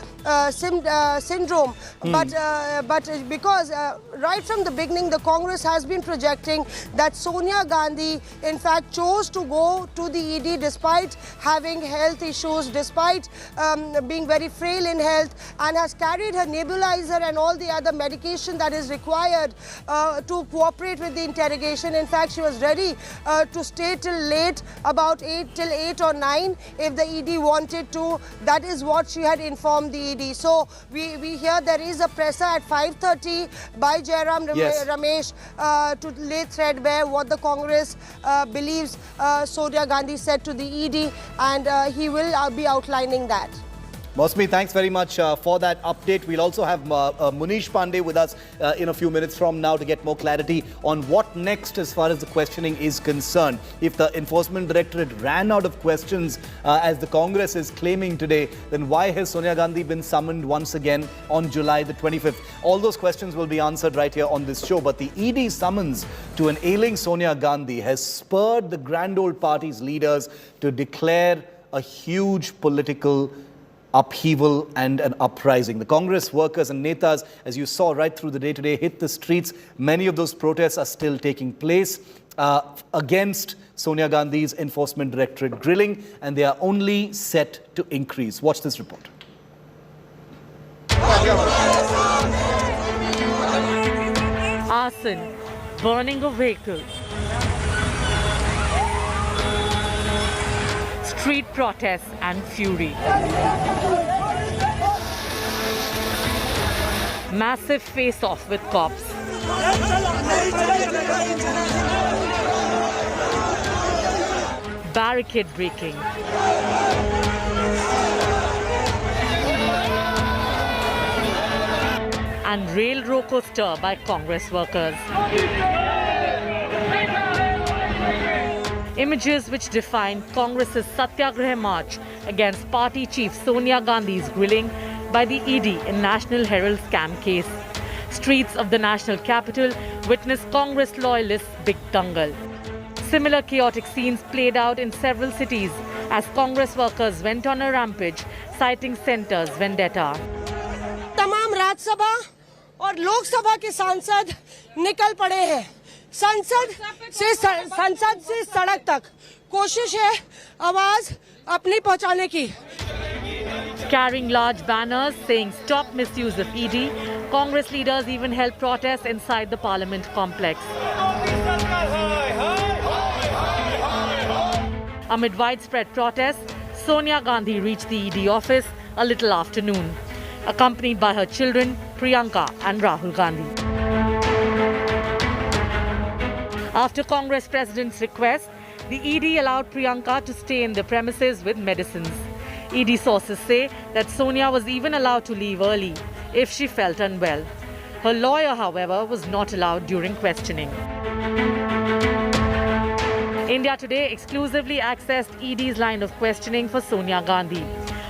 syndrome. But because right from the beginning the Congress has been projecting that Sonia Gandhi in fact chose to go to the ED despite having health issues, despite being very frail in health, and has carried her nebulizer and all the other medication that is required to cooperate with the interrogation. In fact, she was ready to stay till late, about 8 or 9 if the ED wanted to. That is what she had informed the ED. So we hear there is a presser at 5:30 by Jairam Ramesh to lay threadbare what the Congress believes Sonia Gandhi said to the ED, and he will be outlining that. Mausami, thanks very much for that update. We'll also have Munish Pandey with us in a few minutes from now to get more clarity on what next as far as the questioning is concerned. If the Enforcement Directorate ran out of questions, as the Congress is claiming today, then why has Sonia Gandhi been summoned once again on July the 25th? All those questions will be answered right here on this show. But the ED summons to an ailing Sonia Gandhi has spurred the grand old party's leaders to declare a huge political upheaval and an uprising. The Congress workers and netas, as you saw right through the day today, hit the streets. Many of those protests are still taking place against Sonia Gandhi's Enforcement Directorate grilling, and they are only set to increase. Watch this report. Arson, burning of vehicles. Street protests and fury. Massive face-off with cops. Barricade breaking. And rail roko stir by Congress workers. Images which define Congress's Satyagraha march against party chief Sonia Gandhi's grilling by the ED in National Herald scam case. Streets of the national capital witness Congress loyalists' big dangal. Similar chaotic scenes played out in several cities as Congress workers went on a rampage, citing centre's vendetta. तमाम राज्यसभा और लोकसभा के सांसद निकल पड़े हैं। संसद से सड़क तक कोशिश है आवाज अपनी पहुंचाने की। Carrying large banners saying stop misuse of ED, Congress leaders even held protests inside the Parliament complex. Amid widespread protests, Sonia Gandhi reached the ED office a little after noon, accompanied by her children Priyanka and Rahul Gandhi. After Congress President's request, the ED allowed Priyanka to stay in the premises with medicines. ED sources say that Sonia was even allowed to leave early if she felt unwell. Her lawyer, however, was not allowed during questioning. India Today exclusively accessed ED's line of questioning for Sonia Gandhi.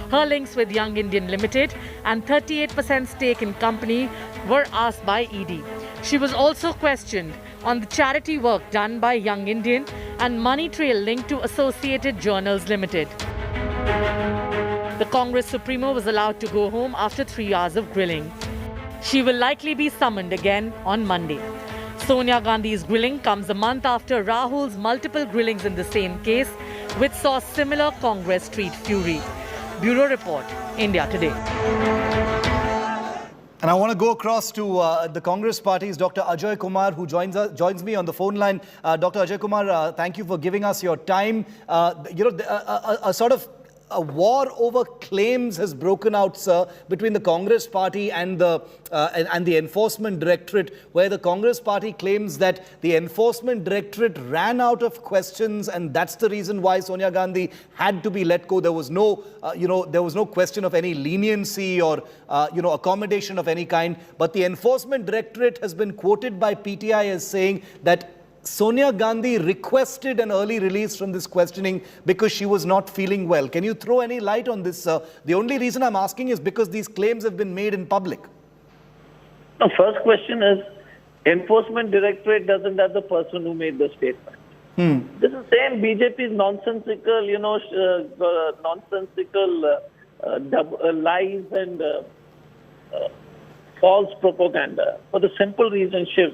Her links with Young Indian Limited and 38% stake in company were asked by ED. She was also questioned on the charity work done by Young Indian and money trail linked to Associated Journals Limited. The Congress Supremo was allowed to go home after 3 hours of grilling. She will likely be summoned again on Monday. Sonia Gandhi's grilling comes a month after Rahul's multiple grillings in the same case, which saw similar Congress street fury. Bureau Report, India Today. And I want to go across to the Congress party's Dr. Ajay Kumar, who joins me on the phone line. Dr. Ajay Kumar, thank you for giving us your time. A war over claims has broken out, sir, between the Congress party and the Enforcement Directorate, where the Congress party claims that the Enforcement Directorate ran out of questions, and that's the reason why Sonia Gandhi had to be let go. There was no, there was no question of any leniency or, accommodation of any kind. But the Enforcement Directorate has been quoted by PTI as saying that Sonia Gandhi requested an early release from this questioning because she was not feeling well. Can you throw any light on this, sir? The only reason I'm asking is because these claims have been made in public. The first question is, Enforcement Directorate doesn't have the person who made the statement. This is same BJP's nonsensical, lies and false propaganda. For the simple reason, Shiv.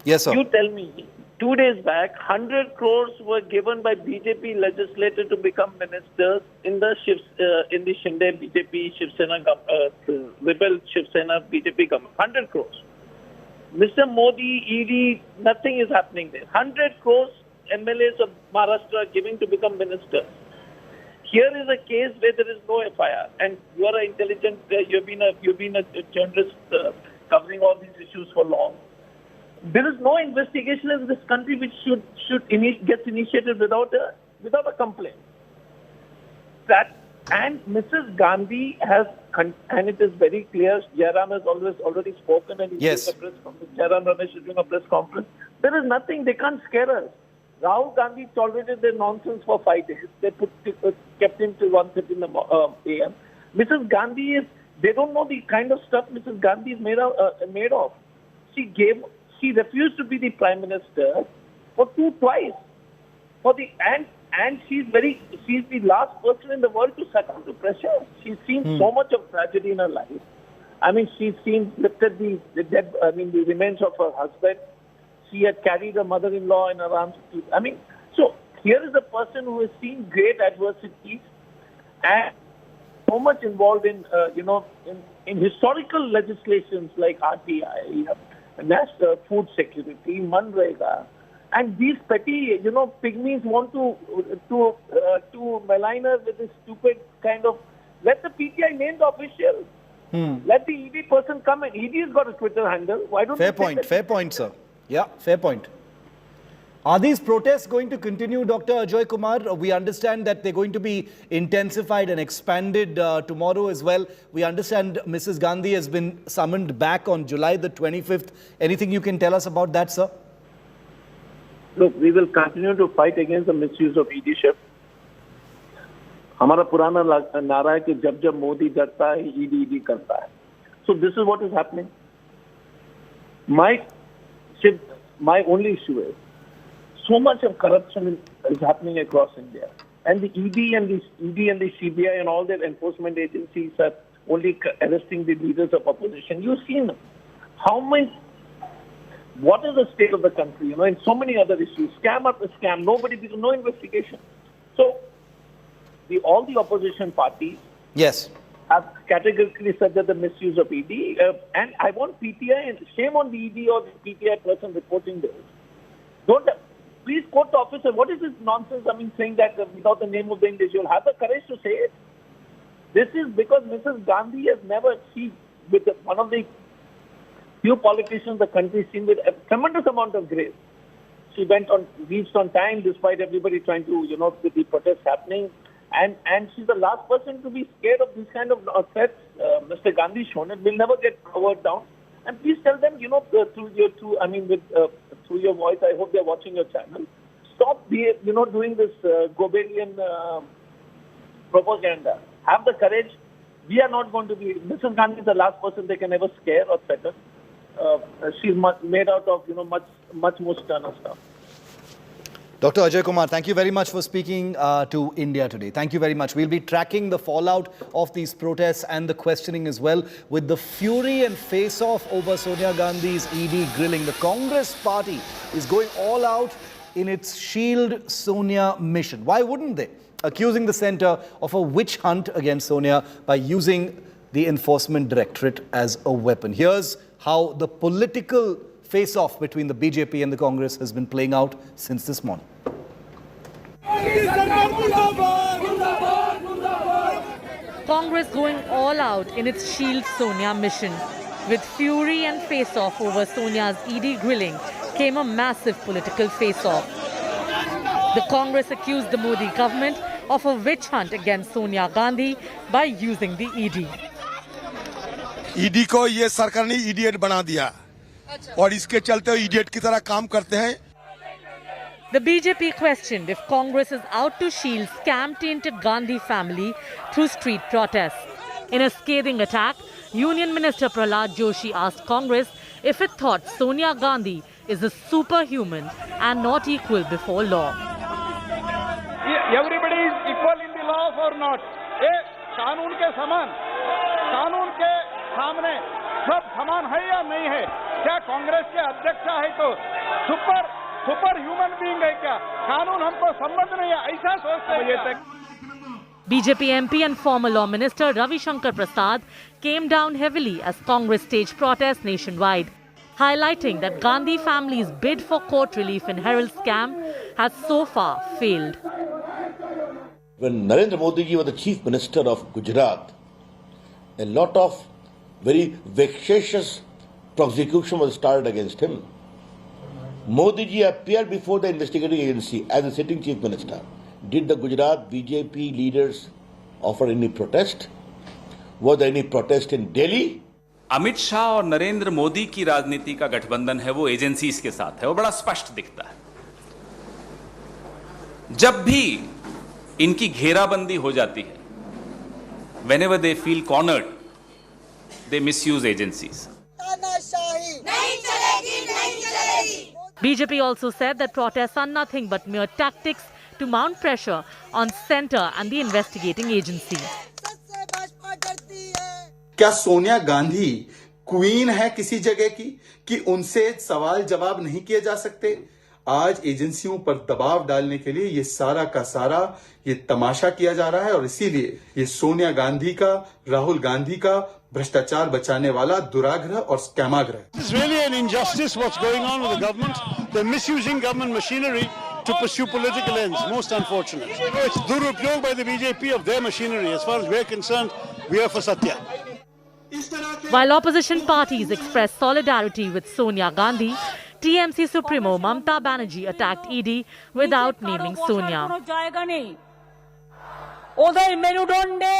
Yes, sir. You tell me, 2 days back, 100 crores were given by BJP legislator to become ministers in the Shinde BJP Shiv Sena rebel Shiv Sena BJP government. 100 crores. Mr. Modi, ED, nothing is happening there. 100 crores MLAs of Maharashtra are giving to become ministers. Here is a case where there is no FIR, and you are an intelligent. You've been a journalist covering all these issues for long. There is no investigation in this country which gets initiated without a complaint. And Mrs. Gandhi has, and it is very clear, Jairam has already spoken, and he's doing a press conference. Jairam Ramesh is doing a press conference. There is nothing, they can't scare us. Rahul Gandhi tolerated their nonsense for 5 days. They kept him till 1:30 in the AM. Mrs. Gandhi they don't know the kind of stuff Mrs. Gandhi is made of. She refused to be the Prime Minister twice. And she's the last person in the world to succumb to pressure. She's seen so much of tragedy in her life. I mean, she's lifted the remains of her husband. She had carried her mother-in-law in her arms. So here is a person who has seen great adversities and so much involved in historical legislations like RTI, National Food Security, Manrega, and these petty, pygmies want to malign her with this stupid kind of. Let the PTI name the official. Let the ED person come in. ED has got a Twitter handle. Why don't? Fair point, sir. Yeah, fair point. Are these protests going to continue, Dr. Ajay Kumar? We understand that they're going to be intensified and expanded tomorrow as well. We understand Mrs. Gandhi has been summoned back on July the 25th. Anything you can tell us about that, sir? Look, we will continue to fight against the misuse of ED-ship. हमारा पुराना नारा है कि जब मोदी डरता है, ED करता है. So this is what is happening. My only issue is, so much of corruption is happening across India. And the ED and the CBI and all their enforcement agencies are only arresting the leaders of opposition. You've seen what is the state of the country, in so many other issues. Scam after scam, no investigation. So, all the opposition parties have categorically said that the misuse of ED. And I want PTI, and shame on the ED or the PTI person reporting this. Please quote the officer. What is this nonsense? Saying that without the name of the individual. Have the courage to say it. This is because Mrs. Gandhi has never, with one of the few politicians the country seen with a tremendous amount of grace. She reached on time despite everybody trying to, with the protests happening. And she's the last person to be scared of these kind of threats. Mr. Gandhi shown it. Will never get covered down. And please tell them, through your voice, I hope they're watching your channel. Stop, doing this Gobelian propaganda. Have the courage. We are not going to be. Mrs. Gandhi is the last person they can ever scare or threaten. She's made out of, much more sterner stuff. Dr. Ajay Kumar, thank you very much for speaking to India Today. Thank you very much. We'll be tracking the fallout of these protests and the questioning as well. With the fury and face-off over Sonia Gandhi's ED grilling, the Congress party is going all out in its Shield Sonia mission. Why wouldn't they? Accusing the centre of a witch hunt against Sonia by using the Enforcement Directorate as a weapon. Here's how the political face-off between the BJP and the Congress has been playing out since this morning. Congress going all out in its Shield Sonia mission. With fury and face-off over Sonia's ED grilling came a massive political face-off. The Congress accused the Modi government of a witch hunt against Sonia Gandhi by using the ED. ED को ये सरकार ने idiot बना दिया और इसके चलते idiot की तरह काम करते हैं. The BJP questioned if Congress is out to shield scam-tainted Gandhi family through street protests. In a scathing attack, Union Minister Prahlad Joshi asked Congress if it thought Sonia Gandhi is a superhuman and not equal before law. Everybody is equal in the law or not? कानून के समान, कानून के सामने सब समान है या नहीं है? क्या कांग्रेस के अध्यक्ष है तो सुपर ह्यूमन बीइंग है क्या? कानून हमको संबंध नहीं है, ऐसा सोचते हैं क्या? BJP MP and former Law Minister Ravi Shankar Prasad came down heavily as Congress staged protests nationwide, highlighting that Gandhi family's bid for court relief in Herald scam has so far failed. When Narendra Modi ji was the Chief Minister of Gujarat, a lot of very vexatious prosecution was started against him. Modi ji appeared before the investigating agency as a sitting Chief Minister. Did the Gujarat BJP leaders offer any protest? Was there any protest in Delhi? Amit Shah और नरेंद्र मोदी की राजनीति का गठबंधन है वो agencies के साथ है, वो बड़ा स्पष्ट दिखता है. जब भी इनकी घेराबंदी हो जाती है, whenever they feel cornered, they misuse agencies. BJP also said that protests are nothing but mere tactics to mount pressure on centre and the investigating agency. क्या सोनिया गांधी क्वीन है किसी जगह की कि उनसे सवाल जवाब नहीं किए जा सकते? आज एजेंसियों पर दबाव डालने के लिए ये सारा का सारा ये तमाशा किया जा रहा है और इसीलिए ये सोनिया गांधी का, राहुल गांधी का भ्रष्टाचार बचाने वाला दुराग्रह और स्कैमाग्रह. It's really an injustice what's going on with the government. They're misusing government machinery to pursue political ends. Most unfortunate. It's durupyog by the BJP of their machinery. As far as we're concerned, we are for Satya. While opposition parties expressed solidarity with Sonia Gandhi, TMC Supremo Mamata Banerjee attacked ED without naming Sonia. ওদের মেরুদণ্ডে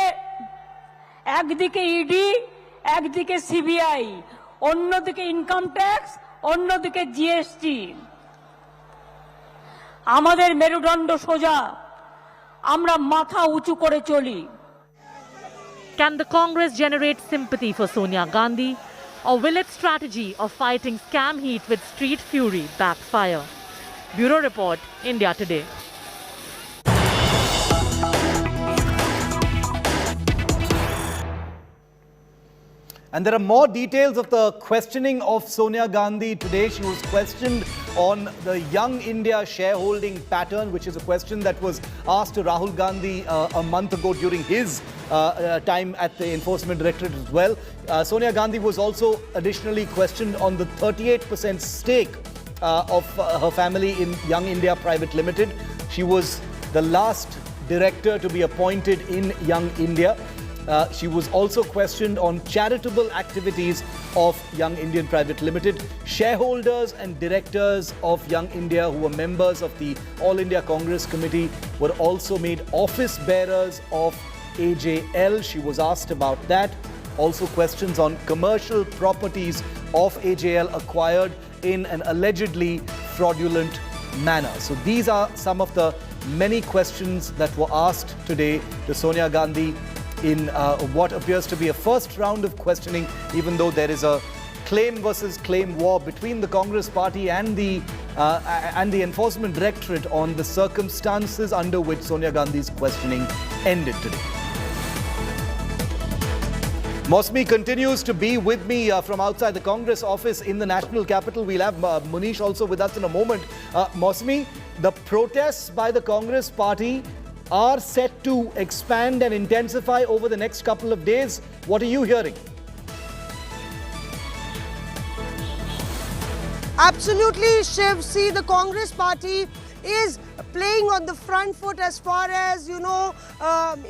একদিকে ED, একদিকে CBI, অন্যদিকে income tax, অন্যদিকে GST. আমাদের মেরুদণ্ড সোজা, আমরা মাথা উঁচু করে চলি। Can the Congress generate sympathy for Sonia Gandhi, or will its strategy of fighting scam heat with street fury backfire? Bureau Report, India Today. And there are more details of the questioning of Sonia Gandhi today. She was questioned on the Young India shareholding pattern, which is a question that was asked to Rahul Gandhi a month ago during his time at the Enforcement Directorate as well. Sonia Gandhi was also additionally questioned on the 38% stake of her family in Young India Private Limited. She was the last director to be appointed in Young India. She was also questioned on charitable activities of Young Indian Private Limited. Shareholders and directors of Young India who were members of the All India Congress Committee were also made office bearers of AJL. She was asked about that. Also questions on commercial properties of AJL acquired in an allegedly fraudulent manner. So these are some of the many questions that were asked today to Sonia Gandhi in what appears to be a first round of questioning, even though there is a claim versus claim war between the Congress party and the Enforcement Directorate on the circumstances under which Sonia Gandhi's questioning ended today. Mosmi continues to be with me from outside the Congress office in the national capital. We'll have Munish also with us in a moment. Mosmi, the protests by the Congress party are set to expand and intensify over the next couple of days. What are you hearing? Absolutely, Shiv. See, the Congress party is playing on the front foot as far as,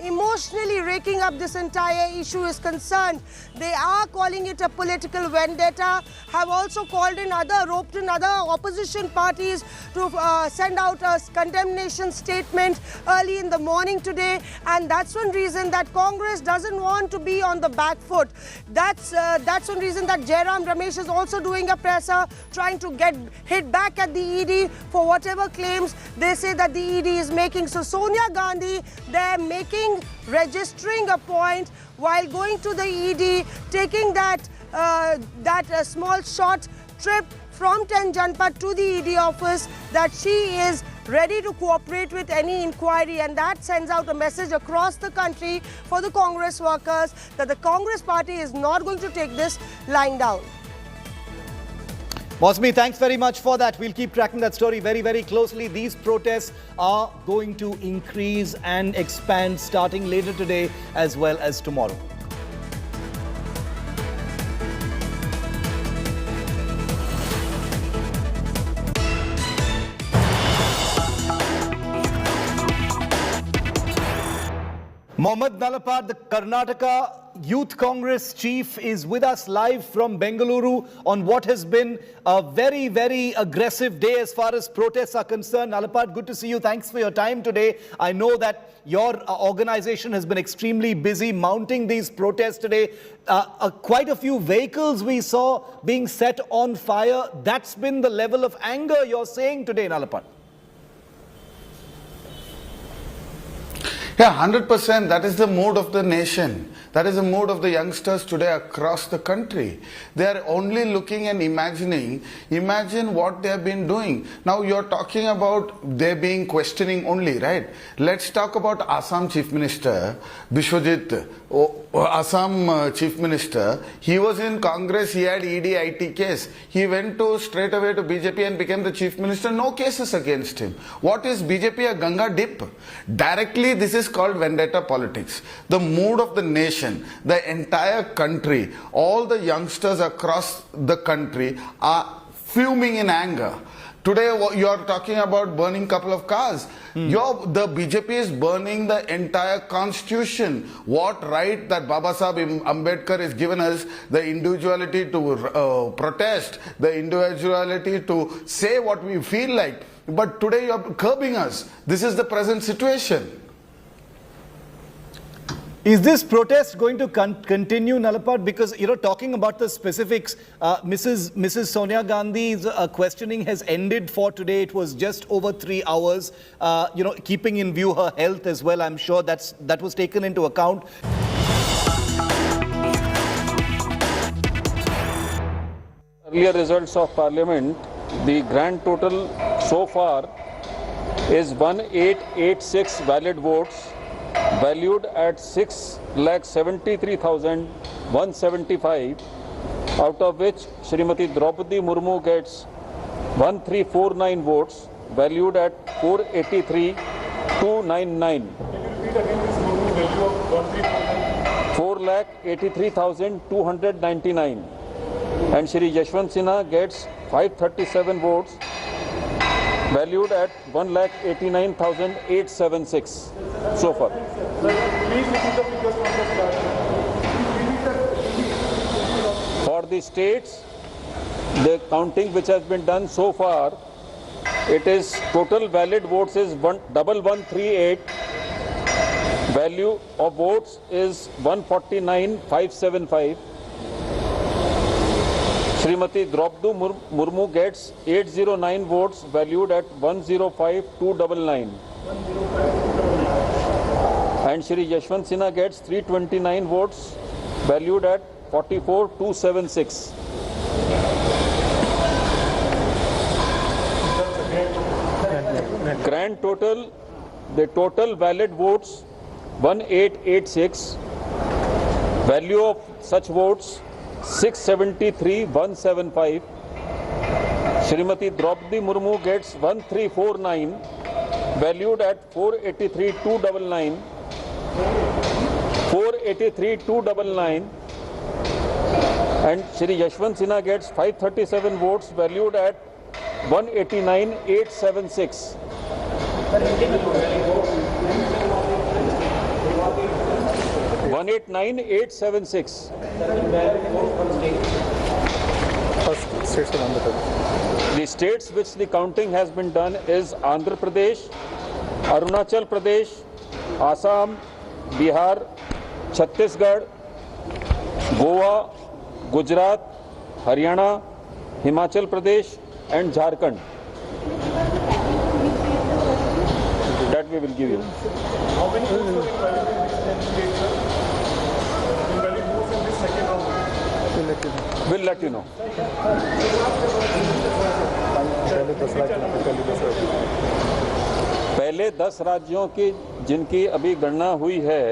emotionally raking up this entire issue is concerned. They are calling it a political vendetta, have also roped in other opposition parties to send out a condemnation statement early in the morning today, and that's one reason that Congress doesn't want to be on the back foot. That's one reason that Jairam Ramesh is also doing a presser, trying to get hit back at the ED for whatever claims they say that the ED is making. So Sonia Gandhi, they're registering a point while going to the ED, taking that small short trip from 10 Janpad to the ED office, that she is ready to cooperate with any inquiry, and that sends out a message across the country for the Congress workers that the Congress party is not going to take this lying down. Mosmi, thanks very much for that. We'll keep tracking that story very, very closely. These protests are going to increase and expand starting later today as well as tomorrow. Mohammad Nalapad, the Karnataka Youth Congress chief, is with us live from Bengaluru on what has been a very, very aggressive day as far as protests are concerned. Nalapad, good to see you. Thanks for your time today. I know that your organization has been extremely busy mounting these protests today. Quite a few vehicles we saw being set on fire. That's been the level of anger you're saying today, Nalapad. Yeah, 100%. That is the mood of the nation. That is the mood of the youngsters today across the country. They are only looking and imagine what they have been doing. Now you're talking about they being questioning only, right? Let's talk about Assam Chief Minister, Bishwajit, Assam Chief Minister. He was in Congress, he had ED-IT case. He went straight away to BJP and became the Chief Minister. No cases against him. What is BJP, a Ganga dip? Directly, this is called vendetta politics. The mood of the nation, the entire country, all the youngsters across the country are fuming in anger. Today you are talking about burning couple of cars. The BJP is burning the entire constitution. What right that Baba Sahib Ambedkar has given us, the individuality to protest, the individuality to say what we feel like. But today you are curbing us. This is the present situation. Is this protest going to continue, Nalapad? Because, talking about the specifics, Mrs. Sonia Gandhi's questioning has ended for today. It was just over 3 hours, keeping in view her health as well. I'm sure that was taken into account. Earlier results of Parliament, the grand total so far is 1886 valid votes valued at 6,73,175, out of which Srimati Draupadi Murmu gets 1349 votes valued at 483,299. 4,83,299. And Shri Yashwant Sinha gets 537 votes valued at 1,89,876 so far. For the states, the counting which has been done so far, it is total valid votes is 1138. Value of votes is 149,575. Srimati Draupadi Murmu gets 809 votes valued at 105,299. And Shri Yashwant Sinha gets 329 votes valued at 44,276. Grand total, the total valid votes 1886, value of such votes 673,175. Srimati Draupadi Murmu gets 1349, valued at 483,299. 483,299. And Shri Yashwant Sinha gets 537 votes, valued at 189,876. 189,876. The states which the counting has been done is Andhra Pradesh, Arunachal Pradesh, Assam, Bihar, Chhattisgarh, Goa, Gujarat, Haryana, Himachal Pradesh and Jharkhand. That we will give you. How many votes were in states, sir? In valid votes in this second round? We'll let you know. पहले 10 राज्यों की जिनकी अभी गणना हुई है,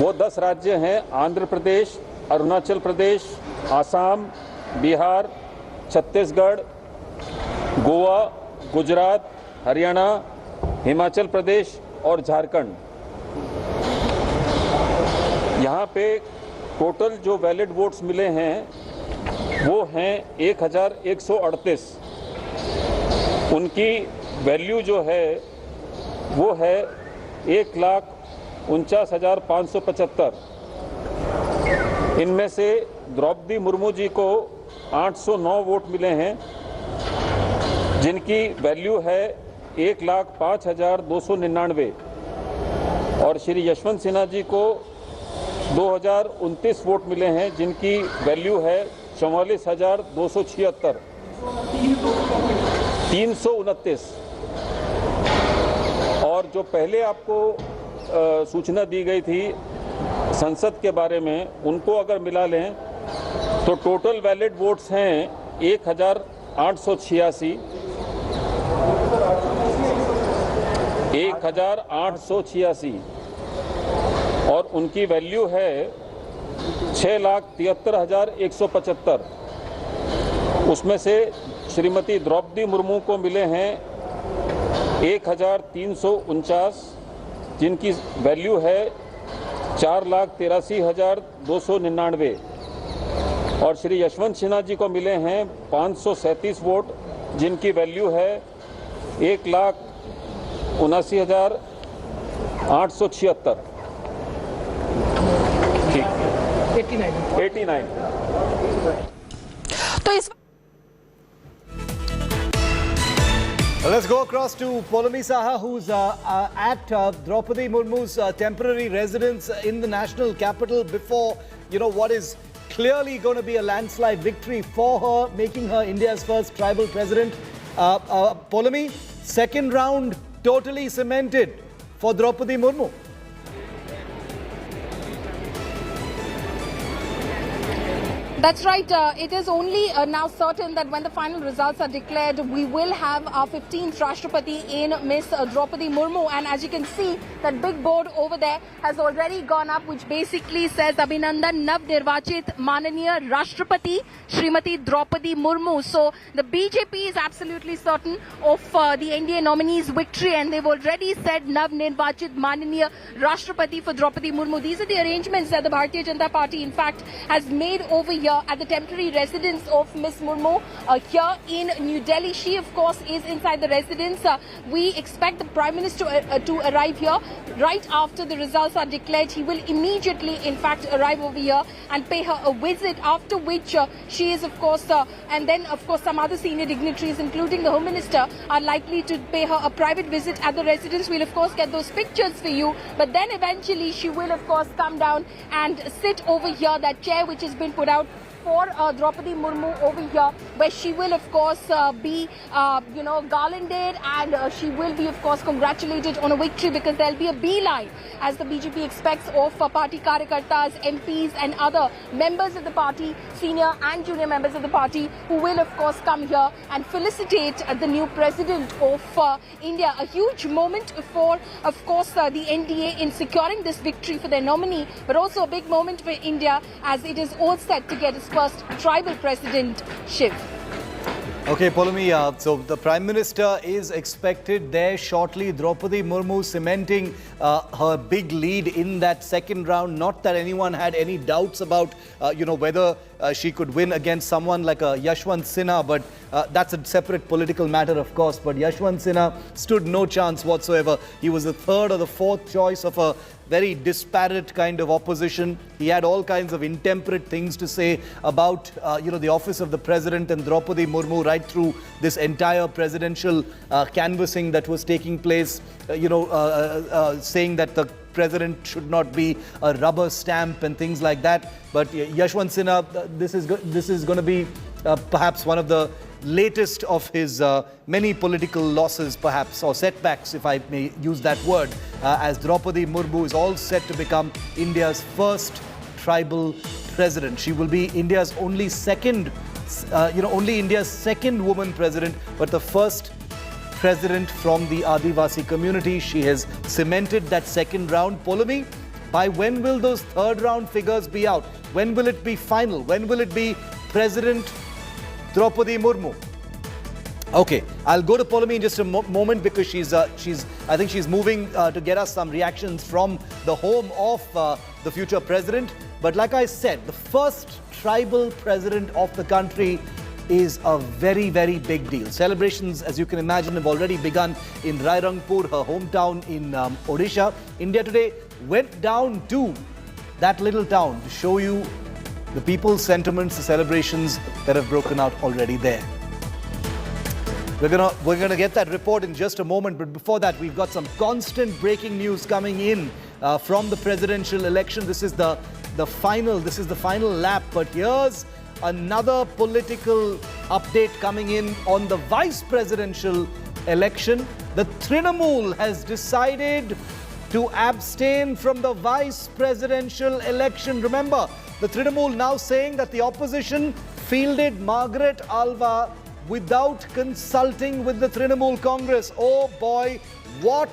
वो 10 राज्य हैं आंध्र प्रदेश, अरुणाचल प्रदेश, आसाम, बिहार, छत्तीसगढ़, गोवा, गुजरात, हरियाणा, हिमाचल प्रदेश और झारखंड। यहाँ पे टोटल जो वैलिड वोट्स मिले हैं वो हैं 1138। उनकी वैल्यू जो है वो है 1,49,575। इनमें से द्रौपदी मुर्मू जी को 809 वोट मिले हैं, जिनकी वैल्यू है 1,05,299। और श्री यशवंत सिन्हा जी को 2029 वोट मिले हैं, जिनकी वैल्यू है 44,276। 329। और जो पहले आपको सूचना दी गई थी संसद के बारे में, उनको अगर मिला लें तो टोटल वैलिड वोट्स हैं 1,886। 1,886 और उनकी वैल्यू है 6,73,175। उसमें से श्रीमती द्रौपदी मुर्मू को मिले हैं 1,349, जिनकी वैल्यू है 4,83,299। और श्री यशवंत सिन्हा जी को मिले हैं 537 वोट, जिनकी वैल्यू है 1,79,876। 89। तो इस Let's go across to Polami Saha, who's at Draupadi Murmu's temporary residence in the national capital before, what is clearly going to be a landslide victory for her, making her India's first tribal president. Polami, second round totally cemented for Draupadi Murmu. That's right. It is only now certain that when the final results are declared, we will have our 15th Rashtrapati in Miss Draupadi Murmu. And as you can see, that big board over there has already gone up, which basically says Abhinandan Nav Nirvachit Mananiya Rashtrapati Srimati Draupadi Murmu. So the BJP is absolutely certain of the NDA nominee's victory, and they've already said Nav Nirvachit Mananiya Rashtrapati for Draupadi Murmu. These are the arrangements that the Bharatiya Janata Party, in fact, has made over here at the temporary residence of Miss Murmu here in New Delhi. She, of course, is inside the residence. We expect the Prime Minister to arrive here right after the results are declared. He will immediately, in fact, arrive over here and pay her a visit, after which she is, of course, and then, of course, some other senior dignitaries, including the Home Minister, are likely to pay her a private visit at the residence. We'll, of course, get those pictures for you. But then eventually she will, of course, come down and sit over here, that chair which has been put out for Draupadi Murmu over here, where she will, of course, be, garlanded, and she will be, of course, congratulated on a victory, because there'll be a beeline, as the BJP expects, of party karyakartas, MPs and other members of the party, senior and junior members of the party, who will, of course, come here and felicitate the new president of India. A huge moment for, of course, the NDA in securing this victory for their nominee, but also a big moment for India, as it is all set to get its first tribal president, Shiv. Okay, Polumi, so the Prime Minister is expected there shortly. Draupadi Murmu cementing her big lead in that second round. Not that anyone had any doubts about, whether she could win against someone like Yashwant Sinha, but that's a separate political matter, of course. But Yashwant Sinha stood no chance whatsoever. He was the third or the fourth choice of a very disparate kind of opposition. He had all kinds of intemperate things to say about, the office of the president and Draupadi Murmu right through this entire presidential canvassing that was taking place, saying that the president should not be a rubber stamp and things like that. But Yashwant Sinha, this is going to be perhaps one of the latest of his many political losses, perhaps, or setbacks, if I may use that word, as Draupadi Murmu is all set to become India's first tribal president. She will be India's only second woman president, but the first president from the Adivasi community. She has cemented that second round. Polumi, by when will those third round figures be out? When will it be final? When will it be President Draupadi Murmu? Okay, I'll go to Polumi in just a moment, because I think she's moving to get us some reactions from the home of the future president. But like I said, the first tribal president of the country is a very, very big deal. Celebrations, as you can imagine, have already begun in Rairangpur, her hometown in Odisha. India Today went down to that little town to show you the people's sentiments, the celebrations that have broken out already there. We're gonna get that report in just a moment, but before that, we've got some constant breaking news coming in from the presidential election. This is the final lap, but here's another political update coming in on the vice presidential election. The Trinamool has decided to abstain from the vice presidential election. Remember, the Trinamool now saying that the opposition fielded Margaret Alva without consulting with the Trinamool Congress. Oh boy, what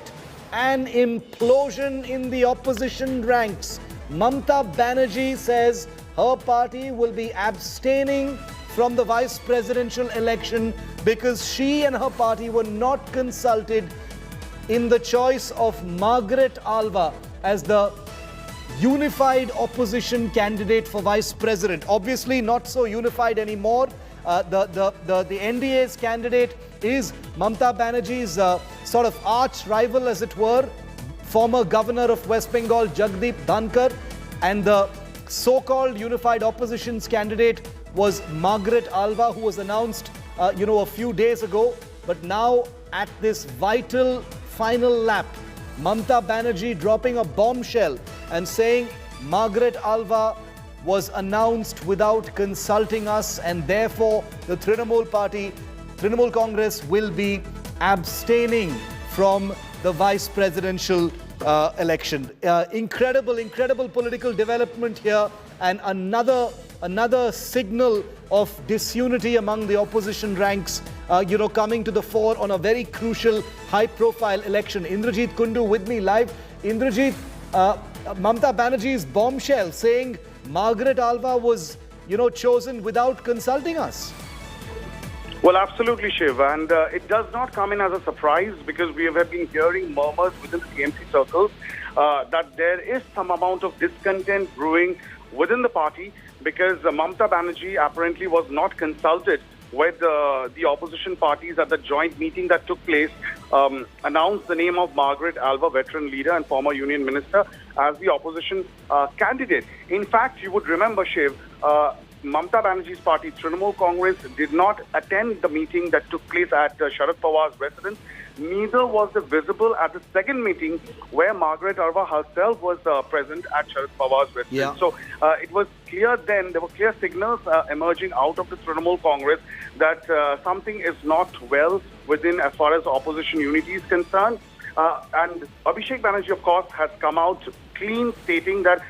an implosion in the opposition ranks. Mamata Banerjee says her party will be abstaining from the vice presidential election because she and her party were not consulted in the choice of Margaret Alva as the unified opposition candidate for vice president. Obviously not so unified anymore. The NDA's candidate is Mamata Banerjee's sort of arch rival, as it were, former governor of West Bengal, Jagdeep Dhankar, and the so-called unified opposition's candidate was Margaret Alva, who was announced, a few days ago. But now, at this vital final lap, Mamata Banerjee dropping a bombshell and saying Margaret Alva was announced without consulting us, and therefore the Trinamool Congress will be abstaining from the vice presidential election. Incredible political development here, and another another signal of disunity among the opposition ranks, coming to the fore on a very crucial, high-profile election. Indrajit Kundu with me live. Indrajit, Mamata Banerjee's bombshell saying Margaret Alva was, chosen without consulting us. Well, absolutely, Shiv, and it does not come in as a surprise because we have been hearing murmurs within the TMC circles that there is some amount of discontent brewing within the party because Mamata Banerjee apparently was not consulted with the opposition parties at the joint meeting that took place, announced the name of Margaret Alva, veteran leader and former union minister, as the opposition candidate. In fact, you would remember, Shiv, Mamata Banerjee's party, Trinamool Congress, did not attend the meeting that took place at Sharad Pawar's residence. Neither was it visible at the second meeting where Margaret Alva herself was present at Sharad Pawar's residence. Yeah. So it was clear then, there were clear signals emerging out of the Trinamool Congress that something is not well within as far as opposition unity is concerned. And Abhishek Banerjee, of course, has come out clean, stating that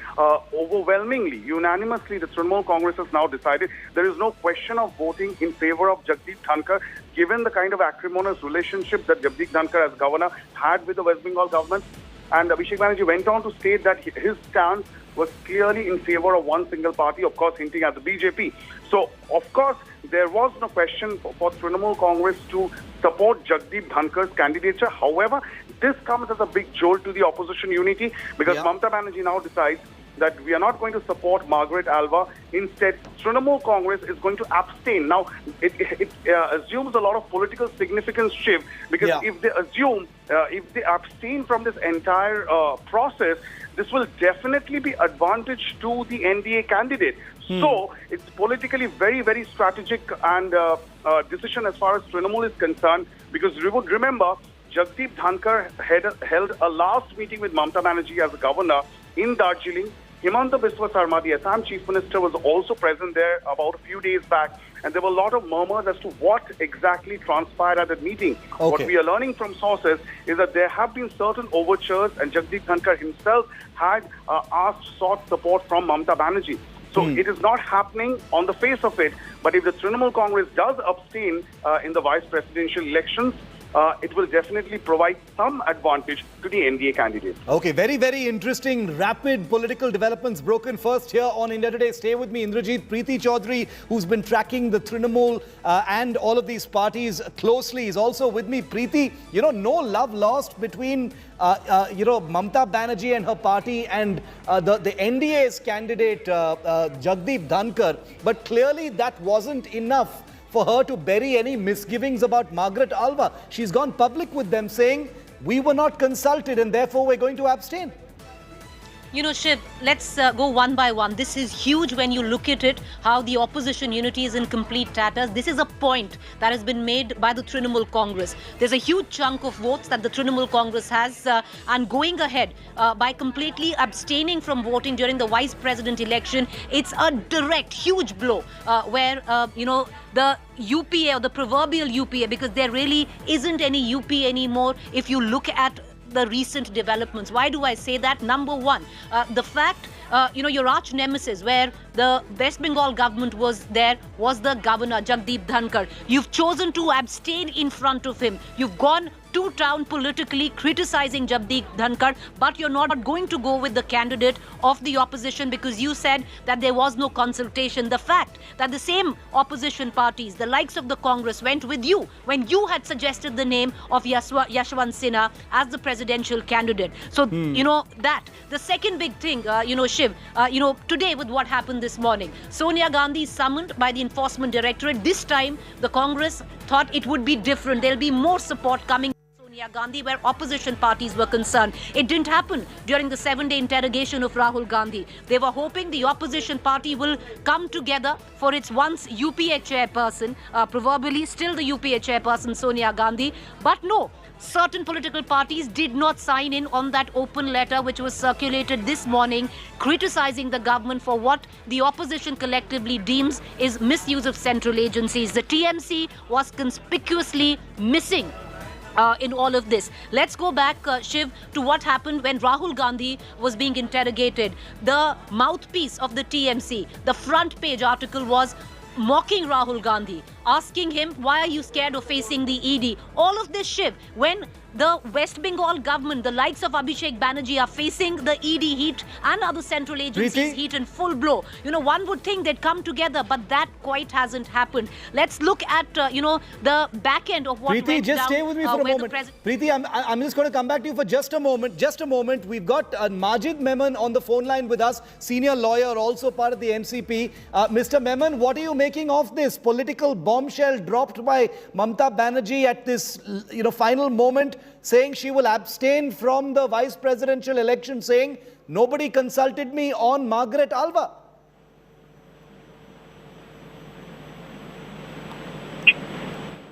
overwhelmingly, unanimously, the Trinamool Congress has now decided there is no question of voting in favor of Jagdeep Dhankar, given the kind of acrimonious relationship that Jagdeep Dhankar as governor had with the West Bengal government. And Abhishek Banerjee went on to state that his stance was clearly in favor of one single party, of course, hinting at the BJP. So, of course, there was no question for Trinamool Congress to support Jagdeep Dhankar's candidature. However, this comes as a big jolt to the opposition unity because Mamata Banerjee now decides that we are not going to support Margaret Alva. Instead, Trinamool Congress is going to abstain. Now, it assumes a lot of political significance, Shiv, because if they abstain from this entire process, this will definitely be advantage to the NDA candidate. So, it's politically very, very strategic and decision as far as Trinamool is concerned, because you would remember, Jagdeep Dhankar held a last meeting with Mamata Banerjee as a governor in Darjeeling. Himanta Biswa Sarma, the Assam Chief Minister, was also present there about a few days back. And there were a lot of murmurs as to what exactly transpired at that meeting. Okay. What we are learning from sources is that there have been certain overtures, and Jagdeep Dhankar himself had sought support from Mamata Banerjee. So it is not happening on the face of it. But if the Trinamool Congress does abstain in the vice presidential elections, it will definitely provide some advantage to the NDA candidate. Okay, very, very interesting, rapid political developments broken first here on India Today. Stay with me, Indrajit. Preeti Chaudhary, who's been tracking the Trinamool and all of these parties closely, is also with me. Preeti, no love lost between, Mamata Banerjee and her party and the NDA's candidate, Jagdeep Dhankar. But clearly that wasn't enough for her to bury any misgivings about Margaret Alva. She's gone public with them saying, we were not consulted and therefore we're going to abstain. Shiv, let's go one by one. This is huge when you look at it, how the opposition unity is in complete tatters. This is a point that has been made by the Trinamool Congress. There's a huge chunk of votes that the Trinamool Congress has and going ahead by completely abstaining from voting during the vice president election. It's a direct, huge blow where, the UPA or the proverbial UPA, because there really isn't any UP anymore if you look at the recent developments. Why do I say that? Number one, the fact, your arch nemesis where the West Bengal government was there was the governor, Jagdeep Dhankar. You've chosen to abstain in front of him. You've gone to town politically criticizing Jagdeep Dhankar, but you're not going to go with the candidate of the opposition because you said that there was no consultation. The fact that the same opposition parties, the likes of the Congress, went with you when you had suggested the name of Yashwant Sinha as the presidential candidate. So, that. The second big thing, Shiv, today with what happened this morning, Sonia Gandhi summoned by the Enforcement Directorate. This time, the Congress thought it would be different. There'll be more support coming. Sonia Gandhi, where opposition parties were concerned. It didn't happen during the 7-day interrogation of Rahul Gandhi. They were hoping the opposition party will come together for its once UPA chairperson, proverbially still the UPA chairperson Sonia Gandhi. But no, certain political parties did not sign in on that open letter which was circulated this morning criticizing the government for what the opposition collectively deems is misuse of central agencies. The TMC was conspicuously missing in all of this. Let's go back, Shiv, to what happened when Rahul Gandhi was being interrogated. The mouthpiece of the TMC, the front page article was mocking Rahul Gandhi, asking him, why are you scared of facing the ED? All of this, Shiv, when the West Bengal government, the likes of Abhishek Banerjee, are facing the ED heat and other central agencies heat in full blow. You know, one would think they'd come together, but that quite hasn't happened. Let's look at, the back end of what went just down, stay with me for a moment. Preeti, I'm just going to come back to you for just a moment. Just a moment. We've got Majid Memon on the phone line with us, senior lawyer, also part of the NCP. Mr. Memon, what are you making of this political bombshell dropped by Mamata Banerjee at this, final moment, saying she will abstain from the vice presidential election, saying nobody consulted me on Margaret Alva?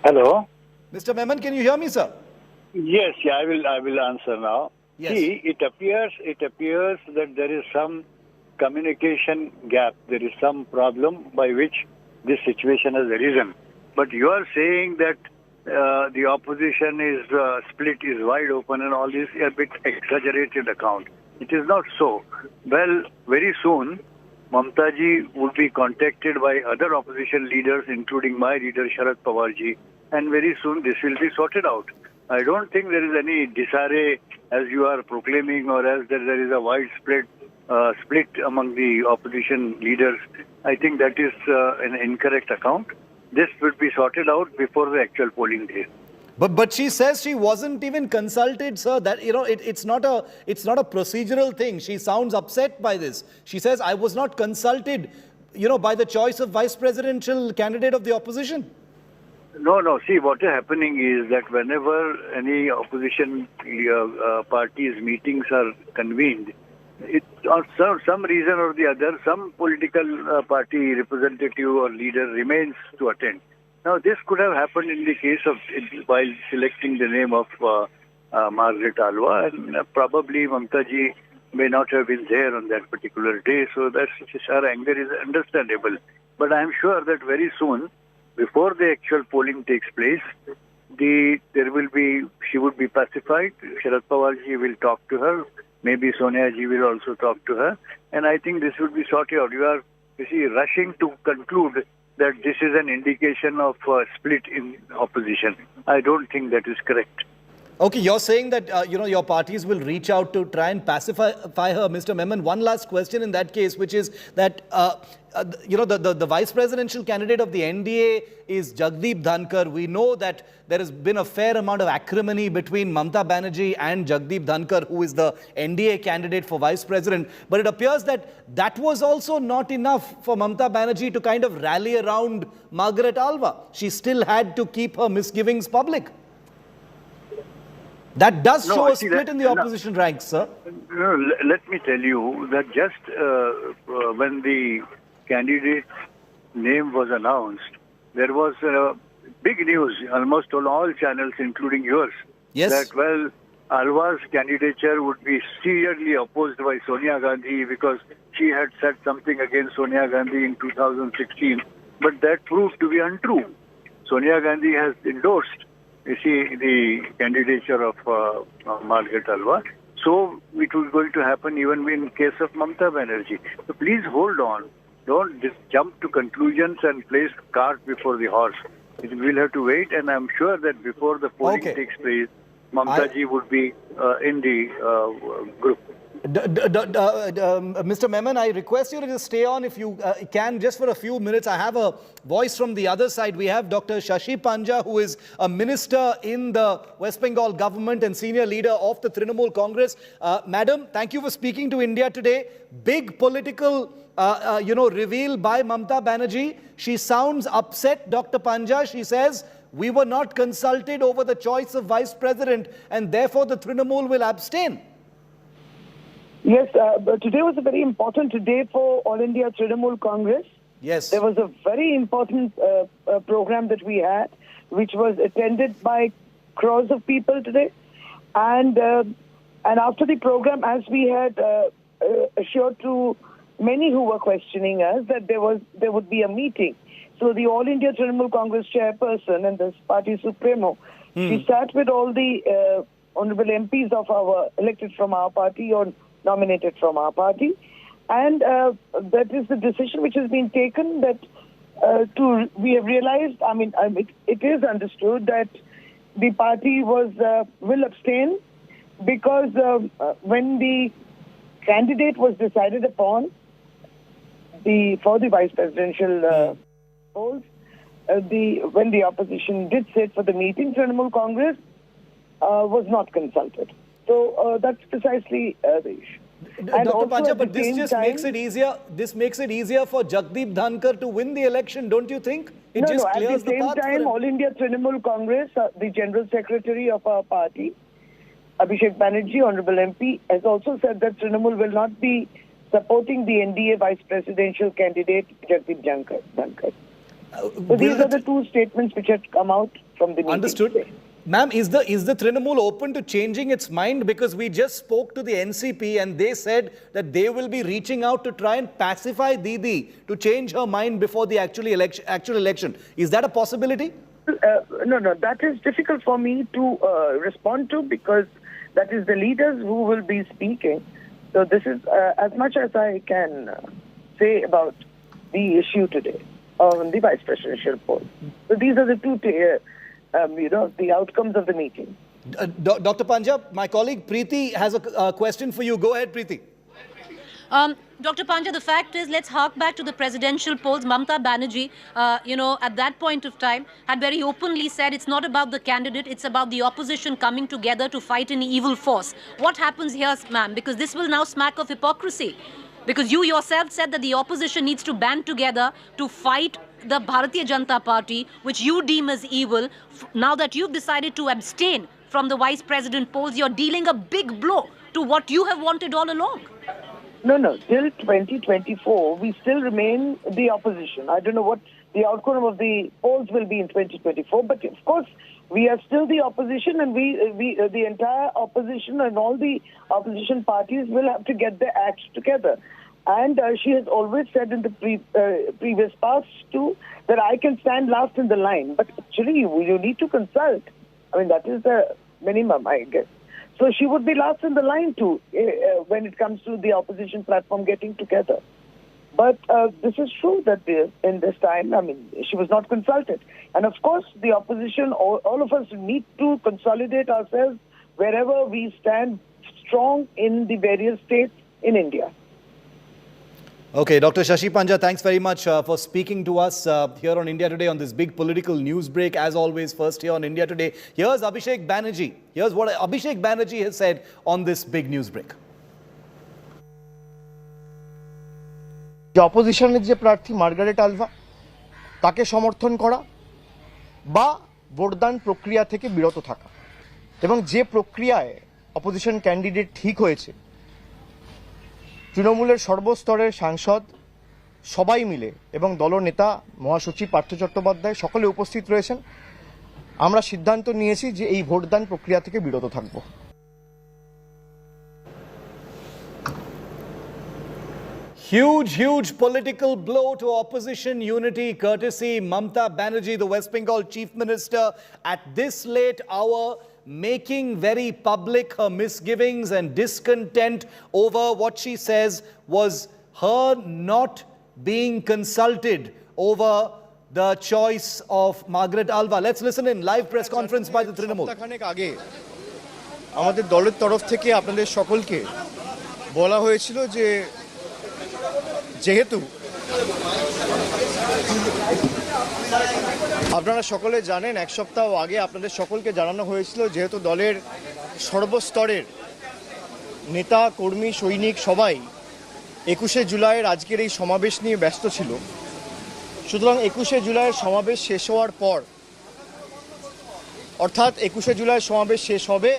Hello. Mr. Memon, can you hear me, sir? Yes, I will answer now. Yes. See, it appears that there is some communication gap. There is some problem by which this situation has arisen. But you are saying that the opposition is split, is wide open, and all this a bit exaggerated account. It is not so. Well, very soon, Mamataji would be contacted by other opposition leaders, including my leader, Sharad Pawarji, and very soon this will be sorted out. I don't think there is any disarray as you are proclaiming, or as there is a widespread split among the opposition leaders. I think that is an incorrect account. This will be sorted out before the actual polling day. But she says she wasn't even consulted, sir. That it's not a procedural thing. She sounds upset by this. She says, I was not consulted, by the choice of vice presidential candidate of the opposition. No. See, what is happening is that whenever any opposition parties' meetings are convened, for some reason or the other, some political party representative or leader remains to attend. Now, this could have happened in the case of, while selecting the name of Margaret Alva, and probably Mamataji may not have been there on that particular day, so her anger is understandable. But I am sure that very soon, before the actual polling takes place, she would be pacified. Sharad Pawarji will talk to her. Maybe Sonia ji will also talk to her. And I think this would be sorted out. You are rushing to conclude that this is an indication of split in opposition. I don't think that is correct. Okay, you're saying that, your parties will reach out to try and pacify her. Mr. Memon, one last question in that case, which is that, the vice presidential candidate of the NDA is Jagdeep Dhankar. We know that there has been a fair amount of acrimony between Mamata Banerjee and Jagdeep Dhankar, who is the NDA candidate for vice president. But it appears that was also not enough for Mamata Banerjee to kind of rally around Margaret Alva. She still had to keep her misgivings public. That does show a split in the opposition ranks, sir. Let me tell you that just when the candidate's name was announced, there was big news, almost on all channels, including yours, that, Alva's candidature would be seriously opposed by Sonia Gandhi because she had said something against Sonia Gandhi in 2016. But that proved to be untrue. Sonia Gandhi has endorsed the candidature of Margaret Alva. So it was going to happen even in case of Mamata Banerjee. So please hold on. Don't just jump to conclusions and place cart before the horse. We'll have to wait, and I'm sure that before the polling takes place, Mamataji would be in the group. Mr. Memon, I request you to just stay on if you can, just for a few minutes. I have a voice from the other side. We have Dr. Shashi Panja, who is a minister in the West Bengal government and senior leader of the Trinamool Congress. Madam, thank you for speaking to India Today. Big political, reveal by Mamata Banerjee. She sounds upset, Dr. Panja. She says, we were not consulted over the choice of vice president and therefore the Trinamool will abstain. Yes, but today was a very important day for All India Trinamool Congress. Yes. There was a very important program that we had, which was attended by crores of people today. And after the program, as we had assured to many who were questioning us that there would be a meeting. So the All India Trinamool Congress chairperson and the party supremo She sat with all the honorable MPs of our elected from our party or nominated from our party, and that is the decision which has been taken. That we have realized. It is understood that the party will abstain because when the candidate was decided upon for the vice presidential polls, when the opposition did sit for the meeting, Trinamool Congress was not consulted. So that's precisely the issue. Dr. Pancha, but this just makes it easier. This makes it easier for Jagdeep Dhankar to win the election, don't you think? It just clears the path. At the same time, All India Trinamool Congress, the General Secretary of our party, Abhishek Banerjee, Honorable MP, has also said that Trinamool will not be supporting the NDA Vice Presidential candidate, Jagdeep Dhankar. So these are the two statements which had come out from the meeting. Understood. Today. Ma'am, is the Trinamool open to changing its mind? Because we just spoke to the NCP and they said that they will be reaching out to try and pacify Didi to change her mind before the actual election. Is that a possibility? No, that is difficult for me to respond to because that is the leaders who will be speaking. So this is as much as I can say about the issue today on the vice presidential poll. So these are the two, the outcomes of the meeting. Dr. Panja, my colleague Preeti has a question for you. Go ahead, Preeti. Dr. Panja, the fact is, let's hark back to the presidential polls. Mamata Banerjee, at that point of time, had very openly said it's not about the candidate, it's about the opposition coming together to fight an evil force. What happens here, ma'am? Because this will now smack of hypocrisy. Because you yourself said that the opposition needs to band together to fight the Bharatiya Janata Party, which you deem as evil. Now that you've decided to abstain from the vice president polls, you're dealing a big blow to what you have wanted all along. No. Till 2024, we still remain the opposition. I don't know what the outcome of the polls will be in 2024, but of course, we are still the opposition, and the entire opposition and all the opposition parties will have to get their acts together. And she has always said in the previous past too that I can stand last in the line. But actually, you need to consult. That is the minimum, I guess. So she would be last in the line too when it comes to the opposition platform getting together. But this is true that in this time, she was not consulted. And of course, the opposition, all of us need to consolidate ourselves wherever we stand strong in the various states in India. Okay, Dr. Shashi Panja, thanks very much for speaking to us here on India Today on this big political news break. As always, first here on India Today. Here's Abhishek Banerjee. Here's what Abhishek Banerjee has said on this big news break. যে অপোজিশনের যে প্রার্থী Margaret Alva তাকে সমর্থন করা বা ভোটদান প্রক্রিয়া থেকে বিরত থাকা এবং যে প্রক্রিয়ায় অপোজিশন ক্যান্ডিডেট ঠিক হয়েছে তৃণমূলের সর্বস্তরের সাংসদ সবাই মিলে এবং দলনেতা মহাসচিব পার্থ চট্টোপাধ্যায় সকলে উপস্থিত রয়েছেন আমরা সিদ্ধান্ত নিয়েছি যে এই ভোটদান প্রক্রিয়া থেকে বিরত থাকব Huge political blow to opposition unity courtesy Mamata Banerjee, the West Bengal Chief Minister, at this late hour, making very public her misgivings and discontent over what she says was her not being consulted over the choice of Margaret Alva. Let's listen in live press conference by the Trinamool. সপ্তাহখানেক আগে আমাদের দলের তরফ থেকে আপনাদের সকলকে বলা হয়েছিল যে যেহেতু আপনারা সকলে জানেন এক সপ্তাহ আগে আপনাদের সকলকে জানানো হয়েছিল যেহেতু দলের সর্বস্তরের নেতা কর্মী সৈনিক সবাই 21শে জুলাইয়ের আজকের এই সমাবেশ নিয়ে ব্যস্ত ছিল সুতরাং 21শে জুলাইয়ের সমাবেশ শেষ হওয়ার পর অর্থাৎ 21শে জুলাইয়ের সমাবেশ শেষ হবে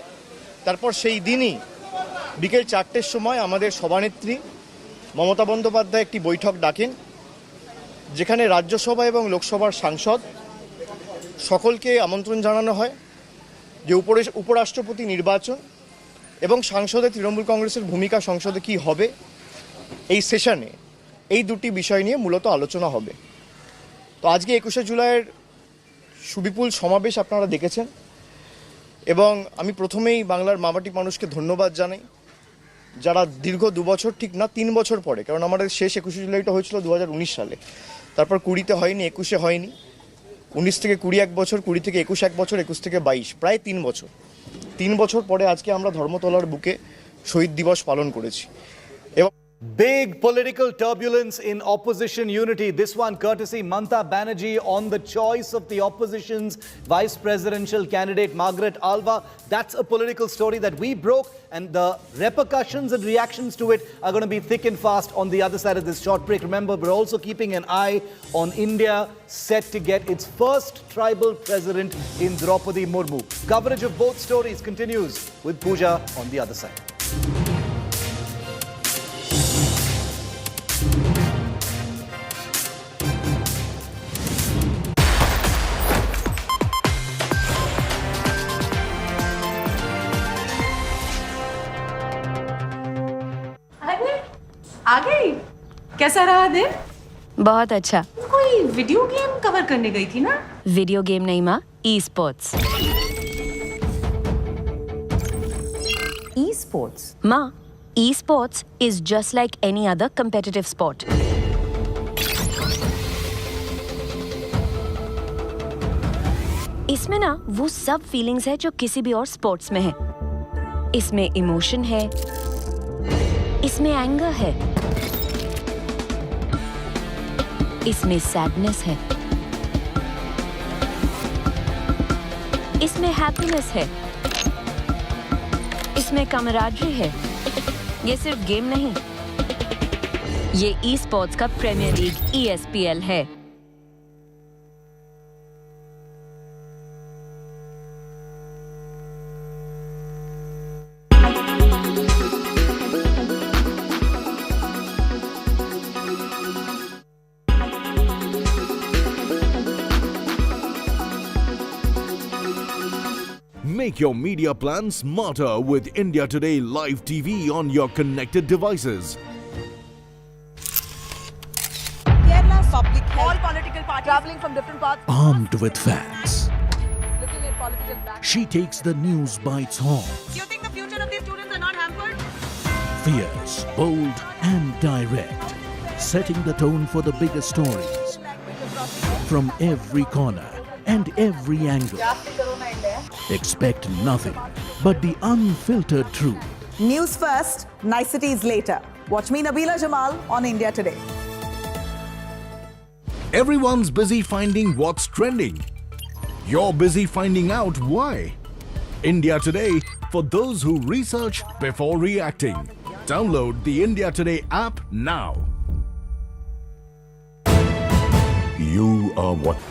তারপর সেই দিনই বিকেল 4টের সময় আমাদের সভানেত্রী মমতা বন্দ্যোপাধ্যায় একটি বৈঠক ডাকেন যেখানে রাজ্যসভা এবং লোকসভার সাংসদ সকলকে আমন্ত্রণ জানানো হয় যে উপরাষ্ট্রপতি নির্বাচন এবং সংসদে তৃণমূল কংগ্রেসের ভূমিকা সংসদে কি হবে এই সেশনে এই দুটি বিষয় নিয়ে মূলত আলোচনা হবে তো আজকে 21শে জুলাইয়ের সুবিপুল সমাবেশ আপনারা দেখেছেন এবং আমি প্রথমেই বাংলার মামাটি মানুষকে ধন্যবাদ জানাই, যারা দীর্ঘ 2 বছর, ঠিক না 3 বছর পরে, কারণ আমাদের শেষ 21শে জুলাইটা হয়েছিল 2019 সালে, তারপর 20-তে হয়নি, 21-এ হয়নি, 19 থেকে 20 1 বছর, 20 থেকে 21 1 বছর, 21 থেকে 22, প্রায় 3 বছর। 3 বছর পরে আজকে আমরা ধর্মতলার বুকে শহীদ দিবস পালন করেছি। এবং big political turbulence in opposition unity. This one courtesy Mamata Banerjee on the choice of the opposition's vice presidential candidate Margaret Alva. That's a political story that we broke, and the repercussions and reactions to it are going to be thick and fast on the other side of this short break. Remember, we're also keeping an eye on India set to get its first tribal president in Draupadi Murmu. Coverage of both stories continues with Pooja on the other side. आ गई। कैसा रहा दिन? बहुत अच्छा। कोई video game cover करने गई थी ना? वीडियो गेम नहीं माँ, ई-स्पोर्ट्स। ई-स्पोर्ट्स? माँ, esports is just like any other competitive sport. इसमें ना वो सब फीलिंग्स है जो किसी भी और स्पोर्ट्स में है। इसमें इमोशन है, इसमें एंगर है, इसमें सैडनेस है, इसमें हैप्पीनेस है, इसमें कमराडरी है। ये सिर्फ गेम नहीं, ये ई स्पोर्ट्स का प्रीमियर लीग ESPL है। Make your media plan smarter with India Today Live TV on your connected devices. Kerala's public health. All political parties traveling from different parts. Armed with facts, Looking at political back. she takes the news by its horns. Do you think the future of these students are not hampered? Fierce, bold and direct, setting the tone for the biggest stories from every corner and every angle. Expect nothing but the unfiltered truth. News first, niceties later. Watch me, Nabila Jamal, on India Today. Everyone's busy finding what's trending. You're busy finding out why. India Today, for those who research before reacting. Download the India Today app now. You are what?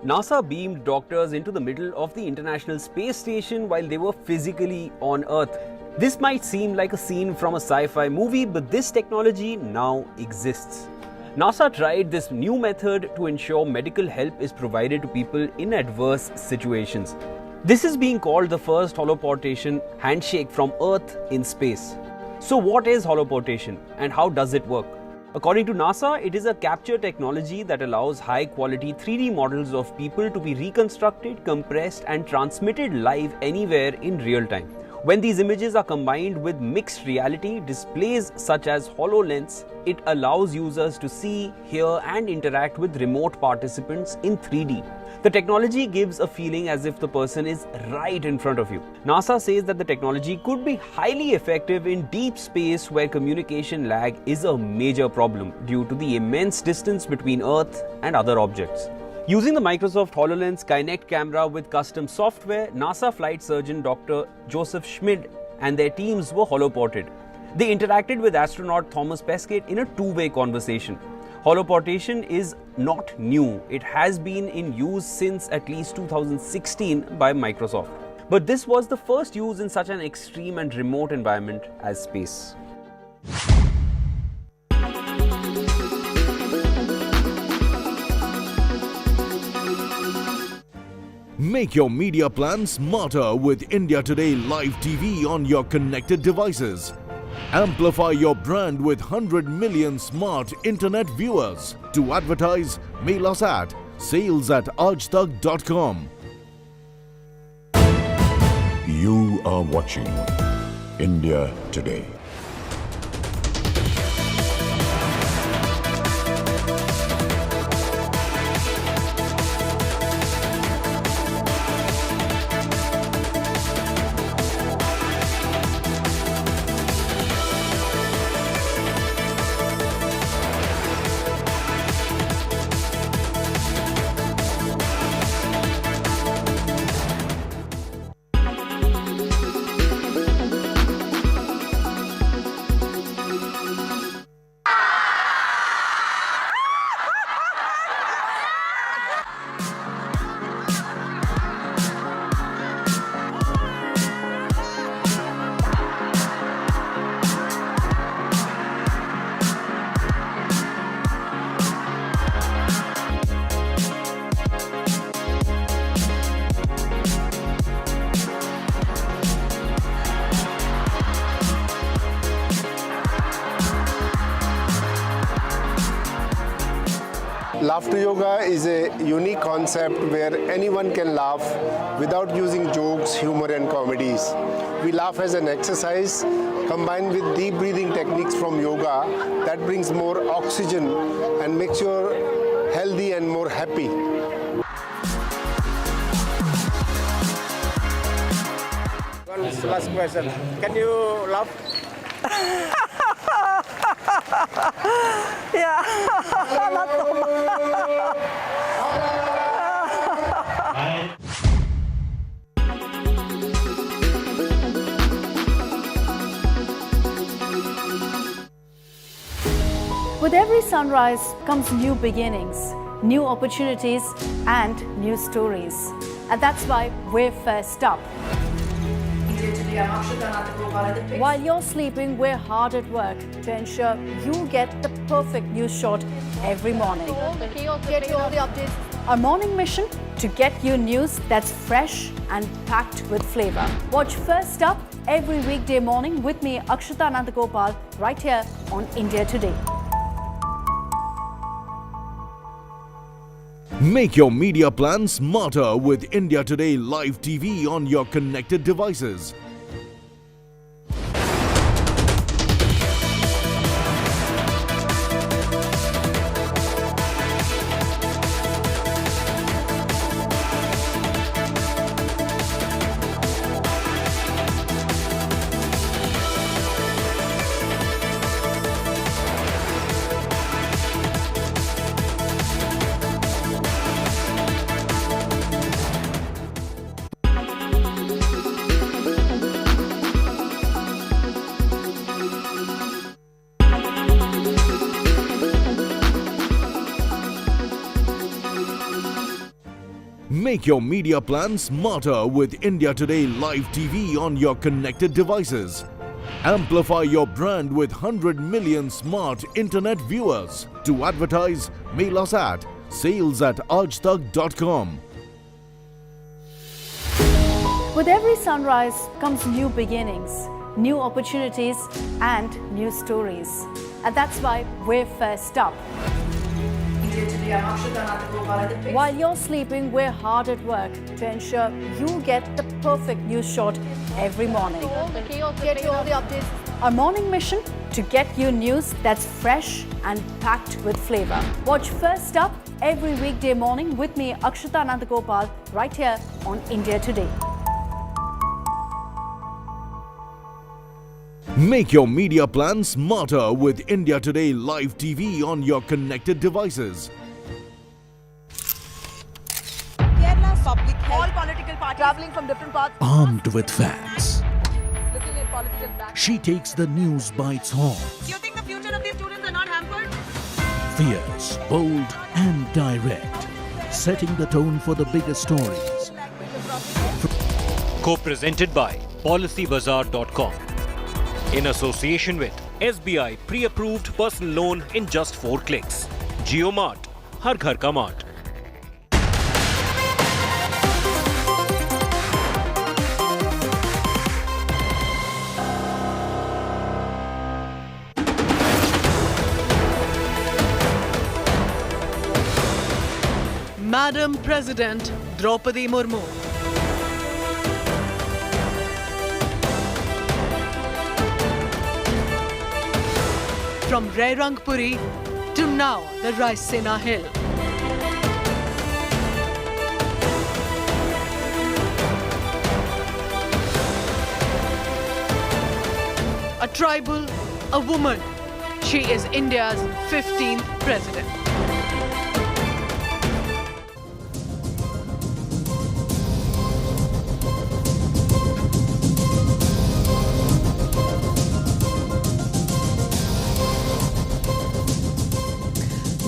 NASA beamed doctors into the middle of the International Space Station while they were physically on Earth. This might seem like a scene from a sci-fi movie, but this technology now exists. NASA tried this new method to ensure medical help is provided to people in adverse situations. This is being called the first holoportation handshake from Earth in space. So what is holoportation and how does it work? According to NASA, it is a capture technology that allows high-quality 3D models of people to be reconstructed, compressed and transmitted live anywhere in real time. When these images are combined with mixed reality displays such as HoloLens, it allows users to see, hear and interact with remote participants in 3D. The technology gives a feeling as if the person is right in front of you. NASA says that the technology could be highly effective in deep space where communication lag is a major problem due to the immense distance between Earth and other objects. Using the Microsoft HoloLens Kinect camera with custom software, NASA flight surgeon Dr. Joseph Schmid and their teams were holoported. They interacted with astronaut Thomas Pesquet in a two-way conversation. Holoportation is not new. It has been in use since at least 2016 by Microsoft. But this was the first use in such an extreme and remote environment as space. Make your media plan smarter with India Today Live TV on your connected devices. Amplify your brand with 100 million smart internet viewers. To advertise, mail us at sales@aajtak.com. You are watching India Today. Laughter yoga is a unique concept where anyone can laugh without using jokes, humor and comedies. We laugh as an exercise combined with deep breathing techniques from yoga that brings more oxygen and makes you healthy and more happy. One last question. Can you laugh? Yeah, not so much. With every sunrise comes new beginnings, new opportunities and new stories. And that's why we're first up. While you're sleeping, we're hard at work to ensure you get the perfect news shot every morning. Get you all the updates. Our morning mission to get you news that's fresh and packed with flavor. Watch First Up every weekday morning with me, Akshita Anandagopal, right here on India Today. Make your media plan smarter with India Today Live TV on your connected devices. Make your media plan smarter with India Today Live TV on your connected devices. Amplify your brand with 100 million smart internet viewers. To advertise, mail us at sales@aajtak.com. With every sunrise comes new beginnings, new opportunities and new stories. And that's why we're first up. While you're sleeping, we're hard at work to ensure you get the perfect news shot every morning. Get you all the updates. Our morning mission to get you news that's fresh and packed with flavor. Watch First Up every weekday morning with me, Akshita Anandagopal, right here on India Today. Make your media plan smarter with India Today Live TV on your connected devices. Kerala's public health. All political parties traveling from different parts. Armed with facts, Looking at political back. she takes the news by its horns. Do you think the future of these students are not hampered? Fierce, bold and direct, setting the tone for the biggest stories. Co-presented by PolicyBazaar.com in association with SBI pre-approved personal loan in just 4 clicks. JioMart, Har Ghar Ka Mart. Madam President Draupadi Murmu. From Rairangpuri to now the Raisina Hill. A tribal, a woman. She is India's 15th president.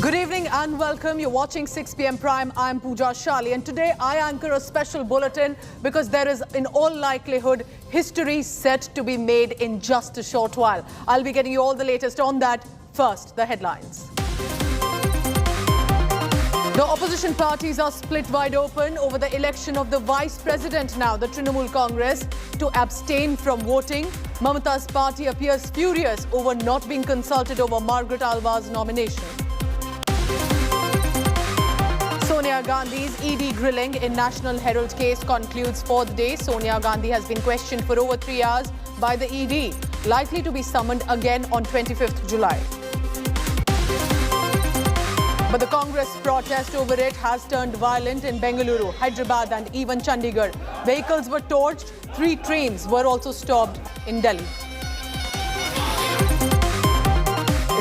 Good evening and welcome. You're watching 6 p.m. Prime. I'm Pooja Shali and today I anchor a special bulletin because there is in all likelihood history set to be made in just a short while. I'll be getting you all the latest on that. First, the headlines. The opposition parties are split wide open over the election of the vice president now. The Trinamool Congress to abstain from voting. Mamata's party appears furious over not being consulted over Margaret Alva's nomination. Sonia Gandhi's ED grilling in National Herald case concludes for the day. Sonia Gandhi has been questioned for over 3 hours by the ED, likely to be summoned again on 25th July. But the Congress protest over it has turned violent in Bengaluru, Hyderabad and even Chandigarh. Vehicles were torched, 3 trains were also stopped in Delhi.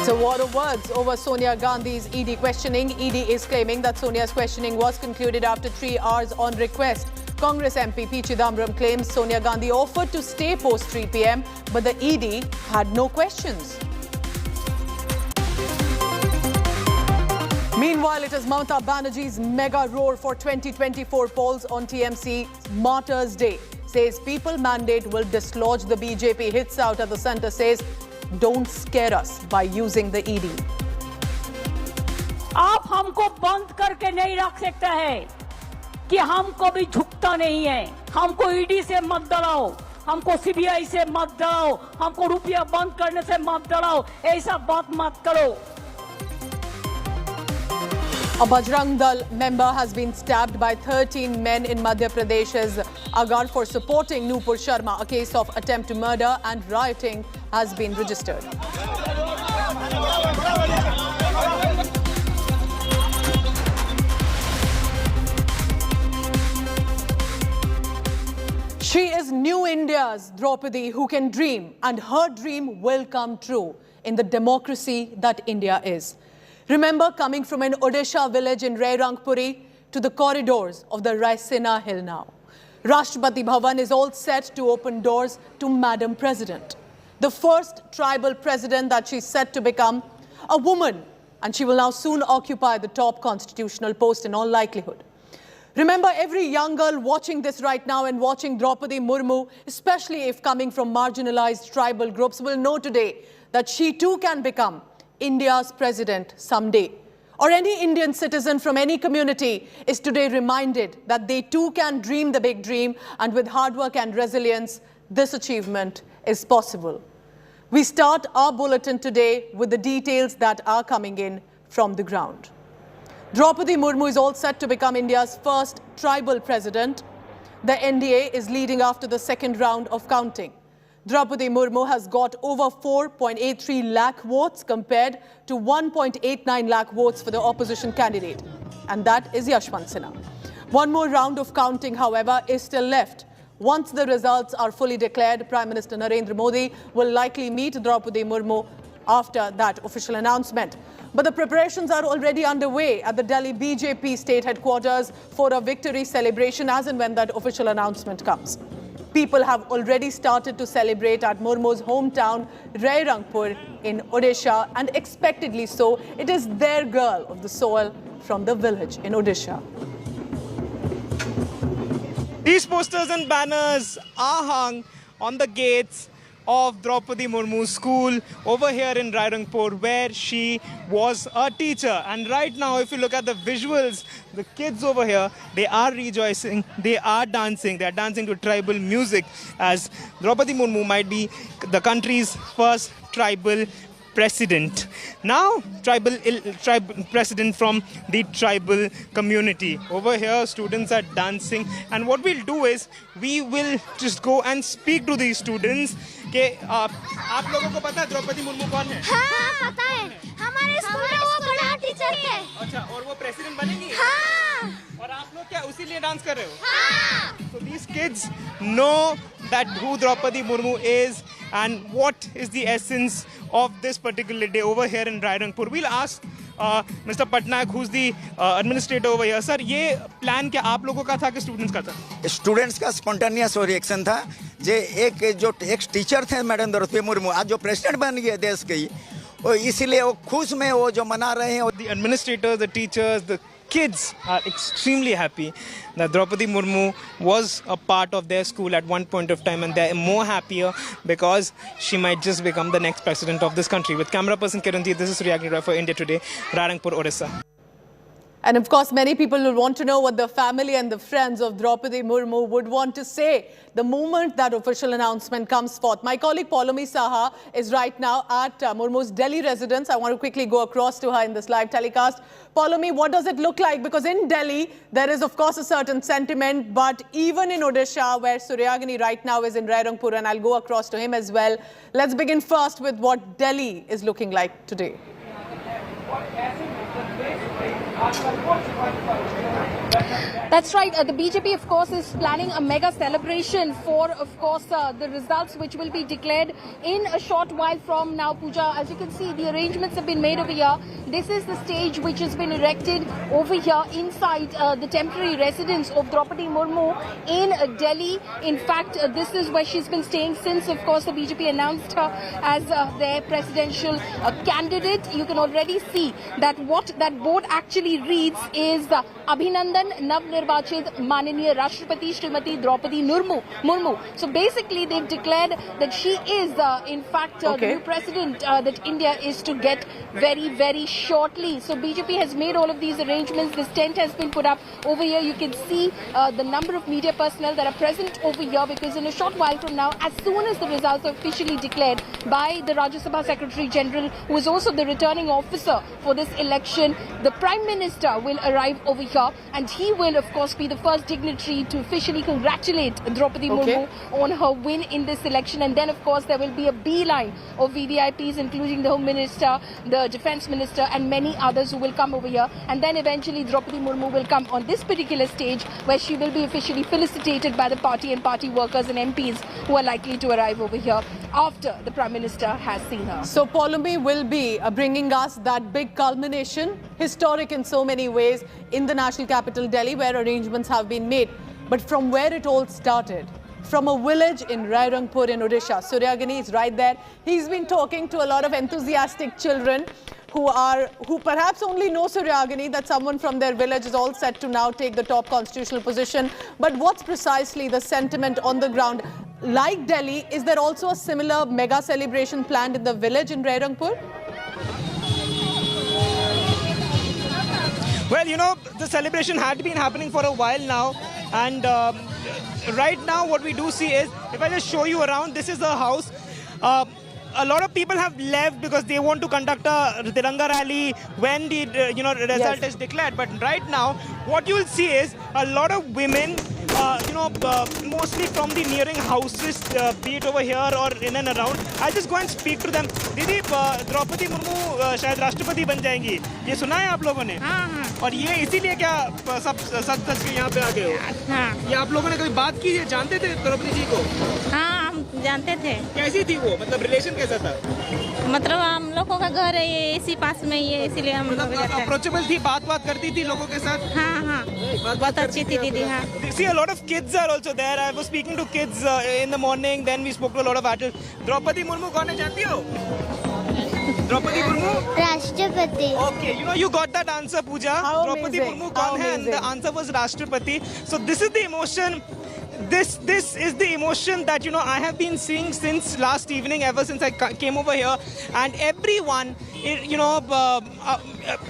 It's a war of words over Sonia Gandhi's ED questioning. ED is claiming that Sonia's questioning was concluded after 3 hours on request. Congress MP P. Chidambaram claims Sonia Gandhi offered to stay post 3 p.m, but the ED had no questions. Meanwhile, it is Mamata Banerjee's mega roar for 2024 polls on TMC's Martyrs' Day. Says people mandate will dislodge the BJP. Hits out at the centre says, don't scare us by using the ED. आप हमको बंद करके नहीं रख सकते हैं कि हम कभी झुकता नहीं है. हमको ईडी से मत डराओ, हमको सीबीआई से मत डराओ, हमको रुपया बंद करने से मत डराओ. ऐसा बात मत करो. A Bajrang Dal member has been stabbed by 13 men in Madhya Pradesh's Agar for supporting Nupur Sharma. A case of attempt to murder and rioting has been registered. She is New India's Draupadi who can dream, and her dream will come true in the democracy that India is. Remember coming from an Odisha village in Rairangpuri to the corridors of the Raisina Hill now. Rashtrapati Bhavan is all set to open doors to Madam President. The first tribal president that she's set to become, a woman, and she will now soon occupy the top constitutional post in all likelihood. Remember, every young girl watching this right now and watching Draupadi Murmu, especially if coming from marginalized tribal groups, will know today that she too can become India's president someday. Or any Indian citizen from any community is today reminded that they too can dream the big dream, and with hard work and resilience, this achievement is possible. We start our bulletin today with the details that are coming in from the ground. Draupadi Murmu is all set to become India's first tribal president. The NDA is leading after the second round of counting. Draupadi Murmu has got over 4.83 lakh votes compared to 1.89 lakh votes for the opposition candidate. And that is Yashwant Sinha. One more round of counting, however, is still left. Once the results are fully declared, Prime Minister Narendra Modi will likely meet Draupadi Murmu after that official announcement. But the preparations are already underway at the Delhi BJP state headquarters for a victory celebration as and when that official announcement comes. People have already started to celebrate at Murmu's hometown, Rairangpur in Odisha, and expectedly so, it is their girl of the soil from the village in Odisha. These posters and banners are hung on the gates of Draupadi Murmu's school over here in Rairangpur, where she was a teacher. And right now, if you look at the visuals, the kids over here, they are rejoicing, they are dancing to tribal music, as Draupadi Murmu might be the country's first tribal president. Now, tribal president from the tribal community. Over here, students are dancing, and what we'll do is we will just go and speak to these students. कि आप लोगों को पता है द्रौपदी मुर्मू कौन है? हाँ, पता है. हमारे स्कूल में वो बड़ा टीचर है. अच्छा, और वो प्रेसिडेंट बनेंगी? हाँ. और आप लोग क्या उसी लिए डांस कर रहे हो? हाँ. So these kids know that who Draupadi Murmu is and what is the essence of this particular day over here in Rairangpur. We'll ask Mr. Patnaik, who's the administrator over here. Sir, ये plan क्या आप लोगों का था कि students का था? Students का स्पॉन्टेनियस रिएक्शन था. जो एक टीचर थे मैडम द्रौपदी मुर्मू, आज जो प्रेसिडेंट बन गए देश के, वो इसीलिए वो खुश में वो जो मना रहे हैं. The administrators, the teachers, the kids are extremely happy that Draupadi Murmu was a part of their school at one point of time, and they're more happier because she might just become the next president of this country. With camera person Kiranji, this is Sonia for India Today, Rairangpur, Odisha. And of course, many people will want to know what the family and the friends of Draupadi Murmu would want to say the moment that official announcement comes forth. My colleague Paulomi Saha is right now at Murmu's Delhi residence. I want to quickly go across to her in this live telecast. Paulomi, what does it look like? Because in Delhi, there is of course a certain sentiment, but even in Odisha, where Suryagini right now is in Rairangpur, and I'll go across to him as well. Let's begin first with what Delhi is looking like today. That's right. The BJP, of course, is planning a mega celebration for, of course, the results which will be declared in a short while from now. Pooja, as you can see, the arrangements have been made over here. This is the stage which has been erected over here inside the temporary residence of Draupadi Murmu in Delhi. In fact, this is where she's been staying since, of course, the BJP announced her as their presidential candidate. You can already see that what that board actually reads is Abhinandan Navnirvachit Mananiya Rashtrapati Srimati Draupadi Murmu. So basically, they've declared that she is, in fact, the new president that India is to get very, very shortly. So BJP has made all of these arrangements. This tent has been put up over here. You can see the number of media personnel that are present over here, because in a short while from now, as soon as the results are officially declared by the Rajya Sabha Secretary General, who is also the returning officer for this election, the Prime Minister will arrive over here, and he will, of course, be the first dignitary to officially congratulate Draupadi Murmu on her win in this election. And then, of course, there will be a beeline of VVIPs, including the Home Minister, the Defence Minister, and many others who will come over here. And then eventually Draupadi Murmu will come on this particular stage, where she will be officially felicitated by the party and party workers and MPs who are likely to arrive over here after the Prime Minister has seen her. So Paulomi will be bringing us that big culmination, historic in so many ways, in the national capital Delhi, where arrangements have been made. But from where it all started, from a village in Rairangpur in Odisha, Suryagini is right there. He's been talking to a lot of enthusiastic children who perhaps only know Suryagini, that someone from their village is all set to now take the top constitutional position. But what's precisely the sentiment on the ground? Like Delhi, is there also a similar mega celebration planned in the village in Rairangpur? Well, you know, the celebration had been happening for a while now, and right now what we do see is, if I just show you around, this is the house. A lot of people have left because they want to conduct a Tiranga rally when the result is declared. But right now, what you will see is a lot of women, mostly from the nearing houses, be it over here or in and around. I'll just go and speak to them. Didi, Draupadi Murmu शायद राष्ट्रपति बन जाएंगी. ये सुना है आप लोगों ने? हाँ. और ये इसीलिए क्या सब सच के यहाँ पे आ गए हो? हाँ. ये आप लोगों ने कभी बात की है? जानते थे द्रौपदी जी को? हाँ, हम जानते थे। कैसी थी वो, मतलब रिलेशन कैसा था? मतलब हम लोगों का घर है ये, इसी पास में ही है, इसीलिए हम लोग अप्रोचेबल थी, बात करती थी लोगों के साथ? हाँ, बहुत अच्छी थी दीदी। हाँ। See, a lot of kids are also there. I was speaking to kids in the morning. Then we spoke to a lot of adults. Draupadi Murmu कौन है जानती हो? Draupadi Murmu? राष्ट्रपति. Okay, you got that answer, Pooja. Draupadi Murmu कौन है? And the answer was Rashtrapati. So this is the emotion. This is the emotion that I have been seeing since last evening, ever since I came over here, and everyone,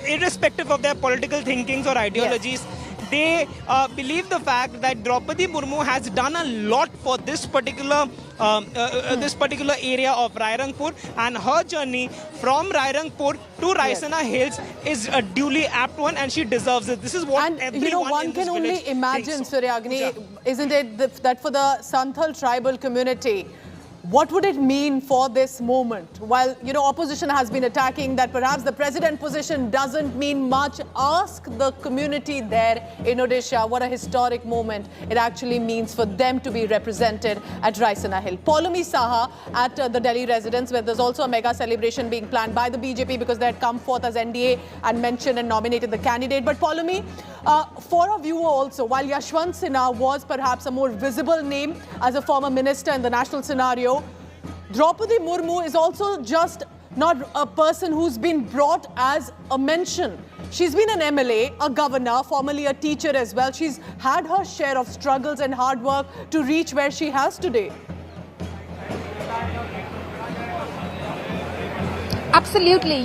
irrespective of their political thinkings or ideologies, they believe the fact that Draupadi Murmu has done a lot for this particular area of Rairangpur, and her journey from Rairangpur to Raisana Hills is a duly apt one, and she deserves it. This is what everyone one in this can only village imagine, thinks so. Suryagni, isn't it, that for the Santhal tribal community, what would it mean for this moment? While, opposition has been attacking that perhaps the president position doesn't mean much, ask the community there in Odisha what a historic moment it actually means for them to be represented at Raisana Hill. Paulumi Saha at the Delhi residence, where there's also a mega celebration being planned by the BJP because they had come forth as NDA and mentioned and nominated the candidate. But Paulumi, for a viewer also, while Yashwant Sinha was perhaps a more visible name as a former minister in the national scenario, Draupadi Murmu is also just not a person who's been brought as a mention. She's been an MLA, a governor, formerly a teacher as well. She's had her share of struggles and hard work to reach where she has today. Absolutely.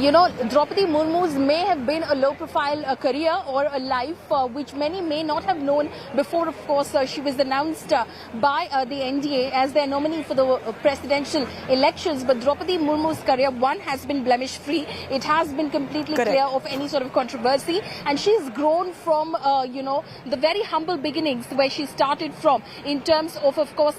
Draupadi Murmu's may have been a low-profile career or a life which many may not have known before, of course, she was announced by the NDA as their nominee for the presidential elections. But Draupadi Murmu's career, one, has been blemish-free. It has been completely clear of any sort of controversy. And she's grown from, the very humble beginnings where she started from in terms of course,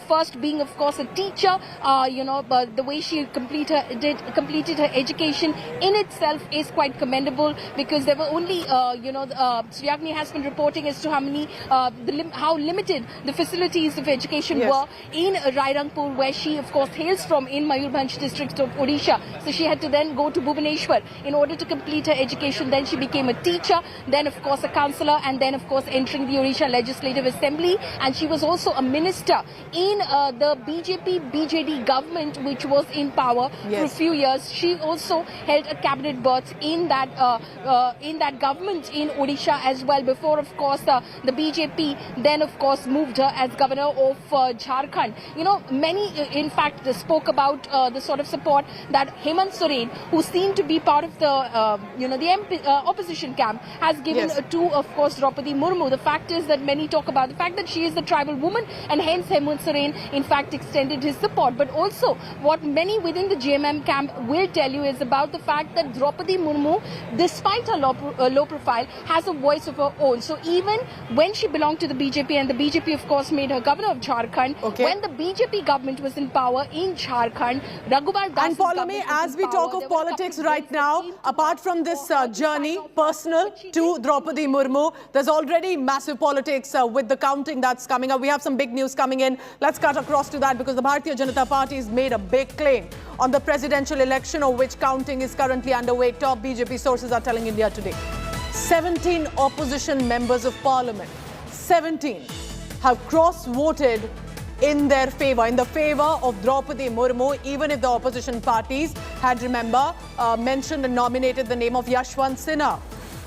first being, of course, a teacher, the way she completed her education in itself is quite commendable, because there were only, Suryagni has been reporting as to how limited the facilities of education were in Rairangpur, where she, of course, hails from, in Mayurbhanj district of Odisha. So she had to then go to Bhubaneswar in order to complete her education. Then she became a teacher, then, of course, a councillor, and then, of course, entering the Odisha Legislative Assembly. And she was also a minister in the BJP-BJD government, which was in power for a few years. She also held a cabinet berth in that government in Odisha as well, before, of course, the BJP then, of course, moved her as governor of Jharkhand. Many, in fact, spoke about the sort of support that Hemant Soren, who seemed to be part of the, opposition camp, has given to, of course, Draupadi Murmu. The fact is that many talk about the fact that she is the tribal woman, and hence Hemant Soren, in fact, extended his support. But also, what many within the JMM camp will tell you is about the fact that Draupadi Murmu, despite her low profile, has a voice of her own. So even when she belonged to the BJP, and the BJP, of course, made her governor of Jharkhand, when the BJP government was in power in Jharkhand, Raghubar Das. And Paulami, as we talk of politics right now, apart from this journey, personal to Draupadi Murmu, there's already massive politics with the counting that's coming up. We have some big news coming in. Let's cut across to that, because the Bharatiya Janata Party has made a big claim on the presidential election, of which counting is currently underway. Top BJP sources are telling India Today. 17 opposition members of parliament, 17, have cross-voted in their favor, in the favor of Draupadi Murmu, even if the opposition parties had, remember, mentioned and nominated the name of Yashwant Sinha.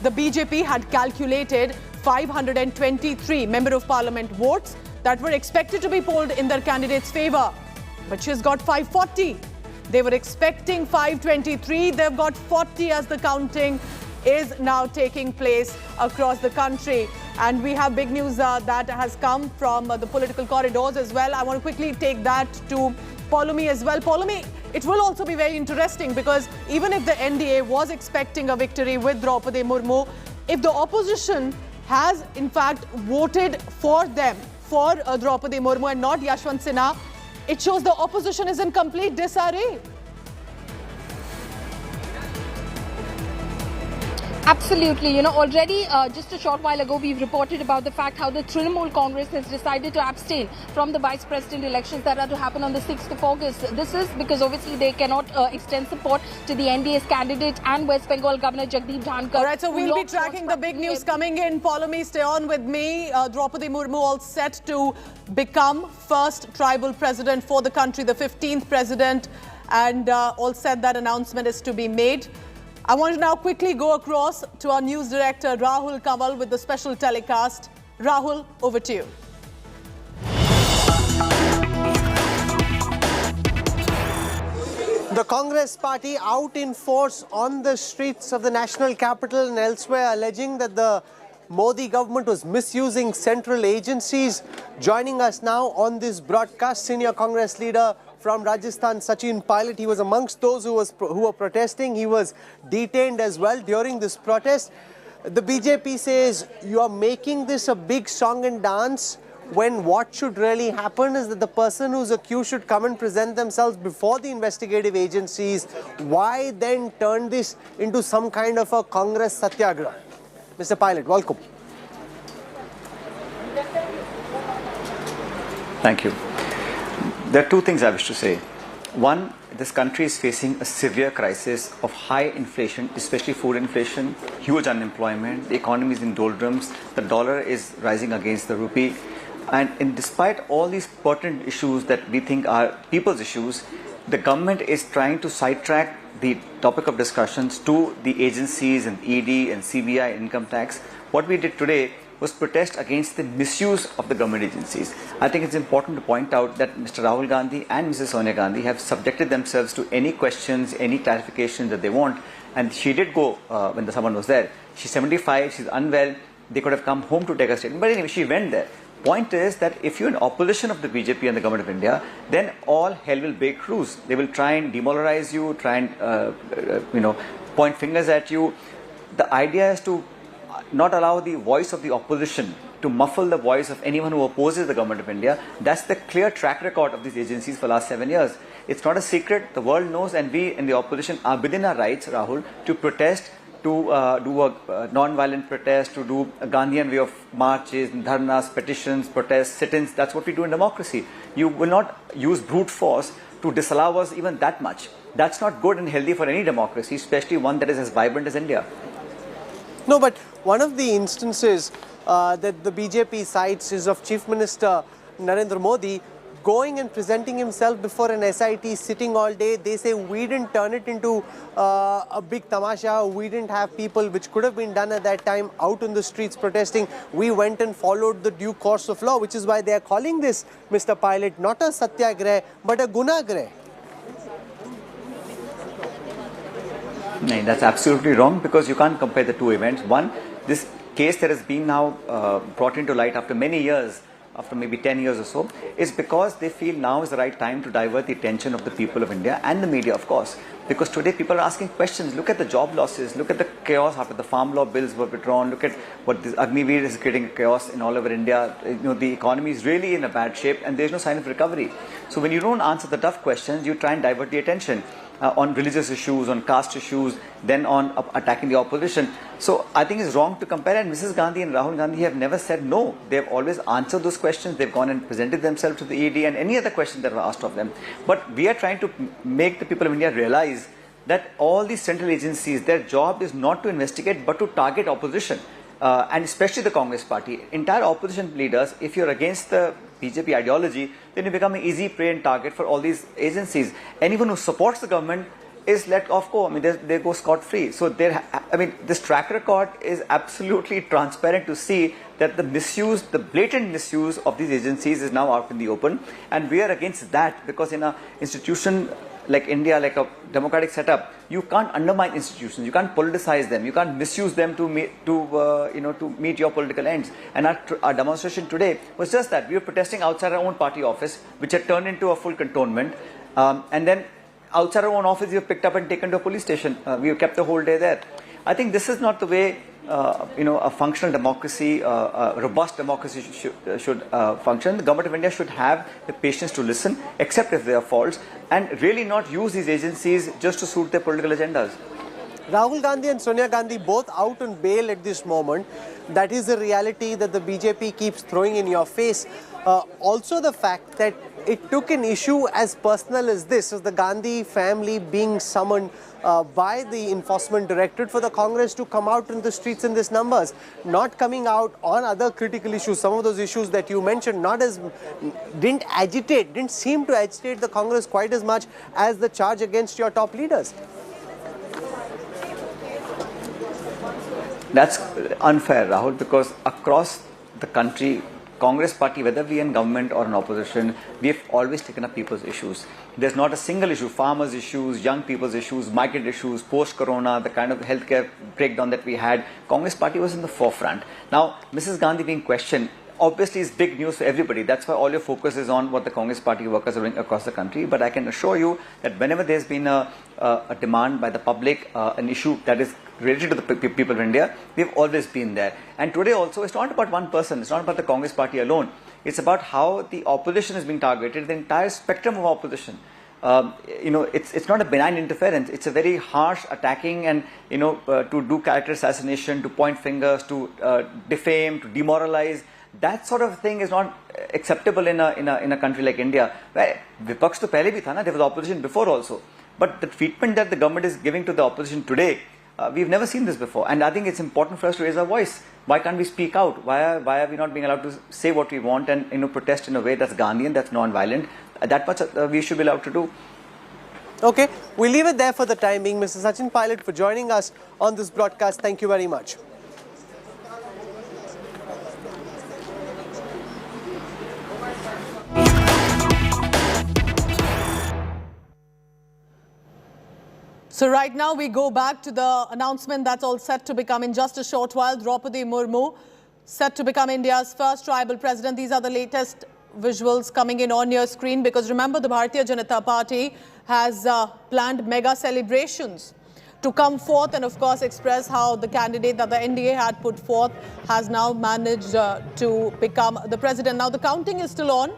The BJP had calculated 523 member of parliament votes that were expected to be polled in their candidate's favor, but she's got 540. They were expecting 523. They've got 40 as the counting is now taking place across the country. And we have big news that has come from the political corridors as well. I want to quickly take that to Paulumi as well. Paulumi, it will also be very interesting, because even if the NDA was expecting a victory with Draupadi Murmu, if the opposition has in fact voted for them, for Draupadi Murmu and not Yashwant Sinha, it shows the opposition is in complete disarray. Absolutely. You know, already just a short while ago, we've reported about the fact how the Trinamool Congress has decided to abstain from the Vice President elections that are to happen on the 6th of August. This is because obviously they cannot extend support to the NDA's candidate and West Bengal Governor Jagdeep Dhankar. All right, so we'll be tracking the big news coming in. Follow me, stay on with me. Draupadi Murmu all set to become first tribal president for the country, the 15th president, and all said that announcement is to be made. I want to now quickly go across to our news director Rahul Kamal with the special telecast. Rahul, over to you. The Congress party out in force on the streets of the national capital and elsewhere, alleging that the Modi government was misusing central agencies. Joining us now on this broadcast, senior Congress leader from Rajasthan, Sachin Pilot. He was amongst those who were protesting. He was detained as well during this protest. The BJP says you are making this a big song and dance when what should really happen is that the person who's accused should come and present themselves before the investigative agencies. Why then turn this into some kind of a Congress Satyagraha? Mr. Pilot, welcome. Thank you. There are two things I wish to say. One, this country is facing a severe crisis of high inflation, especially food inflation, huge unemployment, the economy is in doldrums, the dollar is rising against the rupee. And despite all these pertinent issues that we think are people's issues, the government is trying to sidetrack the topic of discussions to the agencies and ED and CBI income tax. What we did today was protest against the misuse of the government agencies. I think it's important to point out that Mr. Rahul Gandhi and Mrs. Sonia Gandhi have subjected themselves to any questions, any clarifications that they want. And she did go when the someone was there. She's 75, she's unwell. They could have come home to take a statement. But anyway, she went there. Point is that if you're in opposition of the BJP and the government of India, then all hell will break loose. They will try and demoralize you, try and point fingers at you. The idea is to not allow the voice of the opposition to muffle the voice of anyone who opposes the government of India. That's the clear track record of these agencies for the last 7 years. It's not a secret. The world knows, and we in the opposition are within our rights, Rahul, to protest, to do a non-violent protest, to do a Gandhian way of marches, dharnas, petitions, protests, sit-ins. That's what we do in democracy. You will not use brute force to disallow us even that much. That's not good and healthy for any democracy, especially one that is as vibrant as India. No, but one of the instances that the BJP cites is of Chief Minister Narendra Modi going and presenting himself before an SIT, sitting all day. They say we didn't turn it into a big tamasha. We didn't have people, which could have been done at that time, out on the streets protesting. We went and followed the due course of law, which is why they are calling this, Mr. Pilot, not a Satyagraha, but a Gunahgraha. No, that's absolutely wrong, because you can't compare the two events. One, this case that has been now brought into light after many years, after maybe 10 years or so, is because they feel now is the right time to divert the attention of the people of India and the media, of course. Because today people are asking questions. Look at the job losses, look at the chaos after the farm law bills were withdrawn, look at what this Agniveer is creating chaos in all over India. The economy is really in a bad shape and there's no sign of recovery. So when you don't answer the tough questions, you try and divert the attention on religious issues, on caste issues, then on attacking the opposition. So I think it's wrong to compare, and Mrs. Gandhi and Rahul Gandhi have never said no. They've always answered those questions. They've gone and presented themselves to the ED and any other questions that were asked of them. But we are trying to make the people of India realize that all these central agencies, their job is not to investigate but to target opposition. And especially the Congress party. Entire opposition leaders, if you're against the BJP ideology, then you become an easy prey and target for all these agencies. Anyone who supports the government is let off go. I mean, they go scot-free. So this track record is absolutely transparent to see that the misuse, the blatant misuse of these agencies is now out in the open. And we are against that, because in an institution like India, like a democratic setup, you can't undermine institutions, you can't politicize them, you can't misuse them to meet your political ends. And our demonstration today was just that. We were protesting outside our own party office, which had turned into a full cantonment, and then outside our own office, we were picked up and taken to a police station. We were kept the whole day there. I think this is not the way a functional democracy, a robust democracy should function. The government of India should have the patience to listen, accept if there are faults, and really not use these agencies just to suit their political agendas. Rahul Gandhi and Sonia Gandhi both out on bail at this moment. That is the reality that the BJP keeps throwing in your face. Also the fact that it took an issue as personal as this, as the Gandhi family being summoned by the Enforcement Directorate for the Congress to come out in the streets in these numbers, not coming out on other critical issues. Some of those issues that you mentioned didn't seem to agitate the Congress quite as much as the charge against your top leaders. That's unfair, Rahul, because across the country, Congress party, whether we are in government or in opposition, we have always taken up people's issues. There's not a single issue, farmers' issues, young people's issues, migrant issues, post-corona, the kind of healthcare breakdown that we had. Congress party was in the forefront. Now, Mrs. Gandhi being questioned, obviously is big news for everybody. That's why all your focus is on what the Congress party workers are doing across the country. But I can assure you that whenever there's been a demand by the public, an issue that is related to the people of India, we've always been there. And today also, it's not about one person, it's not about the Congress party alone. It's about how the opposition is being targeted, the entire spectrum of opposition. It's not a benign interference. It's a very harsh attacking and, to do character assassination, to point fingers, to defame, to demoralize. That sort of thing is not acceptable in a country like India, where Vipaksh to pehle bhi tha na, there was opposition before also. But the treatment that the government is giving to the opposition today, we've never seen this before. And I think it's important for us to raise our voice. Why can't we speak out? Why are we not being allowed to say what we want and protest in a way that's Gandhian, that's non-violent? That much we should be allowed to do. Okay, we'll leave it there for the time being. Mr. Sachin Pilot, for joining us on this broadcast. Thank you very much. So right now we go back to the announcement that's all set to become in just a short while. Draupadi Murmu set to become India's first tribal president. These are the latest visuals coming in on your screen, because remember, the Bharatiya Janata Party has planned mega celebrations to come forth and of course express how the candidate that the NDA had put forth has now managed to become the president. Now the counting is still on.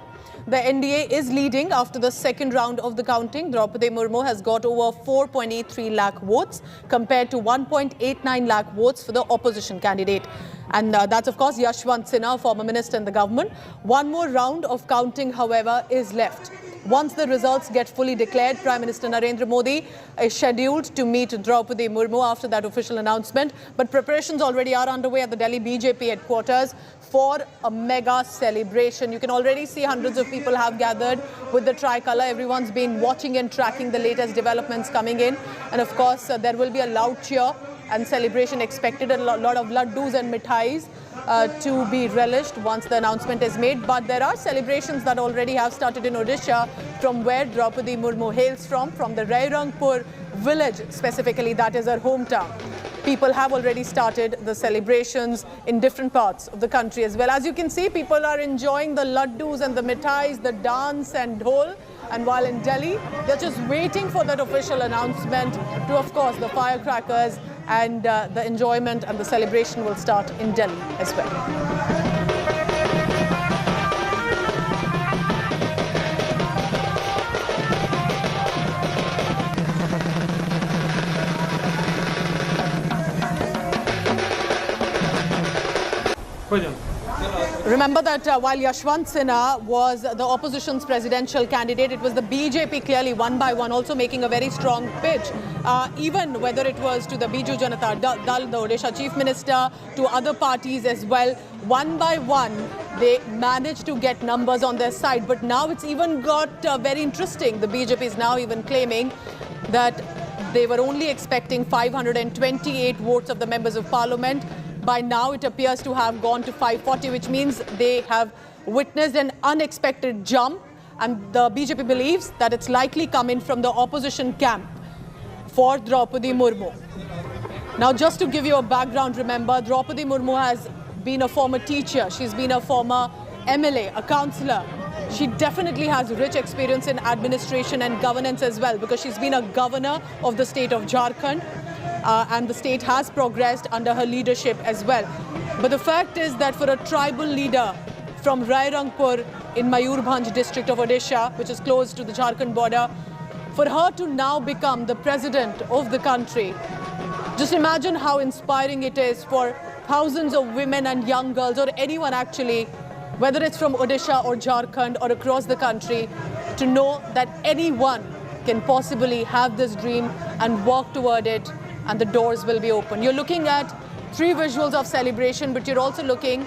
The NDA is leading after the second round of the counting. Draupadi Murmu has got over 4.83 lakh votes compared to 1.89 lakh votes for the opposition candidate. And that's, of course, Yashwant Sinha, former minister in the government. One more round of counting, however, is left. Once the results get fully declared, Prime Minister Narendra Modi is scheduled to meet Draupadi Murmu after that official announcement. But preparations already are underway at the Delhi BJP headquarters for a mega celebration. You can already see hundreds of people have gathered with the tricolour. Everyone's been watching and tracking the latest developments coming in. And of course, there will be a loud cheer and celebration expected, a lot of laddus and mithais to be relished once the announcement is made. But there are celebrations that already have started in Odisha, from where Draupadi Murmu hails from the Rairangpur village specifically, that is her hometown. People have already started the celebrations in different parts of the country as well. As you can see, people are enjoying the laddus and the mithais, the dance and dhol. And while in Delhi, they're just waiting for that official announcement to, of course, the firecrackers, and the enjoyment and the celebration will start in Delhi as well. Remember that while Yashwant Sinha was the opposition's presidential candidate, it was the BJP clearly one by one also making a very strong pitch. Even whether it was to the Biju Janata Dal, the Odisha chief minister, to other parties as well, one by one they managed to get numbers on their side. But now it's even got very interesting. The BJP is now even claiming that they were only expecting 528 votes of the members of parliament. By now, it appears to have gone to 540, which means they have witnessed an unexpected jump. And the BJP believes that it's likely coming from the opposition camp for Draupadi Murmu. Now, just to give you a background, remember, Draupadi Murmu has been a former teacher. She's been a former MLA, a councillor. She definitely has rich experience in administration and governance as well, because she's been a governor of the state of Jharkhand. And the state has progressed under her leadership as well. But the fact is that for a tribal leader from Rairangpur in Mayurbhanj district of Odisha, which is close to the Jharkhand border, for her to now become the president of the country, Just imagine how inspiring it is for thousands of women and young girls, or anyone actually, whether it's from Odisha or Jharkhand or across the country, to know that anyone can possibly have this dream and walk toward it, and the doors will be open. You're looking at 3 visuals of celebration, but you're also looking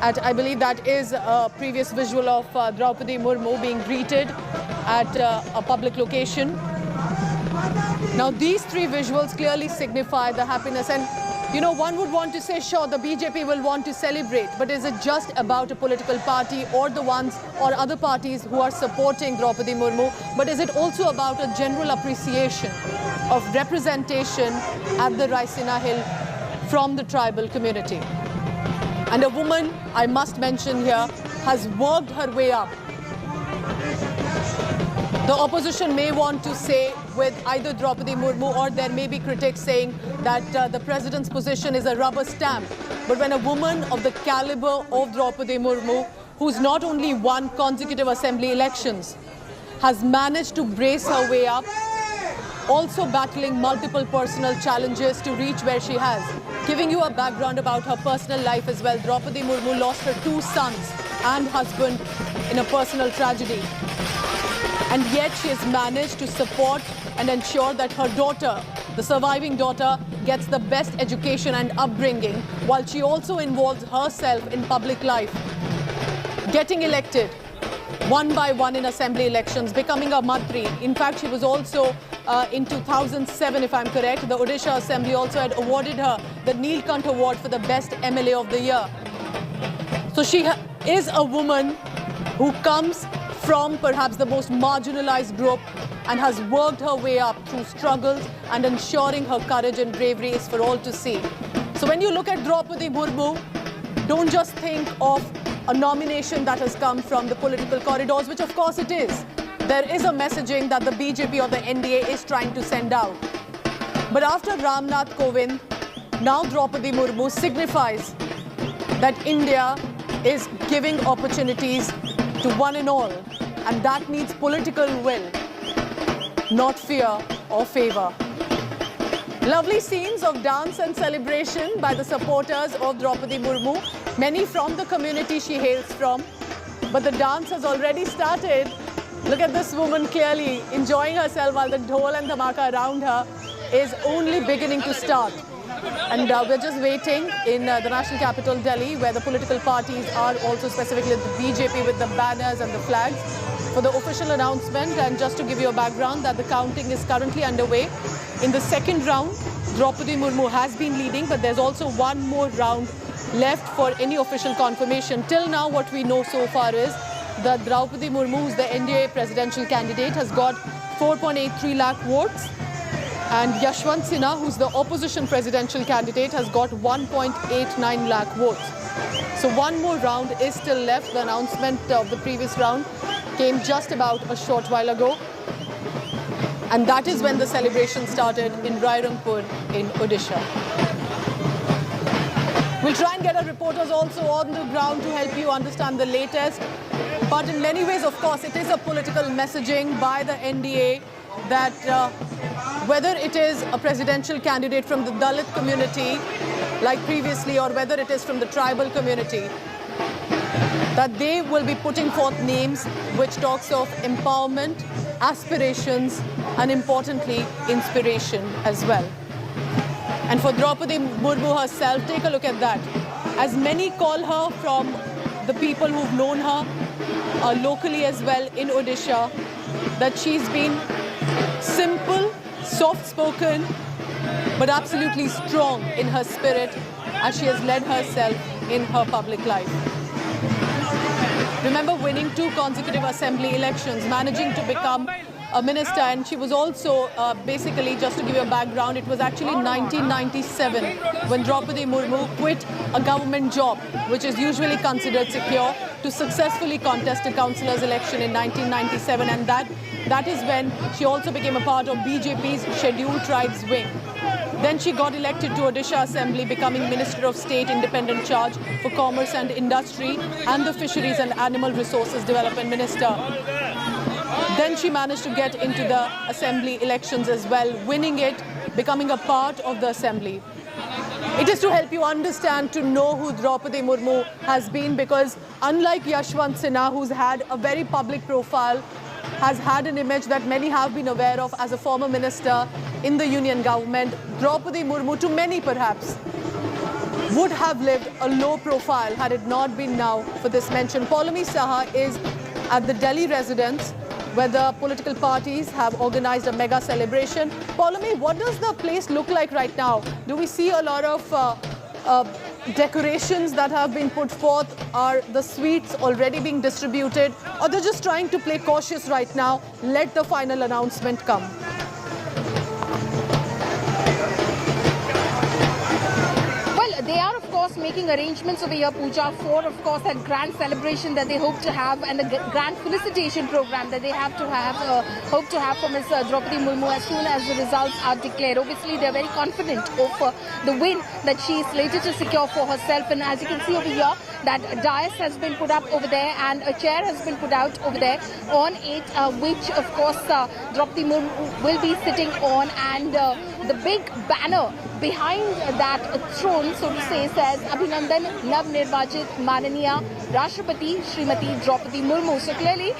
at, I believe that is a previous visual of Draupadi Murmu being greeted at a public location. Now these 3 visuals clearly signify the happiness, and you know, one would want to say, sure, the BJP will want to celebrate, but is it just about a political party or the ones or other parties who are supporting Draupadi Murmu? But is it also about a general appreciation of representation at the Raisina Hill from the tribal community? And a woman, I must mention here, has worked her way up. The opposition may want to say with either Draupadi Murmu, or there may be critics saying that the president's position is a rubber stamp. But when a woman of the caliber of Draupadi Murmu, who's not only won consecutive assembly elections, has managed to brace her way up, also battling multiple personal challenges to reach where she has. Giving you a background about her personal life as well, Draupadi Murmu lost her 2 sons and husband in a personal tragedy. And yet she has managed to support and ensure that her daughter, the surviving daughter, gets the best education and upbringing, while she also involves herself in public life, getting elected one by one in assembly elections, becoming a Mantri. In fact, she was also in 2007, if I'm correct, the Odisha Assembly also had awarded her the Neelkant Award for the best MLA of the year. So she is a woman who comes from perhaps the most marginalized group and has worked her way up through struggles, and ensuring her courage and bravery is for all to see. So when you look at Draupadi Murmu, don't just think of a nomination that has come from the political corridors, which of course it is. There is a messaging that the BJP or the NDA is trying to send out. But after Ramnath Kovind, now Draupadi Murmu signifies that India is giving opportunities to one and all, and that needs political will, not fear or favor. Lovely scenes of dance and celebration by the supporters of Draupadi Murmu, many from the community she hails from. But the dance has already started. Look at this woman clearly enjoying herself, while the dhol and dhamaka around her is only beginning to start. And we're just waiting in the national capital, Delhi, where the political parties are also, specifically the BJP with the banners and the flags, for the official announcement. And just to give you a background, that the counting is currently underway. In the second round, Draupadi Murmu has been leading, but there's also one more round left for any official confirmation. Till now, what we know so far is that Draupadi Murmu, who's the NDA presidential candidate, has got 4.83 lakh votes. And Yashwant Sinha, who's the opposition presidential candidate, has got 1.89 lakh votes. So one more round is still left. The announcement of the previous round came just about a short while ago. And that is when the celebration started in Rairangpur in Odisha. We'll try and get our reporters also on the ground to help you understand the latest. But in many ways, of course, it is a political messaging by the NDA that whether it is a presidential candidate from the Dalit community like previously, or whether it is from the tribal community, that they will be putting forth names which talks of empowerment, aspirations, and importantly, inspiration as well. And for Draupadi Murmu herself, take a look at that. As many call her from the people who've known her locally as well in Odisha, that she's been simple, soft-spoken, but absolutely strong in her spirit as she has led herself in her public life. Remember winning 2 consecutive assembly elections, managing to become a minister, and she was also basically, just to give you a background, it was actually 1997 when Draupadi Murmu quit a government job, which is usually considered secure, to successfully contest a councillor's election in 1997, and that is when she also became a part of BJP's Scheduled Tribes wing. Then she got elected to Odisha Assembly, becoming Minister of State, Independent Charge for Commerce and Industry, and the Fisheries and Animal Resources Development Minister. Then she managed to get into the Assembly elections as well, winning it, becoming a part of the assembly. It is to help you understand, to know who Draupadi Murmu has been, because unlike Yashwant Sinha, who's had a very public profile, has had an image that many have been aware of as a former minister in the union government, Draupadi Murmu, to many perhaps, would have lived a low profile had it not been now for this mention. Paulami Saha is at the Delhi residence, where the political parties have organized a mega celebration. Paulami, what does the place look like right now? Do we see a lot of decorations that have been put forth? Are the sweets already being distributed? Or they're just trying to play cautious right now, let the final announcement come? They are, of course, making arrangements over here, Pooja, for, of course, that grand celebration that they hope to have, and the grand felicitation program that they hope to have for Ms. Draupadi Murmu as soon as the results are declared. Obviously, they're very confident of the win that she is slated to secure for herself. And as you can see over here, that dais has been put up over there, and a chair has been put out over there on it, which, of course, Draupadi Murmu will be sitting on, and the big banner behind that throne, so to say, says Abhinandan Nav Nirvachit Mananiya Rashtrapati Srimati Draupadi Murmu. So clearly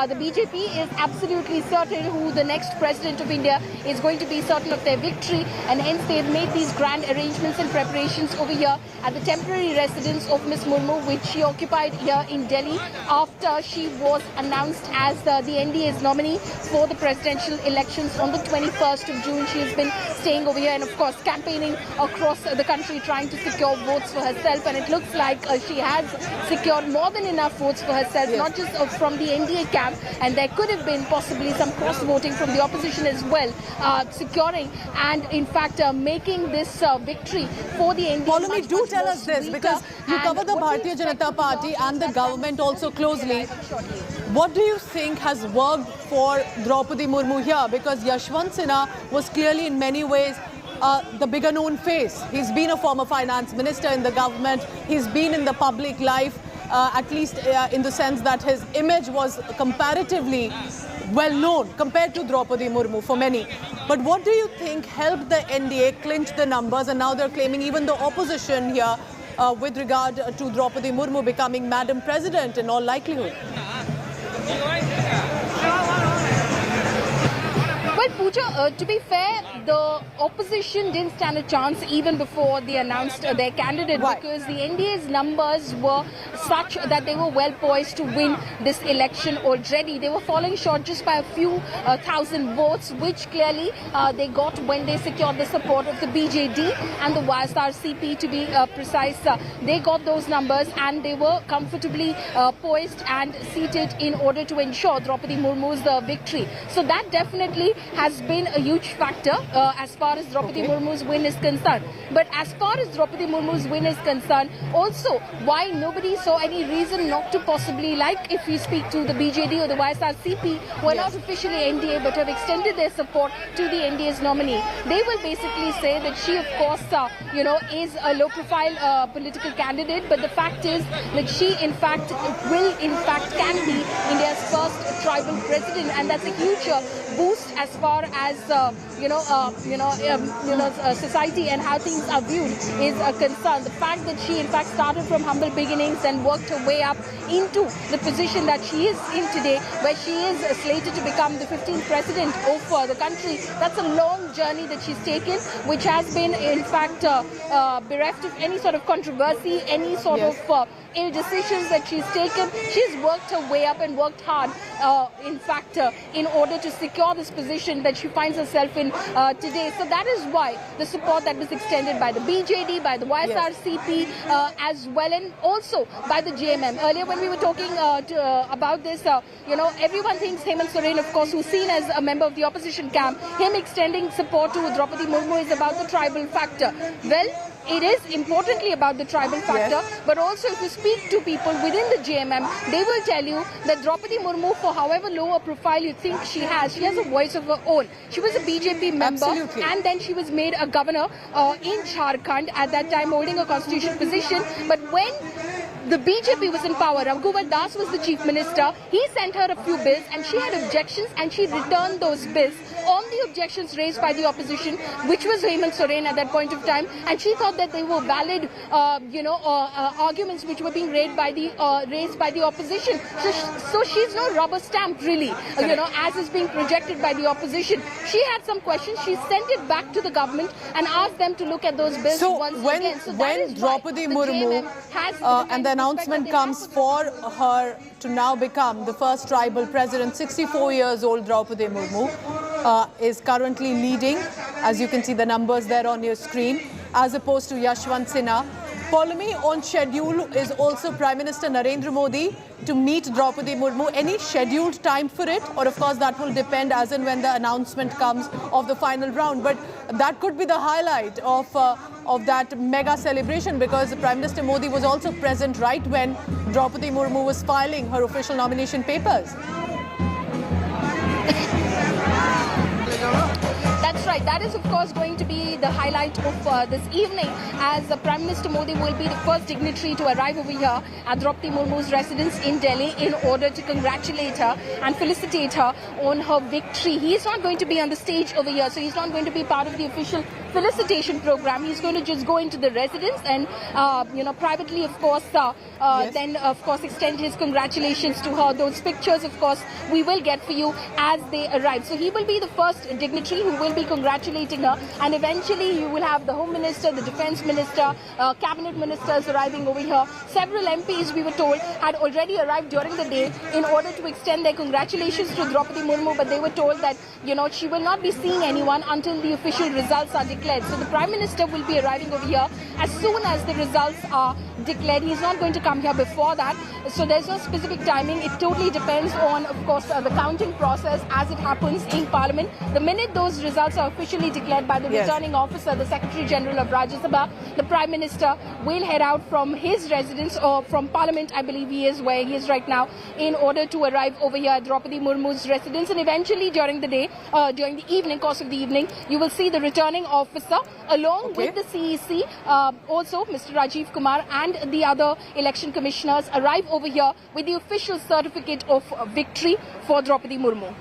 the BJP is absolutely certain who the next president of India is going to be, certain of their victory, and hence they've made these grand arrangements and preparations over here at the temporary residence of Ms. Murmu, which she occupied here in Delhi after she was announced as the NDA's nominee for the presidential elections on the 21st of June. She has been staying over here and, of course, campaigning across the country, trying to secure votes for herself, and it looks like she has secured more than enough votes for herself, not just from the NDA camp, and there could have been possibly some cross-voting from the opposition as well, securing and in fact making this victory for the NDA. Paulami, do tell us this, because you cover the Bharatiya Janata Party and the government also closely. What do you think has worked for Draupadi Murmu here? Because Yashwant Sinha was clearly in many ways the bigger known face. He's been a former finance minister in the government. He's been in the public life, at least in the sense that his image was comparatively well known compared to Draupadi Murmu for many. But what do you think helped the NDA clinch the numbers? And now they're claiming even the opposition here with regard to Draupadi Murmu becoming Madam President in all likelihood. Well, Pooja, to be fair, the opposition didn't stand a chance even before they announced their candidate. Why? Because the NDA's numbers were such that they were well poised to win this election already. They were falling short just by a few thousand votes, which clearly they got when they secured the support of the BJD and the YSRCP, to be precise. They got those numbers and they were comfortably poised and seated in order to ensure Draupadi Murmu's victory. So that definitely has been a huge factor as far as Draupadi Murmu's win is concerned. But as far as Draupadi Murmu's win is concerned, also why nobody saw any reason not to possibly, like if we speak to the BJD or the YSRCP, who are not officially NDA but have extended their support to the NDA's nominee, they will basically say that she, of course, is a low-profile political candidate. But the fact is that she, in fact, can be India's first tribal president, and that's a huge boost as far as society and how things are viewed is concerned. The fact that she in fact started from humble beginnings and worked her way up into the position that she is in today, where she is slated to become the 15th president of the country, that's a long journey that she's taken, which has been in fact bereft of any sort of controversy, any sort of ill decisions that she's taken. She's worked her way up and worked hard, in fact, in order to secure this position that she finds herself in today. So that is why the support that was extended by the BJD, by the YSRCP as well, and also by the JMM. Earlier when we were talking about this, everyone thinks Hemant Soren, of course, who's seen as a member of the opposition camp, him extending support to Draupadi Murmu is about the tribal factor. Well, it is importantly about the tribal factor, but also if you speak to people within the JMM, they will tell you that Draupadi Murmu, for however low a profile you think she has a voice of her own. She was a BJP member, and then she was made a governor in Jharkhand at that time, holding a constitutional position. But when the BJP was in power, Raghuvar Das was the chief minister, he sent her a few bills and she had objections, and she returned those bills on the objections raised by the opposition, which was Hemant Soren at that point of time, and she thought that they were valid arguments which were being raised by the opposition. So she's no rubber stamp really, as is being projected by the opposition. She had some questions, she sent it back to the government and asked them to look at those bills once again. So when Draupadi Murmu and the announcement comes for her to now become the first tribal president, 64 years old Draupadi Murmu is currently leading, as you can see the numbers there on your screen, as opposed to Yashwant Sinha. Polemy on schedule is also Prime Minister Narendra Modi to meet Draupadi Murmu. Any scheduled time for it? Or of course that will depend as and when the announcement comes of the final round. But that could be the highlight of that mega celebration, because Prime Minister Modi was also present right when Draupadi Murmu was filing her official nomination papers. That's right. That is, of course, going to be the highlight of this evening, as Prime Minister Modi will be the first dignitary to arrive over here at Draupadi Murmu's residence in Delhi in order to congratulate her and felicitate her on her victory. He is not going to be on the stage over here, so he's not going to be part of the official felicitation program. He's going to just go into the residence and, privately, of course, then, of course, extend his congratulations to her. Those pictures, of course, we will get for you as they arrive. So he will be the first dignitary who will be congratulating her, and eventually you will have the Home Minister, the Defence Minister, Cabinet Ministers arriving over here. Several MPs, we were told, had already arrived during the day in order to extend their congratulations to Draupadi Murmu, but they were told that, she will not be seeing anyone until the official results are declared. So the Prime Minister will be arriving over here as soon as the results are declared. He's not going to come here before that. So there's no specific timing. It totally depends on, of course, the counting process as it happens in Parliament. The minute those results are officially declared by the returning officer, the Secretary General of Rajya Sabha, the Prime Minister will head out from his residence, or from Parliament, I believe he is where he is right now, in order to arrive over here at Draupadi Murmu's residence. And eventually during the day, during the evening, course of the evening, you will see the returning officer along with the CEC, also Mr. Rajiv Kumar and the other election commissioners arrive over here with the official certificate of victory for Draupadi Murmu.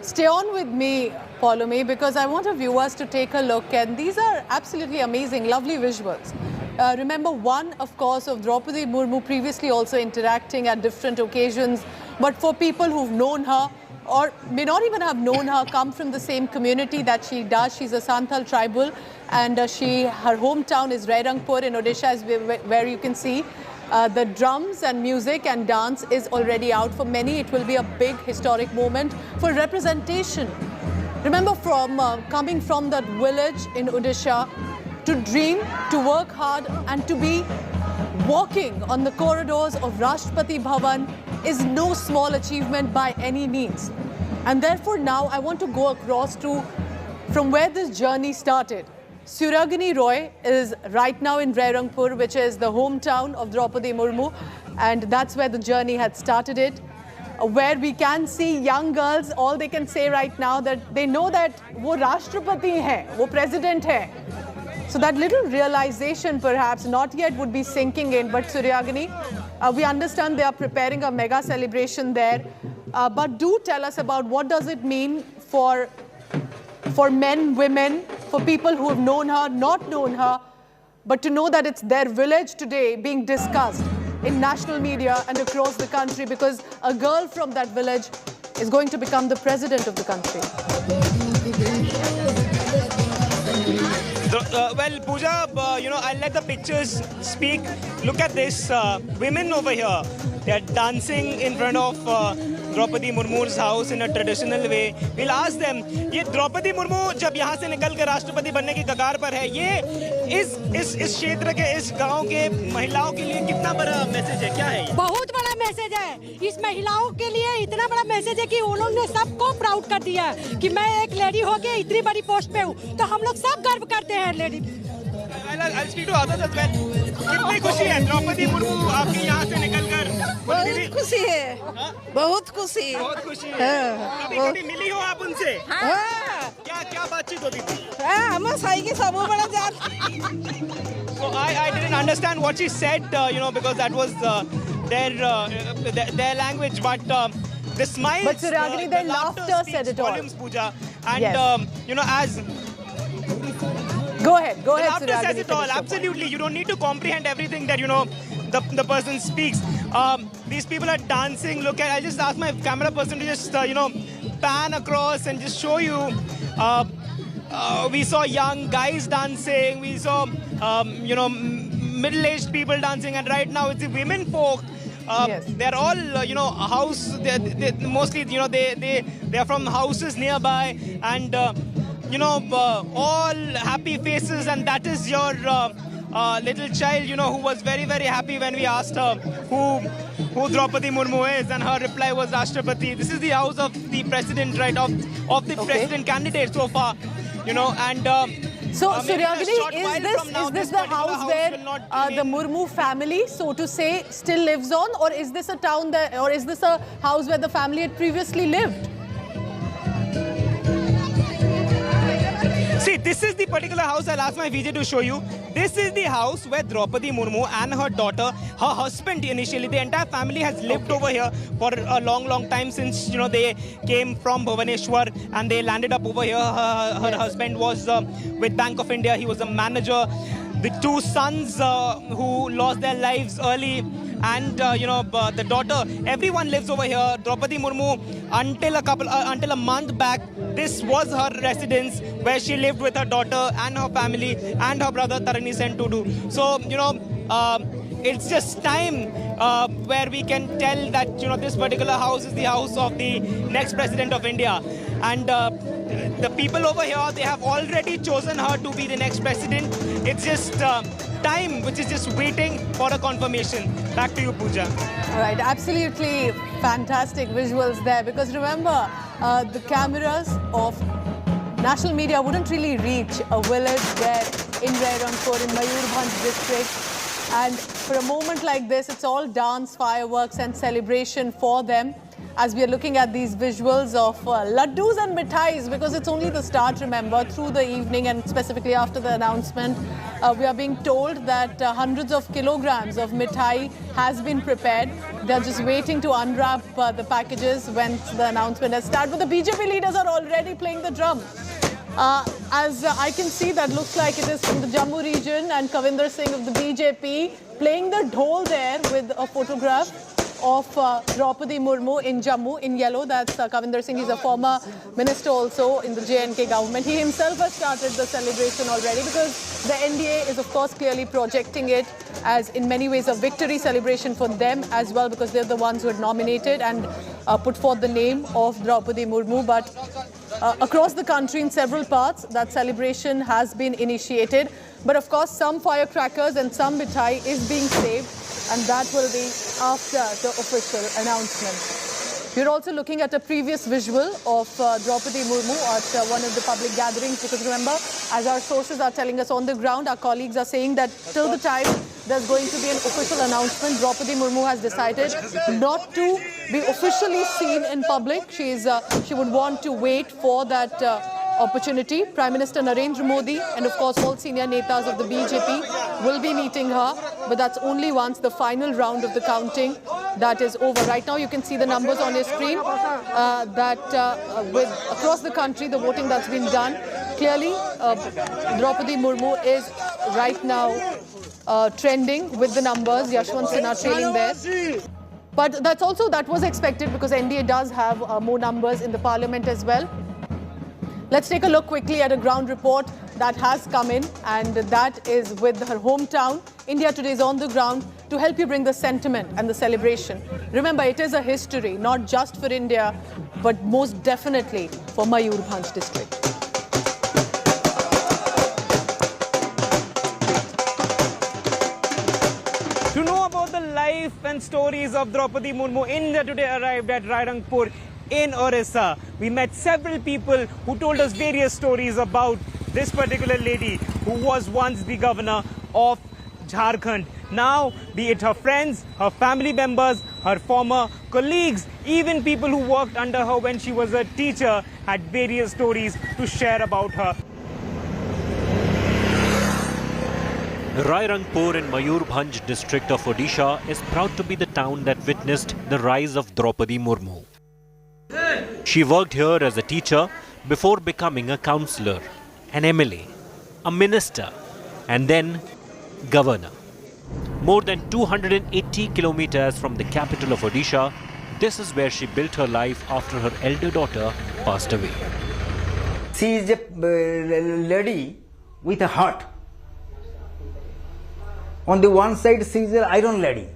Stay on with me, Polemy, because I want our viewers to take a look, and these are absolutely amazing, lovely visuals. Remember one, of course, of Draupadi Murmu previously also interacting at different occasions, but for people who've known her or may not even have known her, come from the same community that she does. She's a Santhal tribal, and her hometown is Rairangpur in Odisha, where you can see the drums and music and dance is already out. For many, it will be a big historic moment for representation. Remember, from coming from that village in Odisha, to dream, to work hard, and to be walking on the corridors of Rashtrapati Bhavan is no small achievement by any means. And therefore now I want to go across to from where this journey started. Suryagini Roy is right now in Rairangpur, which is the hometown of Draupadi Murmu, and that's where the journey had started it, where we can see young girls, all they can say right now that they know that wo Rashtrapati hai, wo president hai. So that little realization perhaps not yet would be sinking in, but Suryagini, we understand they are preparing a mega celebration there, but do tell us about what does it mean for men, women, for people who have known her, not known her, but to know that it's their village today being discussed in national media and across the country, because a girl from that village is going to become the president of the country. Well, Pooja, I'll let the pictures speak. Look at this, women over here. They're dancing in front of Draupadi Murmu's house in a traditional way. We'll ask them, ये Draupadi Murmu जब यहाँ से निकल कर राष्ट्रपति बनने की कगार पर है, ये इस क्षेत्र के, इस गांव के महिलाओं के लिए कितना बड़ा मैसेज है, क्या है? बहुत बड़ा मैसेज है। इस महिलाओं के लिए इतना बड़ा मैसेज है कि उन्होंने सबको प्राउड कर दिया कि मैं एक लेडी होके इतनी बड़ी पोस्ट पे हूँ, तो हम लोग सब गर्व करते हैं lady. I'll I'll speak to others as well. कितनी खुशी है द्रौपदी मुर्मू आपके यहाँ से निकलकर? बहुत खुशी है, बहुत खुशी। बहुत खुशी है। कभी मिली हो आप उनसे? क्या बातचीत होती थी? हम साई के सब बड़ा जात। So I didn't understand what she said, because that was their language, but the smiles, but Suryagini, their laughter said it all. Volumes, Pooja, and yes. As go ahead, the laughter Suryagini, says it all. Absolutely, you don't need to comprehend everything that the person speaks. These people are dancing. Look at, I just asked my camera person to just pan across and just show you. We saw young guys dancing. We saw middle-aged people dancing, and right now it's the women folk. Yes. They're all house. They mostly they're from houses nearby, and all happy faces. And that is your little child, who was very, very happy when we asked her who Draupadi Murmu is, and her reply was Rashtrapati. This is the house of the president, right? Of the president candidate so far, and. So, Suryagini, is this the house where the Murmu family, so to say, still lives on, or is this a town that, or is this a house where the family had previously lived? See, this is the particular house. I'll ask my VJ to show you. This is the house where Draupadi Murmu and her daughter, her husband initially, the entire family has lived over here for a long, long time since, they came from Bhubaneswar and they landed up over here. Her husband was with Bank of India. He was a manager. The two sons who lost their lives early, and the daughter, everyone lives over here. Draupadi Murmu, until a month back, this was her residence where she lived with her daughter and her family and her brother Tarani Sen Tudu. So it's just time where we can tell that this particular house is the house of the next president of India, and the people over here, they have already chosen her to be the next president. It's just time which is just waiting for a confirmation. Back to you, Pooja. All right, absolutely fantastic visuals there, because remember, the cameras of national media wouldn't really reach a village there in Rairangpur, in Mayurbhanj district. And for a moment like this, it's all dance, fireworks and celebration for them. As we are looking at these visuals of laddus and mithais, because it's only the start, remember, through the evening and specifically after the announcement, we are being told that hundreds of kilograms of mithai has been prepared. They're just waiting to unwrap the packages when the announcement has started. But the BJP leaders are already playing the drum. As I can see, that looks like it is from the Jammu region, and Kavinder Singh of the BJP playing the dhol there with a photograph of Draupadi Murmu in Jammu in yellow. That's Kavinder Singh. He's a former minister also in the JNK government. He himself has started the celebration already, because the NDA is of course clearly projecting it as in many ways a victory celebration for them as well, because they're the ones who had nominated and put forth the name of Draupadi Murmu. But across the country in several parts, that celebration has been initiated. But of course, some firecrackers and some mithai is being saved, and that will be after the official announcement. We're also looking at a previous visual of Draupadi Murmu at one of the public gatherings, because remember, as our sources are telling us on the ground, our colleagues are saying that till the time there's going to be an official announcement, Draupadi Murmu has decided not to be officially seen in public. She would want to wait for that opportunity. Prime Minister Narendra Modi and of course all senior netas of the BJP will be meeting her, but that's only once the final round of the counting that is over. Right now you can see the numbers on your screen with across the country the voting that's been done. Clearly Draupadi Murmu is right now trending with the numbers. Yashwant Sinha trailing there. But that was expected, because NDA does have more numbers in the parliament as well. Let's take a look quickly at a ground report that has come in, and that is with her hometown. India Today is on the ground to help you bring the sentiment and the celebration. Remember, it is a history, not just for India, but most definitely for Mayurbhanj district. To know about the life and stories of Draupadi Murmu, India Today arrived at Rairangpur in Orissa. We met several people who told us various stories about this particular lady who was once the governor of Jharkhand. Now, be it her friends, her family members, her former colleagues, even people who worked under her when she was a teacher had various stories to share about her. Rairangpur in Mayurbhanj district of Odisha is proud to be the town that witnessed the rise of Draupadi Murmu. She worked here as a teacher before becoming a councillor, an MLA, a minister, and then governor. More than 280 kilometers from the capital of Odisha, this is where she built her life after her elder daughter passed away. She is a lady with a heart. On the one side, she is an iron lady.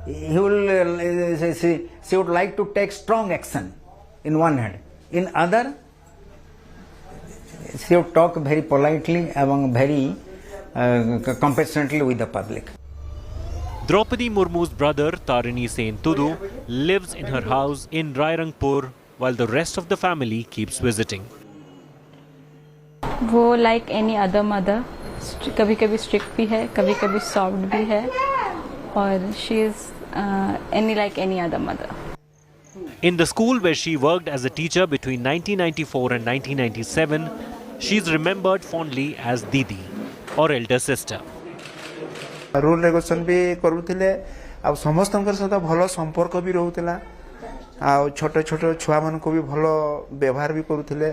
She would like to take strong action in one hand. In other, she would talk very politely and very compassionately with the public. Draupadi Murmu's brother Tarini Sen Tudu lives in her house in Rairangpur while the rest of the family keeps visiting. वो like any other mother, कभी-कभी strict भी है, कभी-कभी soft भी है, और she is like any other mother. In the school where she worked as a teacher between 1994 and 1997, she is remembered fondly as Didi, or elder sister. Rule regulation भी करूथिले आ समस्तनकर सहित भलो संपर्क भी रहउतला आ छोटे छोटे छुआ मन को भी भलो व्यवहार भी करूथिले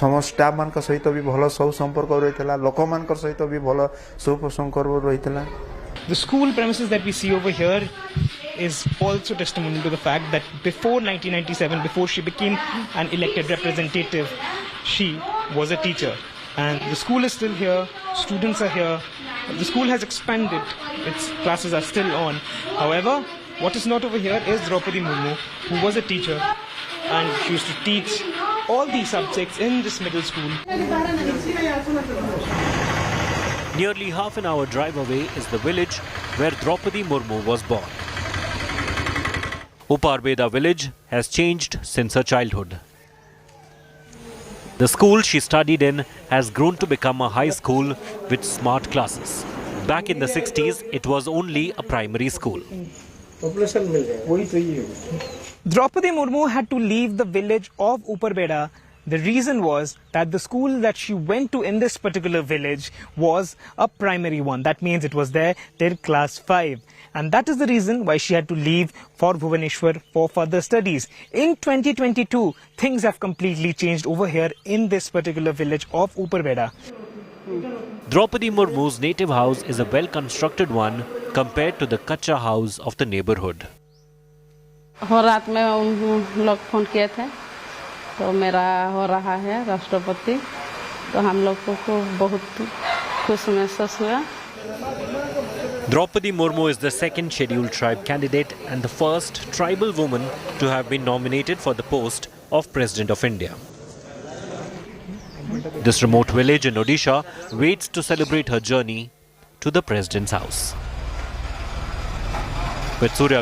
समस्त स्टाफ मान का सहित भी भलो सब संपर्क रहितला लोक मान कर सहित भी भलो सब संपर्क रहितला. The school premises that we see over here is also testimonial to the fact that before 1997, before she became an elected representative, she was a teacher. And the school is still here, students are here, the school has expanded, its classes are still on. However, what is not over here is Draupadi Murmu, who was a teacher, and she used to teach all these subjects in this middle school. Nearly half an hour drive away is the village where Draupadi Murmu was born. Uparbeda village has changed since her childhood. The school she studied in has grown to become a high school with smart classes. Back in the 60s, it was only a primary school. Draupadi Murmu had to leave the village of Uparbeda. The reason was that the school that she went to in this particular village was a primary one. That means it was there till class 5. And that is the reason why she had to leave for Bhubaneswar for further studies. In 2022, things have completely changed over here in this particular village of Uparbeda. Draupadi Murmu's native house is a well-constructed one compared to the kacha house of the neighborhood. हो रात में उन लोग phone किए थे तो मेरा हो रहा है राष्ट्रपति तो हम लोग को बहुत खुश महसूस हुआ. Draupadi Murmu is the second scheduled tribe candidate and the first tribal woman to have been nominated for the post of President of India. This remote village in Odisha waits to celebrate her journey to the President's house. With Surya